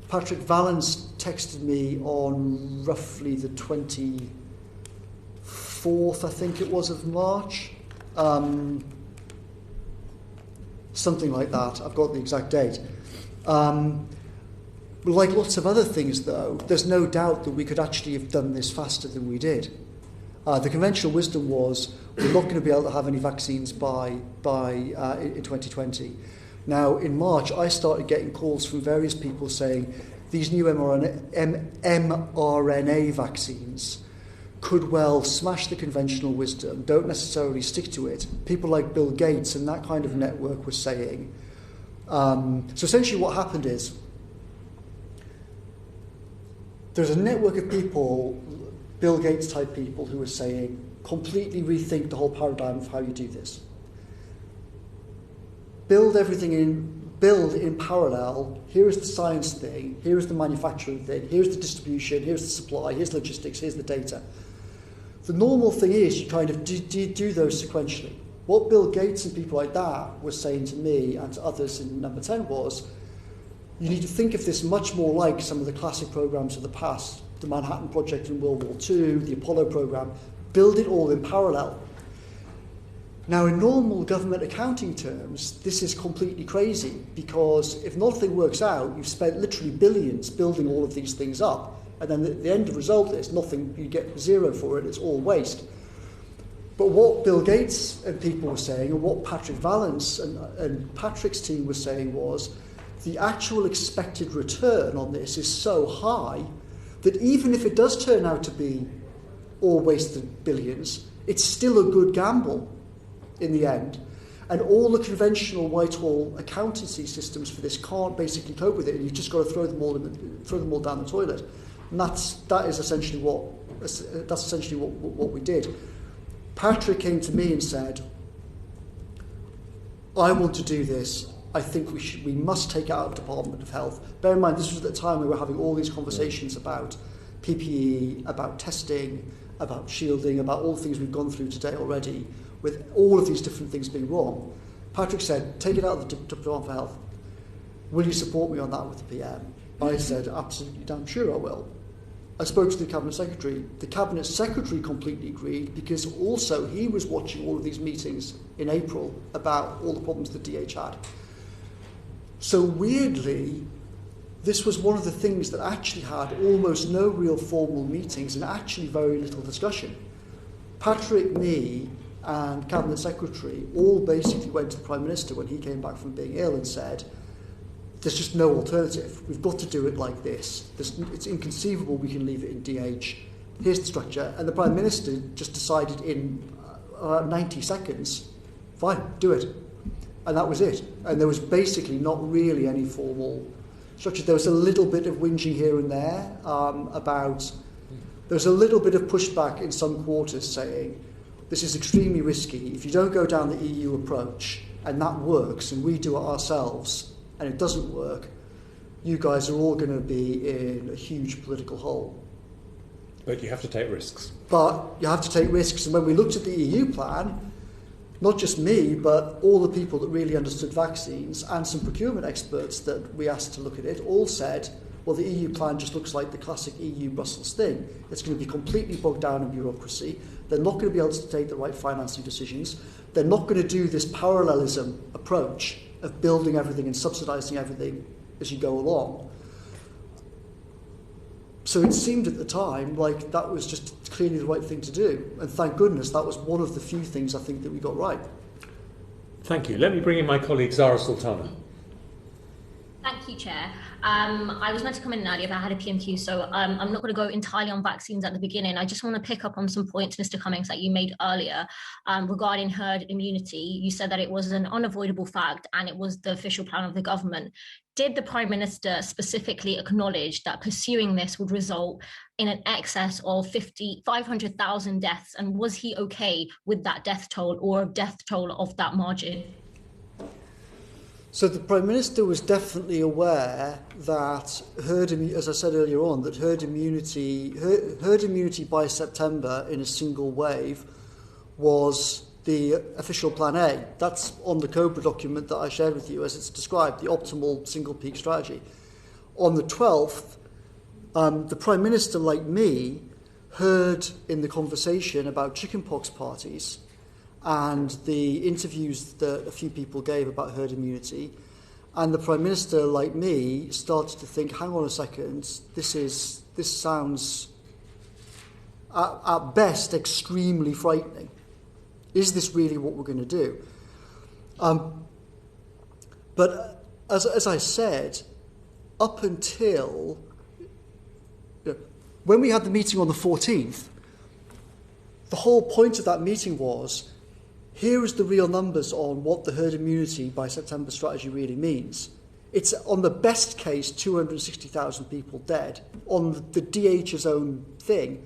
Patrick Vallance texted me on roughly the 24th, I think it was, of March. Something like that. I've got the exact date. Like lots of other things, though, there's no doubt that we could actually have done this faster than we did. The conventional wisdom was we're not going to be able to have any vaccines in 2020. Now, in March, I started getting calls from various people saying these new mRNA vaccines could well smash the conventional wisdom, don't necessarily stick to it. People like Bill Gates and that kind of network were saying. So essentially what happened is there's a network of people, Bill Gates type people, who are saying completely rethink the whole paradigm of how you do this. Build in parallel. Here is the science thing, here is the manufacturing thing, here's the distribution, here's the supply, here's logistics, here's the data. The normal thing is you kind of do those sequentially. What Bill Gates and people like that were saying to me and to others in number 10 was, you need to think of this much more like some of the classic programs of the past, the Manhattan Project in World War II, the Apollo program, build it all in parallel. Now, in normal government accounting terms, this is completely crazy, because if nothing works out, you've spent literally billions building all of these things up, and then the end result is nothing, you get zero for it, it's all waste. But what Bill Gates and people were saying, and what Patrick Vallance and Patrick's team was saying was, the actual expected return on this is so high that even if it does turn out to be all wasted billions, it's still a good gamble in the end. And all the conventional Whitehall accountancy systems for this can't basically cope with it. You've just got to throw them all down the toilet. And that's essentially what we did. Patrick came to me and said, I want to do this. I think we must take it out of Department of Health. Bear in mind, this was at the time we were having all these conversations about PPE, about testing, about shielding, about all the things we've gone through today already, with all of these different things being wrong. Patrick said, take it out of the Department of Health. Will you support me on that with the PM? I said, absolutely damn sure I will. I spoke to the Cabinet Secretary. The Cabinet Secretary completely agreed, because also he was watching all of these meetings in April about all the problems the DH had. So weirdly, this was one of the things that actually had almost no real formal meetings and actually very little discussion. Patrick, me, and Cabinet Secretary all basically went to the Prime Minister when he came back from being ill and said, there's just no alternative. We've got to do it like this. It's inconceivable we can leave it in DH. Here's the structure. And the Prime Minister just decided in 90 seconds, fine, do it. And that was it. And there was basically not really any formal structure. There was a little bit of whinging here and there there was a little bit of pushback in some quarters saying, this is extremely risky. If you don't go down the EU approach and that works and we do it ourselves and it doesn't work, you guys are all going to be in a huge political hole. But you have to take risks. But you have to take risks. And when we looked at the EU plan, not just me, but all the people that really understood vaccines and some procurement experts that we asked to look at it all said, well, the EU plan just looks like the classic EU Brussels thing. It's going to be completely bogged down in bureaucracy. They're not going to be able to take the right financing decisions. They're not going to do this parallelism approach of building everything and subsidising everything as you go along. So it seemed at the time like that was just clearly the right thing to do. And thank goodness that was one of the few things I think that we got right. Thank you. Let me bring in my colleague Zara Sultana. Thank you, Chair. I was meant to come in earlier, but I had a PMQ, so I'm not going to go entirely on vaccines at the beginning. I just want to pick up on some points, Mr. Cummings, that you made earlier regarding herd immunity. You said that it was an unavoidable fact and it was the official plan of the government. Did the Prime Minister specifically acknowledge that pursuing this would result in an excess of 500,000 deaths? And was he okay with that death toll or a death toll of that margin? So the Prime Minister was definitely aware that as I said earlier on, that herd immunity by September in a single wave was the official plan A. That's on the COBRA document that I shared with you as it's described, the optimal single peak strategy. On the 12th, the Prime Minister, like me, heard in the conversation about chickenpox parties and the interviews that a few people gave about herd immunity, And the Prime Minister, like me, started to think, hang on a second, this sounds at best extremely frightening. Is this really what we're going to do? But as I said, up until when we had the meeting on the 14th, the whole point of that meeting was, here is the real numbers on what the herd immunity by September strategy really means. It's on the best case 260,000 people dead on the DH's own thing.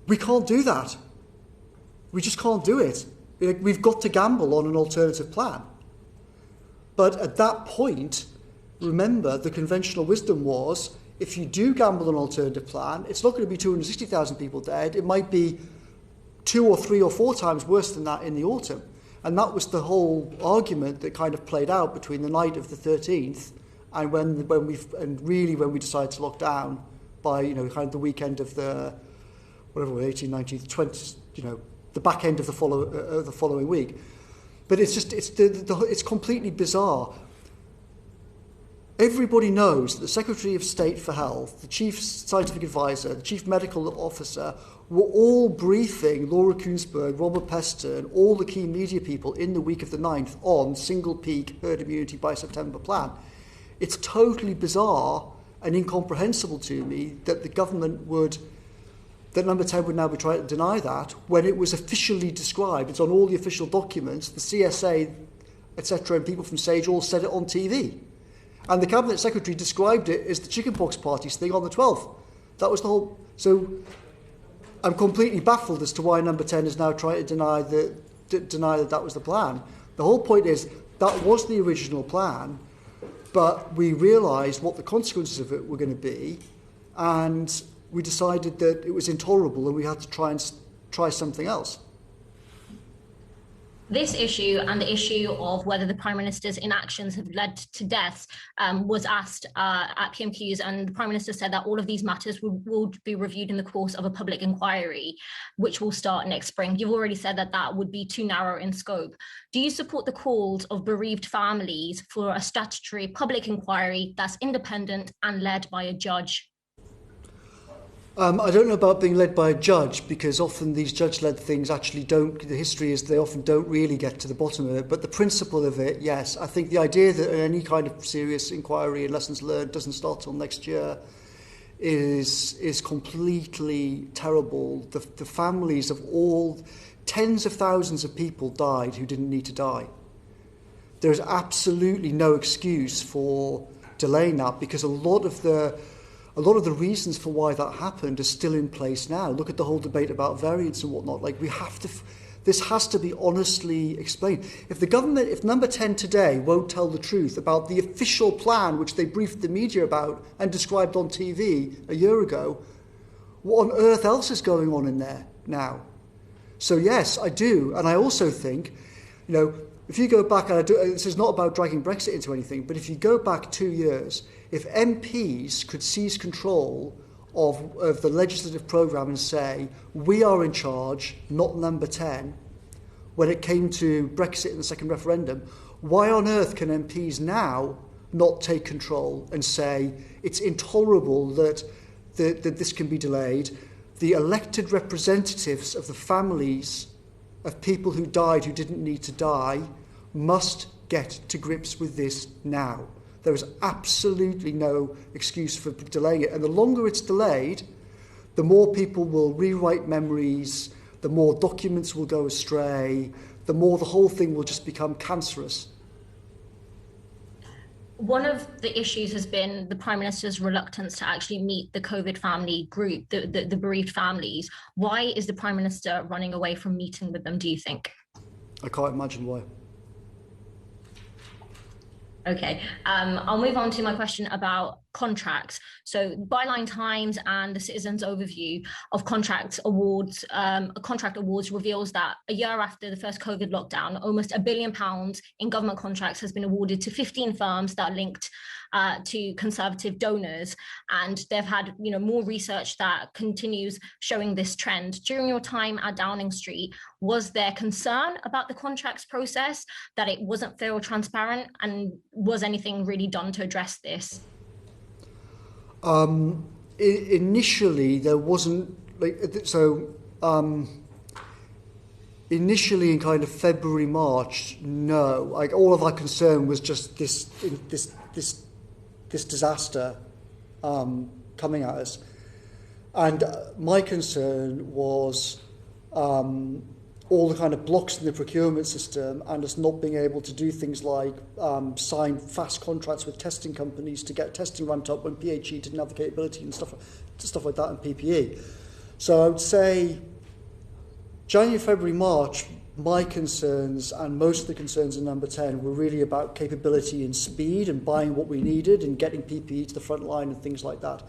We can't do that. We just can't do it. We've got to gamble on an alternative plan. But at that point, remember, the conventional wisdom was, if you do gamble on an alternative plan, it's not going to be 260,000 people dead. It might be 2 or 3 or 4 times worse than that in the autumn. And that was the whole argument that kind of played out between the night of the 13th and when we decided to lock down by, kind of the weekend of the, 18, 19, 20, the back end of the following week. But it's completely bizarre. Everybody knows that the Secretary of State for Health, the Chief Scientific Advisor, the Chief Medical Officer were all briefing Laura Kuenssberg, Robert Peston, all the key media people in the week of the 9th on single peak herd immunity by September plan. It's totally bizarre and incomprehensible to me that the government that Number 10 would now be trying to deny that when it was officially described. It's on all the official documents, the CSA, etc., and people from SAGE all said it on TV. And the Cabinet Secretary described it as the chickenpox parties thing on the 12th. That was the whole... So I'm completely baffled as to why Number 10 is now trying to deny that was the plan. The whole point is that was the original plan, but we realised what the consequences of it were going to be, and we decided that it was intolerable and we had to try something else. This issue and the issue of whether the Prime Minister's inactions have led to deaths was asked at PMQs, and the Prime Minister said that all of these matters will be reviewed in the course of a public inquiry, which will start next spring. You've already said that that would be too narrow in scope. Do you support the calls of bereaved families for a statutory public inquiry that's independent and led by a judge? I don't know about being led by a judge, because often these judge-led things actually don't, the history is they often don't really get to the bottom of it. But the principle of it, yes. I think the idea that any kind of serious inquiry and lessons learned doesn't start till next year is completely terrible. The families of all, tens of thousands of people died who didn't need to die. There's absolutely no excuse for delaying that, because a lot of the reasons for why that happened are still in place now. Look at the whole debate about variants and whatnot. This has to be honestly explained. If Number 10 today won't tell the truth about the official plan, which they briefed the media about and described on TV a year ago, what on earth else is going on in there now? So yes, I do. And I also think, if you go back, and this is not about dragging Brexit into anything, but if you go back 2 years, if MPs could seize control of the legislative programme and say, we are in charge, not Number 10, when it came to Brexit and the second referendum, why on earth can MPs now not take control and say, it's intolerable that this can be delayed? The elected representatives of the families of people who died who didn't need to die must get to grips with this now. There is absolutely no excuse for delaying it. And the longer it's delayed, the more people will rewrite memories, the more documents will go astray, the more the whole thing will just become cancerous. One of the issues has been the Prime Minister's reluctance to actually meet the COVID family group, the bereaved families. Why is the Prime Minister running away from meeting with them, do you think? I can't imagine why. Okay, I'll move on to my question about contracts. So Byline Times and the Citizens Overview of Contract Awards reveals that a year after the first COVID lockdown, almost £1 billion in government contracts has been awarded to 15 firms that are linked to Conservative donors, and they've had more research that continues showing this trend. During your time at Downing Street, was there concern about the contracts process, that it wasn't fair or transparent, and was anything really done to address this? Initially, there wasn't initially in kind of February, March, no. Like, all of our concern was just this disaster coming at us, and my concern was all the kind of blocks in the procurement system and us not being able to do things like sign fast contracts with testing companies to get testing ramped up when PHE didn't have the capability and stuff like that, and PPE. So I would say January, February, March, my concerns and most of the concerns in number 10 were really about capability and speed and buying what we needed and getting PPE to the front line and things like that.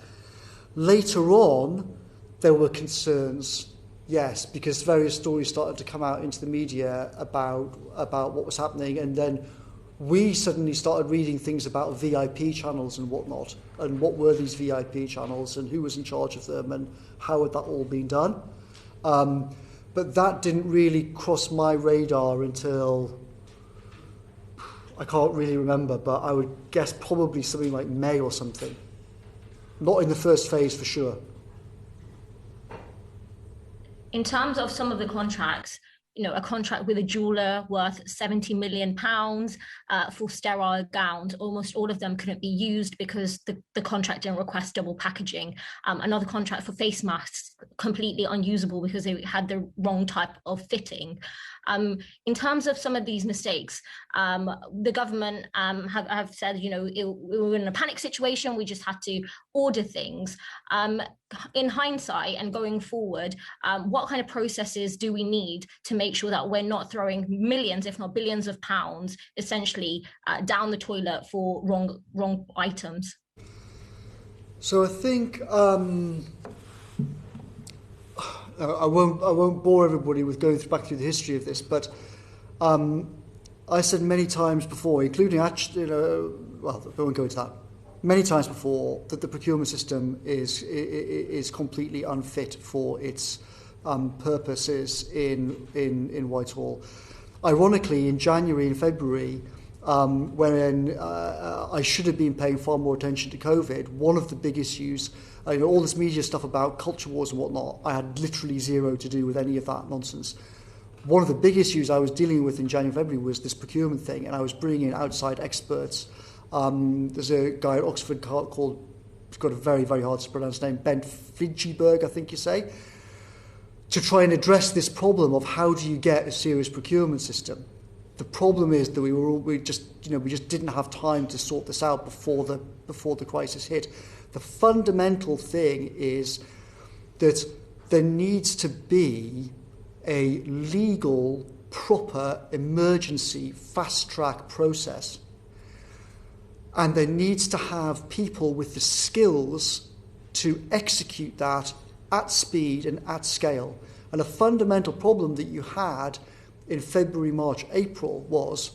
Later on, there were concerns, yes, because various stories started to come out into the media about what was happening, and then we suddenly started reading things about VIP channels and whatnot, and what were these VIP channels and who was in charge of them and how had that all been done. But that didn't really cross my radar until, I can't really remember, but I would guess probably something like May or something. Not in the first phase for sure. In terms of some of the contracts, a contract with a jeweller worth £70 million for sterile gowns, almost all of them couldn't be used because the contract didn't request double packaging. Another contract for face masks, completely unusable because they had the wrong type of fitting. In terms of some of these mistakes, the government have said, we were in a panic situation, we just had to order things. In hindsight and going forward, what kind of processes do we need to make sure that we're not throwing millions, if not billions of pounds, essentially down the toilet for wrong items? So I think I won't bore everybody with going back through the history of this, but I said many times before, including actually, well, I won't go into that. Many times before, that the procurement system is completely unfit for its purposes in Whitehall. Ironically, in January and February, when I should have been paying far more attention to COVID, one of the big issues, all this media stuff about culture wars and whatnot, I had literally zero to do with any of that nonsense. One of the big issues I was dealing with in January and February was this procurement thing, and I was bringing in outside experts. There's a guy at Oxford called, he's got a very, very hard to pronounce name, Ben Fidgeberg, I think you say, to try and address this problem of how do you get a serious procurement system. The problem is that we just didn't have time to sort this out before the crisis hit. The fundamental thing is that there needs to be a legal, proper, emergency, fast-track process. And there needs to have people with the skills to execute that at speed and at scale. And a fundamental problem that you had in February, March, April was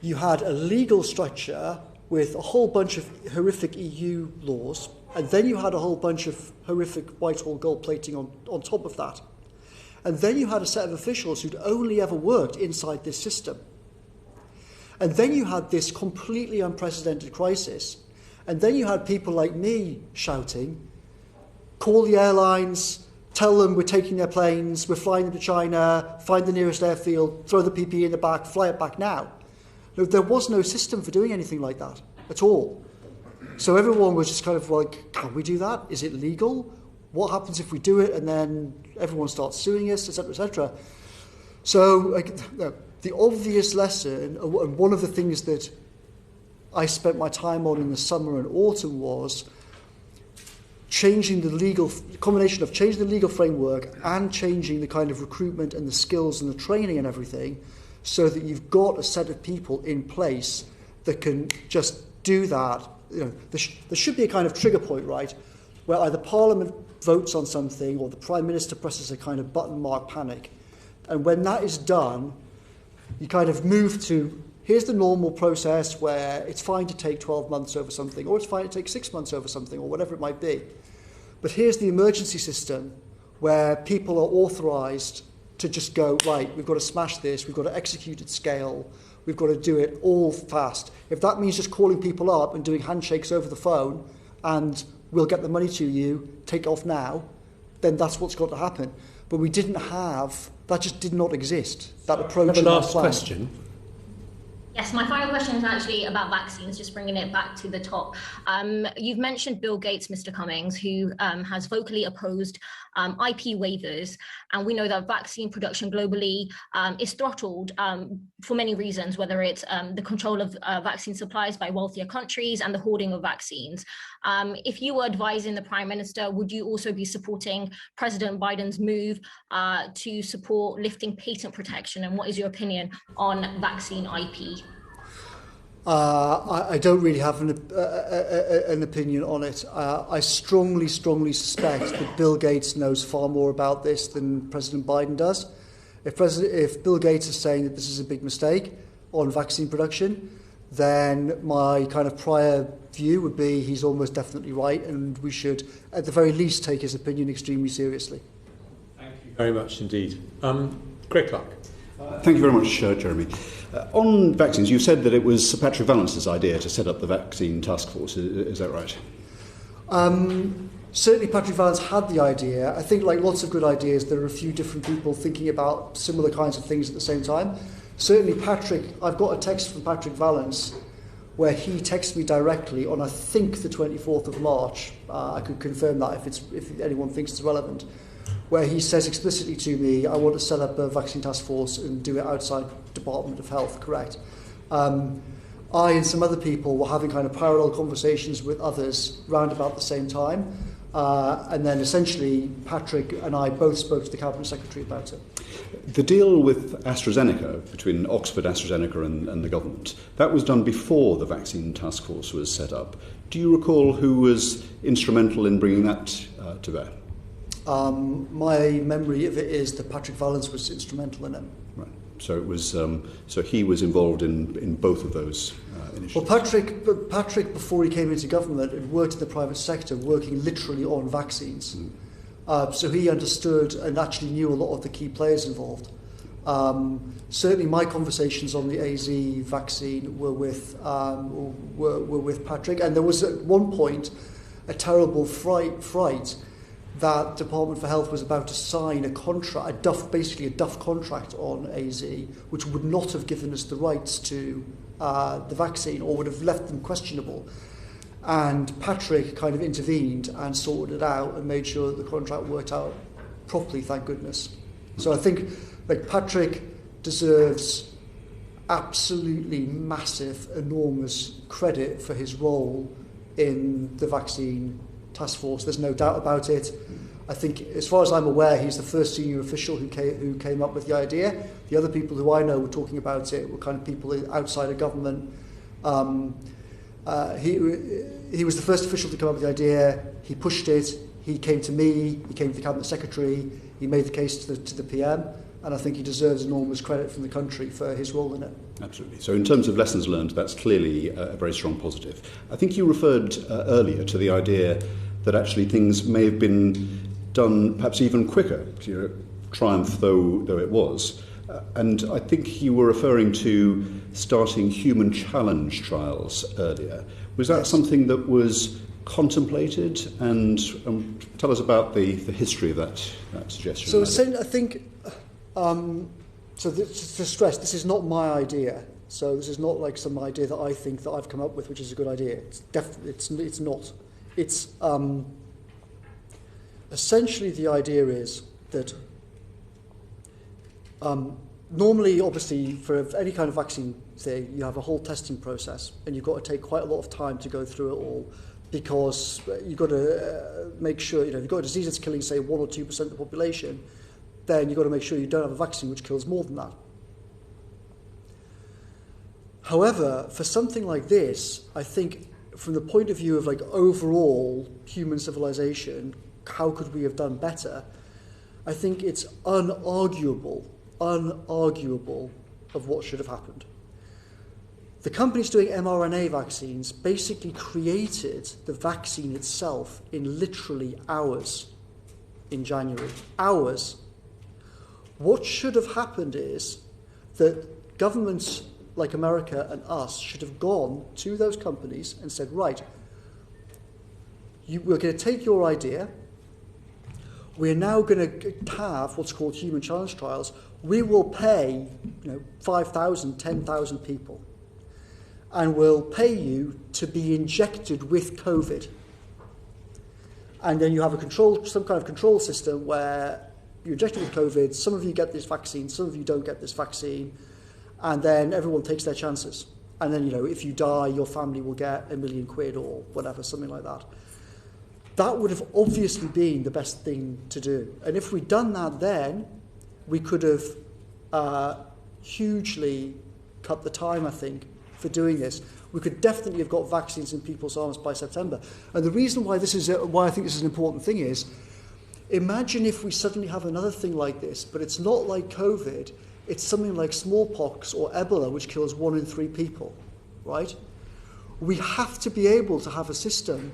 you had a legal structure with a whole bunch of horrific EU laws, and then you had a whole bunch of horrific Whitehall gold plating on top of that. And then you had a set of officials who'd only ever worked inside this system. And then you had this completely unprecedented crisis. And then you had people like me shouting, call the airlines, tell them we're taking their planes, we're flying them to China, find the nearest airfield, throw the PPE in the back, fly it back now. There was no system for doing anything like that at all. So everyone was just kind of like, can we do that? Is it legal? What happens if we do it and then everyone starts suing us, etc., etc.? So the obvious lesson, and one of the things that I spent my time on in the summer and autumn, was changing the combination of changing the legal framework and changing the kind of recruitment and the skills and the training and everything, so that you've got a set of people in place that can just do that there should be a kind of trigger point, right, where either Parliament votes on something or the Prime Minister presses a kind of button mark panic. And when that is done, you kind of move to, here's the normal process where it's fine to take 12 months over something, or it's fine to take 6 months over something, or whatever it might be. But here's the emergency system where people are authorised to just go, right, we've got to smash this, we've got to execute at scale, we've got to do it all fast. If that means just calling people up and doing handshakes over the phone and we'll get the money to you, take off now, then that's what's got to happen. But we didn't have, that just did not exist, that approach. The last question. Yes, my final question is actually about vaccines, just bringing it back to the top. You've mentioned Bill Gates, Mr. Cummings, who has vocally opposed IP waivers. And we know that vaccine production globally is throttled for many reasons, whether it's the control of vaccine supplies by wealthier countries and the hoarding of vaccines. If you were advising the Prime Minister, would you also be supporting President Biden's move to support lifting patent protection? And what is your opinion on vaccine IP? I don't really have an opinion on it. I strongly suspect that Bill Gates knows far more about this than President Biden does. If Bill Gates is saying that this is a big mistake on vaccine production, then my kind of prior view would be he's almost definitely right, and we should, at the very least, take his opinion extremely seriously. Thank you very much indeed. Greg Clark. Thank you very much, Jeremy. On vaccines, you said that it was Sir Patrick Vallance's idea to set up the vaccine task force. Is that right? Certainly Patrick Vallance had the idea. I think, like lots of good ideas, there are a few different people thinking about similar kinds of things at the same time. Certainly Patrick, I've got a text from Patrick Vallance where he texted me directly on, I think, the 24th of March. I could confirm that if anyone thinks it's relevant, where he says explicitly to me, I want to set up a vaccine task force and do it outside Department of Health, correct? I and some other people were having kind of parallel conversations with others round about the same time. And then essentially Patrick and I both spoke to the Cabinet Secretary about it. The deal with AstraZeneca, between Oxford AstraZeneca and the government, that was done before the vaccine task force was set up. Do you recall who was instrumental in bringing that to bear? My memory of it is that Patrick Vallance was instrumental in it. Right. So it was. So he was involved in both of those initiatives. Well, Patrick, before he came into government, had worked in the private sector, working literally on vaccines. So he understood and actually knew a lot of the key players involved. Certainly, my conversations on the AZ vaccine were with Patrick, and there was at one point a terrible fright that Department for Health was about to sign a contract, basically a duff contract on AZ, which would not have given us the rights to the vaccine, or would have left them questionable. And Patrick kind of intervened and sorted it out and made sure that the contract worked out properly, thank goodness. So I think Patrick deserves absolutely massive, enormous credit for his role in the vaccine task force. There's no doubt about it. I think, as far as I'm aware, he's the first senior official who came up with the idea. The other people who I know were talking about it were kind of people outside of government. He was the first official to come up with the idea. He pushed it. He came to me. He came to the Cabinet Secretary. He made the case to the PM. And I think he deserves enormous credit from the country for his role in it. Absolutely. So in terms of lessons learned, that's clearly a very strong positive. I think you referred earlier to the idea that actually things may have been done perhaps even quicker, triumph though it was. And I think you were referring to starting human challenge trials earlier. Was that something that was contemplated? And tell us about the history of that suggestion. So I think... to stress, this is not my idea. So this is not like some idea that I think that I've come up with, which is a good idea. It's not. It's essentially the idea is that normally, obviously, for any kind of vaccine thing, you have a whole testing process, and you've got to take quite a lot of time to go through it all, because you've got to make sure, if you've got a disease that's killing, say, 1 or 2% of the population, then you've got to make sure you don't have a vaccine which kills more than that. However, for something like this, I think from the point of view of like overall human civilization, how could we have done better? I think it's unarguable of what should have happened. The companies doing mRNA vaccines basically created the vaccine itself in literally hours in January. Hours. What should have happened is that governments like America and us should have gone to those companies and said, right, we're going to take your idea, we're now going to have what's called human challenge trials. We will pay 5,000, 10,000 people, and we'll pay you to be injected with COVID. And then you have some kind of control system where you're injected with COVID, some of you get this vaccine, some of you don't get this vaccine, and then everyone takes their chances. And then, if you die, your family will get £1 million or whatever, something like that. That would have obviously been the best thing to do. And if we'd done that then, we could have hugely cut the time, I think, for doing this. We could definitely have got vaccines in people's arms by September. And the reason why I think this is an important thing is, imagine if we suddenly have another thing like this, but it's not like COVID, it's something like smallpox or Ebola, which kills 1 in 3 people, right? We have to be able to have a system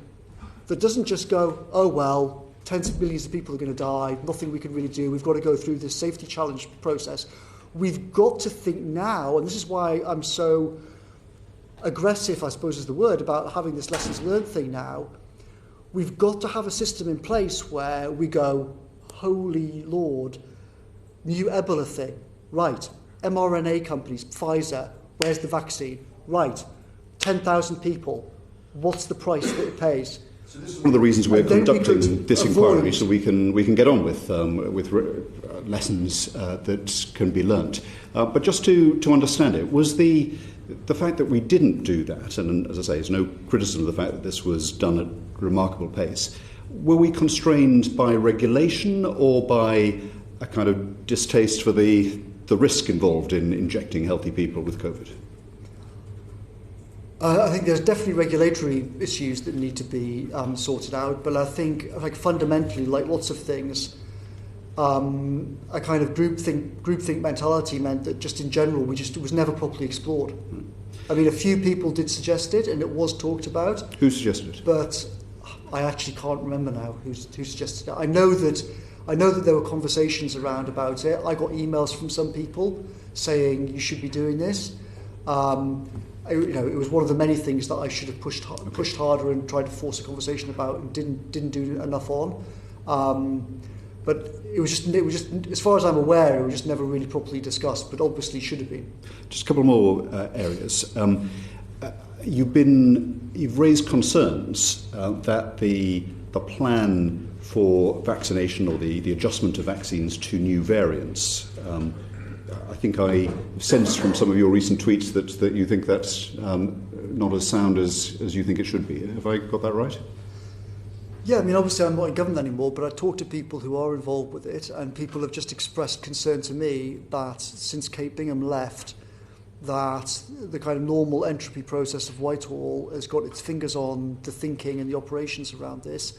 that doesn't just go, oh, well, tens of millions of people are going to die, nothing we can really do, we've got to go through this safety challenge process. We've got to think now, and this is why I'm so aggressive, I suppose is the word, about having this lessons learned thing now. We've got to have a system in place where we go, holy Lord, new Ebola thing, right, mRNA companies, Pfizer, where's the vaccine? Right, 10,000 people, what's the price that it pays? So this is one of the reasons we're conducting this inquiry, so we can get on with lessons that can be learnt. But just to understand it, was the fact that we didn't do that, and as I say, there's no criticism of the fact that this was done at remarkable pace, were we constrained by regulation or by a kind of distaste for the risk involved in injecting healthy people with COVID? I think there's definitely regulatory issues that need to be sorted out, but I think, fundamentally, like lots of things, a kind of groupthink mentality meant that just in general, it was never properly explored. I mean, a few people did suggest it, and it was talked about. Who suggested it? But I actually can't remember now who suggested it. I know that there were conversations around about it. I got emails from some people saying you should be doing this. It was one of the many things that I should have pushed harder and tried to force a conversation about and didn't do enough on. But it was just, as far as I'm aware, it was just never really properly discussed, but obviously should have been. Just a couple more areas. You've raised concerns that the plan for vaccination or the adjustment of vaccines to new variants. I think I sensed from some of your recent tweets that you think that's not as sound as you think it should be. Have I got that right? Yeah, I mean, obviously I'm not in government anymore, but I talk to people who are involved with it, and people have just expressed concern to me that since Kate Bingham left, that the kind of normal entropy process of Whitehall has got its fingers on the thinking and the operations around this,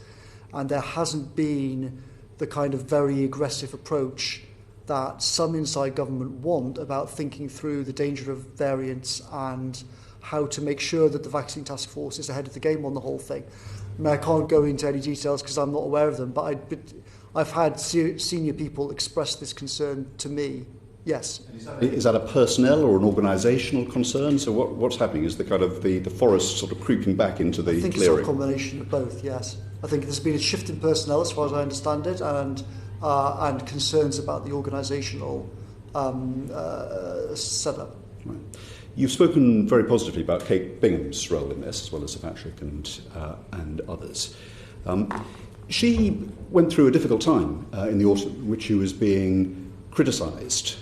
and there hasn't been the kind of very aggressive approach that some inside government want about thinking through the danger of variants and how to make sure that the vaccine task force is ahead of the game on the whole thing. I mean, I can't go into any details because I'm not aware of them, but I've had senior people express this concern to me. Yes. Is that a personnel or an organisational concern? So what's happening? Is the kind of the forest sort of creeping back into the clearing? I think it's a combination of both, yes. I think there's been a shift in personnel as far as I understand it, and concerns about the organisational setup. Right. You've spoken very positively about Kate Bingham's role in this, as well as Sir Patrick and others. She went through a difficult time in the autumn, in which she was being criticised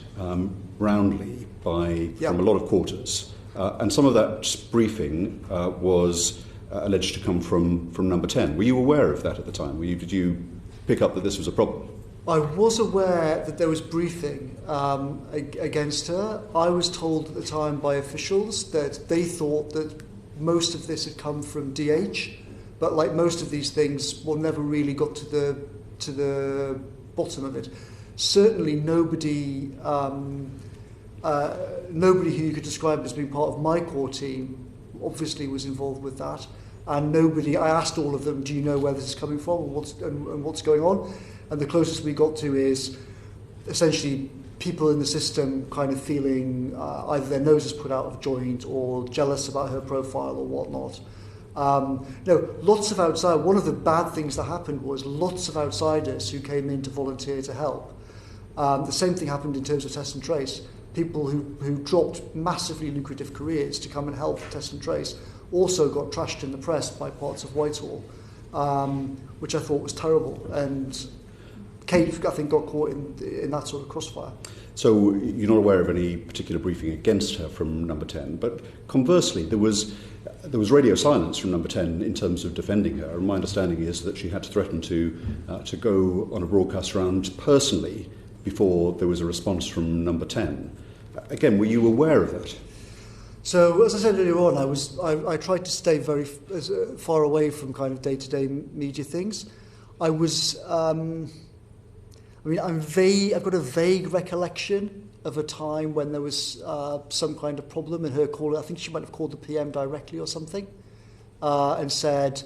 roundly from a lot of quarters, and some of that briefing was alleged to come from Number 10. Were you aware of that at the time? Did you pick up that this was a problem? I was aware that there was briefing against her. I was told at the time by officials that they thought that most of this had come from DH, but like most of these things, one never really got to the bottom of it. Certainly nobody who you could describe as being part of my core team obviously was involved with that, and nobody. I asked all of them, do you know where this is coming from and what's going on? And the closest we got to is essentially people in the system kind of feeling either their noses put out of joint or jealous about her profile or whatnot. Lots of outside. One of the bad things that happened was lots of outsiders who came in to volunteer to help. The same thing happened in terms of test and trace. People who dropped massively lucrative careers to come and help test and trace also got trashed in the press by parts of Whitehall, which I thought was terrible. And Kate, I think, got caught in that sort of crossfire. So you're not aware of any particular briefing against her from Number 10, but conversely, there was radio silence from Number 10 in terms of defending her. And my understanding is that she had to threaten to go on a broadcast round personally before there was a response from Number 10. Again, were you aware of that? So, as I said earlier on, I tried to stay very far away from kind of day-to-day media things. I've got a vague recollection of a time when there was some kind of problem and her call. I think she might have called the PM directly or something, and said,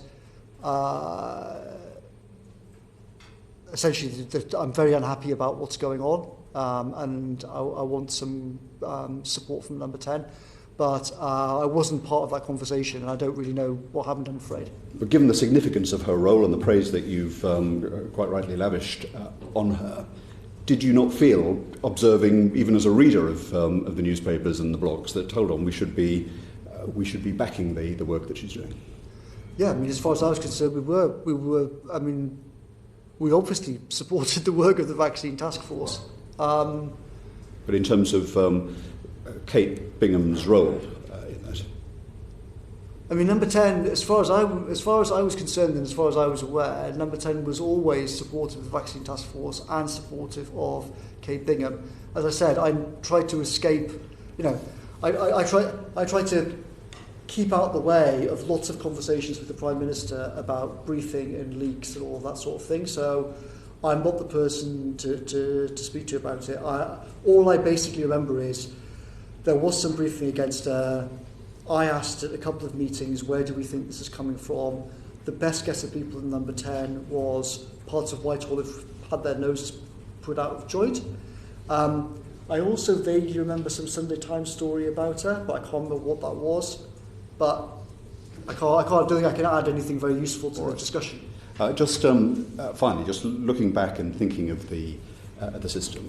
essentially, that I'm very unhappy about what's going on, and I want some support from Number 10. But I wasn't part of that conversation, and I don't really know what happened, I'm afraid. But given the significance of her role and the praise that you've quite rightly lavished on her, did you not feel, observing even as a reader of the newspapers and the blogs, that hold on, we should be backing the work that she's doing? Yeah, I mean, as far as I was concerned, we were. I mean, we obviously supported the work of the Vaccine Task Force. But in terms of Kate Bingham's role in that? I mean, Number 10, as far as I was concerned and as far as I was aware, Number 10 was always supportive of the Vaccine Task Force and supportive of Kate Bingham. As I said, I tried to escape, I tried to keep out the way of lots of conversations with the Prime Minister about briefing and leaks and all that sort of thing. So I'm not the person to speak to about it. All I basically remember is there was some briefing against her. I asked at a couple of meetings, where do we think this is coming from? The best guess of people in Number 10 was parts of Whitehall have had their noses put out of joint. I also vaguely remember some Sunday Times story about her, but I can't remember what that was. But I don't think I can add anything very useful to the discussion. Finally, just looking back and thinking of the system,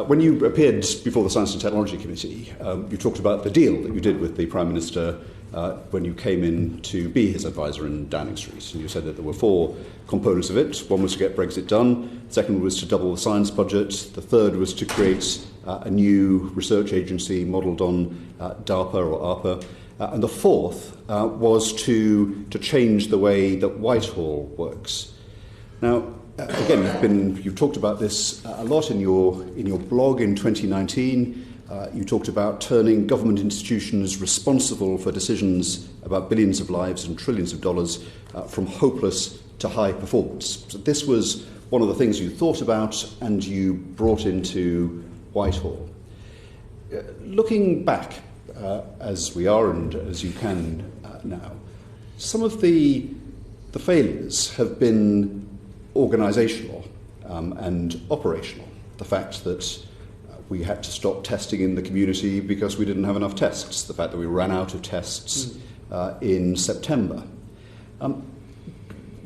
when you appeared before the Science and Technology Committee, you talked about the deal that you did with the Prime Minister when you came in to be his advisor in Downing Street. And you said that there were 4 components of it. One was to get Brexit done. The second was to double the science budget. The third was to create a new research agency modelled on DARPA or ARPA. And the fourth was to change the way that Whitehall works. Now, again, you've talked about this a lot in your blog in 2019. You talked about turning government institutions responsible for decisions about billions of lives and trillions of dollars from hopeless to high performance. So this was one of the things you thought about and you brought into Whitehall. Looking back, as we are and as you can now, some of the failures have been organisational and operational. The fact that we had to stop testing in the community because we didn't have enough tests. The fact that we ran out of tests in September.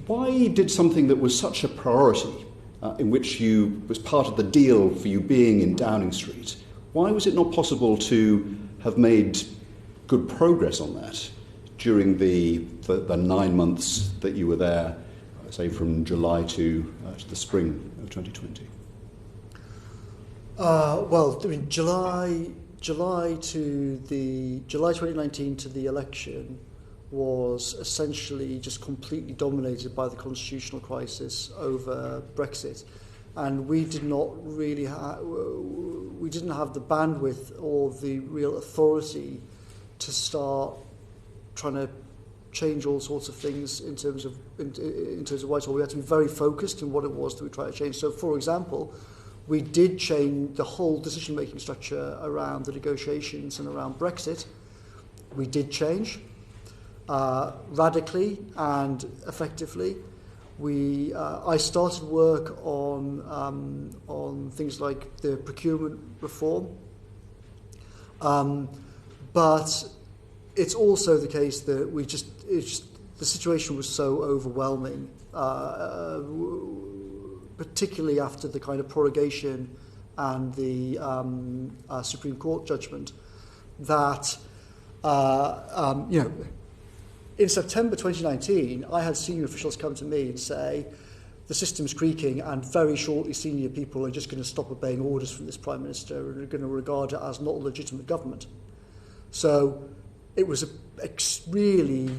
Why did something that was such a priority, in which was part of the deal for you being in Downing Street, why was it not possible to have made good progress on that during the 9 months that you were there, say from July to the spring of 2020? Well, I mean, July 2019 to the election was essentially just completely dominated by the constitutional crisis over Brexit, and we didn't have the bandwidth or the real authority to start trying to change all sorts of things in terms of Whitehall. We had to be very focused in what it was that we tried to change. So, for example, we did change the whole decision-making structure around the negotiations and around Brexit. We did change radically and effectively. I started work on things like the procurement reform, but it's also the case that the situation was so overwhelming, particularly after the kind of prorogation and the Supreme Court judgment, that in September 2019, I had senior officials come to me and say, the system's creaking and very shortly senior people are just going to stop obeying orders from this Prime Minister and are going to regard it as not a legitimate government. So it was a really,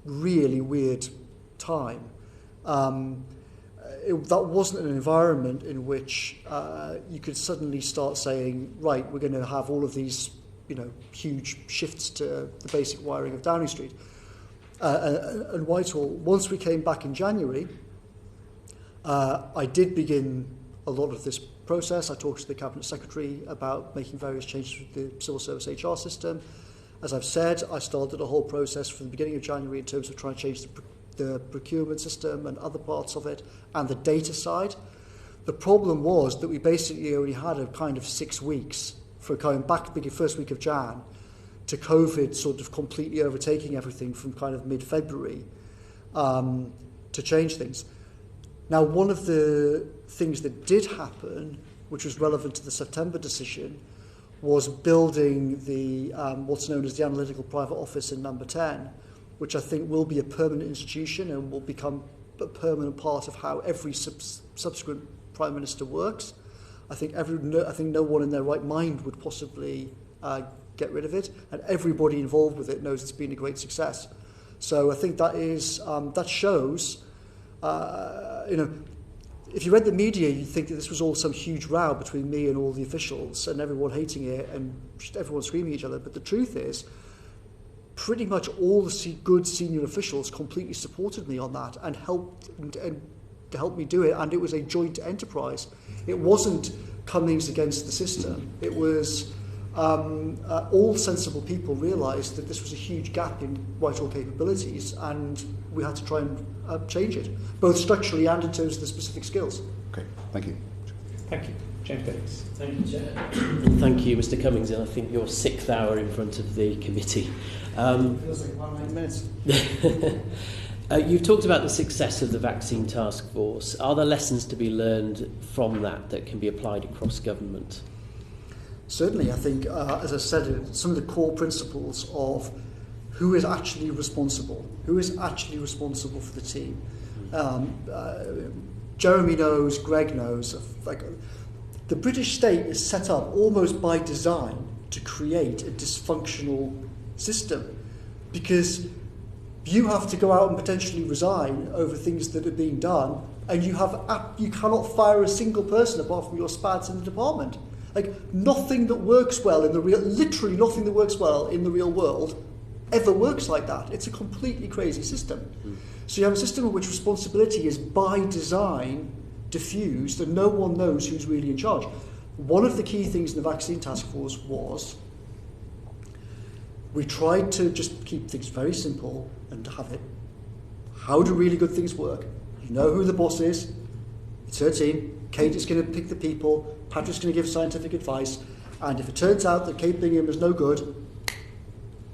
really weird time. That wasn't an environment in which you could suddenly start saying, right, we're going to have all of these huge shifts to the basic wiring of Downing Street. And Whitehall, once we came back in January, I did begin a lot of this process. I talked to the Cabinet Secretary about making various changes with the civil service HR system. As I've said, I started a whole process from the beginning of January in terms of trying to change the procurement system and other parts of it, and the data side. The problem was that we basically only had a kind of 6 weeks for going back the first week of Jan to COVID sort of completely overtaking everything from kind of mid-February to change things. Now, one of the things that did happen, which was relevant to the September decision, was building the what's known as the Analytical Private Office in Number 10, which I think will be a permanent institution and will become a permanent part of how every subsequent Prime Minister works. I think no one in their right mind would possibly get rid of it, and everybody involved with it knows it's been a great success. So I think that is that shows, if you read the media, you'd think that this was all some huge row between me and all the officials and everyone hating it and everyone screaming at each other. But the truth is, pretty much all the good senior officials completely supported me on that and helped to help me do it, and it was a joint enterprise. It wasn't Cummings against the system. It was all sensible people realised that this was a huge gap in Whitehall capabilities, and we had to try and change it, both structurally and in terms of the specific skills. Okay, thank you. Thank you. James Davis. Thank you, Chair. Thank you, Mr. Cummings, and I think your 6th hour in front of the committee. Feels like 1 minutes. You've talked about the success of the vaccine task force. Are there lessons to be learned from that can be applied across government? Certainly, I think, as I said, some of the core principles of who is actually responsible for the team. Jeremy knows, Greg knows, the British state is set up almost by design to create a dysfunctional system, because you have to go out and potentially resign over things that are being done, and you cannot fire a single person apart from your spads in the department. Nothing that works well literally nothing that works well in the real world ever works like that. It's a completely crazy system. So you have a system in which responsibility is by design diffused and no one knows who's really in charge. One of the key things in the vaccine task force was we tried to just keep things very simple and to have it. How do really good things work? You know who the boss is. It's her team. Kate is going to pick the people. Patrick's going to give scientific advice. And if it turns out that Kate Bingham is no good,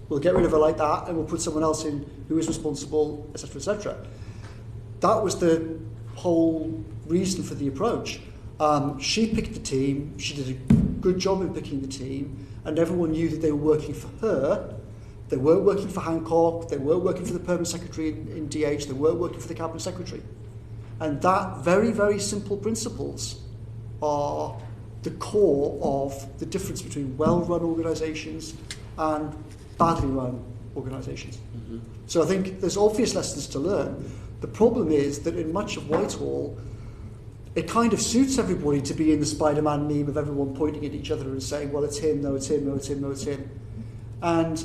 we'll get rid of her like that and we'll put someone else in who is responsible, etc., etc. That was the whole reason for the approach. She picked the team. She did a good job in picking the team, and everyone knew that they were working for her. They weren't working for Hancock. They weren't working for the Permanent Secretary in DH. They weren't working for the Cabinet Secretary. And that very, very simple principles are the core of the difference between well-run organisations and badly run organisations. Mm-hmm. So I think there's obvious lessons to learn. The problem is that in much of Whitehall, it kind of suits everybody to be in the Spider-Man meme of everyone pointing at each other and saying, well, it's him, no, it's him, no, it's him, no, it's him. And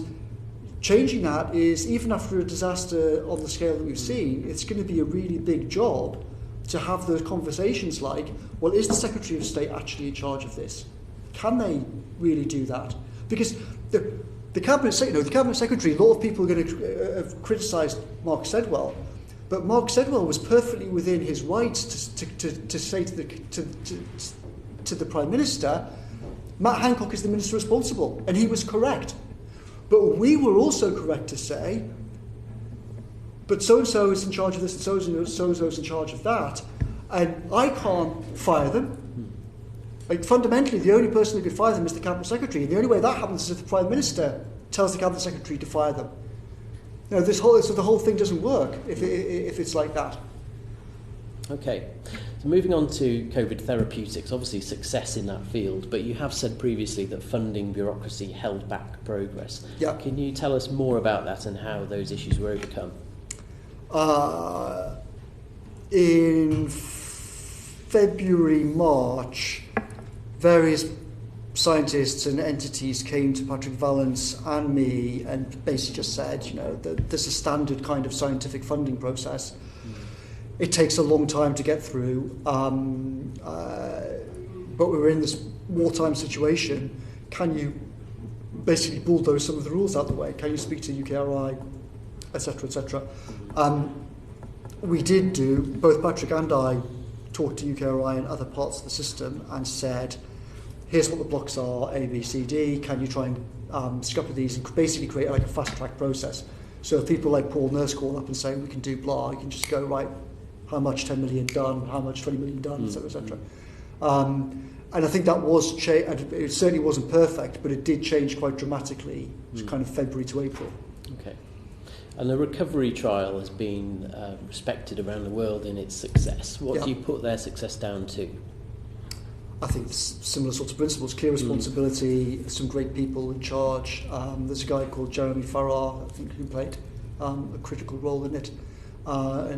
changing that is, even after a disaster on the scale that we've seen, it's going to be a really big job to have those conversations like, well, is the Secretary of State actually in charge of this? Can they really do that? Because the Cabinet Secretary, a lot of people are going to have criticised Mark Sedwell, but Mark Sedwell was perfectly within his rights to say to the Prime Minister, Matt Hancock is the Minister responsible, and he was correct. But we were also correct to say, but so-and-so is in charge of this and so-and-so is in charge of that, and I can't fire them. Like, fundamentally, the only person who could fire them is the Cabinet Secretary, and the only way that happens is if the Prime Minister tells the Cabinet Secretary to fire them. You know, so the whole thing doesn't work if it's like that. Okay, so moving on to COVID therapeutics, obviously success in that field, but you have said previously that funding bureaucracy held back progress. Yeah. Can you tell us more about that and how those issues were overcome? In February, March, various scientists and entities came to Patrick Vallance and me and basically just said, you know, that there's a standard kind of scientific funding process. It takes a long time to get through, but we're in this wartime situation. Can you basically bulldoze some of the rules out the way? Can you speak to UKRI, etc., etc.? We did do, both Patrick and I talked to UKRI and other parts of the system and said, here's what the blocks are, A, B, C, D, can you try and scupper these and basically create like a fast track process. So if people like Paul Nurse call up and say, we can do blah, you can just go, right, how much 10 million done, how much 20 million done, etc., etc. And I think that was, it certainly wasn't perfect, but it did change quite dramatically, kind of February to April. Okay. And the recovery trial has been respected around the world in its success. What do you put their success down to? I think similar sorts of principles, clear responsibility, some great people in charge. There's a guy called Jeremy Farrar, I think, who played a critical role in it. I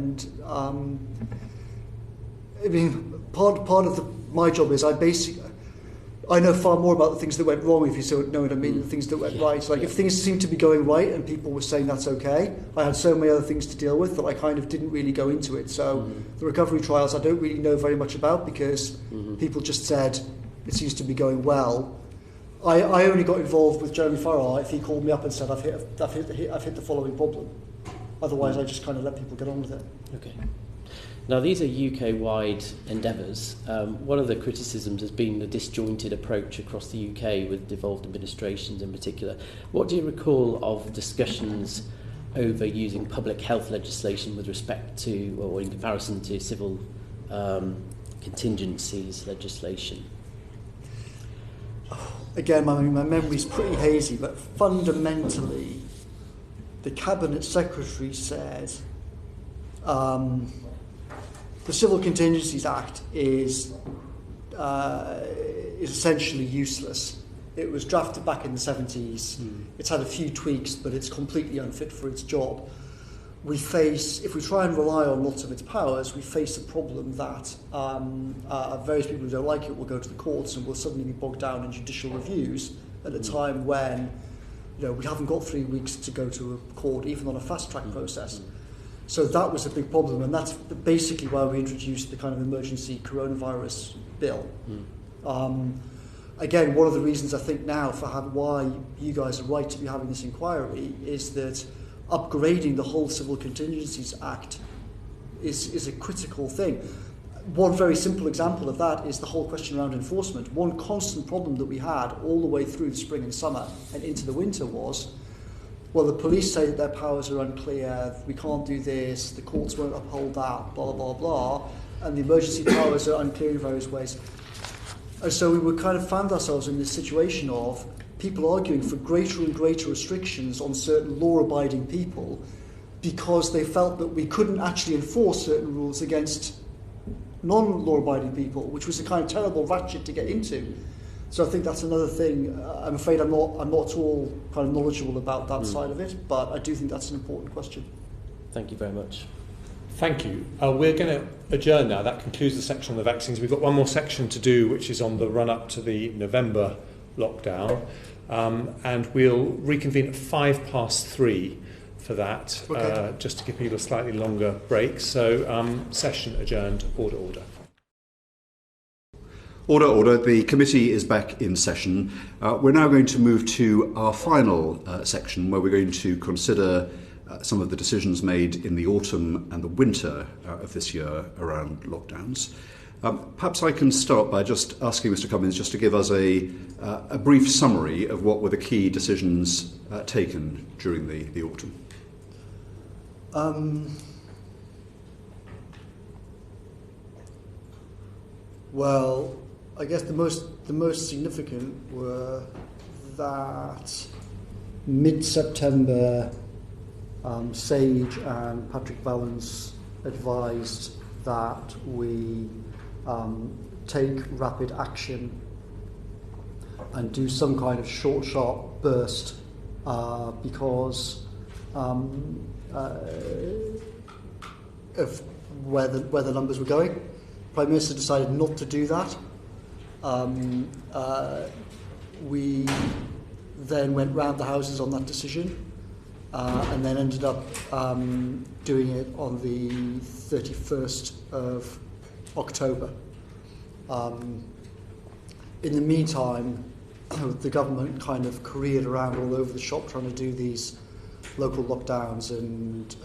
mean, part of my job is I know far more about the things that went wrong, if you know what I mean, the things that went right. Like, if things seemed to be going right and people were saying that's okay, I had so many other things to deal with that I kind of didn't really go into it. So the recovery trials I don't really know very much about because people just said it seems to be going well. I only got involved with Jeremy Farrar if he called me up and said I've hit the following problem. Otherwise, I just kind of let people get on with it. Okay. Now, these are UK-wide endeavours. One of the criticisms has been the disjointed approach across the UK with devolved administrations in particular. What do you recall of discussions over using public health legislation with respect to, or in comparison to civil contingencies legislation? Again, my memory's pretty hazy, but fundamentally, the Cabinet Secretary said the Civil Contingencies Act is essentially useless. It was drafted back in the 70s. It's had a few tweaks, but it's completely unfit for its job. If we try and rely on lots of its powers, we face a problem that various people who don't like it will go to the courts and will suddenly be bogged down in judicial reviews at a time when, you know, we haven't got 3 weeks to go to a court, even on a fast-track process. So that was a big problem, and that's basically why we introduced the kind of emergency coronavirus bill. Again, one of the reasons I think now for why you guys are right to be having this inquiry is that upgrading the whole Civil Contingencies Act is a critical thing. One very simple example of that is the whole question around enforcement. One constant problem that we had all the way through the spring and summer and into the winter was, well, the police say that their powers are unclear, we can't do this, the courts won't uphold that, blah, blah, blah, and the emergency powers are unclear in various ways. And so we kind of found ourselves in this situation of people arguing for greater and greater restrictions on certain law-abiding people because they felt that we couldn't actually enforce certain rules against non-law-abiding people, which was a kind of terrible ratchet to get into. So I think that's another thing. I'm afraid I'm not at all kind of knowledgeable about that side of it, but I do think that's an important question. Thank you very much. Thank you. We're going to adjourn now. That concludes the section on the vaccines. We've got one more section to do, which is on the run-up to the November lockdown. and we'll reconvene at 3:05 for that, Okay. just to give people a slightly longer break. So session adjourned. Order, order. Order, order. The committee is back in session. We're now going to move to our final section, where we're going to consider some of the decisions made in the autumn and the winter of this year around lockdowns. Perhaps I can start by just asking Mr. Cummings just to give us a brief summary of what were the key decisions taken during the autumn. Well, I guess the most significant were that mid-September, Sage and Patrick Vallance advised that we take rapid action and do some kind of short, sharp burst because of where the numbers were going. Prime Minister decided not to do that. We then went round the houses on that decision and then ended up doing it on the 31st of October. In the meantime, the government kind of careered around all over the shop trying to do these local lockdowns and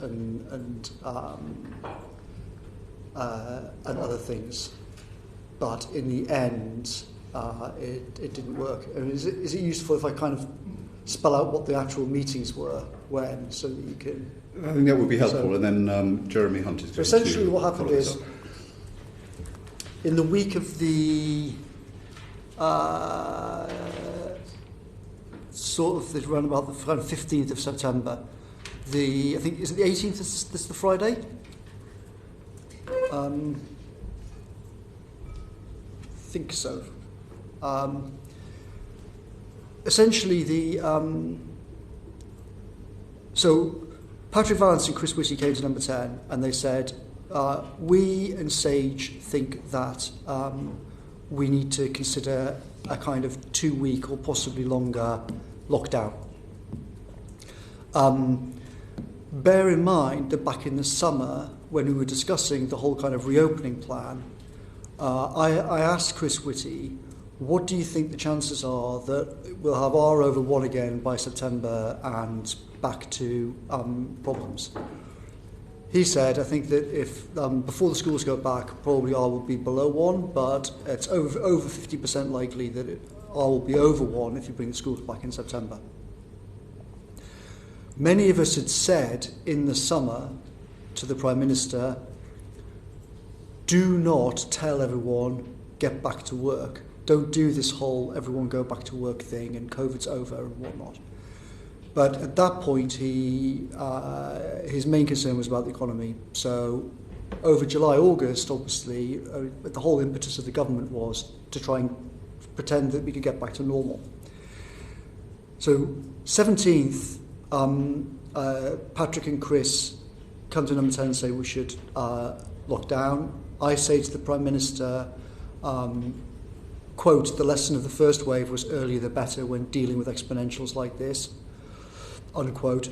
other things, but in the end, it didn't work. I mean, is it useful if I kind of spell out what the actual meetings were when, so that you can? I think that would be helpful, and then Jeremy Hunt is going to. Essentially, what happened is, in the week of the around about the 15th of September, I think, is it the 18th? This is the Friday. Think so. Essentially, so Patrick Vallance and Chris Whitty came to Number 10, and they said, we and Sage think that we need to consider a kind of 2-week or possibly longer lockdown. Bear in mind that back in the summer, when we were discussing the whole kind of reopening plan, I asked Chris Whitty, what do you think the chances are that we'll have R over 1 again by September and back to problems? He said, I think that if before the schools go back, probably R will be below 1, but it's over 50% likely that R will be over 1 if you bring the schools back in September. Many of us had said in the summer to the Prime Minister, do not tell everyone, get back to work. Don't do this whole everyone go back to work thing and COVID's over and whatnot. But at that point, his main concern was about the economy. So over July, August, obviously, the whole impetus of the government was to try and pretend that we could get back to normal. So 17th, Patrick and Chris come to Number 10 and say we should lock down. I say to the Prime Minister, quote, the lesson of the first wave was earlier the better when dealing with exponentials like this, unquote.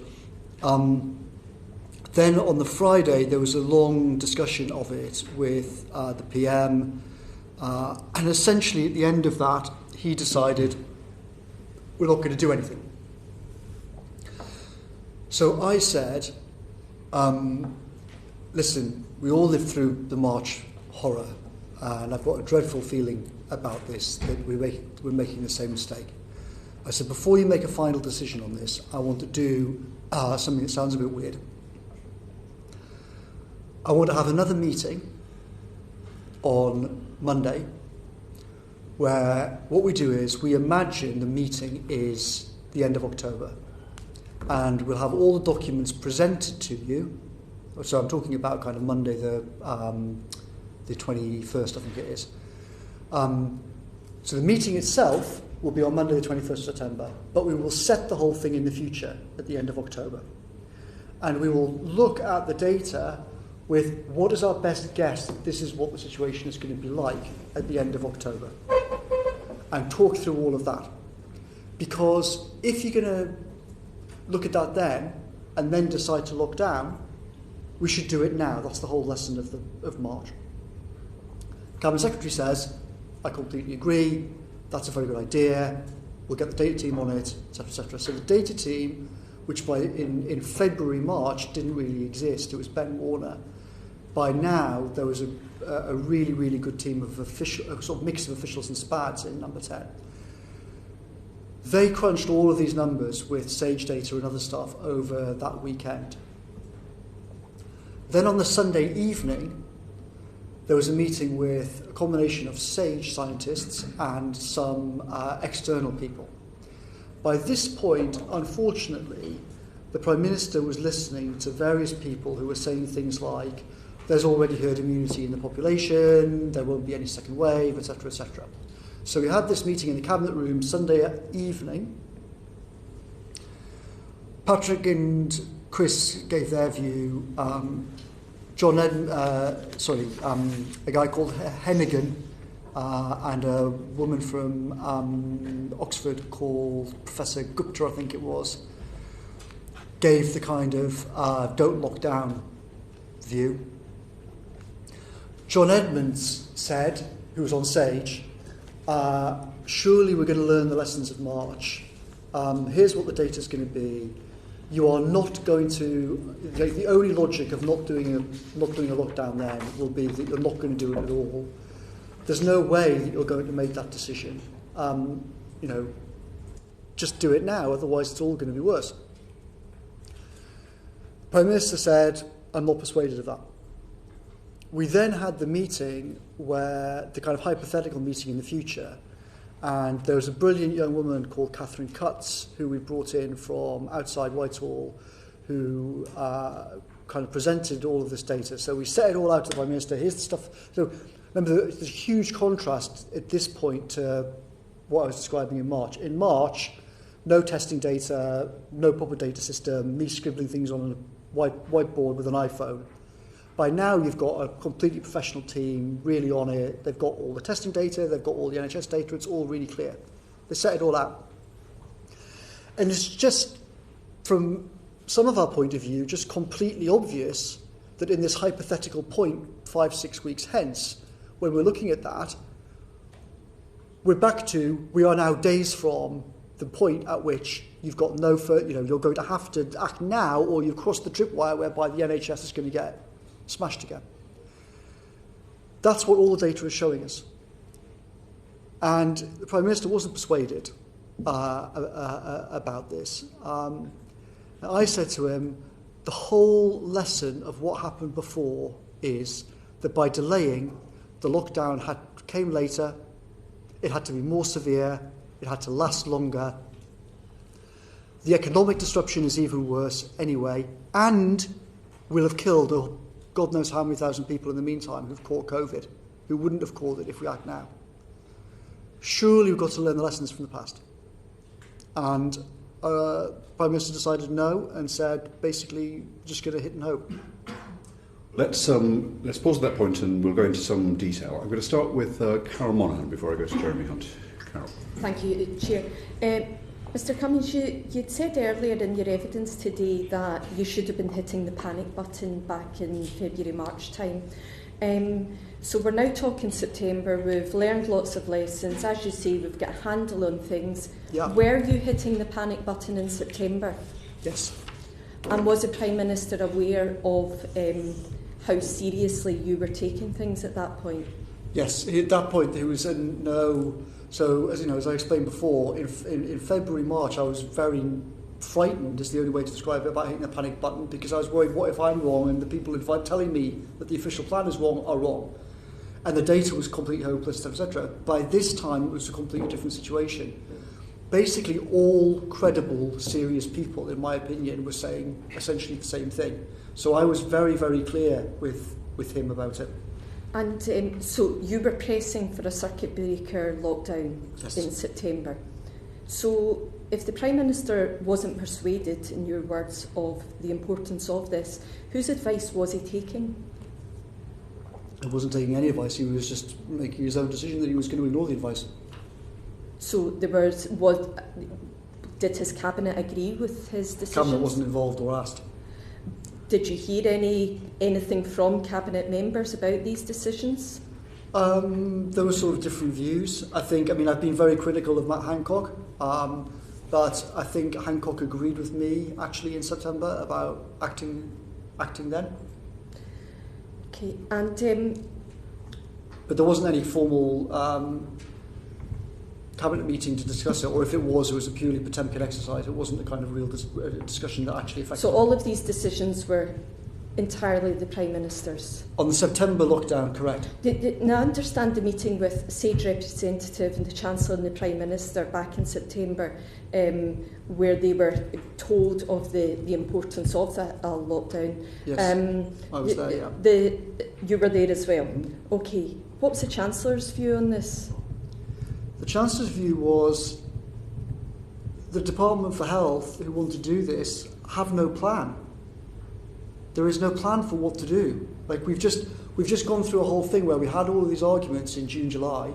Then on the Friday, there was a long discussion of it with the PM, and essentially at the end of that, he decided we're not going to do anything. So I said, listen, we all lived through the March horror, and I've got a dreadful feeling about this, that we're making the same mistake. I said, before you make a final decision on this, I want to do something that sounds a bit weird. I want to have another meeting on Monday where what we do is we imagine the meeting is the end of October, and we'll have all the documents presented to you. So I'm talking about kind of Monday the 21st, I think it is. So the meeting itself will be on Monday the 21st of September, but we will set the whole thing in the future at the end of October. And we will look at the data with what is our best guess that this is what the situation is going to be like at the end of October, and talk through all of that. Because if you're going to look at that then and then decide to lock down, we should do it now. That's the whole lesson of March. Cabinet Secretary says, I completely agree, that's a very good idea, we'll get the data team on it, etc., etc. So the data team, which in February, March didn't really exist, it was Ben Warner. By now, there was a really, really good team of a sort of mix of officials and SPADs in number 10. They crunched all of these numbers with Sage data and other stuff over that weekend. Then on the Sunday evening, there was a meeting with a combination of Sage scientists and some external people. By this point, unfortunately, the Prime Minister was listening to various people who were saying things like, there's already herd immunity in the population, there won't be any second wave, etc., etc. So we had this meeting in the Cabinet room Sunday evening. Patrick and Chris gave their view. A guy called Hennigan and a woman from Oxford called Professor Gupta, I think it was, gave the kind of don't lock down view. John Edmonds said, who was on Sage, surely we're going to learn the lessons of March. Here's what the data's going to be. You are not going to. The only logic of not doing a lockdown then will be that you're not going to do it at all. There's no way that you're going to make that decision. Just do it now, otherwise it's all going to be worse. Prime Minister said, I'm not persuaded of that. We then had the meeting where the kind of hypothetical meeting in the future, and there was a brilliant young woman called Catherine Cutts, who we brought in from outside Whitehall, who kind of presented all of this data. So we set it all out to the Prime Minister. Here's the stuff. So remember, there's a huge contrast at this point to what I was describing in March. In March, no testing data, no proper data system, me scribbling things on a whiteboard with an iPhone. By now, you've got a completely professional team really on it. They've got all the testing data, they've got all the NHS data, it's all really clear. They set it all out. And it's just, from some of our point of view, just completely obvious that in this hypothetical point, 5-6 weeks hence, when we're looking at that, we are now days from the point at which you've got no further, you're going to have to act now, or you've crossed the tripwire whereby the NHS is going to get smashed again. That's what all the data is showing us. And the Prime Minister wasn't persuaded about this. I said to him, the whole lesson of what happened before is that by delaying, the lockdown came later, it had to be more severe, it had to last longer. The economic disruption is even worse anyway, and will have killed God knows how many thousand people in the meantime who've caught COVID, who wouldn't have caught it if we act now. Surely we've got to learn the lessons from the past. And Prime Minister decided no and said, basically, just going to hit and hope. Let's pause at that point and we'll go into some detail. I'm going to start with Carol Monaghan before I go to Jeremy Hunt. Carol. Thank you, Chair. Mr Cummings, you'd said earlier in your evidence today that you should have been hitting the panic button back in February, March time. So we're now talking September, we've learned lots of lessons. As you say, we've got a handle on things. Yeah. Were you hitting the panic button in September? Yes. And was the Prime Minister aware of how seriously you were taking things at that point? Yes, at that point there was no. So as I explained before, in February, March, I was very frightened, is the only way to describe it, about hitting the panic button, because I was worried, what if I'm wrong and the people telling me that the official plan is wrong are wrong, and the data was completely hopeless, etc. By this time, it was a completely different situation. Basically, all credible, serious people, in my opinion, were saying essentially the same thing. So I was very, very clear with him about it. And so you were pressing for a circuit breaker lockdown in September. So if the Prime Minister wasn't persuaded, in your words, of the importance of this, whose advice was he taking? He wasn't taking any advice. He was just making his own decision that he was going to ignore the advice. So did his cabinet agree with his decisions? Cabinet wasn't involved or asked. Did you hear anything from cabinet members about these decisions? There were sort of different views. I've been very critical of Matt Hancock, but I think Hancock agreed with me actually in September about acting then. Okay, and but there wasn't any formal cabinet meeting to discuss it, or if it was a purely Potemkin exercise. It wasn't the kind of real discussion that actually affected. So all of these decisions were entirely the Prime Minister's? On the September lockdown, correct. Now I understand the meeting with SAGE representative and the Chancellor and the Prime Minister back in September, where they were told of the importance of that lockdown. Yes, I was there, yeah. You were there as well? Mm-hmm. Okay. What's the Chancellor's view on this? The Chancellor's view was the Department for Health, who want to do this, have no plan. There is no plan for what to do. Like we've just gone through a whole thing where we had all of these arguments in June, July,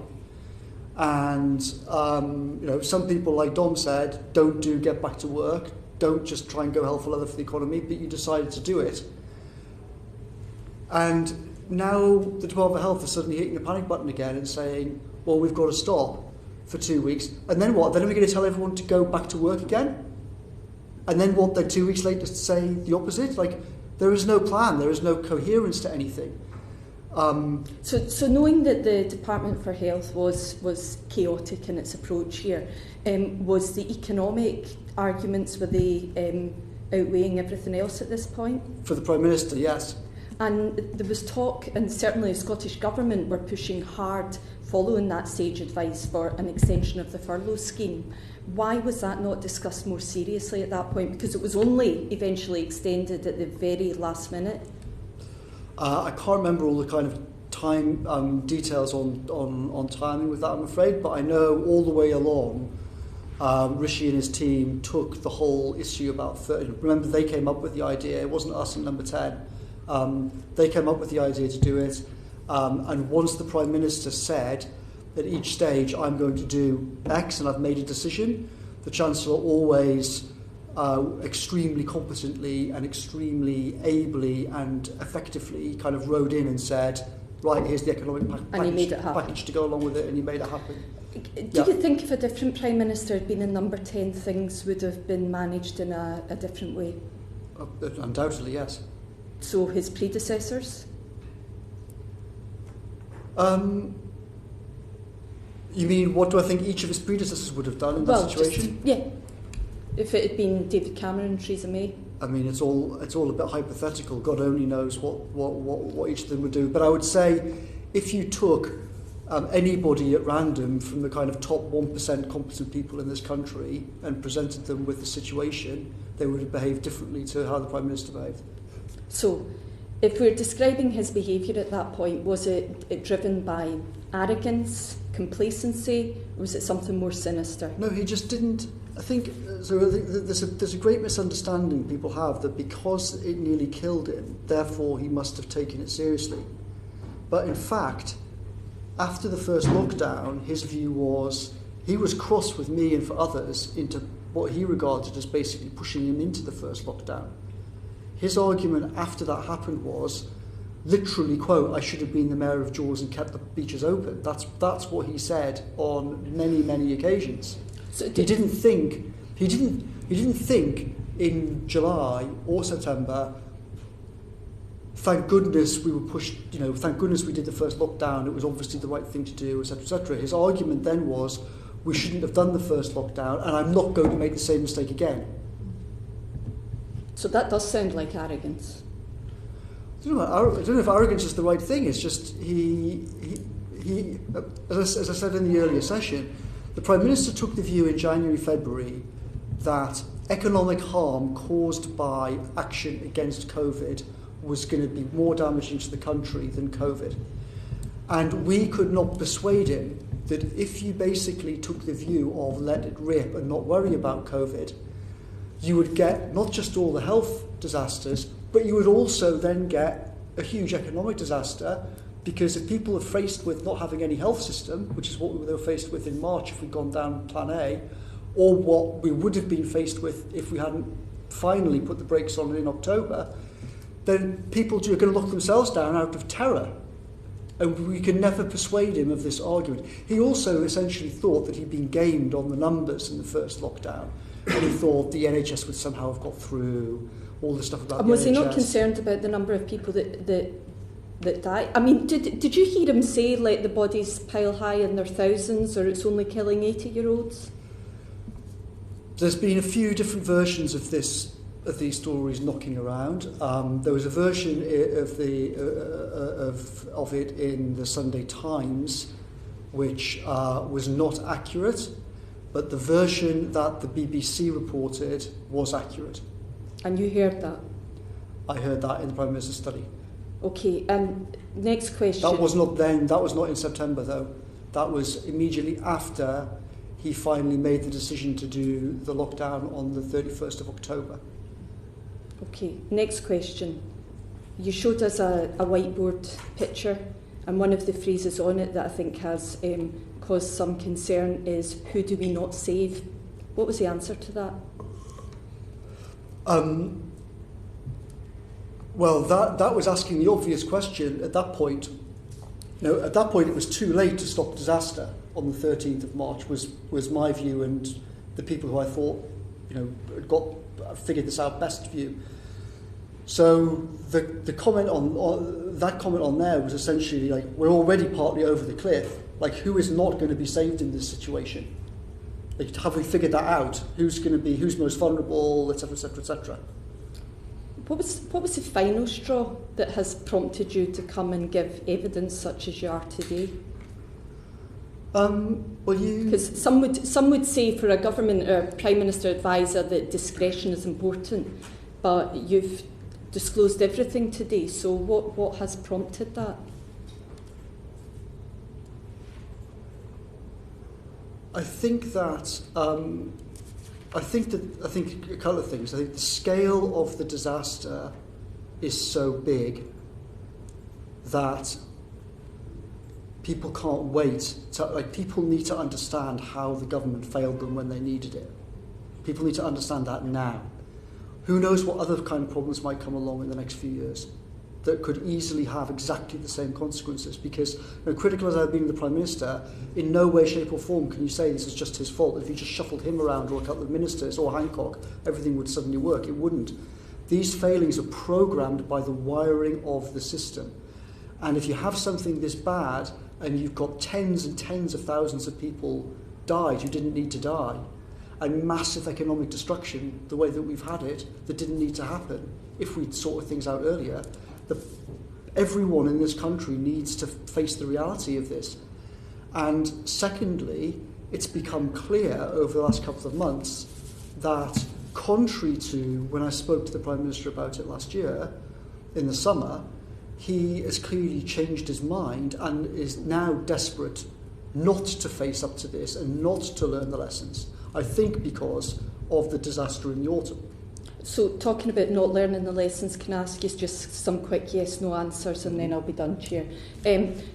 and some people, like Dom said, get back to work, don't just try and go hell for leather for the economy, but you decided to do it. And now the Department of Health is suddenly hitting the panic button again and saying, well, we've got to stop for 2 weeks. And then what? Then are we going to tell everyone to go back to work again? And then what? Then 2 weeks later to say the opposite? Like, there is no plan. There is no coherence to anything. So knowing that the Department for Health was chaotic in its approach here, was the economic arguments, were they outweighing everything else at this point? For the Prime Minister, yes. And there was talk, and certainly the Scottish Government were pushing hard following that SAGE advice for an extension of the furlough scheme. Why was that not discussed more seriously at that point? Because it was only eventually extended at the very last minute. I can't remember all the kind of time details on timing with that, I'm afraid, but I know all the way along, Rishi and his team took the whole issue about 30. Remember, they came up with the idea. It wasn't us in number 10. They came up with the idea to do it. And once the Prime Minister said at each stage, I'm going to do X and I've made a decision, the Chancellor always extremely competently and extremely ably and effectively kind of rode in and said, right, here's the economic package to go along with it, and he made it happen. Do you think if a different Prime Minister had been in number 10, things would have been managed in a different way? Undoubtedly, yes. So his predecessors? You mean, what do I think each of his predecessors would have done in that situation? If it had been David Cameron and Theresa May. I mean, it's all a bit hypothetical. God only knows what each of them would do. But I would say, if you took anybody at random from the kind of top 1% competent people in this country and presented them with the situation, they would have behaved differently to how the Prime Minister behaved. So, if we're describing his behaviour at that point, was it driven by arrogance, complacency, or was it something more sinister? No, he just didn't. I think there's a great misunderstanding people have that because it nearly killed him, therefore he must have taken it seriously. But in fact, after the first lockdown, his view was he was cross with me and for others into what he regarded as basically pushing him into the first lockdown. His argument after that happened was, literally, quote, I should have been the mayor of Jaws and kept the beaches open. That's what he said on many, many occasions. So he didn't think in July or September, thank goodness we were pushed, thank goodness we did the first lockdown, it was obviously the right thing to do, etc., etc. His argument then was, we shouldn't have done the first lockdown, and I'm not going to make the same mistake again. So that does sound like arrogance. I don't know if arrogance is the right thing. It's just he as I said in the earlier session, the Prime Minister took the view in January, February that economic harm caused by action against COVID was going to be more damaging to the country than COVID. And we could not persuade him that if you basically took the view of let it rip and not worry about COVID, you would get not just all the health disasters, but you would also then get a huge economic disaster Because if people are faced with not having any health system, which is what they were faced with in March if we'd gone down plan A, or what we would have been faced with if we hadn't finally put the brakes on in October, then people are going to lock themselves down out of terror. And we can never persuade him of this argument. He also essentially thought that he'd been gamed on the numbers in the first lockdown. And he thought the NHS would somehow have got through all the stuff about the NHS. Was he not concerned about the number of people that died? I mean, did you hear him say, let the bodies pile high in their thousands, or it's only killing 80-year-olds? There's been a few different versions of these stories knocking around. There was a version of it in the Sunday Times, which was not accurate, but the version that the BBC reported was accurate. And you heard that? I heard that in the Prime Minister's study. Okay, next question. That was not then, that was not in September though. That was immediately after he finally made the decision to do the lockdown on the 31st of October. Okay, next question. You showed us a whiteboard picture, and one of the phrases on it that I think has caused some concern is, who do we not save? What was the answer to that? Well, that was asking the obvious question at that point. No, at that point it was too late to stop disaster on the 13th of March, was my view, and the people who I thought, figured this out best view. So the comment on there was essentially like, we're already partly over the cliff. Like, who is not going to be saved in this situation? Like, have we figured that out? Who's most vulnerable, etc., etc., etc. What was the final straw that has prompted you to come and give evidence such as you are today? Because some would say for a government or Prime Minister advisor that discretion is important, but you've disclosed everything today. So what has prompted that? I think a couple of things. I think the scale of the disaster is so big that people can't wait. People need to understand how the government failed them when they needed it. People need to understand that now. Who knows what other kind of problems might come along in the next few years that could easily have exactly the same consequences, because critical as I've been of the Prime Minister, in no way, shape or form can you say this is just his fault. If you just shuffled him around, or a couple of ministers, or Hancock, everything would suddenly work. It wouldn't. These failings are programmed by the wiring of the system. And if you have something this bad, and you've got tens and tens of thousands of people died who didn't need to die, and massive economic destruction, the way that we've had it, that didn't need to happen, if we'd sorted things out earlier, everyone in this country needs to face the reality of this. And secondly, it's become clear over the last couple of months that, contrary to when I spoke to the Prime Minister about it last year, in the summer, he has clearly changed his mind and is now desperate not to face up to this and not to learn the lessons. I think because of the disaster in the autumn. So, talking about not learning the lessons, can I ask you just some quick yes-no answers, and then I'll be done, Chair.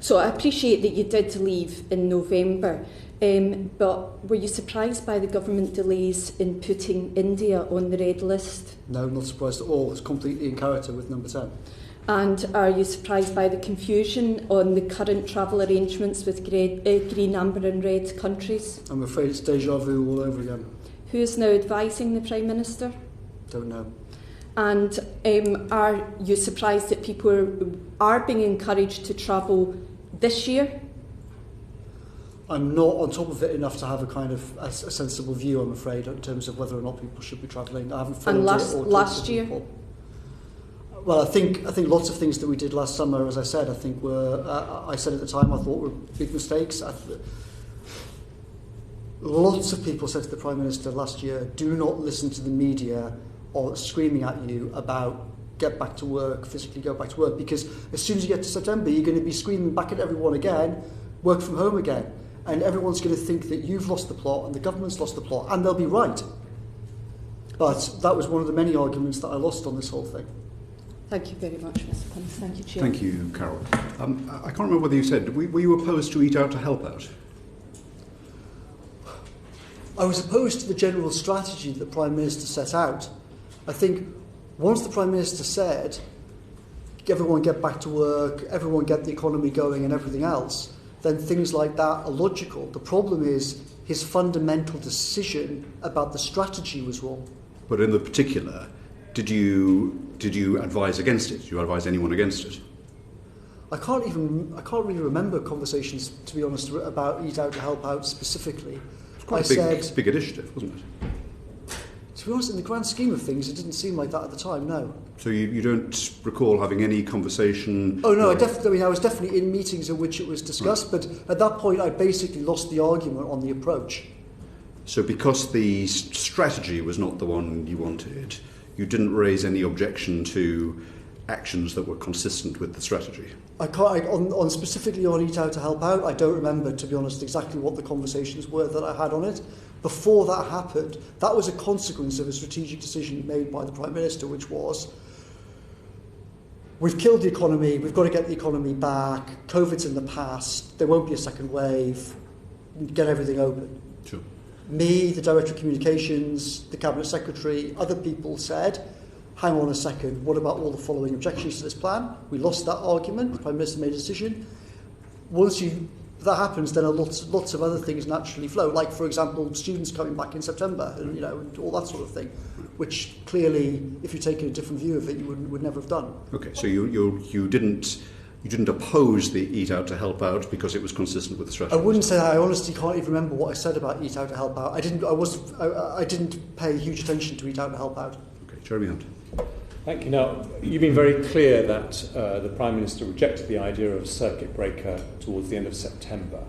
So I appreciate that you did leave in November, but were you surprised by the government delays in putting India on the red list? No, not surprised at all. It's completely in character with number 10. And are you surprised by the confusion on the current travel arrangements with green, amber and red countries? I'm afraid it's déjà vu all over again. Who is now advising the Prime Minister? Don't know. And are you surprised that people are being encouraged to travel this year? I'm not on top of it enough to have a kind of a sensible view, I'm afraid, in terms of whether or not people should be travelling. I haven't followed it. And last year? Well, I think lots of things that we did last summer, as I said, I think were, I said at the time, I thought were big mistakes. Lots of people said to the Prime Minister last year, do not listen to the media or screaming at you about get back to work, physically go back to work, because as soon as you get to September, you're going to be screaming back at everyone again, work from home again, and everyone's going to think that you've lost the plot and the government's lost the plot, and they'll be right. But that was one of the many arguments that I lost on this whole thing. Thank you very much, Mr. Cummings. Thank you, Chair. Thank you, Carol. I can't remember whether you said, were you opposed to Eat Out to Help Out? I was opposed to the general strategy that the Prime Minister set out. I think once the Prime Minister said, everyone get back to work, everyone get the economy going and everything else, then things like that are logical. The problem is his fundamental decision about the strategy was wrong. But in the particular, did you advise against it? Did you advise anyone against it? I can't really remember conversations, to be honest, about Eat Out to Help Out specifically. It's quite a big initiative, wasn't it? To be honest, in the grand scheme of things, it didn't seem like that at the time, no. So you don't recall having any conversation? Oh, no, I was definitely in meetings in which it was discussed, right. But at that point I basically lost the argument on the approach. So because the strategy was not the one you wanted, you didn't raise any objection to actions that were consistent with the strategy? Specifically on Eat Out to Help Out, I don't remember, to be honest, exactly what the conversations were that I had on it. Before that happened, that was a consequence of a strategic decision made by the Prime Minister, which was, we've killed the economy, we've got to get the economy back, COVID's in the past, there won't be a second wave, get everything open. Sure. Me, the Director of Communications, the Cabinet Secretary, other people said, hang on a second, what about all the following objections to this plan? We lost that argument, the Prime Minister made a decision. Once that happens, then lots of other things naturally flow, like, for example, students coming back in September, and all that sort of thing, which clearly, if you're taking a different view of it, you would never have done. Okay, so you didn't oppose the Eat Out to Help Out because it was consistent with the strategy? I wouldn't say that. I honestly can't even remember what I said about Eat Out to Help Out. I didn't pay huge attention to Eat Out to Help Out. Okay, Jeremy Hunt. Thank you. Now, you've been very clear that the Prime Minister rejected the idea of a circuit breaker towards the end of September.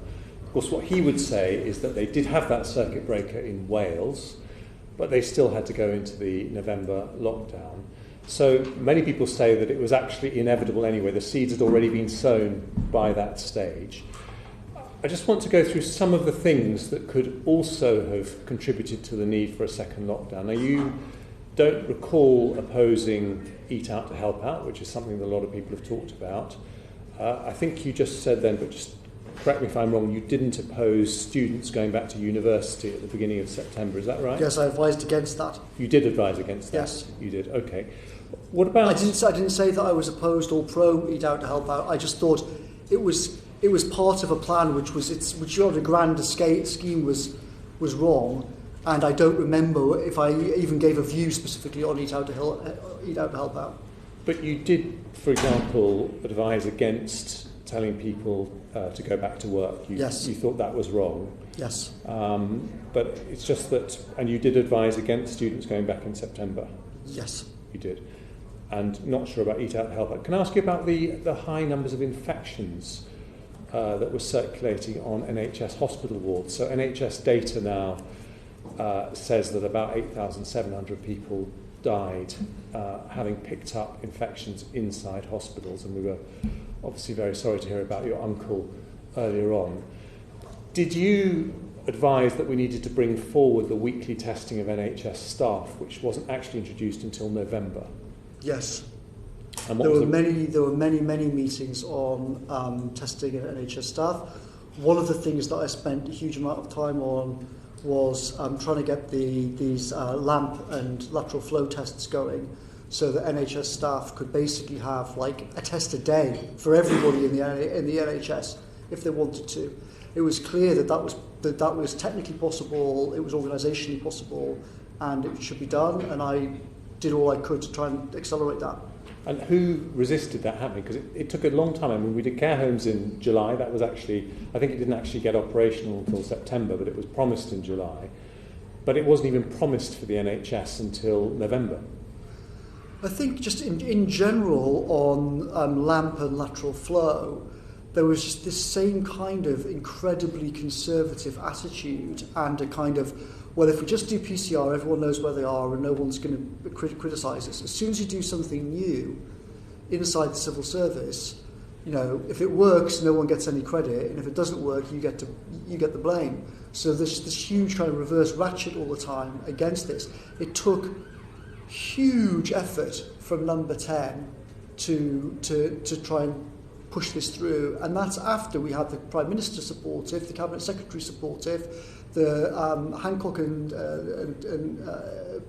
Of course, what he would say is that they did have that circuit breaker in Wales, but they still had to go into the November lockdown. So many people say that it was actually inevitable anyway. The seeds had already been sown by that stage. I just want to go through some of the things that could also have contributed to the need for a second lockdown. Now, you don't recall opposing Eat Out to Help Out, which is something that a lot of people have talked about. I think you just said then, but just correct me if I'm wrong, you didn't oppose students going back to university at the beginning of September, is that right? Yes, I advised against that. You did advise against that? Yes. You did, okay. What about... I didn't say that I was opposed or pro Eat Out to Help Out. I just thought it was part of a plan which on a grander scheme was wrong. And I don't remember if I even gave a view specifically on Eat Out to Help Out. But you did, for example, advise against telling people to go back to work. Yes. You thought that was wrong. Yes. But it's just that, and you did advise against students going back in September. Yes. You did. And not sure about Eat Out to Help Out. Can I ask you about the high numbers of infections that were circulating on NHS hospital wards? So NHS data now says that about 8,700 people died having picked up infections inside hospitals, and we were obviously very sorry to hear about your uncle earlier on. Did you advise that we needed to bring forward the weekly testing of NHS staff, which wasn't actually introduced until November? Yes. And there were many meetings on testing of NHS staff. One of the things that I spent a huge amount of time on was trying to get these LAMP and lateral flow tests going, so that NHS staff could basically have like a test a day for everybody in the NHS if they wanted to. It was clear that was technically possible, it was organisationally possible, and it should be done. And I did all I could to try and accelerate that. And who resisted that happening? Because it took a long time. I mean, we did care homes in July. That was actually, I think it didn't actually get operational until September, but it was promised in July. But it wasn't even promised for the NHS until November. I think just in general on LAMP and lateral flow, there was just this same kind of incredibly conservative attitude and a kind of, well, if we just do PCR, everyone knows where they are and no one's going to criticise us. As soon as you do something new inside the civil service, if it works, no one gets any credit, and if it doesn't work, you get the blame. So there's this huge kind of reverse ratchet all the time against this. It took huge effort from number 10 to try and push this through, and that's after we had the Prime Minister supportive, the Cabinet Secretary supportive, the Hancock and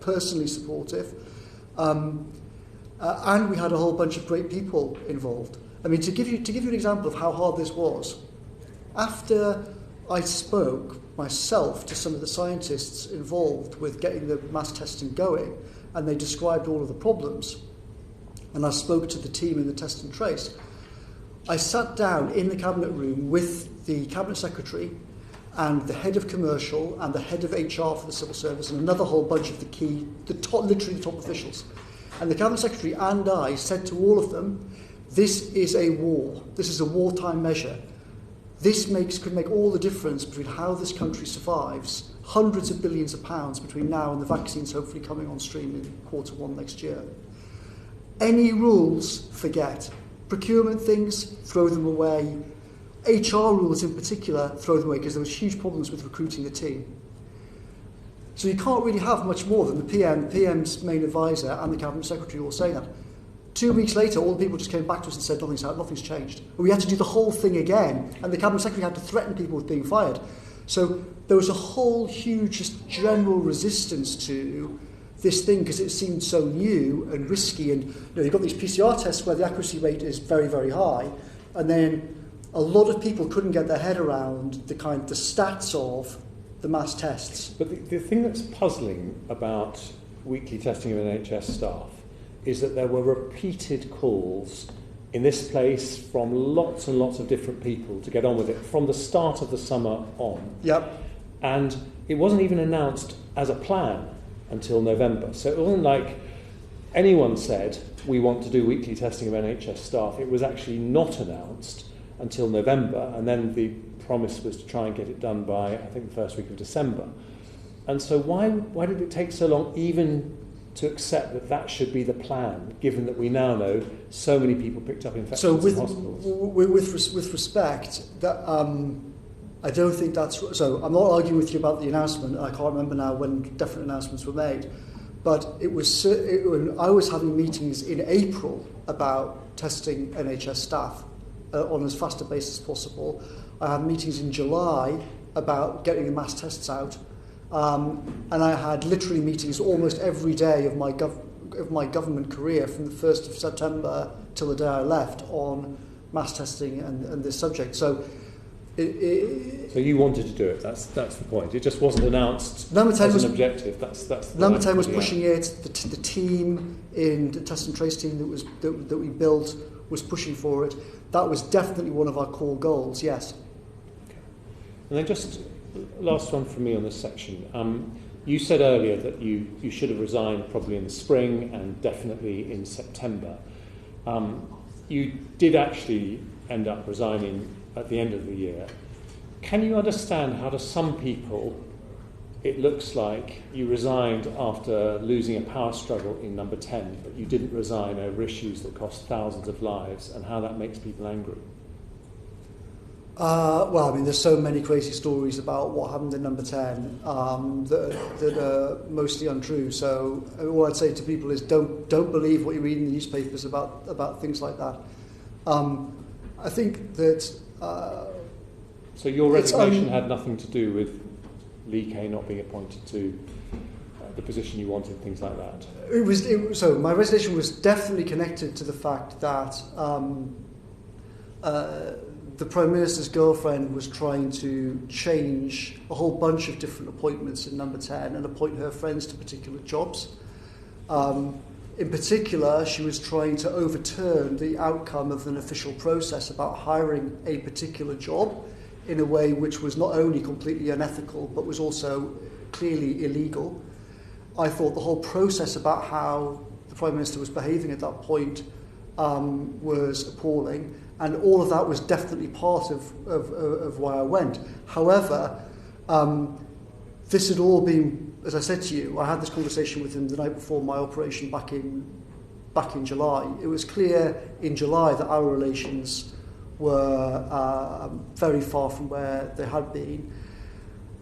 personally supportive, and we had a whole bunch of great people involved. I mean, to give you an example of how hard this was, after I spoke myself to some of the scientists involved with getting the mass testing going, and they described all of the problems, and I spoke to the team in the test and trace, I sat down in the Cabinet room with the Cabinet Secretary and the head of commercial and the head of HR for the civil service and another whole bunch of literally the top officials. And the Cabinet Secretary and I said to all of them, this is a war. This is a wartime measure. This could make all the difference between how this country survives, hundreds of billions of pounds between now and the vaccines hopefully coming on stream in Q1 next year. Any rules, forget. Procurement things, throw them away. HR rules in particular, throw them away, because there was huge problems with recruiting the team. So you can't really have much more than the PM's main advisor and the Cabinet Secretary all saying that. 2 weeks later, all the people just came back to us and said nothing's changed. And we had to do the whole thing again, and the Cabinet Secretary had to threaten people with being fired. So there was a whole huge just general resistance to this thing because it seemed so new and risky, and you've got these PCR tests where the accuracy rate is very, very high, and then a lot of people couldn't get their head around the stats of the mass tests. But the thing that's puzzling about weekly testing of NHS staff is that there were repeated calls in this place from lots and lots of different people to get on with it from the start of the summer on. Yep. And it wasn't even announced as a plan until November. So it wasn't like anyone said, we want to do weekly testing of NHS staff. It was actually not announced until November, and then the promise was to try and get it done by, I think, the first week of December. And so why did it take so long even to accept that that should be the plan, given that we now know so many people picked up infections in hospitals? With respect, that I don't think that's... So I'm not arguing with you about the announcement. I can't remember now when definite announcements were made. But I was having meetings in April about testing NHS staff on as fast a basis as possible. I had meetings in July about getting the mass tests out. And I had literally meetings almost every day of my government career from the 1st of September till the day I left on mass testing and this subject. So you wanted to do it. That's the point. It just wasn't announced as an objective. Number 10 was pushing it. The team in the test and trace team that we built was pushing for it. That was definitely one of our core goals. Yes. Okay. And then just last one from me on this section. You said earlier that you should have resigned probably in the spring and definitely in September. You did actually end up resigning at the end of the year. Can you understand how to some people it looks like you resigned after losing a power struggle in number 10, but you didn't resign over issues that cost thousands of lives, and how that makes people angry? Well, I mean, there's so many crazy stories about what happened in number 10 that are mostly untrue. So all I'd say to people is don't believe what you read in the newspapers about things like that. I think that... so your resignation had nothing to do with Lee Kay not being appointed to the position you wanted, things like that? So my resignation was definitely connected to the fact that the Prime Minister's girlfriend was trying to change a whole bunch of different appointments in number 10 and appoint her friends to particular jobs. In particular, she was trying to overturn the outcome of an official process about hiring a particular job in a way which was not only completely unethical, but was also clearly illegal. I thought the whole process about how the Prime Minister was behaving at that point was appalling, and all of that was definitely part of why I went. However, this had all been, as I said to you, I had this conversation with him the night before my operation back in July. It was clear in July that our relations were very far from where they had been.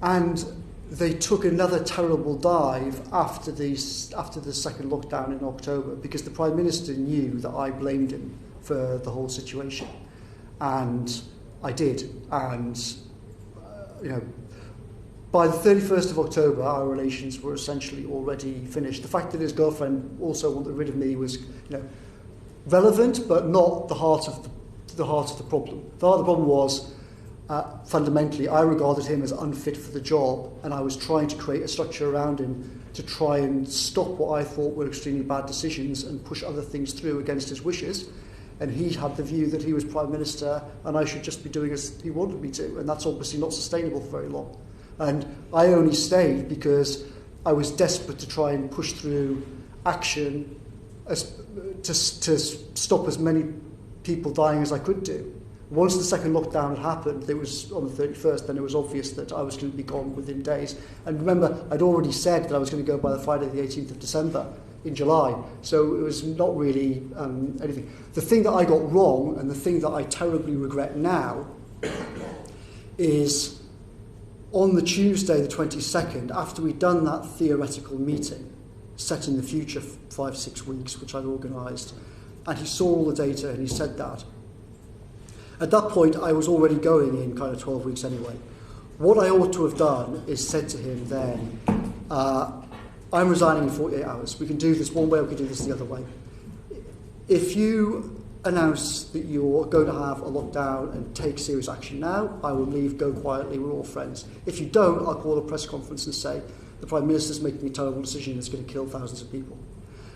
And they took another terrible dive after the second lockdown in October, because the Prime Minister knew that I blamed him for the whole situation, and I did. And by the 31st of October, our relations were essentially already finished. The fact that his girlfriend also wanted rid of me was, relevant, but not the heart of the problem. The heart of the problem was, fundamentally, I regarded him as unfit for the job, and I was trying to create a structure around him to try and stop what I thought were extremely bad decisions and push other things through against his wishes. And he had the view that he was Prime Minister and I should just be doing as he wanted me to, and that's obviously not sustainable for very long. And I only stayed because I was desperate to try and push through action to stop as many people dying as I could do. Once the second lockdown had happened, it was on the 31st, then it was obvious that I was going to be gone within days. And remember, I'd already said that I was going to go by the Friday the 18th of December in July, so it was not really anything. The thing that I got wrong, and the thing that I terribly regret now, is on the Tuesday the 22nd, after we'd done that theoretical meeting, set in the future 5-6 weeks, which I'd organised, and he saw all the data and he said that. At that point, I was already going in kind of 12 weeks anyway. What I ought to have done is said to him then, I'm resigning in 48 hours. We can do this one way, or we can do this the other way. If you announce that you're going to have a lockdown and take serious action now, I will leave, go quietly, we're all friends. If you don't, I'll call a press conference and say, the Prime Minister's making a terrible decision that's going to kill thousands of people.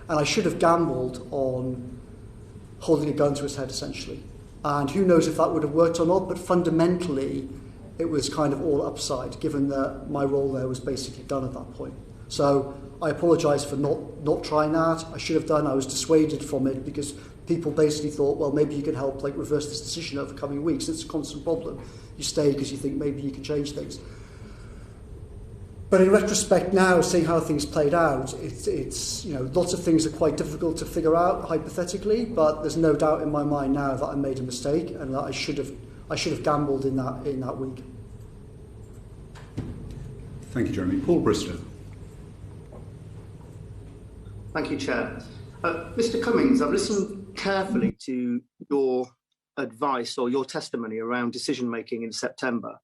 And I should have gambled on holding a gun to his head, essentially. And who knows if that would have worked or not, but fundamentally, it was kind of all upside, given that my role there was basically done at that point. So I apologise for not trying that. I should have done. I was dissuaded from it because people basically thought, well, maybe you can help reverse this decision over coming weeks. It's a constant problem. You stay because you think maybe you can change things. But in retrospect now, seeing how things played out, it's lots of things are quite difficult to figure out hypothetically, but there's no doubt in my mind now that I made a mistake and that I should have gambled in that week. Thank you, Jeremy. Paul Bristow. Thank you, Chair. Mr. Cummings, I've listened carefully to your advice or your testimony around decision-making in September,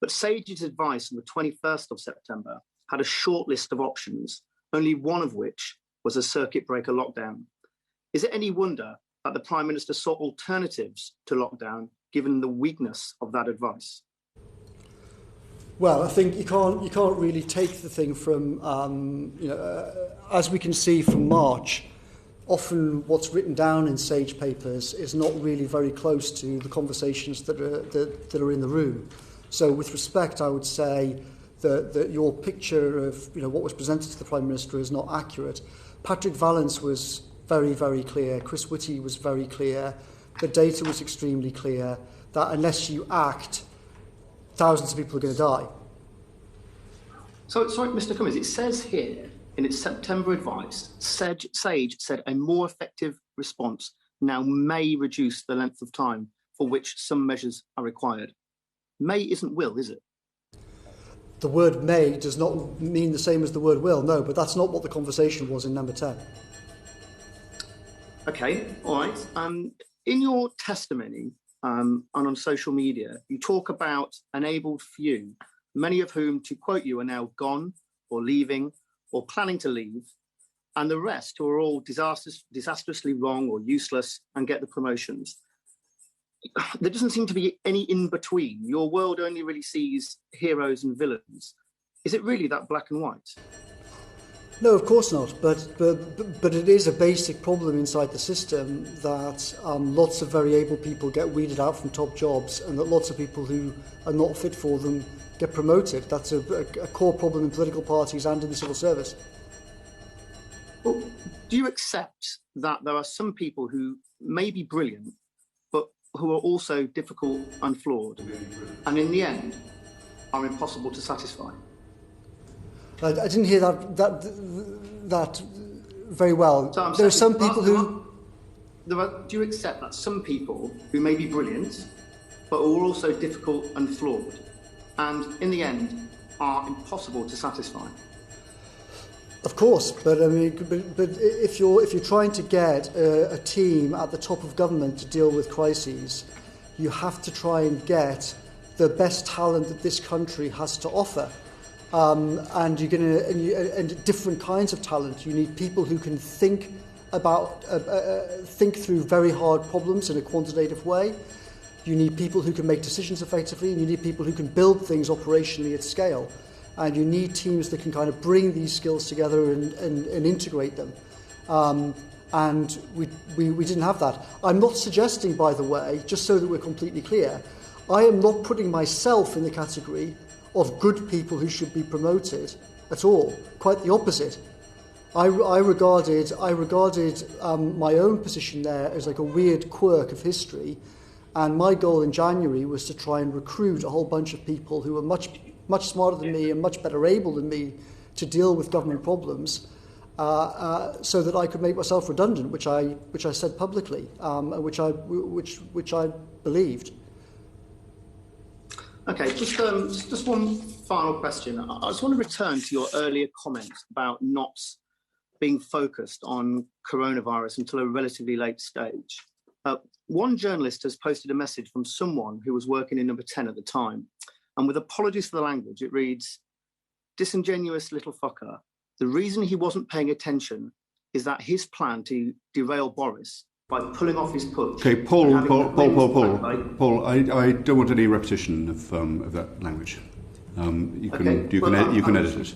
but Sage's advice on the 21st of September had a short list of options, only one of which was a circuit breaker lockdown. Is it any wonder that the Prime Minister sought alternatives to lockdown, given the weakness of that advice? Well, I think you can't really take the thing from, as we can see from March, often what's written down in Sage papers is not really very close to the conversations that are in the room. So with respect, I would say that your picture of what was presented to the Prime Minister is not accurate. Patrick Vallance was very, very clear. Chris Whitty was very clear. The data was extremely clear that unless you act, thousands of people are going to die. So, sorry, Mr. Cummings, it says here in its September advice, Sage said a more effective response now may reduce the length of time for which some measures are required. May isn't will, is it? The word may does not mean the same as the word will, no, but that's not what the conversation was in number 10. Okay, all right. In your testimony and on social media, you talk about enabled few, many of whom, to quote you, are now gone or leaving or planning to leave, and the rest who are all disastrously wrong or useless and get the promotions. There doesn't seem to be any in-between. Your world only really sees heroes and villains. Is it really that black and white? No, of course not. But it is a basic problem inside the system that lots of very able people get weeded out from top jobs, and that lots of people who are not fit for them get promoted. That's a core problem in political parties and in the civil service. Well, do you accept that there are some people who may be brilliant, but who are also difficult and flawed, and in the end are impossible to satisfy? I didn't hear that very well. So there are some people who... do you accept that some people who may be brilliant, but are also difficult and flawed, and in the end are impossible to satisfy. Of course, but I mean, but if you're trying to get a team at the top of government to deal with crises, you have to try and get the best talent that this country has to offer, and you're going to and different kinds of talent. You need people who can think through very hard problems in a quantitative way. You need people who can make decisions effectively, and you need people who can build things operationally at scale. And you need teams that can kind of bring these skills together and integrate them. And we didn't have that. I'm not suggesting, by the way, just so that we're completely clear, I am not putting myself in the category of good people who should be promoted at all. Quite the opposite. I regarded my own position there as like a weird quirk of history. And my goal in January was to try and recruit a whole bunch of people who were much smarter than me and much better able than me to deal with government problems, so that I could make myself redundant, which I said publicly, which I believed. Okay, just one final question. I just want to return to your earlier comments about not being focused on coronavirus until a relatively late stage. One journalist has posted a message from someone who was working in Number 10 at the time. And with apologies for the language, it reads, "Disingenuous little fucker. The reason he wasn't paying attention is that his plan to derail Boris by pulling off his putsch." Okay, Paul, I don't want any repetition of that language. You can edit it.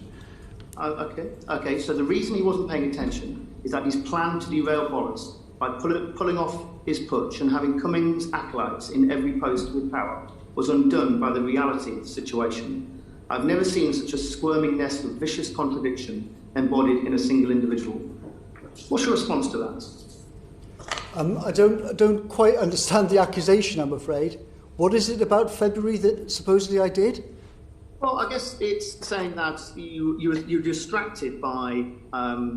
Okay. So the reason he wasn't paying attention is that his plan to derail Boris by pulling off his putsch and having Cummings acolytes in every post with power was undone by the reality of the situation. I've never seen such a squirming nest of vicious contradiction embodied in a single individual. What's your response to that? I don't quite understand the accusation, I'm afraid. What is it about February that supposedly I did? Well, I guess it's saying that you're distracted by,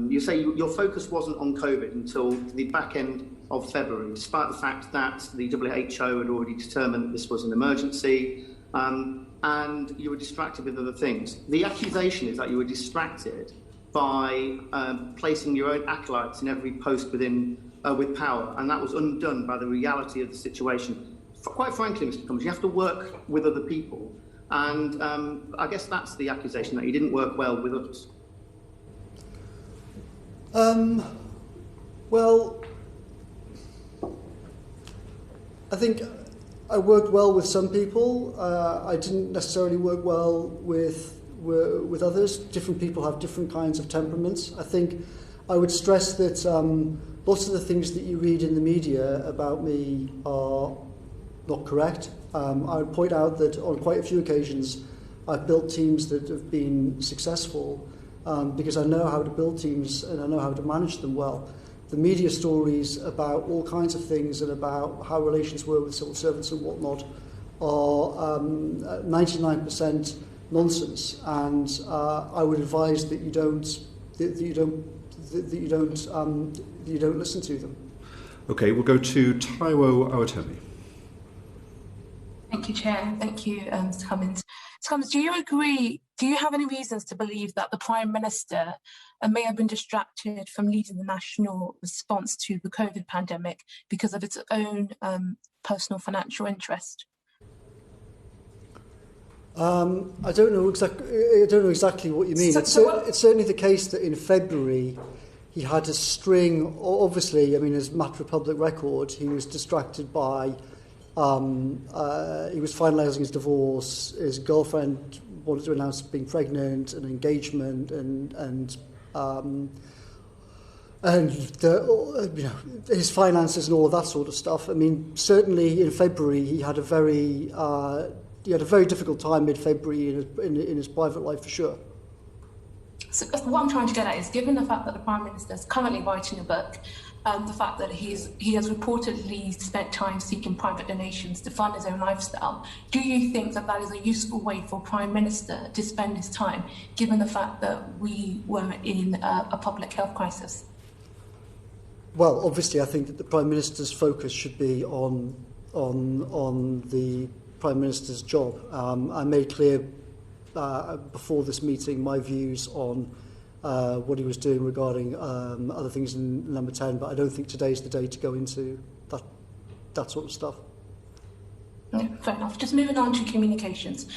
you say your focus wasn't on COVID until the back end of February, despite the fact that the WHO had already determined that this was an emergency, and you were distracted with other things. The accusation is that you were distracted by placing your own acolytes in every post with power, and that was undone by the reality of the situation. Quite frankly, Mr. Cummings, you have to work with other people. And I guess that's the accusation, that you didn't work well with others. Well, I think I worked well with some people. I didn't necessarily work well with others. Different people have different kinds of temperaments. I think I would stress that lots of the things that you read in the media about me are not correct. I would point out that on quite a few occasions I've built teams that have been successful because I know how to build teams and I know how to manage them well. The media stories about all kinds of things and about how relations were with civil servants and whatnot are 99% nonsense, and I would advise that you don't listen to them. Okay, we'll go to Taiwo Awatemi. Thank you, Chair. Thank you, Mr. Cummings. Mr. Cummings, do you agree, do you have any reasons to believe that the Prime Minister may have been distracted from leading the national response to the COVID pandemic because of its own personal financial interest? I don't know exactly what you mean. It's certainly the case that in February he had a string. Obviously, I mean, as matter of public record, he was distracted by. He was finalising his divorce. His girlfriend wanted to announce being pregnant, an engagement, and his finances and all of that sort of stuff. I mean, certainly in February he had a very difficult time mid-February in his private life, for sure. So what I'm trying to get at is, given the fact that the Prime Minister is currently writing a book, the fact that he has reportedly spent time seeking private donations to fund his own lifestyle, do you think that is a useful way for Prime Minister to spend his time, given the fact that we were in a public health crisis? Well, obviously, I think that the Prime Minister's focus should be on the Prime Minister's job. I made clear before this meeting my views on what he was doing regarding other things in number 10, but I don't think today's the day to go into that sort of stuff. Yeah, fair enough. Just moving on to communications.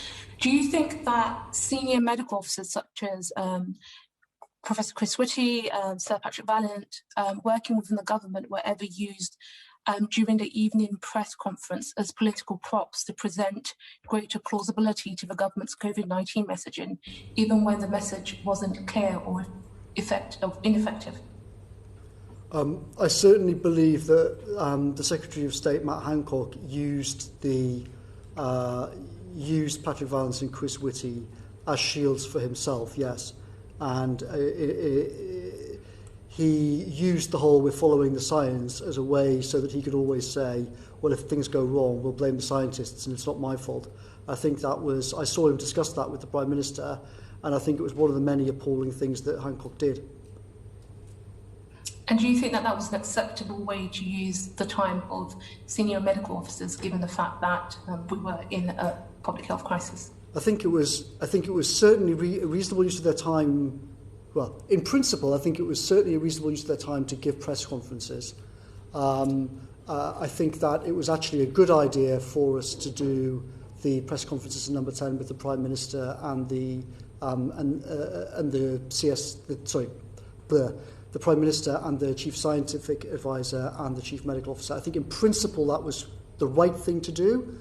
Do you think that senior medical officers such as Professor Chris Whitty, Sir Patrick Vallant, working within the government were ever used during the evening press conference as political props to present greater plausibility to the government's COVID-19 messaging, even when the message wasn't clear or ineffective? I certainly believe that the Secretary of State, Matt Hancock, used Patrick Vallance and Chris Whitty as shields for himself, yes. And he used the whole "we're following the science" as a way so that he could always say, well, if things go wrong, we'll blame the scientists and it's not my fault. I saw him discuss that with the Prime Minister, and I think it was one of the many appalling things that Hancock did. And do you think that was an acceptable way to use the time of senior medical officers, given the fact that we were in a public health crisis? I think it was certainly a reasonable use of their time. Well, in principle, I think it was certainly a reasonable use of their time to give press conferences. I think that it was actually a good idea for us to do the press conferences in number 10 with the Prime Minister and the Prime Minister and the Chief Scientific Advisor and the Chief Medical Officer. I think in principle that was the right thing to do.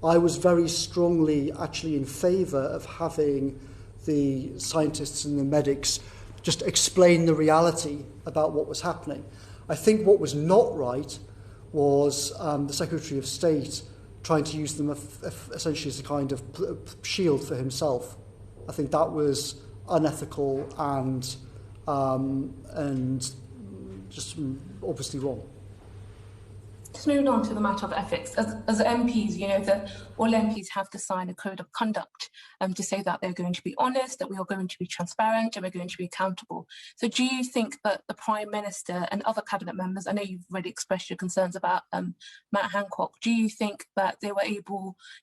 I was very strongly actually in favour of having the scientists and the medics just explain the reality about what was happening. I think what was not right was the Secretary of State trying to use them essentially as a kind of shield for himself. I think that was unethical and just obviously wrong. Just moving on to the matter of ethics. As MPs, you know that all MPs have to sign a code of conduct to say that they're going to be honest, that we are going to be transparent, and we're going to be accountable. So do you think that the Prime Minister and other cabinet members, I know you've already expressed your concerns about Matt Hancock, do you think that they were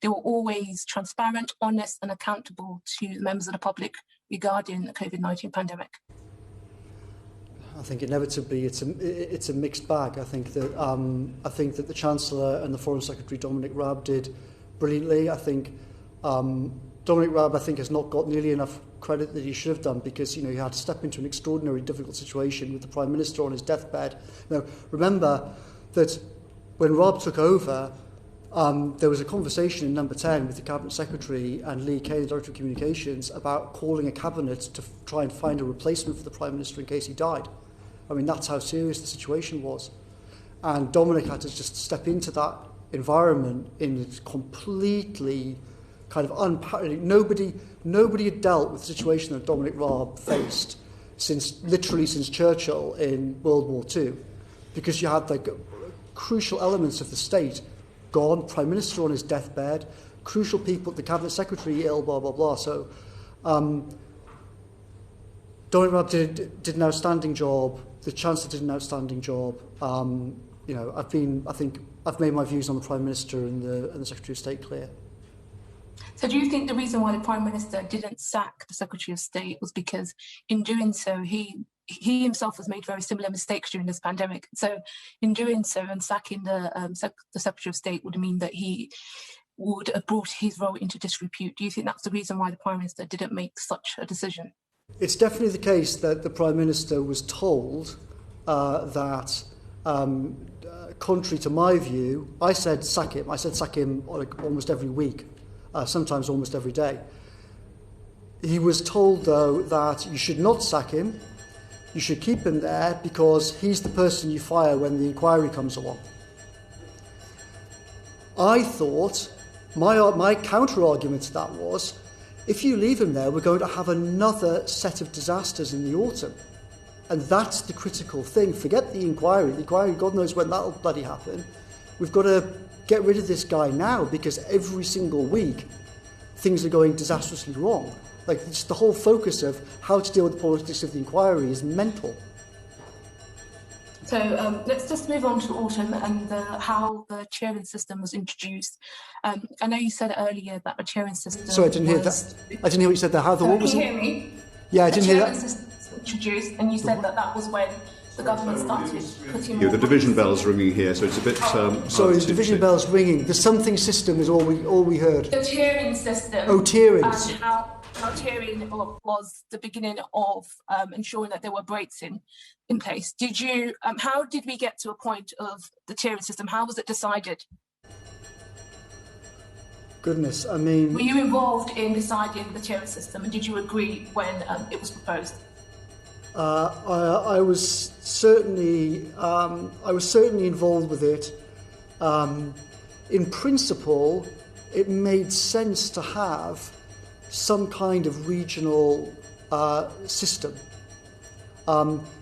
always transparent, honest and accountable to the members of the public regarding the COVID-19 pandemic? I think inevitably it's a mixed bag. I think that the Chancellor and the Foreign Secretary Dominic Raab did brilliantly. I think Dominic Raab has not got nearly enough credit that he should have done, because he had to step into an extraordinarily difficult situation with the Prime Minister on his deathbed. Now remember that when Raab took over, there was a conversation in number 10 with the Cabinet Secretary and Lee Kane, the Director of Communications, about calling a cabinet to try and find a replacement for the Prime Minister in case he died. I mean, that's how serious the situation was. And Dominic had to just step into that environment in a completely kind of unparalleled. Nobody had dealt with the situation that Dominic Raab faced since Churchill in World War II, because you had crucial elements of the state gone, Prime Minister on his deathbed, crucial people, the Cabinet Secretary ill, blah, blah, blah. So Dominic Raab did an outstanding job. The Chancellor did an outstanding job. I've made my views on the Prime Minister and the Secretary of State clear. So do you think the reason why the Prime Minister didn't sack the Secretary of State was because in doing so, he himself has made very similar mistakes during this pandemic? So in doing so and sacking the Secretary of State would mean that he would have brought his role into disrepute. Do you think that's the reason why the Prime Minister didn't make such a decision? It's definitely the case that the Prime Minister was told that, contrary to my view, I said sack him. I said sack him almost every week, sometimes almost every day. He was told, though, that you should not sack him. You should keep him there because he's the person you fire when the inquiry comes along. I thought my counter-argument to that was, if you leave him there, we're going to have another set of disasters in the autumn. And that's the critical thing. Forget the inquiry. The inquiry, God knows when that'll bloody happen. We've got to get rid of this guy now, because every single week things are going disastrously wrong. It's the whole focus of how to deal with the politics of the inquiry is mental. So let's just move on to autumn and how the tiering system was introduced. I know you said earlier that the tiering system. Sorry, I didn't hear that. I didn't hear what you said there. How the what was Can it? you hear me? Yeah, I didn't hear that. The tiering system was introduced, and you said that that was when the government started putting. Yeah, the division bell's ringing here, so it's a bit. Sorry, the division bell's ringing. The something system is all we heard. The tiering system. Oh, tiering. And how tiering was the beginning of ensuring that there were breaks in place. Did you? How did we get to a point of the tiering system? How was it decided? Goodness, I mean. Were you involved in deciding the tiering system, and did you agree when it was proposed? I was certainly involved with it. In principle, it made sense to have some kind of regional system.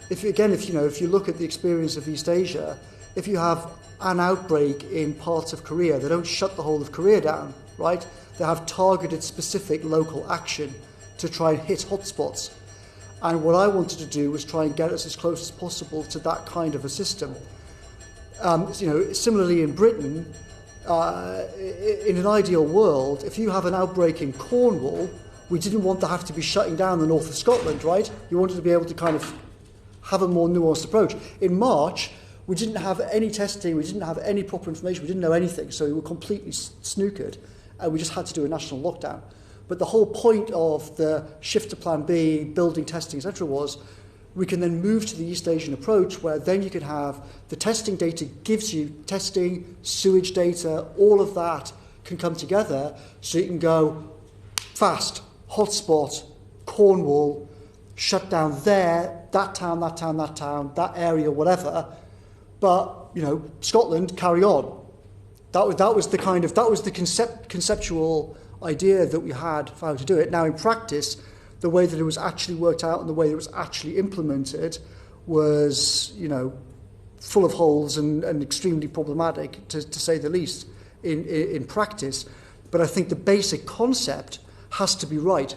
If you look at the experience of East Asia, if you have an outbreak in parts of Korea, they don't shut the whole of Korea down, right? They have targeted specific local action to try and hit hotspots. And what I wanted to do was try and get us as close as possible to that kind of a system. Similarly in Britain, in an ideal world, if you have an outbreak in Cornwall, we didn't want to have to be shutting down the north of Scotland, right? You wanted to be able to kind of have a more nuanced approach. In March, we didn't have any testing, we didn't have any proper information, we didn't know anything, so we were completely snookered, and we just had to do a national lockdown. But the whole point of the shift to Plan B, building testing, etc., was we can then move to the East Asian approach, where then you can have the testing data gives you testing, sewage data, all of that can come together, so you can go fast, hotspot, Cornwall, shut down there, that town, that area, whatever. But Scotland, carry on. That was the conceptual idea that we had for how to do it. Now, in practice, the way that it was actually worked out and the way that it was actually implemented was, full of holes and extremely problematic, to say the least, in practice. But I think the basic concept has to be right.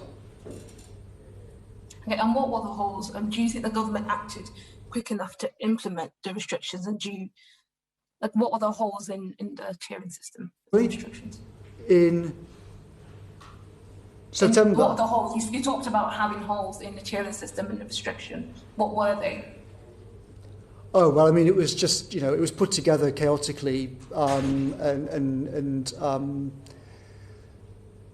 Okay, and what were the holes? Do you think the government acted quick enough to implement the restrictions? And what were the holes in the tiering system? Restrictions? In September. What are the holes? You talked about having holes in the tiering system and the restriction. What were they? Oh, well, I mean, it was just, it was put together chaotically, and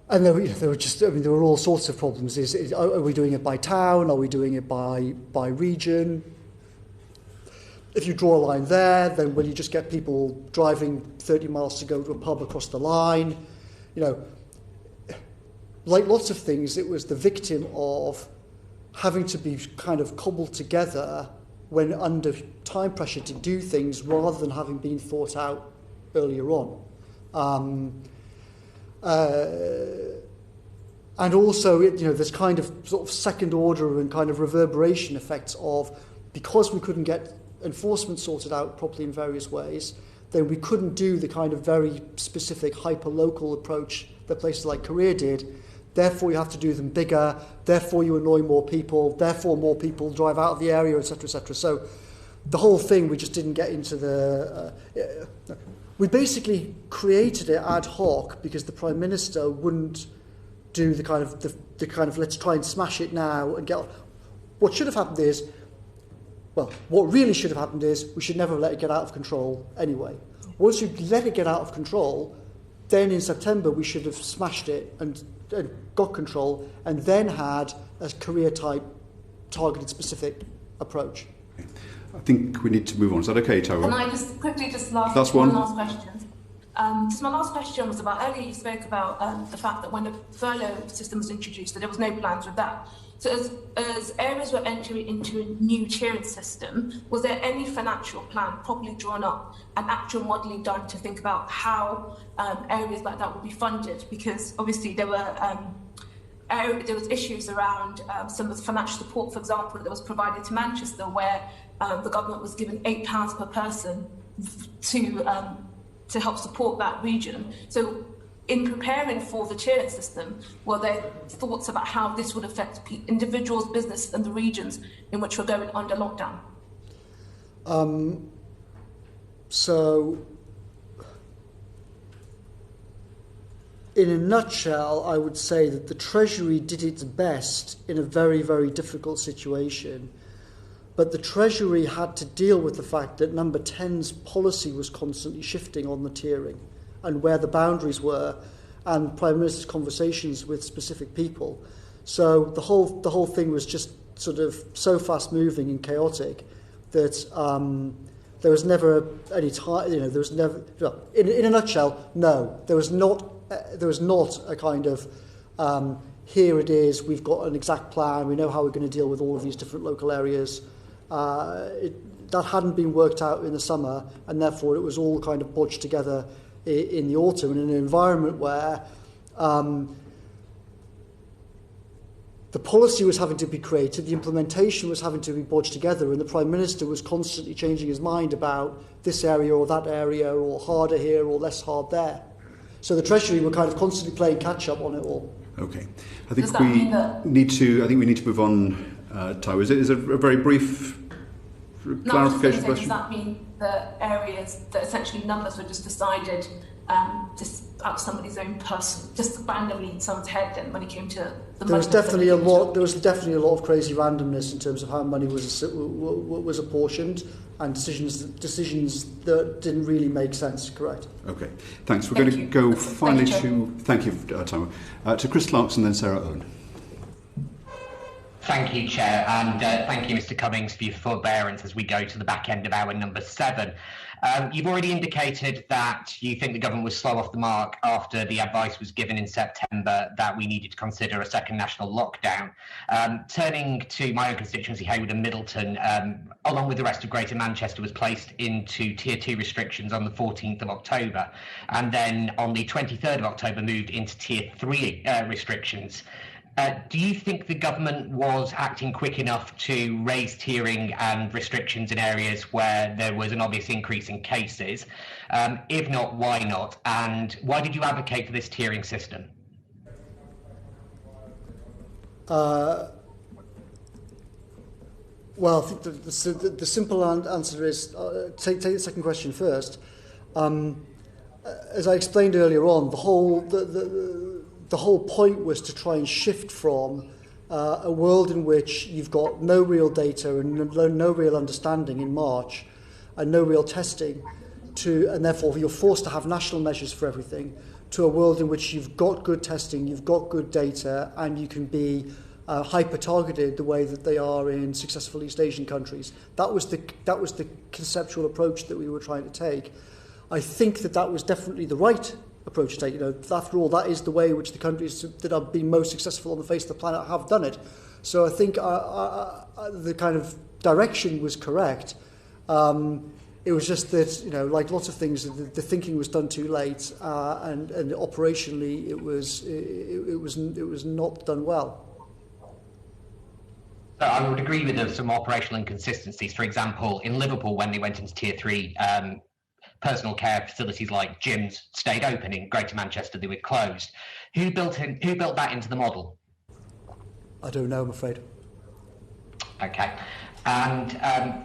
there were all sorts of problems. Are we doing it by town? Are we doing it by region? If you draw a line there, then will you just get people driving 30 miles to go to a pub across the line? Like lots of things, it was the victim of having to be kind of cobbled together when under time pressure to do things rather than having been thought out earlier on. And also, there's kind of sort of second order and kind of reverberation effects of, because we couldn't get enforcement sorted out properly in various ways, then we couldn't do the kind of very specific hyper-local approach that places like Korea did. Therefore, you have to do them bigger. Therefore, you annoy more people. Therefore, more people drive out of the area, etc., etc. So the whole thing, we just didn't get into the... we basically created it ad hoc because the Prime Minister wouldn't do the kind of let's try and smash it now and get... What should have happened is... Well, what really should have happened is we should never let it get out of control anyway. Once you let it get out of control, then in September we should have smashed it and got control, and then had a career-type, targeted, specific approach. I think we need to move on. Is that okay, Tara? Can I just quickly one last question? Just my last question was about, earlier you spoke about the fact that when the furlough system was introduced, that there was no plans with that. So as areas were entering into a new tiering system, was there any financial plan properly drawn up and actual modelling done to think about how areas like that would be funded? Because obviously there was issues around some of the financial support, for example, that was provided to Manchester, where the government was given £8 per person to help support that region. So in preparing for the tiering system, were there thoughts about how this would affect individuals, business and the regions in which we're going under lockdown? So, in a nutshell, I would say that the Treasury did its best in a very, very difficult situation. But the Treasury had to deal with the fact that Number 10's policy was constantly shifting on the tiering and where the boundaries were, and Prime Minister's conversations with specific people. So the whole thing was just sort of so fast moving and chaotic that there was never any time. There was never. In a nutshell, no, there was not a kind of here it is. We've got an exact plan. We know how we're going to deal with all of these different local areas. That hadn't been worked out in the summer, and therefore it was all kind of bodged together in the autumn, in an environment where the policy was having to be created, the implementation was having to be bodged together, and the Prime Minister was constantly changing his mind about this area or that area, or harder here or less hard there. So the Treasury were kind of constantly playing catch up on it all. Okay, I think we need to move on. Taiwo, is it a very brief clarification question? Does that mean that areas that essentially numbers were just decided just out of somebody's own person, just randomly in someone's head? Then when it came to the there was definitely a lot of crazy randomness in terms of how money was apportioned, and decisions that didn't really make sense. Correct. Okay, thanks. We're going to go finally to Taiwo, to Chris Clarkson, then Sarah Owen. Thank you, Chair, and thank you, Mr. Cummings, for your forbearance as we go to the back end of hour number 7. You've already indicated that you think the government was slow off the mark after the advice was given in September that we needed to consider a second national lockdown. Turning to my own constituency, Hayward and Middleton, along with the rest of Greater Manchester, was placed into Tier 2 restrictions on the 14th of October, and then on the 23rd of October moved into Tier 3 restrictions. Do you think the government was acting quick enough to raise tiering and restrictions in areas where there was an obvious increase in cases? If not, why not? And why did you advocate for this tiering system? Well, I think the simple answer is take the second question first. As I explained earlier on, the whole point was to try and shift from a world in which you've got no real data and no real understanding in March and no real testing and therefore you're forced to have national measures for everything, to a world in which you've got good testing, you've got good data, and you can be hyper-targeted the way that they are in successful East Asian countries. That was the conceptual approach that we were trying to take. I think that was definitely the right approach to take. After all, that is the way in which the countries that have been most successful on the face of the planet have done it. So I think the kind of direction was correct. It was just that, like lots of things, the thinking was done too late, and operationally it was not done well. So I would agree with some operational inconsistencies. For example, in Liverpool, when they went into Tier 3, personal care facilities like gyms stayed open. In Greater Manchester, they were closed. Who built that into the model? I don't know, I'm afraid. Okay. And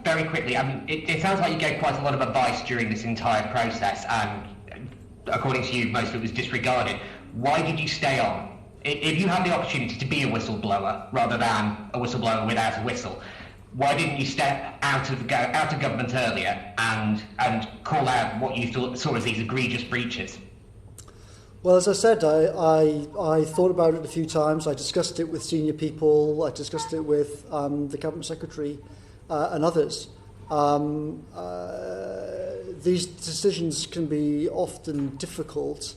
very quickly, it sounds like you gave quite a lot of advice during this entire process, and according to you, most of it was disregarded. Why did you stay on? If you had the opportunity to be a whistleblower rather than a whistleblower without a whistle, why didn't you step out of government earlier and call out what you saw as these egregious breaches? Well, as I said, I thought about it a few times. I discussed it with senior people. I discussed it with the Cabinet Secretary and others. These decisions can be often difficult,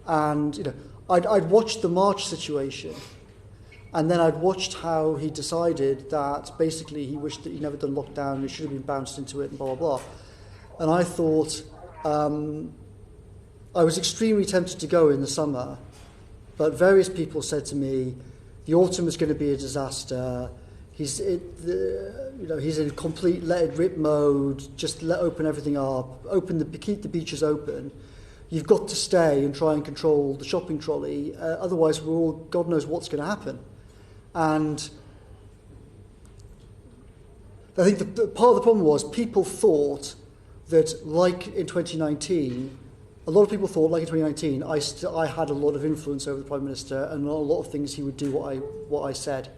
and I'd watched the March situation. And then I'd watched how he decided that basically he wished that he'd never done lockdown, he should have been bounced into it, and blah, blah, blah. And I thought, I was extremely tempted to go in the summer, but various people said to me, the autumn is going to be a disaster, he's in complete let-it-rip mode, just open everything up, keep the beaches open. You've got to stay and try and control the shopping trolley, otherwise God knows what's going to happen. And I think part of the problem was people thought that, like in 2019, a lot of people thought, like in 2019, I had a lot of influence over the Prime Minister and a lot of things he would do what I said.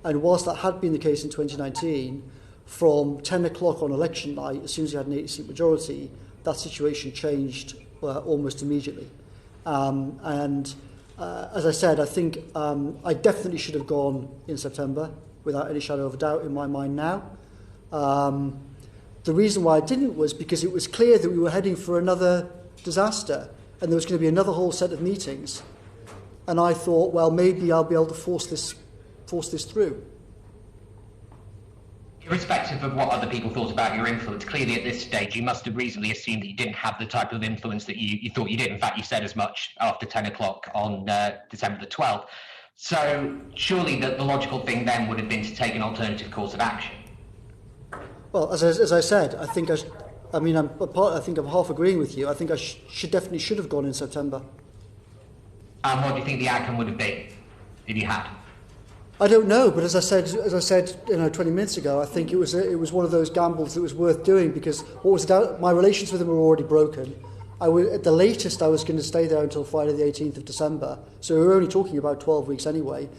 And whilst that had been the case in 2019, from 10 o'clock on election night, as soon as he had an 80-seat majority, that situation changed almost immediately. As I said, I think I definitely should have gone in September, without any shadow of a doubt in my mind now. The reason why I didn't was because it was clear that we were heading for another disaster and there was going to be another whole set of meetings. And I thought, well, maybe I'll be able to force this through. Irrespective of what other people thought about your influence, clearly at this stage you must have reasonably assumed that you didn't have the type of influence that you thought you did. In fact, you said as much after 10 o'clock on December the 12th. So surely the logical thing then would have been to take an alternative course of action. Well, as I said, I think I'm half agreeing with you. I think I definitely should have gone in September. And what do you think the outcome would have been if you had? I don't know, but as I said, 20 minutes ago, I think it was one of those gambles that was worth doing because my relations with him were already broken. At the latest, I was going to stay there until Friday the 18th of December, so we were only talking about 12 weeks anyway.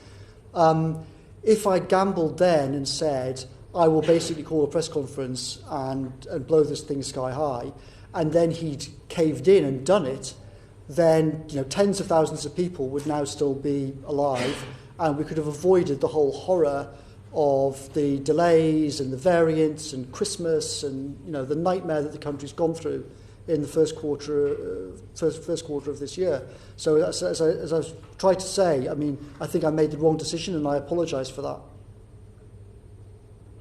If I gambled then and said, I will basically call a press conference and blow this thing sky high, and then he'd caved in and done it, then tens of thousands of people would now still be alive, and we could have avoided the whole horror of the delays and the variants and Christmas and the nightmare that the country's gone through in the first quarter of this year. So as I tried to say, I think I made the wrong decision and I apologise for that.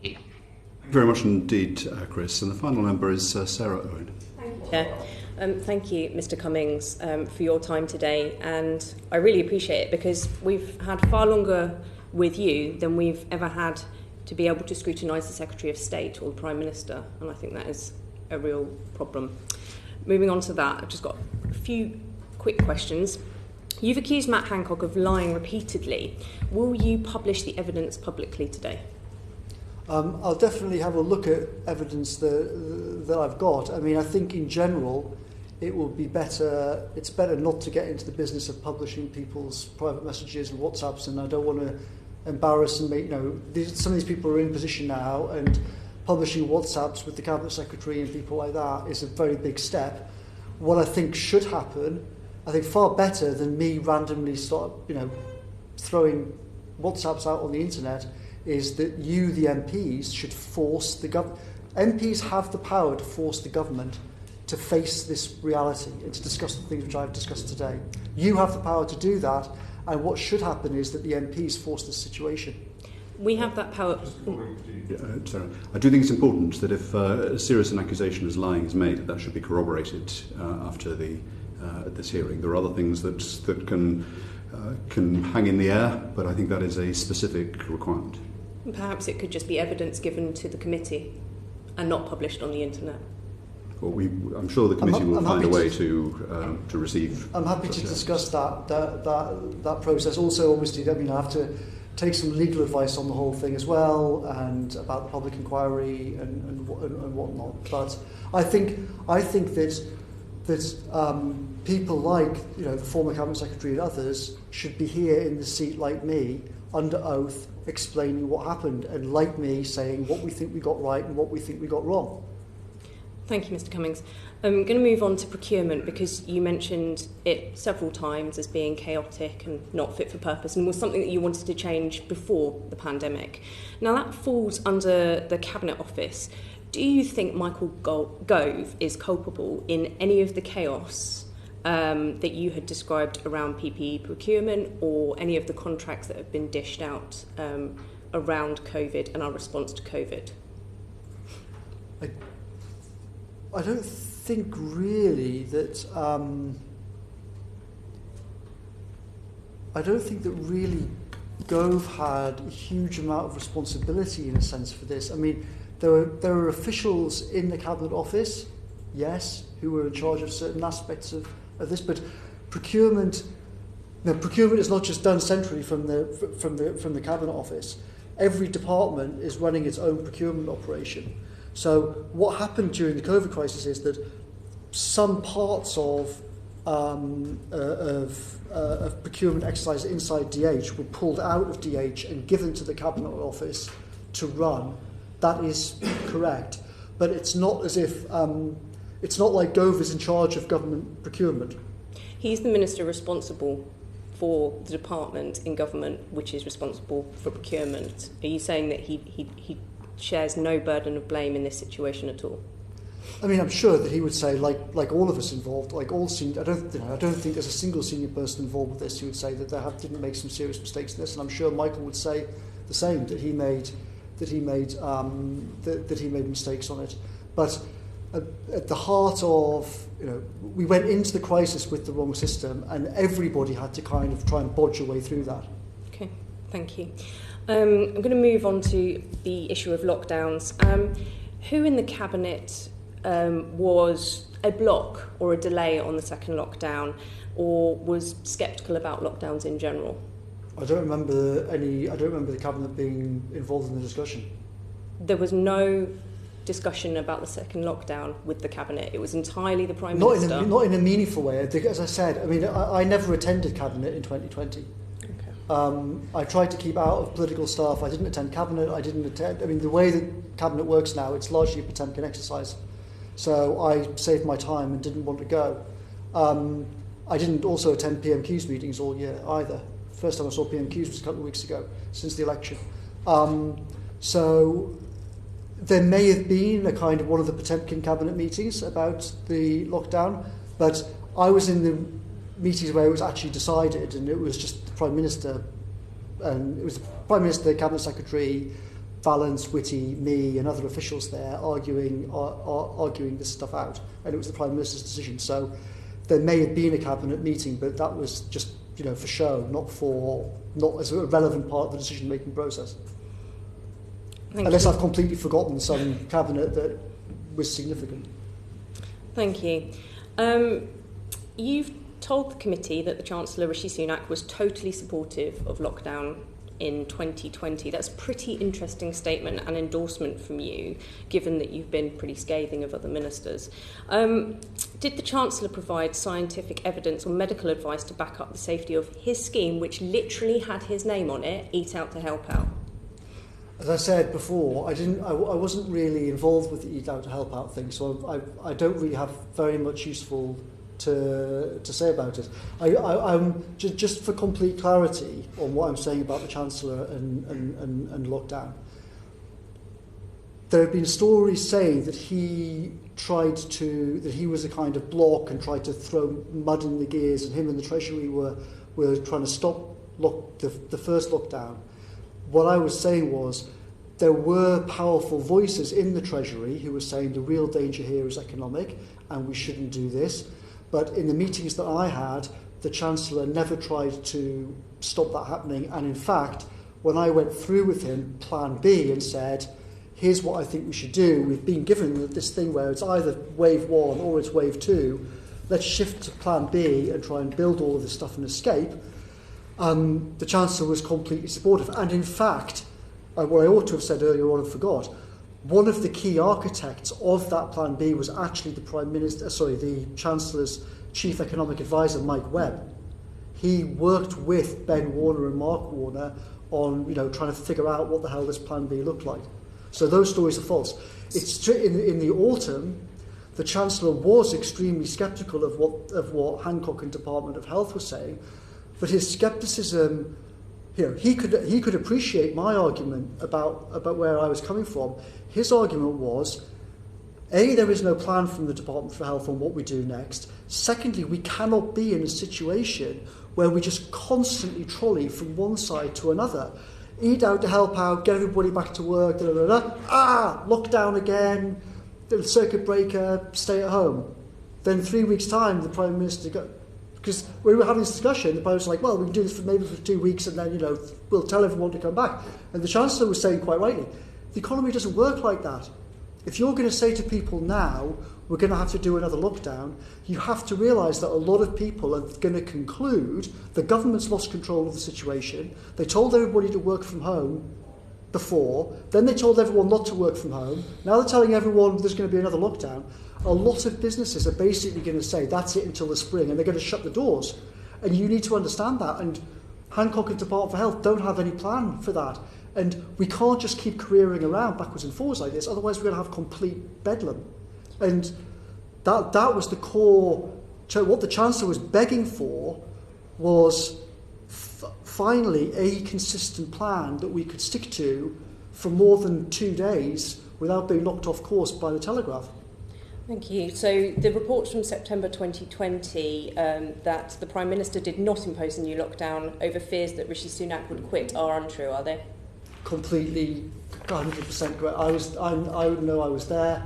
Thank you very much indeed, Chris. And the final member is Sarah Owen. Thank you, Chair. Thank you, Mr Cummings, for your time today. And I really appreciate it because we've had far longer with you than we've ever had to be able to scrutinise the Secretary of State or the Prime Minister. And I think that is a real problem. Moving on to that, I've just got a few quick questions. You've accused Matt Hancock of lying repeatedly. Will you publish the evidence publicly today? I'll definitely have a look at evidence that I've got. I think in general it will be better. It's better not to get into the business of publishing people's private messages and WhatsApps, and I don't want to embarrass and make. Some of these people are in position now, and publishing WhatsApps with the Cabinet Secretary and people like that is a very big step. What I think should happen, I think far better than me randomly start, throwing WhatsApps out on the internet, is that you, the MPs, should force the government. MPs have the power to force the government to face this reality and to discuss the things which I've discussed today. You have the power to do that, and what should happen is that the MPs force this situation. We have that power. Sarah, I do think it's important that if serious an accusation as lying is made, that should be corroborated after this hearing. There are other things that can hang in the air, but I think that is a specific requirement. Perhaps it could just be evidence given to the committee and not published on the internet. Well, I'm sure the committee will find a way to receive. I'm happy to discuss that process. Also, obviously, I have to take some legal advice on the whole thing as well, and about the public inquiry and whatnot. But I think that people like the former Cabinet Secretary and others should be here in the seat like me, under oath, explaining what happened, and like me saying what we think we got right and what we think we got wrong. Thank you, Mr Cummings. I'm going to move on to procurement because you mentioned it several times as being chaotic and not fit for purpose and was something that you wanted to change before the pandemic. Now that falls under the Cabinet Office. Do you think Michael Gove is culpable in any of the chaos that you had described around PPE procurement or any of the contracts that have been dished out around COVID and our response to COVID? I don't think really that. I don't think that really Gove had a huge amount of responsibility in a sense for this. There are officials in the Cabinet Office, yes, who were in charge of certain aspects of this, but procurement is not just done centrally from the Cabinet Office. every department is running its own procurement operation. So what happened during the COVID crisis is that some parts of procurement exercise inside DH were pulled out of DH and given to the Cabinet Office to run. That is correct. But it's not as if, it's not like Gove is in charge of government procurement. He's the minister responsible for the department in government which is responsible for procurement. Are you saying that he shares no burden of blame in this situation at all? I mean, I'm sure that he would say, like all of us involved, like all senior, I don't think there's a single senior person involved with this who would say that they didn't make some serious mistakes in this, and I'm sure Michael would say the same, that he made mistakes on it. But at the heart of, we went into the crisis with the wrong system, and everybody had to kind of try and bodge a way through that. Okay, thank you. I'm going to move on to the issue of lockdowns. Who in the Cabinet was a block or a delay on the second lockdown, or was sceptical about lockdowns in general? I don't remember the Cabinet being involved in the discussion. There was no discussion about the second lockdown with the Cabinet. It was entirely the Prime Minister. Not in a meaningful way. As I said, I mean, I never attended Cabinet in 2020. Okay. I tried to keep out of political stuff. I didn't attend Cabinet. I mean, the way that Cabinet works now, it's largely a Potemkin exercise. So I saved my time and didn't want to go. I didn't also attend PMQ's meetings all year either. First time I saw PMQ's was a couple of weeks ago, since the election. So there may have been a kind of one of the Potemkin Cabinet meetings about the lockdown, but I was in the meetings where it was actually decided, and it was just the Prime Minister, and it was the Prime Minister, Cabinet Secretary, Valence, Whitty, me, and other officials there arguing this stuff out, and it was the Prime Minister's decision. So there may have been a Cabinet meeting, but that was just for show, not as a relevant part of the decision-making process. Unless I've completely forgotten some Cabinet that was significant. Thank you. You've told the committee that the Chancellor, Rishi Sunak, was totally supportive of lockdown in 2020. That's a pretty interesting statement and endorsement from you, given that you've been pretty scathing of other ministers. Did the Chancellor provide scientific evidence or medical advice to back up the safety of his scheme, which literally had his name on it, Eat Out to Help Out? As I said before, I wasn't really involved with the Eat Out to Help Out thing, so I don't really have very much useful to say about it. I'm just for complete clarity on what I'm saying about the Chancellor and lockdown. There have been stories saying that he was a kind of block and tried to throw mud in the gears, and him and the Treasury were trying to stop the first lockdown. What I was saying was there were powerful voices in the Treasury who were saying the real danger here is economic and we shouldn't do this. But in the meetings that I had, the Chancellor never tried to stop that happening. And in fact, when I went through with him Plan B and said, here's what I think we should do, we've been given this thing where it's either wave 1 or it's wave 2, let's shift to Plan B and try and build all of this stuff and escape. The Chancellor was completely supportive. And in fact, what I ought to have said earlier on and forgot, one of the key architects of that Plan B was actually the Chancellor's Chief Economic Advisor, Mike Webb. He worked with Ben Warner and Mark Warner on, trying to figure out what the hell this Plan B looked like. So those stories are false. It's in the autumn, the Chancellor was extremely sceptical of what Hancock and Department of Health were saying, but his scepticism, he could appreciate my argument about where I was coming from. His argument was, A, there is no plan from the Department for Health on what we do next. Secondly, we cannot be in a situation where we just constantly trolley from one side to another. Eat out to help out, get everybody back to work, lockdown again, circuit breaker, stay at home. Then 3 weeks' time, the Prime Minister because we were having this discussion, the Prime Minister was like, well, we can do this for 2 weeks and then, we'll tell everyone to come back. And the Chancellor was saying quite rightly, the economy doesn't work like that. If you're going to say to people now, we're going to have to do another lockdown, you have to realise that a lot of people are going to conclude the government's lost control of the situation. They told everybody to work from home. before, then they told everyone not to work from home, now they're telling everyone there's going to be another lockdown. A lot of businesses are basically going to say that's it until the spring, and they're going to shut the doors. And you need to understand that, and Hancock and Department for Health don't have any plan for that. And we can't just keep careering around backwards and forwards like this, otherwise we're going to have complete bedlam. And that was the core. What the Chancellor was begging for was finally a consistent plan that we could stick to for more than 2 days without being knocked off course by the Telegraph. Thank you. So the reports from September 2020 that the Prime Minister did not impose a new lockdown over fears that Rishi Sunak would quit are untrue, are they? Completely, 100% correct. I know I was there.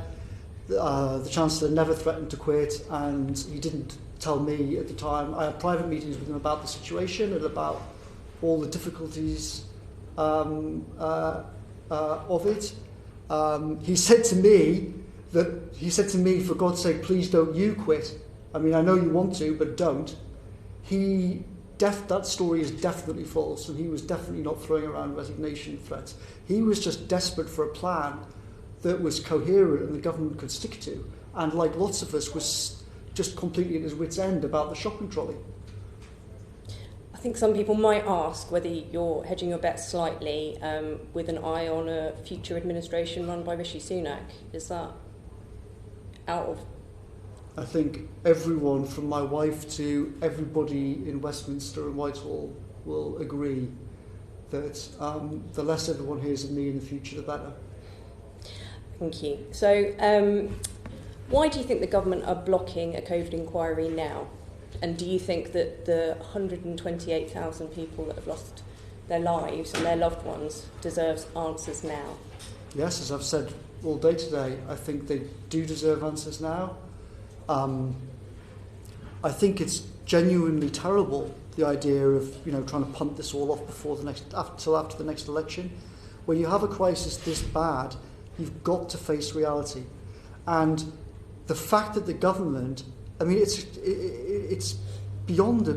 The Chancellor never threatened to quit, and he didn't tell me at the time. I had private meetings with him about the situation and about all the difficulties of it. He said to me, for God's sake, please don't you quit. I mean, I know you want to, but don't. That story is definitely false, and he was definitely not throwing around resignation threats. He was just desperate for a plan that was coherent and the government could stick to, and like lots of us, was just completely at his wit's end about the shopping trolley. I think some people might ask whether you're hedging your bet slightly with an eye on a future administration run by Rishi Sunak. Is that out of... I think everyone, from my wife to everybody in Westminster and Whitehall, will agree that the less everyone hears of me in the future, the better. Thank you. So, why do you think the government are blocking a COVID inquiry now? And do you think that the 128,000 people that have lost their lives and their loved ones deserves answers now? Yes, as I've said all day today, I think they do deserve answers now. I think it's genuinely terrible, the idea of trying to punt this all off till after the next election. When you have a crisis this bad, you've got to face reality, and the fact that the government, I mean, it's beyond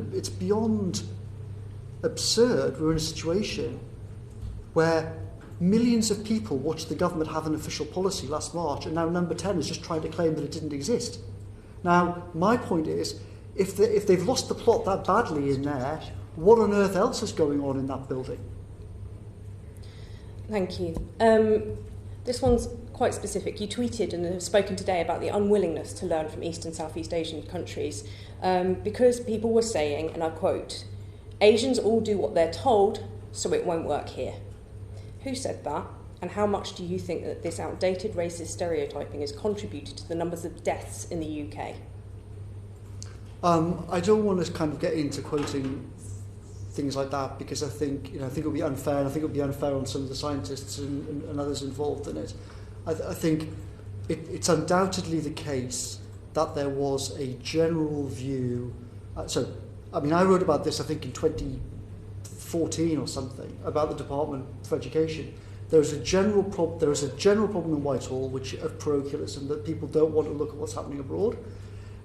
absurd. We're in a situation where millions of people watched the government have an official policy last March, and now Number 10 is just trying to claim that it didn't exist. Now, my point is, if they've lost the plot that badly in there, what on earth else is going on in that building? Thank you. This one's quite specific. You tweeted and have spoken today about the unwillingness to learn from East and Southeast Asian countries because people were saying, and I quote, "Asians all do what they're told, so it won't work here." Who said that? And how much do you think that this outdated racist stereotyping has contributed to the numbers of deaths in the UK? I don't want to kind of get into quoting things like that, because I think it would be unfair, and I think it would be unfair on some of the scientists and others involved in it. I think it's undoubtedly the case that there was a general view. I wrote about this, I think, in 2014 or something, about the Department for Education. There is a general problem in Whitehall of parochialism, that people don't want to look at what's happening abroad.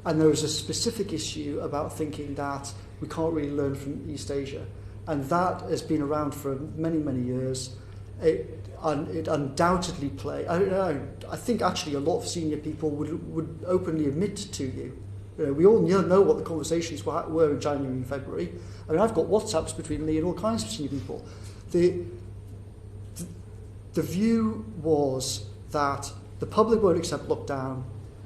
And there is a specific issue about thinking that we can't really learn from East Asia. And that has been around for many, many years. It undoubtedly I think actually a lot of senior people would openly admit to you. We all know what the conversations were in January and February. I mean, I've got WhatsApps between me and all kinds of senior people. The view was that the public won't accept lockdown,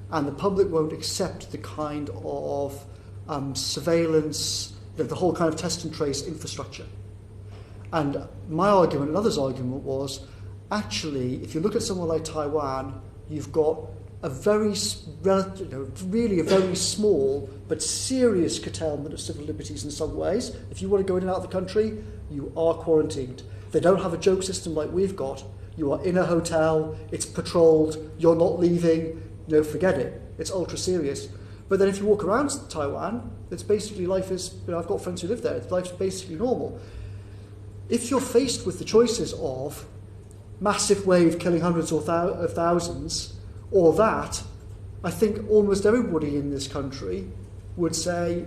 and the public won't accept the kind of surveillance, the whole kind of test and trace infrastructure. And my argument and others' argument was, actually, if you look at somewhere like Taiwan, you've got a very small but serious curtailment of civil liberties in some ways. If you want to go in and out of the country, you are quarantined. They don't have a joke system like we've got. You are in a hotel, it's patrolled, you're not leaving, forget it. It's ultra serious. But then if you walk around Taiwan, it's basically life is, I've got friends who live there, life's basically normal. If you're faced with the choices of massive wave killing hundreds of thousands, or that, I think almost everybody in this country would say,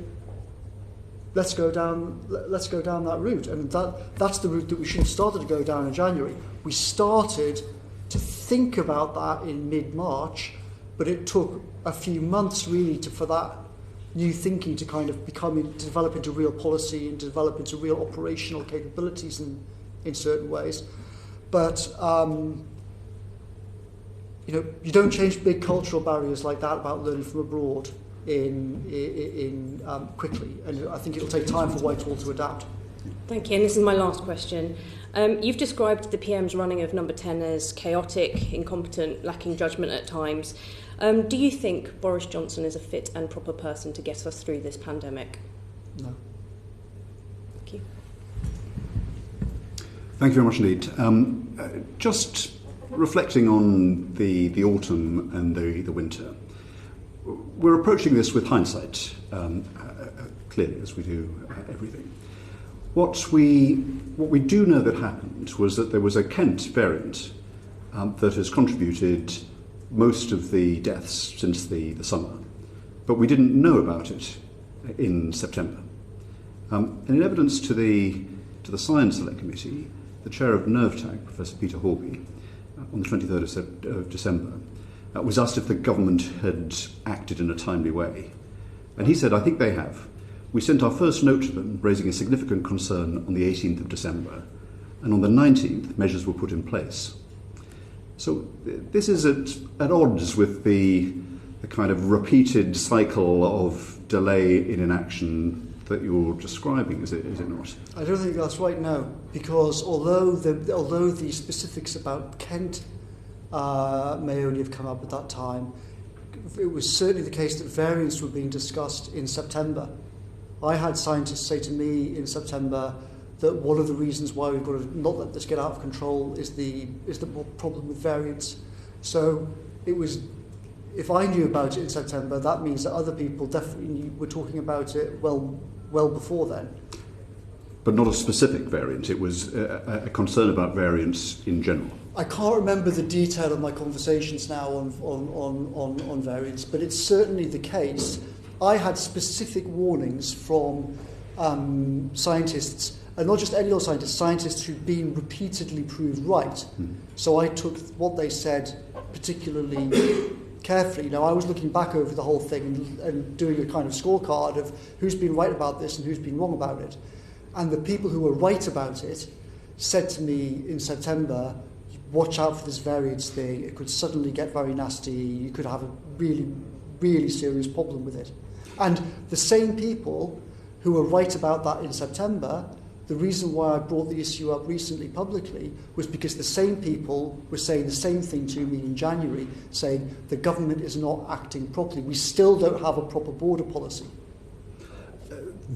let's go down that route. And that's the route that we should have started to go down in January. We started to think about that in mid-March, but it took a few months really for that new thinking to kind of develop into real policy and develop into real operational capabilities in certain ways. But you don't change big cultural barriers like that about learning from abroad quickly, and I think it'll take time for Whitehall to adapt. Thank you, and this is my last question. You've described the PM's running of Number 10 as chaotic, incompetent, lacking judgment at times. Do you think Boris Johnson is a fit and proper person to get us through this pandemic? No. Thank you. Thank you very much indeed. Just reflecting on the autumn and the winter, we're approaching this with hindsight, clearly, as we do everything. What we do know that happened was that there was a Kent variant that has contributed most of the deaths since the summer, but we didn't know about it in September. And in evidence to the Science Select Committee, the chair of NERVTAG, Professor Peter Horby, on the 23rd of December, was asked if the government had acted in a timely way. And he said, I think they have. We sent our first note to them, raising a significant concern on the 18th of December, and on the 19th, measures were put in place. So this is at odds with the kind of repeated cycle of delay in inaction that you're describing, is it not? I don't think that's right, no, because although the specifics about Kent may only have come up at that time, it was certainly the case that variants were being discussed in September. I had scientists say to me in September that one of the reasons why we've got to not let this get out of control is the problem with variants. So it was, if I knew about it in September, that means that other people definitely were talking about it well before then. But not a specific variant, it was a concern about variants in general. I can't remember the detail of my conversations now on variants, but it's certainly the case. I had specific warnings from scientists, and not just any old scientists who'd been repeatedly proved right. So I took what they said particularly carefully. Now, I was looking back over the whole thing and doing a kind of scorecard of who's been right about this and who's been wrong about it. And the people who were right about it said to me in September, watch out for this variants thing, it could suddenly get very nasty, you could have a really, really serious problem with it. And the same people who were right about that in September, the reason why I brought the issue up recently publicly was because the same people were saying the same thing to me in January, saying the government is not acting properly. We still don't have a proper border policy.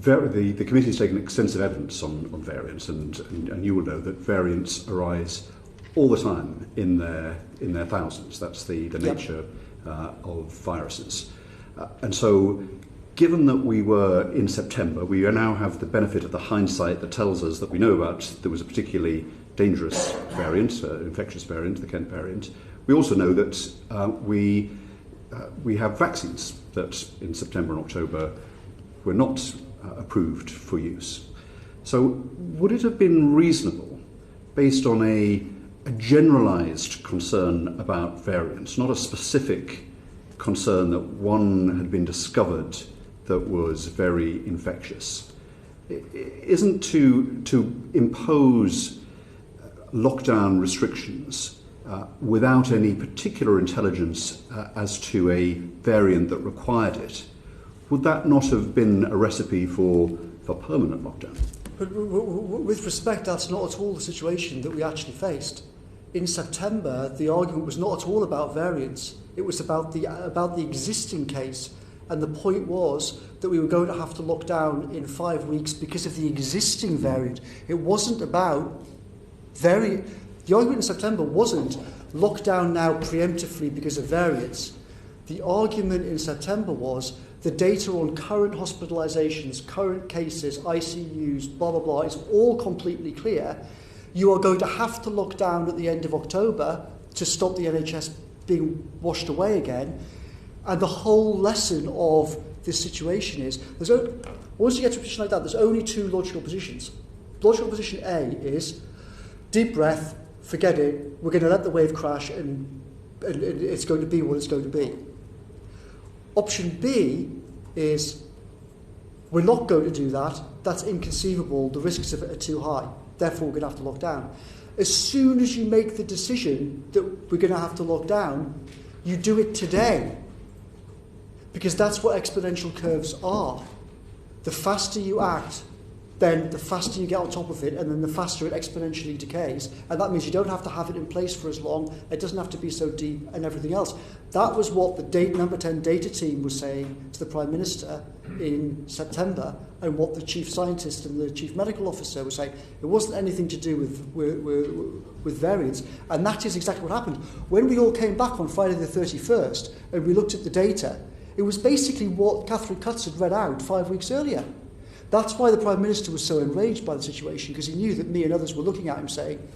The committee has taken extensive evidence on variants, and you will know that variants arise all the time in their thousands. That's the nature of viruses. And so, given that we were in September, we now have the benefit of the hindsight that tells us that we know about there was a particularly dangerous variant, infectious variant, the Kent variant. We also know that we have vaccines that in September and October were not approved for use. So would it have been reasonable, based on a generalised concern about variants, not a specific concern that one had been discovered that was very infectious, isn't to impose lockdown restrictions without any particular intelligence as to a variant that required it? Would that not have been a recipe for permanent lockdown? But with respect, that's not at all the situation that we actually faced. In September, the argument was not at all about variants. It was about the existing case, and the point was that we were going to have to lock down in 5 weeks because of the existing variant. It wasn't about variant. The argument in September wasn't lockdown now preemptively because of variants. The argument in September was the data on current hospitalisations, current cases, ICUs, blah, blah, blah, is all completely clear. You are going to have to lock down at the end of October to stop the NHS being washed away again. And the whole lesson of this situation is, once you get to a position like that, there's only two logical positions. Logical position A is deep breath, forget it, we're going to let the wave crash and it's going to be what it's going to be. Option B is we're not going to do that. That's inconceivable. The risks of it are too high. Therefore, we're going to have to lock down. As soon as you make the decision that we're going to have to lock down, you do it today. Because that's what exponential curves are. The faster you act, then the faster you get on top of it, and then the faster it exponentially decays. And that means you don't have to have it in place for as long, it doesn't have to be so deep, and everything else. That was what the number 10 data team was saying to the Prime Minister in September, and what the Chief Scientist and the Chief Medical Officer were saying. It wasn't anything to do with variants, and that is exactly what happened. When we all came back on Friday the 31st, and we looked at the data, it was basically what Catherine Cutts had read out 5 weeks earlier. That's why the Prime Minister was so enraged by the situation, because he knew that me and others were looking at him saying,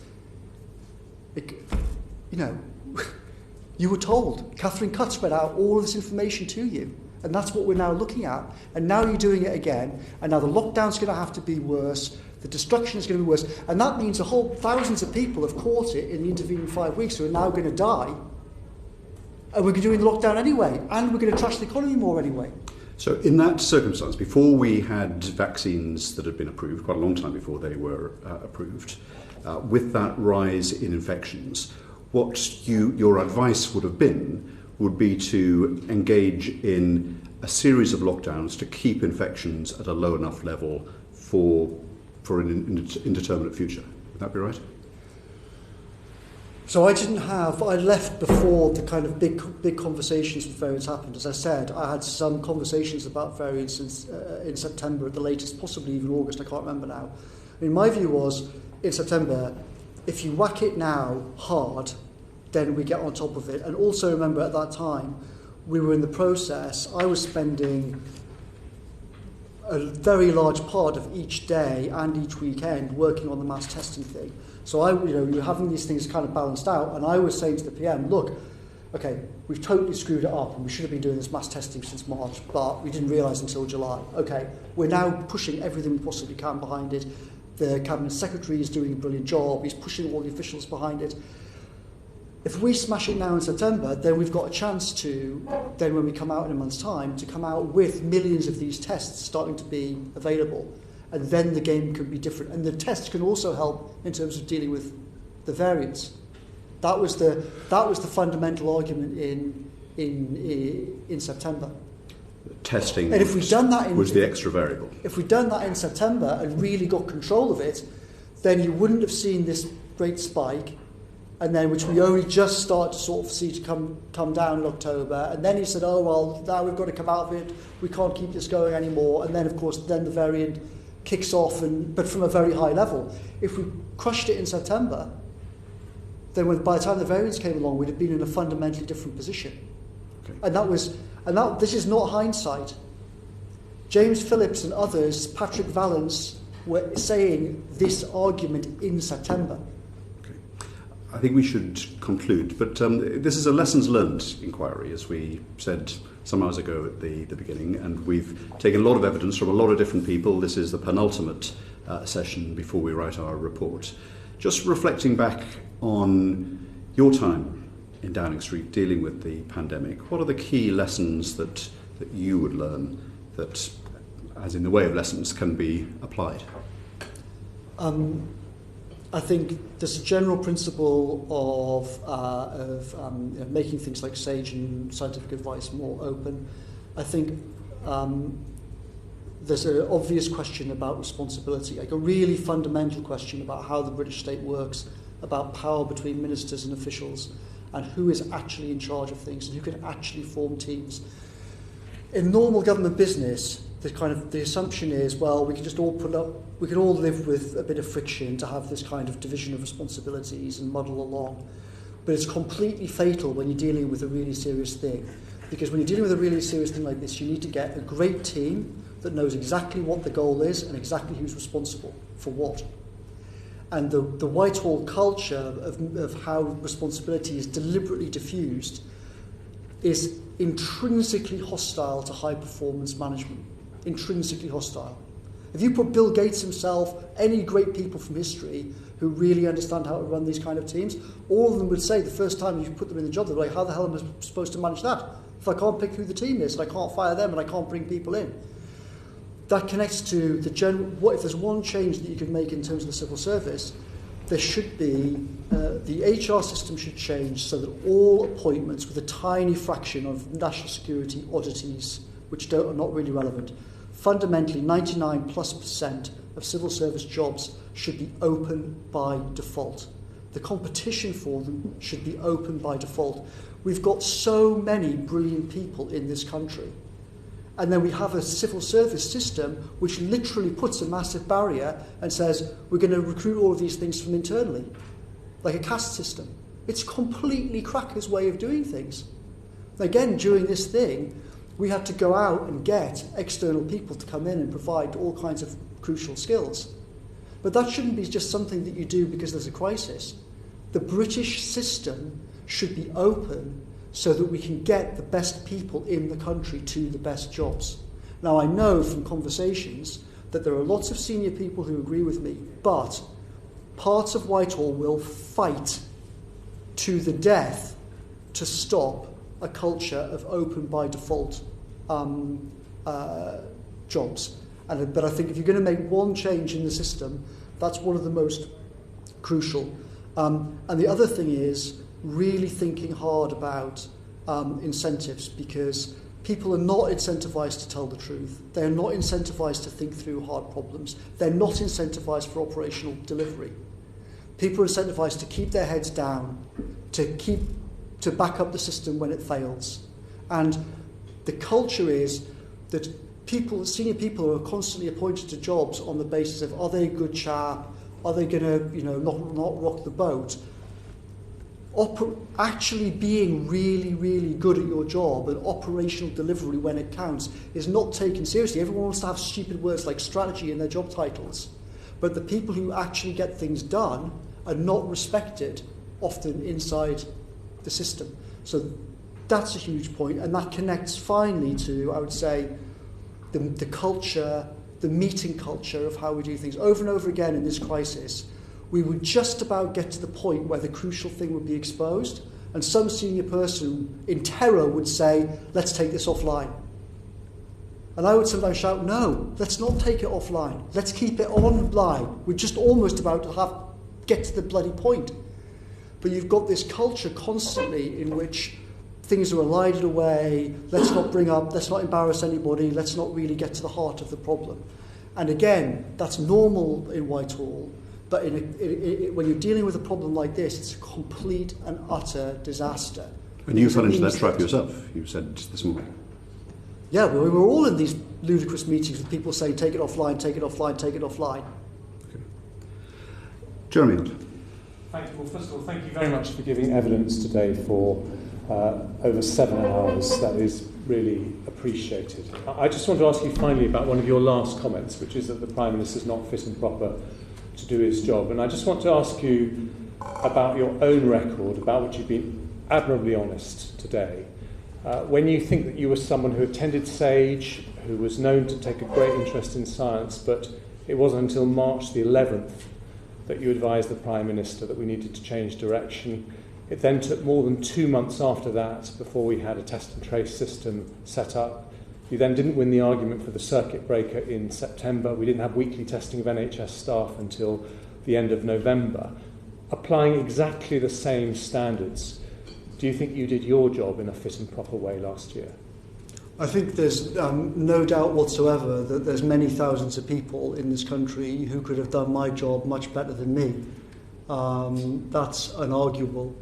you were told. Catherine Cutts read out all of this information to you, and that's what we're now looking at. And now you're doing it again, and now the lockdown's going to have to be worse, the destruction is going to be worse, and that means thousands of people have caught it in the intervening 5 weeks who are now going to die, and we're doing the lockdown anyway, and we're going to trash the economy more anyway. So in that circumstance, before we had vaccines that had been approved, quite a long time before they were approved, with that rise in infections, what your advice would be to engage in a series of lockdowns to keep infections at a low enough level for an indeterminate future. Would that be right? So I left before the kind of big conversations with variants happened. As I said, I had some conversations about variants in September at the latest, possibly even August, I can't remember now. I mean, my view was, in September, if you whack it now hard, then we get on top of it. And also remember, at that time, we were in the process, I was spending a very large part of each day and each weekend working on the mass testing thing. So you're having these things kind of balanced out, and I was saying to the PM, look, okay, we've totally screwed it up, and we should have been doing this mass testing since March, but we didn't realise until July. Okay, we're now pushing everything we possibly can behind it. The Cabinet Secretary is doing a brilliant job. He's pushing all the officials behind it. If we smash it now in September, then we've got a chance to, then when we come out in a month's time, to come out with millions of these tests starting to be available. And then the game could be different. And the tests can also help in terms of dealing with the variants. That was the fundamental argument in September. Testing and if we'd done that was the extra variable. If we'd done that in September and really got control of it, then you wouldn't have seen this great spike, and then which we only just start to sort of see to come down in October. And then he said, oh, well, now we've got to come out of it. We can't keep this going anymore. And then, of course, then the variant kicks off, but from a very high level. If we crushed it in September, then by the time the variants came along, we'd have been in a fundamentally different position. Okay. And this is not hindsight. James Phillips and others, Patrick Vallance, were saying this argument in September. Okay. I think we should conclude, but this is a lessons learned inquiry, as we said some hours ago at the beginning, and we've taken a lot of evidence from a lot of different people. This is the penultimate session before we write our report. Just reflecting back on your time in Downing Street dealing with the pandemic, what are the key lessons that you would learn that, as in the way of lessons, can be applied? I think there's a general principle of making things like SAGE and scientific advice more open. I think there's an obvious question about responsibility, like a really fundamental question about how the British state works, about power between ministers and officials, and who is actually in charge of things and who can actually form teams. In normal government business, the assumption is, well, we can all live with a bit of friction to have this kind of division of responsibilities and muddle along. But it's completely fatal when you're dealing with a really serious thing. Because when you're dealing with a really serious thing like this, you need to get a great team that knows exactly what the goal is and exactly who's responsible for what. And the Whitehall culture of how responsibility is deliberately diffused is intrinsically hostile to high performance management. Intrinsically hostile. If you put Bill Gates himself, any great people from history who really understand how to run these kind of teams, all of them would say the first time you put them in the job, they're like, how the hell am I supposed to manage that? If I can't pick who the team is, and I can't fire them, and I can't bring people in. That connects to the general, what if there's one change that you could make in terms of the civil service, there should be, the HR system should change so that all appointments with a tiny fraction of national security oddities, which are not really relevant, fundamentally 99+% of civil service jobs should be open by default. The competition for them should be open by default. We've got so many brilliant people in this country. And then we have a civil service system which literally puts a massive barrier and says, we're going to recruit all of these things from internally, like a caste system. It's completely crackers' way of doing things. Again, during this thing, we had to go out and get external people to come in and provide all kinds of crucial skills. But that shouldn't be just something that you do because there's a crisis. The British system should be open so that we can get the best people in the country to the best jobs. Now, I know from conversations that there are lots of senior people who agree with me, but parts of Whitehall will fight to the death to stop a culture of open by default jobs. But I think if you're going to make one change in the system, that's one of the most crucial. And the other thing is really thinking hard about incentives, because people are not incentivized to tell the truth. They're not incentivized to think through hard problems. They're not incentivized for operational delivery. People are incentivized to keep their heads down, to back up the system when it fails. And the culture is that senior people are constantly appointed to jobs on the basis of, are they a good chap? Are they going to, not rock the boat? Actually being really, really good at your job and operational delivery when it counts is not taken seriously. Everyone wants to have stupid words like strategy in their job titles. But the people who actually get things done are not respected often inside the system. So that's a huge point, and that connects finally to, I would say, the culture, the meeting culture of how we do things. Over and over again in this crisis, we would just about get to the point where the crucial thing would be exposed, and some senior person in terror would say, let's take this offline. And I would sometimes shout, no, let's not take it offline. Let's keep it online. We're just almost about to get to the bloody point. But you've got this culture constantly in which things are elided away, let's not embarrass anybody, let's not really get to the heart of the problem. And again, that's normal in Whitehall, but when you're dealing with a problem like this, it's a complete and utter disaster. And you fell into that trap yourself, you said this morning. Yeah, well, we were all in these ludicrous meetings with people saying, take it offline, take it offline, take it offline. Okay. Jeremy. Thank you. Well, first of all, thank you very much for giving evidence today for over 7 hours. That is really appreciated. I just want to ask you finally about one of your last comments, which is that the Prime Minister is not fit and proper to do his job. And I just want to ask you about your own record, about which you've been admirably honest today. When you think that you were someone who attended SAGE, who was known to take a great interest in science, but it wasn't until March the 11th that you advised the Prime Minister that we needed to change direction. It then took more than 2 months after that before we had a test and trace system set up. You then didn't win the argument for the circuit breaker in September. We didn't have weekly testing of NHS staff until the end of November. Applying exactly the same standards, do you think you did your job in a fit and proper way last year? I think there's no doubt whatsoever that there's many thousands of people in this country who could have done my job much better than me. That's unarguable.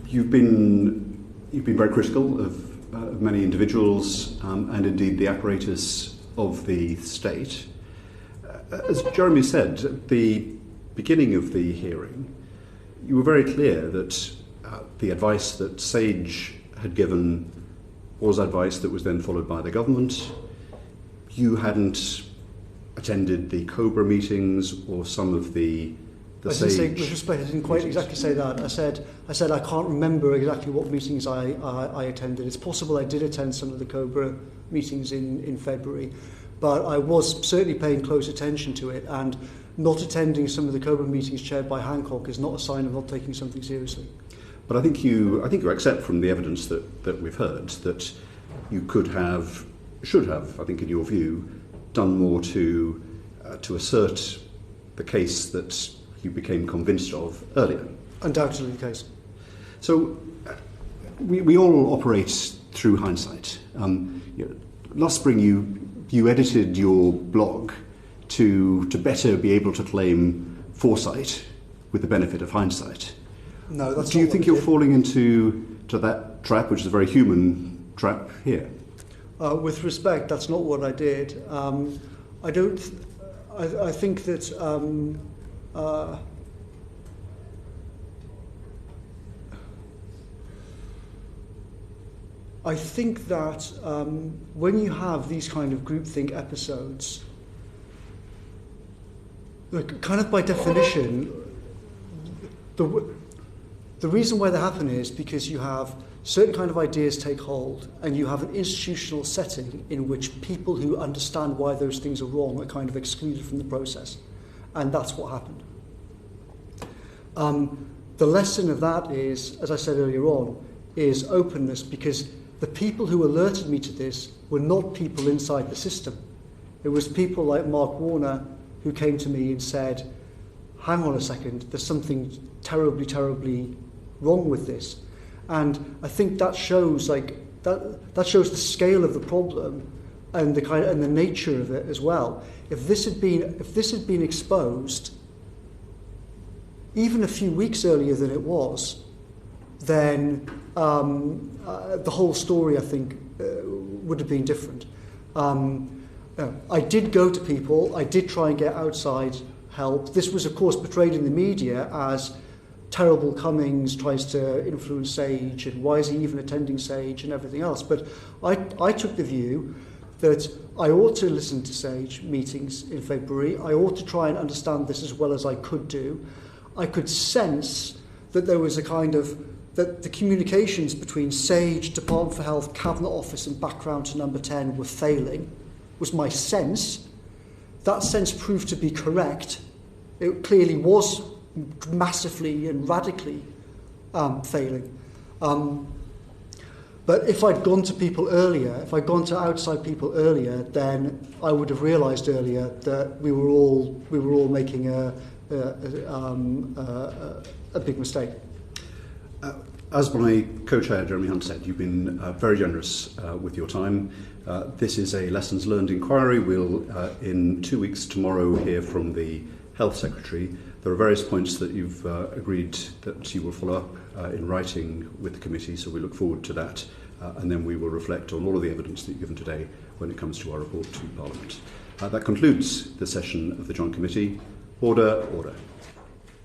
You've been very critical of many individuals and indeed the apparatus of the state. As Jeremy said at the beginning of the hearing, you were very clear that the advice that SAGE had given was advice that was then followed by the government. You hadn't attended the COBRA meetings or some of the the I didn't say, SAGE with respect, I didn't quite meetings? exactly say that. I said I can't remember exactly what meetings I attended. It's possible I did attend some of the COBRA meetings in February, but I was certainly paying close attention to it, and not attending some of the COBRA meetings chaired by Hancock is not a sign of not taking something seriously. But I think you accept from the evidence that we've heard that you should have, I think in your view, done more to assert the case that you became convinced of earlier. Undoubtedly the case. So we all operate through hindsight. Last spring you edited your blog to better be able to claim foresight with the benefit of hindsight. No, that's Do you think you're falling into that trap, which is a very human trap here? With respect, that's not what I did. I think that I think that when you have these kind of groupthink episodes, kind of by definition, the reason why they happen is because you have certain kind of ideas take hold, and you have an institutional setting in which people who understand why those things are wrong are kind of excluded from the process. And that's what happened. The lesson of that is, as I said earlier on, is openness, because the people who alerted me to this were not people inside the system. It was people like Mark Warner who came to me and said, hang on a second, there's something terribly, terribly wrong with this. And I think that shows that shows the scale of the problem and the nature of it as well. If this had been exposed even a few weeks earlier than it was, then the whole story, I think, would have been different. I did go to people. I did try and get outside help. This was, of course, portrayed in the media as terrible Cummings tries to influence SAGE, and why is he even attending SAGE and everything else. But I took the view that I ought to listen to SAGE meetings in February. I ought to try and understand this as well as I could do. I could sense that there was that the communications between SAGE, Department for Health, Cabinet Office and background to number 10 were failing, was my sense. That sense proved to be correct. It clearly was massively and radically failing. But if I'd gone to people earlier, if I'd gone to outside people earlier, then I would have realised earlier that we were all making a big mistake. As my co-chair Jeremy Hunt said, you've been very generous with your time. This is a lessons learned inquiry. We'll in 2 weeks tomorrow hear from the Health Secretary. There are various points that you've agreed that you will follow up in writing with the committee, so we look forward to that, and then we will reflect on all of the evidence that you've given today when it comes to our report to Parliament. That concludes the session of the Joint Committee. Order, order.